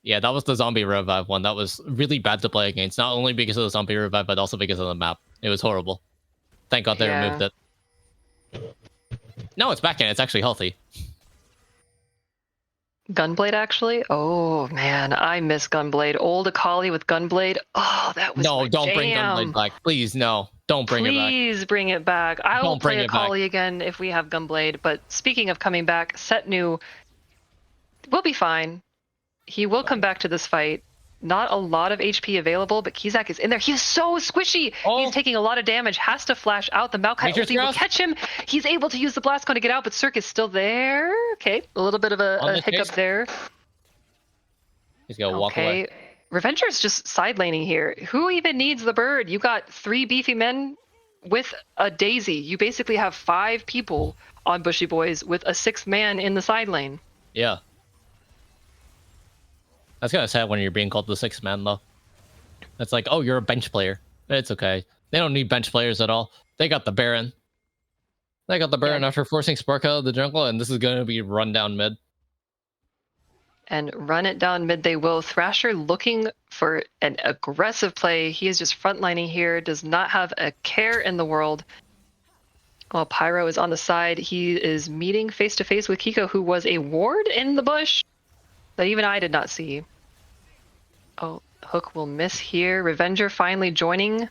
Yeah, that was the zombie revive one. That was really bad to play against, not only because of the zombie revive, but also because of the map. It was horrible. Thank God they Yeah. removed it. No, it's back in. It's actually healthy. Gunblade, actually? Oh, man. I miss Gunblade. Old Akali with Gunblade. Oh, that was No, my don't bring jam. Gunblade back. Please, no. Don't bring it back. Please bring it back. I will Don't bring play it back. Akali again if we have Gunblade. But speaking of coming back, Setnu will be fine. He will come back to this fight. Not a lot of HP available, but Kizak is in there. He's so squishy. Oh. He's taking a lot of damage. Has to flash out. The Maokai Nature's ulti will Grasp. catch him. He's able to use the Blast Cone to get out, but Cirque is still there. Okay, a little bit of On a the hiccup chase. there. He's gonna walk away. Okay, Revenger's just side laning here. Who even needs the bird? You got 3 beefy men with a Daisy. You basically have 5 people on Bushy Boys with a 6th man in the side lane. Yeah. That's kind of sad when you're being called the 6th man, though. It's like, oh, you're a bench player. It's okay. They don't need bench players at all. They got the Baron. They got the Baron after forcing Spark out of the jungle, and this is going to be run down mid. And run it down mid they will. Thrasher looking for an aggressive play. He is just frontlining here, does not have a care in the world. While Pyro is on the side, he is meeting face to face with Kiko, who was a ward in the bush that even I did not see. Oh, Hook will miss here. Revenger finally joining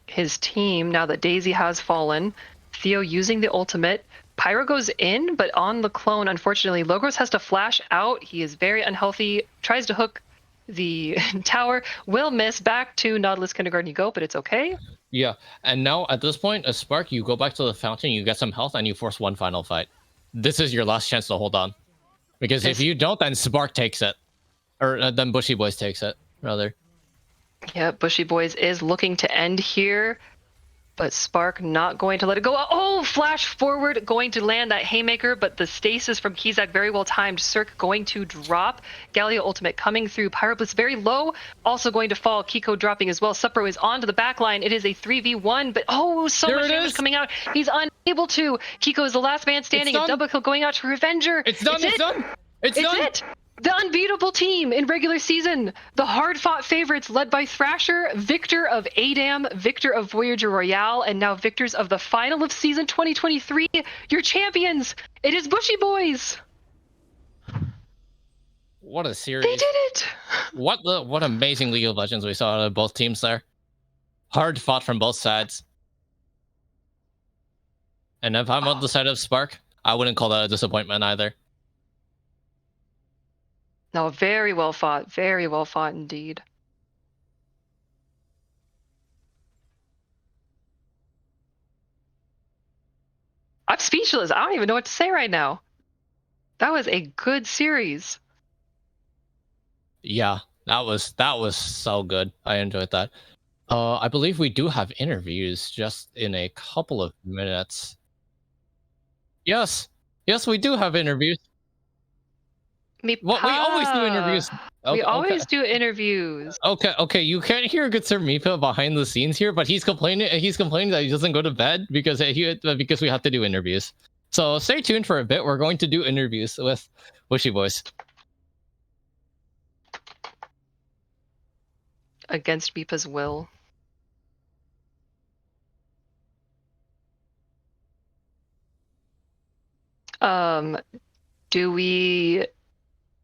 his team now that Daisy has fallen. Theo using the ultimate. Pyro goes in, but on the clone, unfortunately, Logros has to flash out. He is very unhealthy. Tries to hook the tower. Will miss. Back to Nautilus Kindergarten you go, but it's okay. Yeah, and now at this point, as Spark, you go back to the fountain, you get some health, and you force one final fight. This is your last chance to hold on. Because if you don't, then Spark takes it. Or then Bushy Boys takes it, rather. Yeah, Bushy Boys is looking to end here, but Spark not going to let it go. Oh, flash forward, going to land that Haymaker, but the stasis from Kizak very well timed. Cirque going to drop. Galio ultimate coming through. Pyroblitz very low, also going to fall. Kiko dropping as well. Supro is onto the back line. It is a 3v1, but oh, so There much it damage is. coming out. He's unable to. Kiko is the last man standing. A done. double kill going out to Revenger. It's done, it's done! It's done! It. The unbeatable team in regular season. The hard-fought favorites led by Thrasher, victor of ADAM, victor of Voyager Royale, and now victors of the final of season 2023. Your champions. It is Bushy Boys. What a series. They did it. What amazing League of Legends we saw out of both teams there. Hard fought from both sides. And if I'm on the side of Spark, I wouldn't call that a disappointment either. No, very well fought. Very well fought indeed. I'm speechless. I don't even know what to say right now. That was a good series. Yeah, that was so good. I enjoyed that. I believe we do have interviews just in a couple of minutes. Yes, we do have interviews. Well, we always do interviews. We Okay, always do interviews. okay. You can't hear good Sir Mipa behind the scenes here, but he's complaining. He's complaining that he doesn't go to bed because because we have to do interviews. So stay tuned for a bit. We're going to do interviews with Bushy Boys. Against Mipa's will. Do we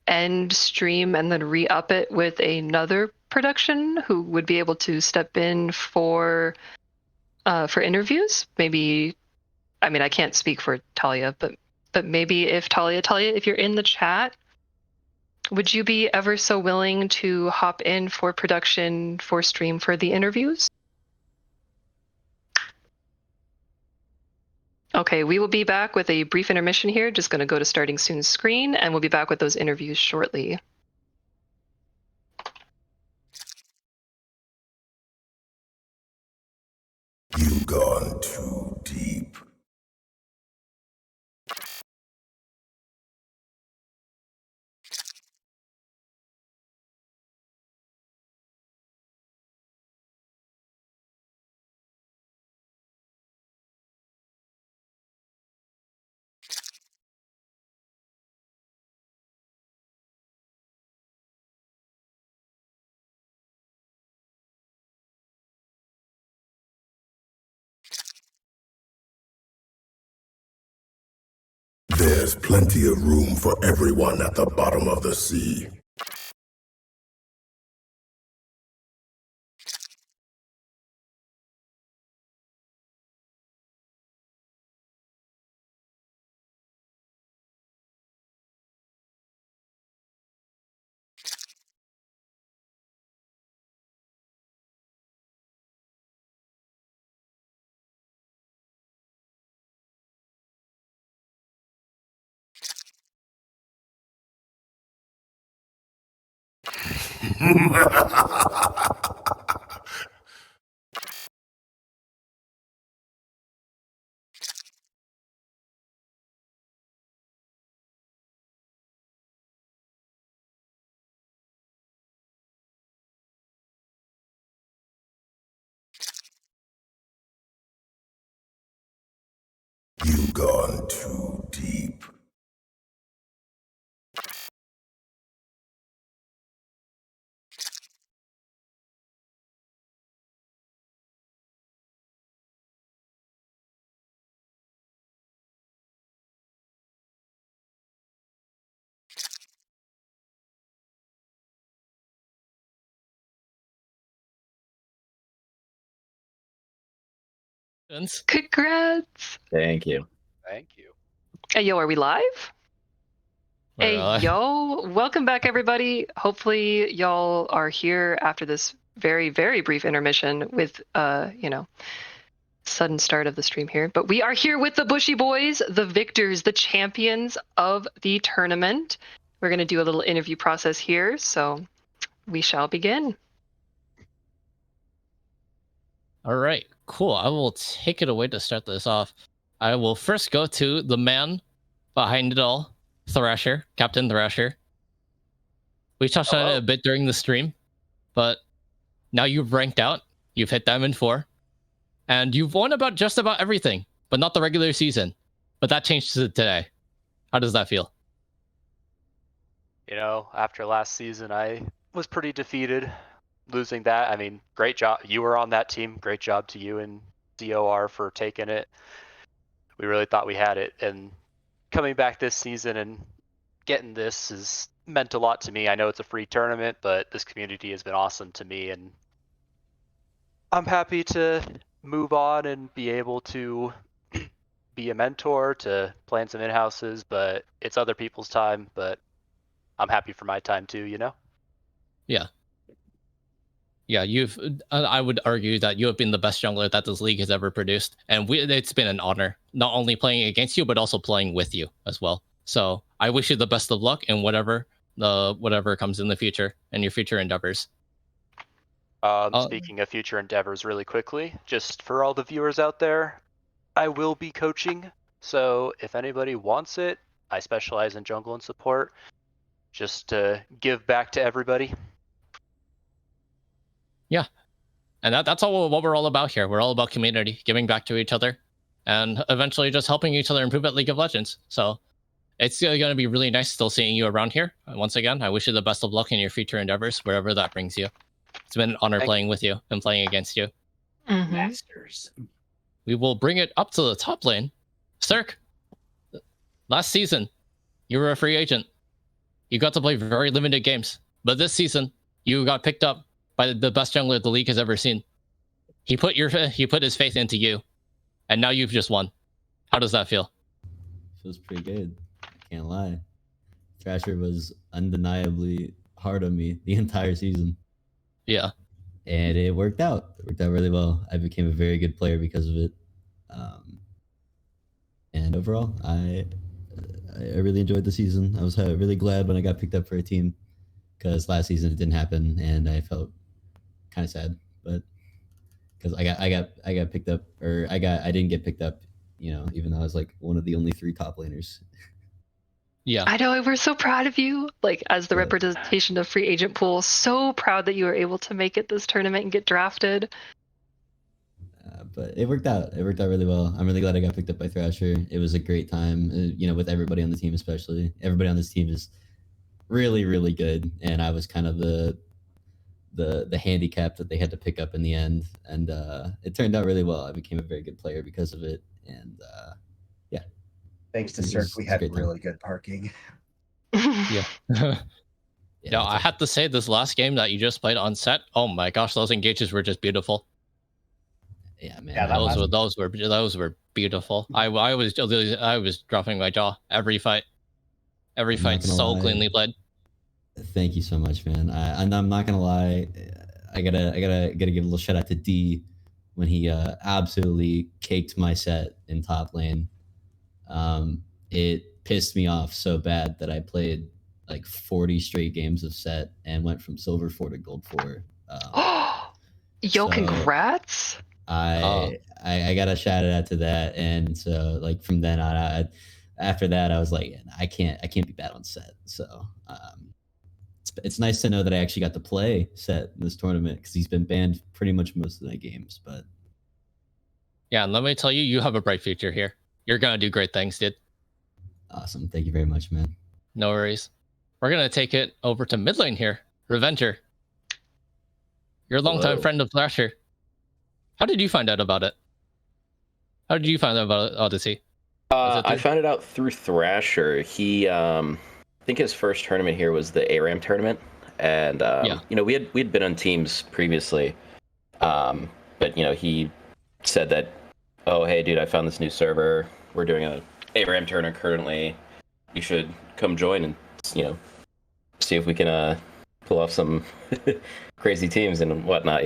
end stream and then re-up it with another production who would be able to step in for interviews? Maybe, I mean, I can't speak for Talia, but maybe if Talia, if you're in the chat, would you be ever so willing to hop in for production for stream for the interviews? Okay, we will be back with a brief intermission here. Just going to go to starting soon screen, and we'll be back with those interviews shortly. You've gone too deep. There's plenty of room for everyone at the bottom of the sea. You've gone too deep. Congrats! Thank you. Thank you. Hey, yo, are we live? Hey, yo, welcome back, everybody. Hopefully, y'all are here after this very, very brief intermission with, sudden start of the stream here. But we are here with the Bushy Boys, the victors, the champions of the tournament. We're going to do a little interview process here, so we shall begin. All right, cool. I will take it away to start this off. I will first go to the man behind it all, Thrasher, Captain Thrasher. We touched on it a bit during the stream, but now you've ranked out. You've hit Diamond 4, and you've won about just about everything, but not the regular season. But that changed today. How does that feel? You know, after last season, I was pretty defeated losing that. I mean, great job. You were on that team. Great job to you and DOR for taking it. We really thought we had it. And coming back this season and getting this has meant a lot to me. I know it's a free tournament, but this community has been awesome to me. And I'm happy to move on and be able to be a mentor, to plan some in-houses, but it's other people's time. But I'm happy for my time too, you know? Yeah. Yeah, I would argue that you have been the best jungler that this league has ever produced. And it's been an honor, not only playing against you, but also playing with you as well. So I wish you the best of luck in whatever comes in the future and your future endeavors. Speaking of future endeavors really quickly, just for all the viewers out there, I will be coaching. So if anybody wants it, I specialize in jungle and support. just to give back to everybody. Yeah, and that's all what we're all about here. We're all about community, giving back to each other, and eventually just helping each other improve at League of Legends. So it's going to be really nice still seeing you around here. Once again, I wish you the best of luck in your future endeavors, wherever that brings you. It's been an honor playing with you and playing against you. Masters. We will bring it up to the top lane. Cirque, last season, you were a free agent. You got to play very limited games. But this season, you got picked up by the best jungler the league has ever seen. He put his faith into you, and now you've just won. How does that feel? Feels pretty good. Can't lie. Thrasher was undeniably hard on me the entire season. Yeah. And it worked out. It worked out really well. I became a very good player because of it. And overall, I really enjoyed the season. I was really glad when I got picked up for a team, because last season it didn't happen, and I felt kind of sad. But because I got picked up, or I didn't get picked up, even though I was like one of the only 3 top laners. Yeah. I know, we're so proud of you. Like, as the Yeah. representation of free agent pool, so proud that you were able to make it this tournament and get drafted. But it worked out. It worked out really well. I'm really glad I got picked up by Thrasher. It was a great time, with everybody on the team, especially. Everybody on this team is really, really good. And I was kind of the handicap that they had to pick up in the end. And it turned out really well. I became a very good player because of it. And yeah. Thanks to It Cirque, was we a had great time. really good parking. Yeah. Yeah, Yeah, I had to say this last game that you just played on set. Oh my gosh, those engages were just beautiful. Yeah, man. Yeah, that Those were beautiful. I was dropping my jaw every fight. Every I'm not fight gonna so lie. cleanly played. Thank you so much, man. And I'm not gonna lie, I gotta give a little shout out to D when he absolutely caked my set in top lane. It pissed me off so bad that I played like 40 straight games of set and went from silver 4 to gold 4. Yo, So- congrats. I gotta shout it out to that. And so like from then on, after that I was like, I can't be bad on set. So it's nice to know that I actually got to play set in this tournament, because he's been banned pretty much most of the games. But Yeah, and let me tell you, you have a bright future here. You're gonna do great things, dude. awesome, thank you very much, man. No worries. We're gonna take it over to mid lane here. Revenger. You're a longtime Hello. friend of Thrasher. How did you find out about it? How did you find out about Odyssey? Was it I through- found it out through Thrasher. He, I think his first tournament here was the ARAM tournament, and Yeah. we'd been on teams previously, but he said that, oh hey dude, I found this new server. We're doing a ARAM tournament currently. You should come join and see if we can pull off some crazy teams and whatnot.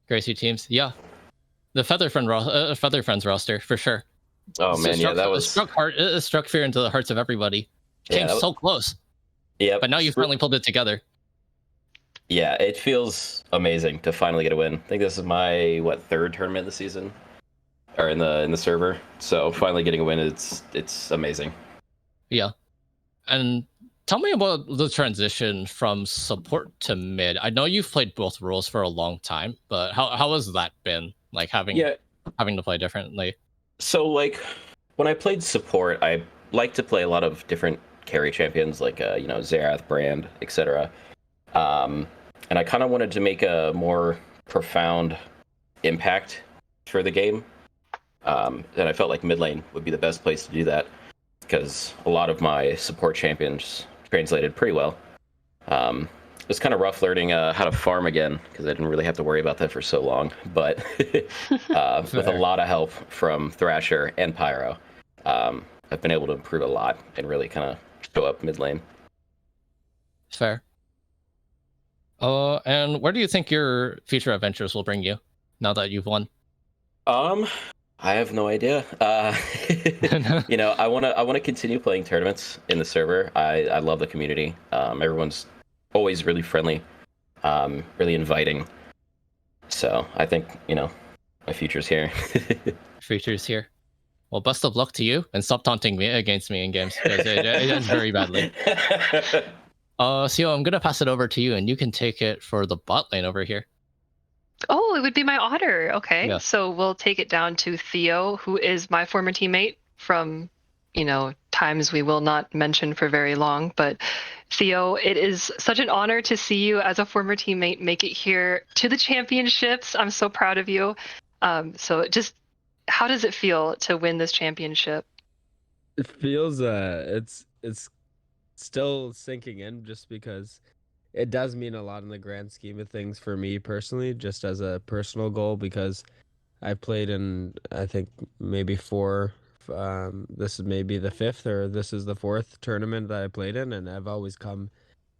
Crazy teams? Yeah. The Feather Friends roster, for sure. Oh So man, yeah, that was it struck fear into the hearts of everybody. It Yeah, came that- so close, yeah. but now you finally pulled it together. Yeah, it feels amazing to finally get a win. I think this is my 3rd tournament this season, or in the server. So finally getting a win, it's amazing. Yeah. And tell me about the transition from support to mid. I know you've played both roles for a long time, but how has that been? Like having to play differently. So when I played support, I like to play a lot of different carry champions, like Xerath, Brand, etc. And I kind of wanted to make a more profound impact for the game. And I felt like mid lane would be the best place to do that, because a lot of my support champions translated pretty well. It was kind of rough learning how to farm again, because I didn't really have to worry about that for so long. But with a lot of help from Thrasher and Pyro, I've been able to improve a lot and really kind of show up mid lane. Fair. And where do you think your future adventures will bring you now that you've won? I have no idea. I want to continue playing tournaments in the server. I love the community. Everyone's always really friendly, really inviting. So I think my future's here. Future's here. Well, best of luck to you, and stop taunting me against me in games because it ends very badly. Theo, I'm gonna pass it over to you, and you can take it for the bot lane over here. Oh, it would be my honor. Okay, Yeah. so we'll take it down to Theo, who is my former teammate from, times we will not mention for very long. But Theo, it is such an honor to see you as a former teammate make it here to the championships. I'm so proud of you. So just how does it feel to win this championship? It feels it's still sinking in just because it does mean a lot in the grand scheme of things for me personally, just as a personal goal, because I played in, I think, maybe four. This is maybe the fifth, or this is the fourth tournament that I played in, and I've always come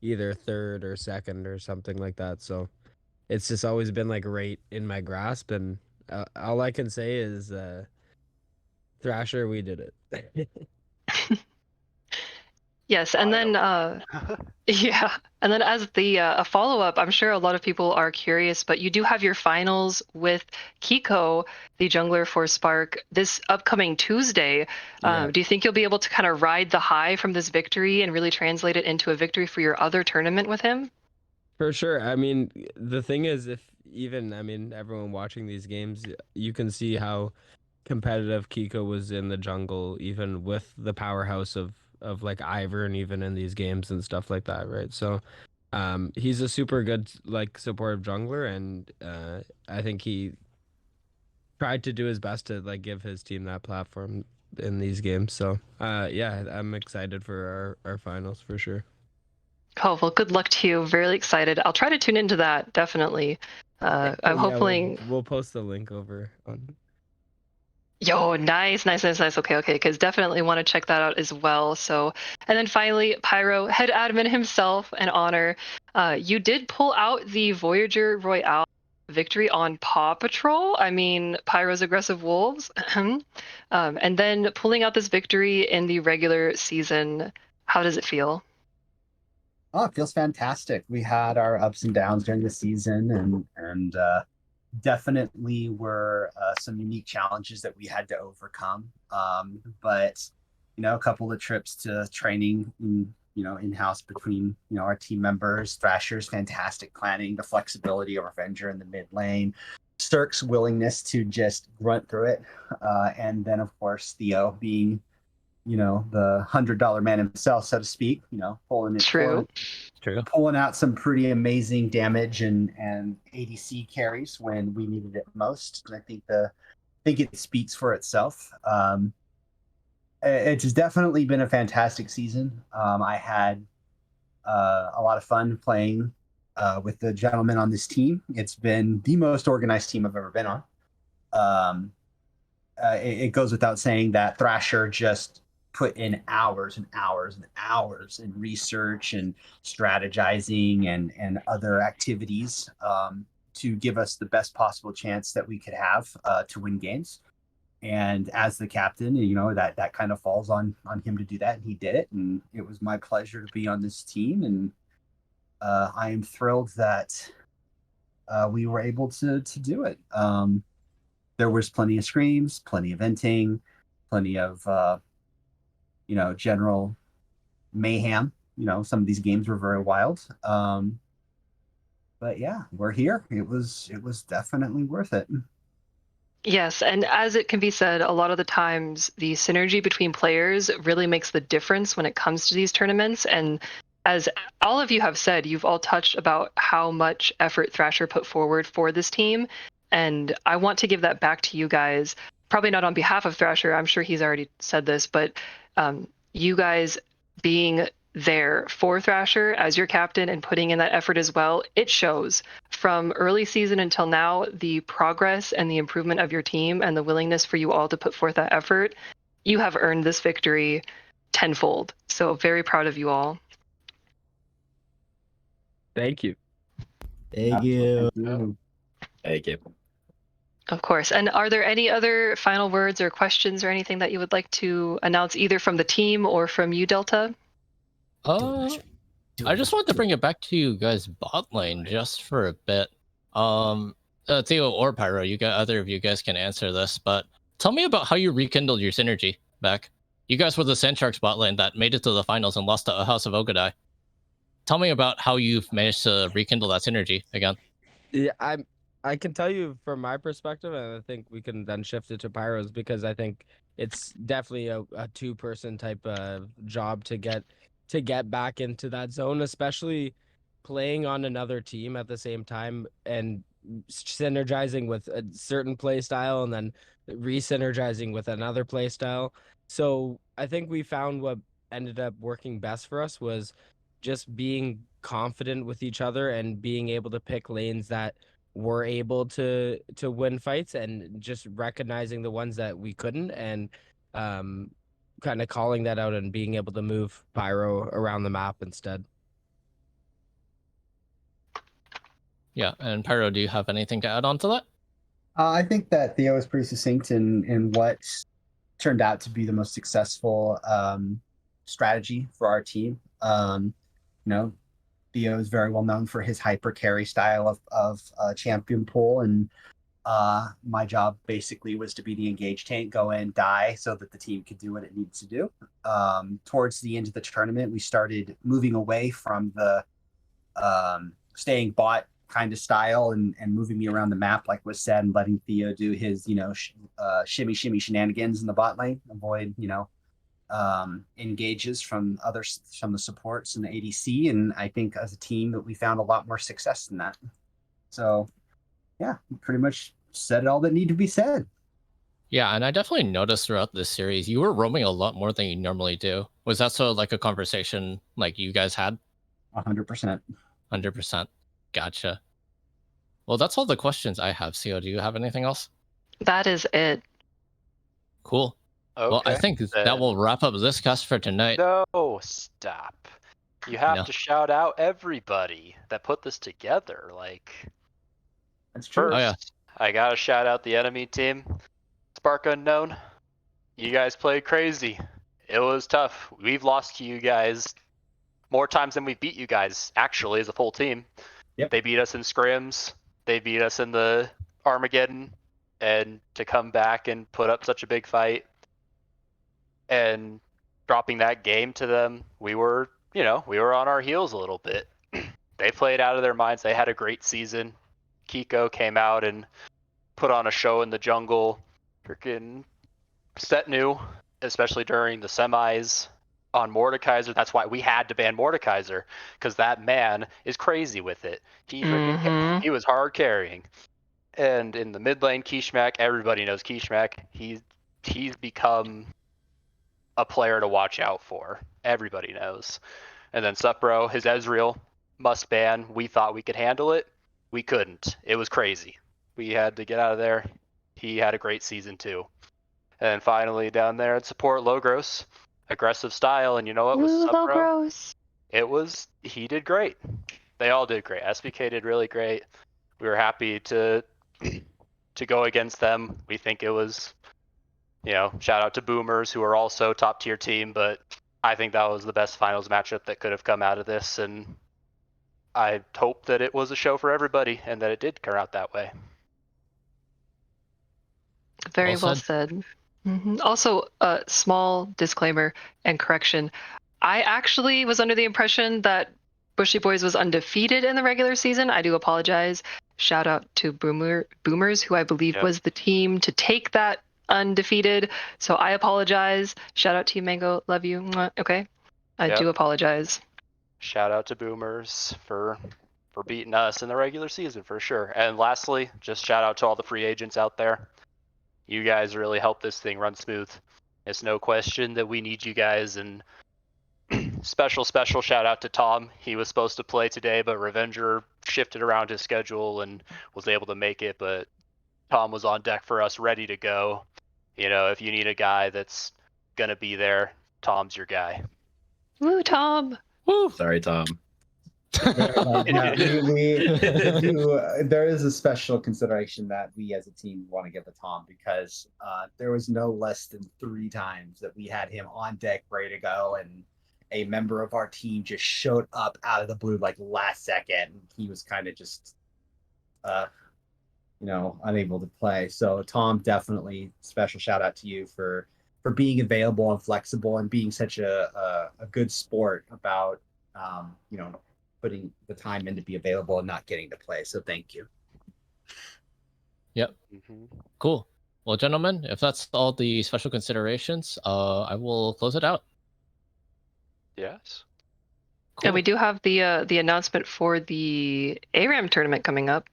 either third or second or something like that. So it's just always been like right in my grasp, and all I can say is, Thrasher, we did it. Yes, and then yeah, and then as the a follow-up, I'm sure a lot of people are curious, but you do have your finals with Kiko, the jungler for Spark, this upcoming Tuesday. Yeah. Do you think you'll be able to kind of ride the high from this victory and really translate it into a victory for your other tournament with him? For sure. I mean, the thing is, everyone watching these games, you can see how competitive Kiko was in the jungle, even with the powerhouse of like Ivern, even in these games and stuff like that, right? So, he's a super good like supportive jungler, and I think he tried to do his best to like give his team that platform in these games. So, yeah, I'm excited for our finals for sure. Oh, well, good luck to you. Very excited. I'll try to tune into that, definitely. I'm Yeah, hoping. we'll post the link over on. Yo, nice. Okay, because definitely want to check that out as well. So, and then finally, Pyro, head admin himself, an honor. You did pull out the Voyager Royale victory on Paw Patrol. I mean, Pyro's Aggressive Wolves. And then pulling out this victory in the regular season. How does it feel? Oh, it feels fantastic. We had our ups and downs during the season, and definitely were some unique challenges that we had to overcome. But a couple of trips to training, in-house between our team members, Thrasher's fantastic planning, the flexibility of Revenger in the mid lane, Cirque's willingness to just grunt through it, and then of course Theo being the $100 man himself, so to speak, pulling it True. True. Out some pretty amazing damage and ADC carries when we needed it most. And I think it speaks for itself. It's definitely been a fantastic season. I had a lot of fun playing with the gentlemen on this team. It's been the most organized team I've ever been on. It goes without saying that Thrasher just put in hours and hours and hours in research and strategizing and other activities to give us the best possible chance that we could have to win games. And as the captain, that kind of falls on him to do that, and he did it. And it was my pleasure to be on this team, and I am thrilled that we were able to do it. There was plenty of screams, plenty of venting, plenty of general mayhem. Some of these games were very wild. But yeah, we're here. It was definitely worth it. Yes, and as it can be said, a lot of the times the synergy between players really makes the difference when it comes to these tournaments. And as all of you have said, you've all touched about how much effort Thrasher put forward for this team. And I want to give that back to you guys. Probably not on behalf of Thrasher, I'm sure he's already said this, but you guys being there for Thrasher as your captain and putting in that effort as well, it shows from early season until now, the progress and the improvement of your team and the willingness for you all to put forth that effort. You have earned this victory tenfold. So very proud of you all. Thank you. Thank you. Thank you. Of course. And are there any other final words or questions or anything that you would like to announce either from the team or from you, Delta? I just want to bring it back to you guys bot lane just for a bit. Theo or Pyro, either of you guys can answer this, but Tell me about how you rekindled your synergy back. You guys were the Sandsharks bot lane that made it to the finals and lost to a House of Ogadai. Tell me about how you've managed to rekindle that synergy again. Yeah, I can tell you from my perspective, and I think we can then shift it to Pyro's, because I think it's definitely a two-person type of job to get back into that zone, especially playing on another team at the same time and synergizing with a certain play style and then re-synergizing with another play style. So I think we found what ended up working best for us was just being confident with each other and being able to pick lanes that were able to win fights, and just recognizing the ones that we couldn't, and kind of calling that out and being able to move Pyro around the map instead. Yeah, and Pyro, do you have anything to add on to that? I think that Theo is pretty succinct in what turned out to be the most successful strategy for our team. Theo is very well known for his hyper carry style of champion pool, and my job basically was to be the engage tank, go in, die, so that the team could do what it needs to do. Towards the end of the tournament, we started moving away from the staying bot kind of style and moving me around the map, like was said, and letting Theo do his shimmy shenanigans in the bot lane, avoid engages from the supports and the ADC. And I think as a team that we found a lot more success in that. So yeah, pretty much said all that need to be said. Yeah, and I definitely noticed throughout this series you were roaming a lot more than you normally do. Was that sort of like a conversation like you guys had? 100%. 100%. Gotcha. Well, that's all the questions I have. CO, do you have anything else? That is it. Cool. Okay. Well, I think that will wrap up this cast for tonight. No, stop. You have No. to shout out everybody that put this together. Like, That's true. first, Oh, yeah. I gotta shout out the enemy team. Spark Unknown. You guys played crazy. It was tough. We've lost to you guys more times than we beat you guys, actually, as a full team. Yep. They beat us in scrims. They beat us in the Armageddon. And to come back and put up such a big fight and dropping that game to them, we were on our heels a little bit. They played out of their minds. They had a great season. Kiko came out and put on a show in the jungle. Freaking set new, especially during the semis on Mordekaiser. That's why we had to ban Mordekaiser, because that man is crazy with it. He freaking he was hard carrying. And in the mid lane, Kishmak, everybody knows Kishmak. He's become a player to watch out for. Everybody knows. And then Supro, his Ezreal, must ban. We thought we could handle it. We couldn't. It was crazy. We had to get out of there. He had a great season too. And finally down there at support, Logros, aggressive style. And you know what was Supro? He did great. They all did great. SBK did really great. We were happy to go against them. We think it was, shout out to Boomers, who are also top tier team, but I think that was the best finals matchup that could have come out of this, and I hope that it was a show for everybody and that it did turn out that way. Very well said. Also, a small disclaimer and correction. I actually was under the impression that Bushy Boys was undefeated in the regular season. I do apologize. Shout out to Boomers, who I believe was the team to take that undefeated. So I apologize. Shout out to you, Mango. Love you. Mwah. Okay. I do apologize. Shout out to Boomers for beating us in the regular season for sure. And lastly, just shout out to all the free agents out there. You guys really helped this thing run smooth. It's no question that we need you guys. And special shout out to Tom. He was supposed to play today, but Revenger shifted around his schedule and was able to make it. But Tom was on deck for us, ready to go. If you need a guy that's going to be there, Tom's your guy. Woo, Tom. Woo. Sorry, Tom. There is a special consideration that we as a team want to give to Tom, because there was no less than 3 times that we had him on deck ready to go, and a member of our team just showed up out of the blue like last second. He was kind of just unable to play. So Tom, definitely special shout out to you for being available and flexible and being such a good sport about putting the time in to be available and not getting to play. So thank you. Yep. Cool. Well, gentlemen, if that's all the special considerations, I will close it out. Yes. And we do have the announcement for the ARAM tournament coming up.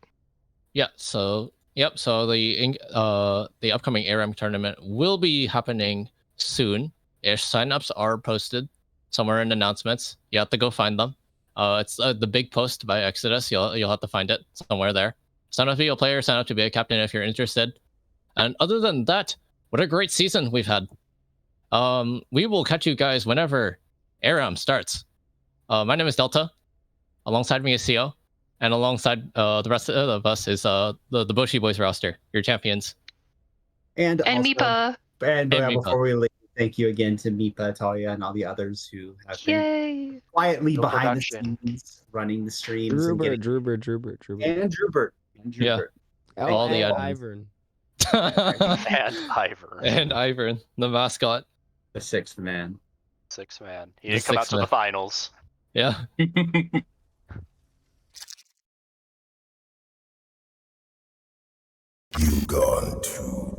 Yeah. So So the upcoming ARAM tournament will be happening soon. Ish. Signups are posted somewhere in announcements. You have to go find them. It's the big post by Exodus. You'll have to find it somewhere there. Sign up to be a player. Sign up to be a captain if you're interested. And other than that, what a great season we've had. We will catch you guys whenever ARAM starts. My name is Delta. Alongside me is CO. And alongside the rest of us is the Bushy Boys roster, your champions. And also, Mipa. And Mipa. before we leave, thank you again to Mipa, Talia, and all the others who have been quietly behind the scenes running the streams. Drubert. And Drubert. Yeah. All the Ivern. And Ivern, the mascot. The sixth man. Sixth man. He didn't come out to the finals. Yeah. You've gone too